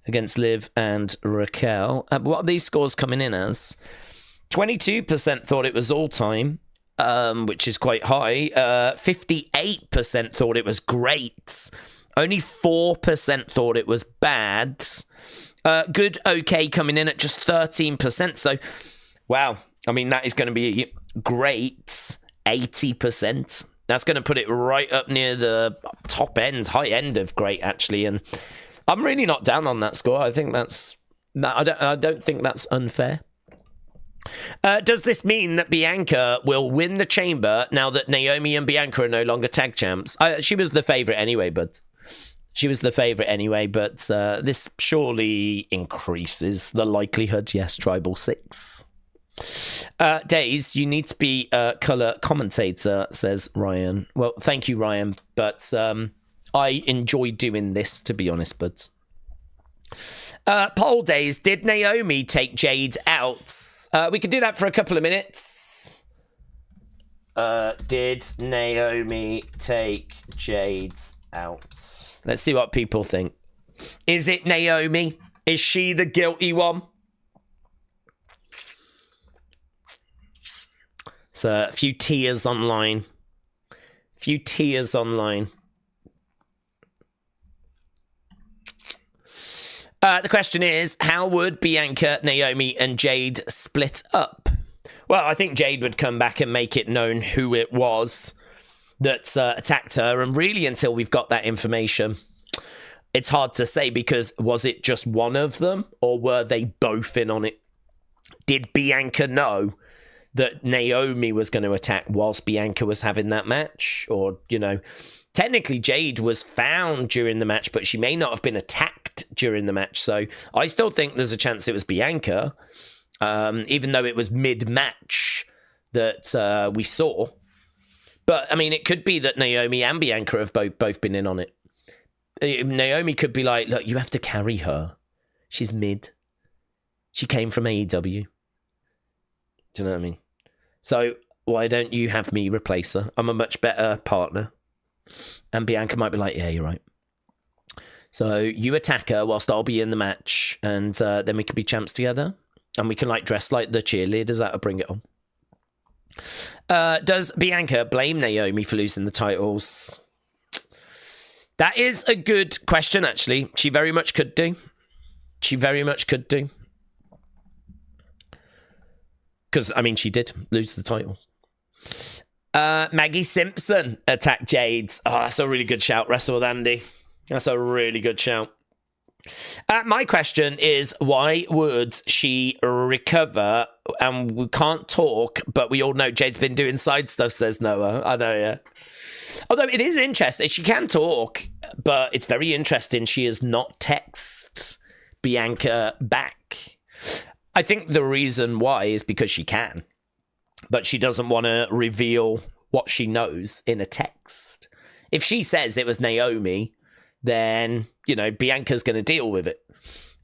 against Liv and Raquel. What are these scores coming in as? 22% thought it was all-time, which is quite high. 58% thought it was great. Only 4% thought it was bad. Good, okay, coming in at just 13%. So, wow. I mean, that is going to be great. 80%. That's going to put it right up near the top end, high end of great, actually. And I'm really not down on that score. I think that's... I don't think that's unfair. Does this mean that Bianca will win the Chamber now that Naomi and Bianca are no longer tag champs? She was the favourite anyway, but... this surely increases the likelihood. Yes, Tribal 6. Days, you need to be a colour commentator, says Ryan. Well, thank you, Ryan, but I enjoy doing this, to be honest, but... Poll Days, did Naomi take Jade out? We could do that for a couple of minutes. Did Naomi take Jade out? Let's see what people think. Is it Naomi? Is she the guilty one? So a few tears online. The question is, how would Bianca, Naomi, and Jade split up? Well, I think Jade would come back and make it known who it was that attacked her. And really, until we've got that information, it's hard to say, because was it just one of them, or were they both in on it? Did Bianca know that Naomi was going to attack whilst Bianca was having that match? Or, technically Jade was found during the match, but she may not have been attacked during the match. So I still think there's a chance it was Bianca, even though it was mid-match that we saw. But, I mean, it could be that Naomi and Bianca have both been in on it. Naomi could be like, look, you have to carry her. She's mid. She came from AEW. Do you know what I mean? So why don't you have me replace her? I'm a much better partner. And Bianca might be like, yeah, you're right. So you attack her whilst I'll be in the match, and then we could be champs together. And we can dress like the cheerleaders. That'll bring it on. Does Bianca blame Naomi for losing the titles? That is a good question, actually. She very much could do. Because, I mean, she did lose the title. Maggie Simpson attacked Jade. Oh, that's a really good shout, Wrestle with Andy. That's a really good shout. My question is, why would she recover? And we can't talk, but we all know Jade's been doing side stuff, says Noah. I know, yeah. Although it is interesting. She can talk, but it's very interesting. She has not texted Bianca back. I think the reason why is because she can, but she doesn't want to reveal what she knows in a text. If she says it was Naomi, then, Bianca's going to deal with it.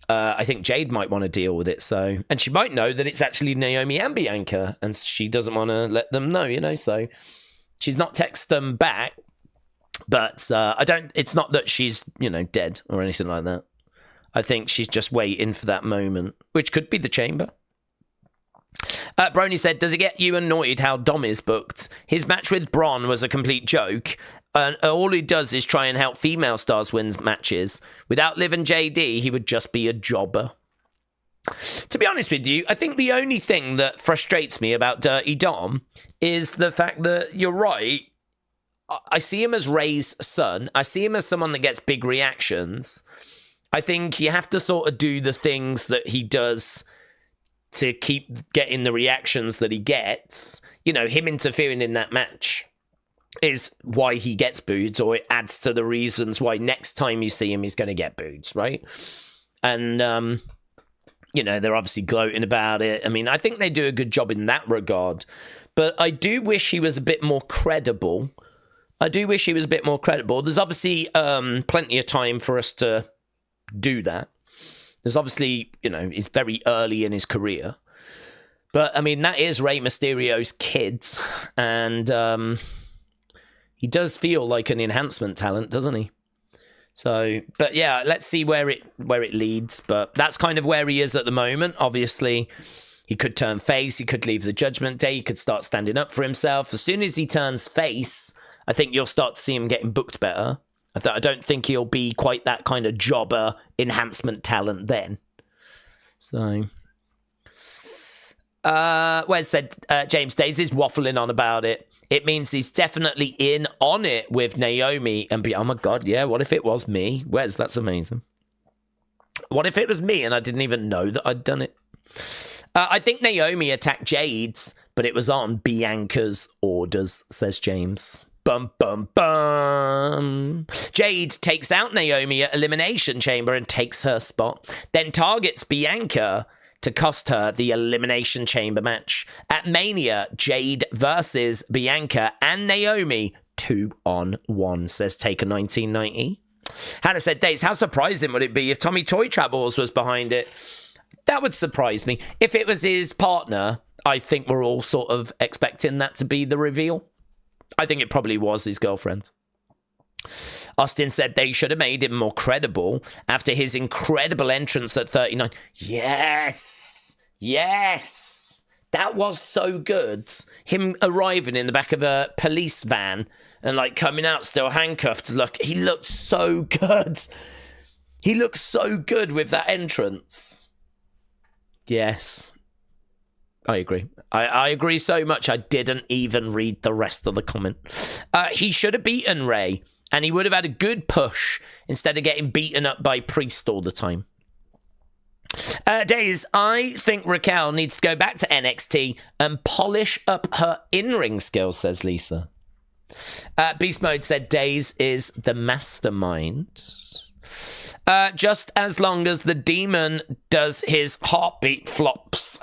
I think Jade might want to deal with it. So, and she might know that it's actually Naomi and Bianca, and she doesn't want to let them know, so she's not texted them back, but it's not that she's, dead or anything like that. I think she's just waiting for that moment, which could be the Chamber. Brony said, does it get you annoyed how Dom is booked? His match with Braun was a complete joke, and all he does is try and help female stars win matches. Without Liv and JD, he would just be a jobber. To be honest with you, I think the only thing that frustrates me about Dirty Dom is the fact that, you're right, I see him as Ray's son. I see him as someone that gets big reactions. I think you have to sort of do the things that he does to keep getting the reactions that he gets. Him interfering in that match is why he gets booed, or it adds to the reasons why next time you see him, he's going to get booed, right? And, they're obviously gloating about it. I mean, I think they do a good job in that regard, but I do wish he was a bit more credible. There's obviously plenty of time for us to do that. There's obviously, he's very early in his career. But, I mean, that is Rey Mysterio's kid. And he does feel like an enhancement talent, doesn't he? So, but yeah, let's see where it leads. But that's kind of where he is at the moment. Obviously, he could turn face. He could leave the Judgment Day. He could start standing up for himself. As soon as he turns face, I think you'll start to see him getting booked better. I don't think he'll be quite that kind of jobber enhancement talent then. So, Wes said, James Days is waffling on about it. It means he's definitely in on it with Naomi and oh my God, yeah, what if it was me? Wes, that's amazing. What if it was me and I didn't even know that I'd done it? I think Naomi attacked Jade's, but it was on Bianca's orders, says James. Bum, bum, bum. Jade takes out Naomi at Elimination Chamber and takes her spot, then targets Bianca to cost her the Elimination Chamber match. At Mania, Jade versus Bianca and Naomi 2-on-1, says Taker 1990. Hannah said, Days, how surprising would it be if Tommy Toy Troubles was behind it? That would surprise me. If it was his partner, I think we're all sort of expecting that to be the reveal. I think it probably was his girlfriend. Austin said they should have made him more credible after his incredible entrance at 39. Yes! Yes! That was so good. Him arriving in the back of a police van and like coming out still handcuffed. Look, he looked so good. He looked so good with that entrance. Yes. I agree. I agree so much I didn't even read the rest of the comment. He should have beaten Ray, and he would have had a good push instead of getting beaten up by Priest all the time. Days, I think Raquel needs to go back to NXT and polish up her in-ring skills, says Lisa. Beast Mode said Days is the mastermind. Just as long as the demon does his heartbeat flops.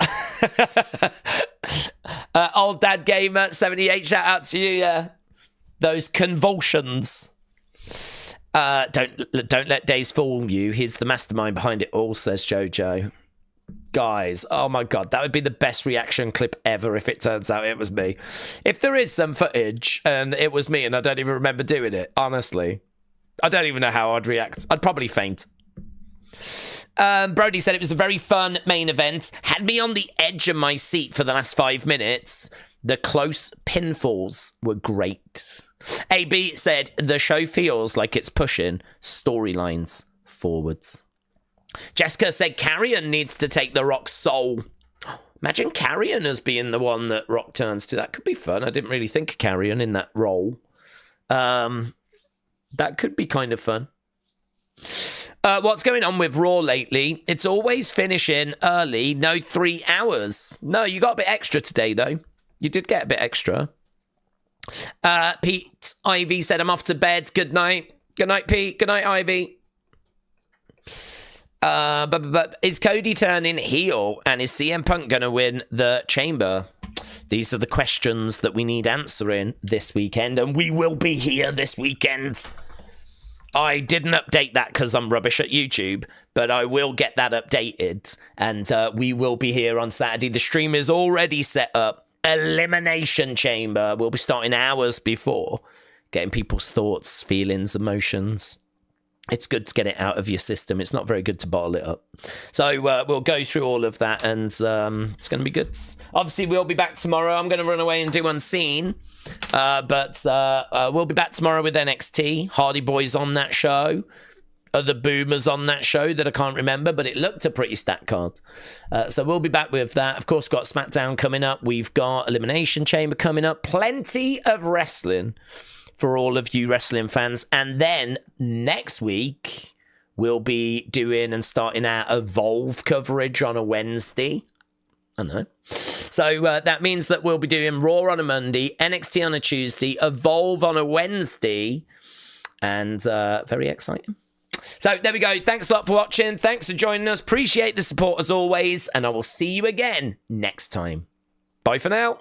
Old Dad Gamer 78, shout out to you, yeah. Those convulsions. Don't let Days fool you. He's the mastermind behind it all, says Jojo. Guys, oh my god, that would be the best reaction clip ever if it turns out it was me. If there is some footage and it was me and I don't even remember doing it, honestly, I don't even know how I'd react. I'd probably faint. Brody said it was a very fun main event. Had me on the edge of my seat for the last 5 minutes. The close pinfalls were great. AB said the show feels like it's pushing storylines forwards. Jessica said Carrion needs to take the Rock's soul. Imagine Carrion as being the one that Rock turns to. That could be fun. I didn't really think of Carrion in that role. That could be kind of fun. What's going on with Raw lately? It's always finishing early, no 3 hours. No, you got a bit extra today, though. You did get a bit extra. Pete Ivy said, I'm off to bed. Good night. Good night, Pete. Good night, Ivy. But is Cody turning heel? And is CM Punk going to win the Chamber? These are the questions that we need answering this weekend. And we will be here this weekend. I didn't update that because I'm rubbish at YouTube, but I will get that updated. And we will be here on Saturday. The stream is already set up. Elimination Chamber. We'll be starting hours before. Getting people's thoughts, feelings, emotions. It's good to get it out of your system. It's not very good to bottle it up. So we'll go through all of that, and it's going to be good. Obviously, we'll be back tomorrow. I'm going to run away and do Unseen. But we'll be back tomorrow with NXT. Hardy Boys on that show. Other boomers on that show that I can't remember, but it looked a pretty stacked card. So we'll be back with that. Of course, got SmackDown coming up. We've got Elimination Chamber coming up. Plenty of wrestling for all of you wrestling fans. And then next week, we'll be doing and starting our Evolve coverage on a Wednesday. I know. So that means that we'll be doing Raw on a Monday, NXT on a Tuesday, Evolve on a Wednesday, and very exciting. So there we go. Thanks a lot for watching. Thanks for joining us. Appreciate the support as always, and I will see you again next time. Bye for now.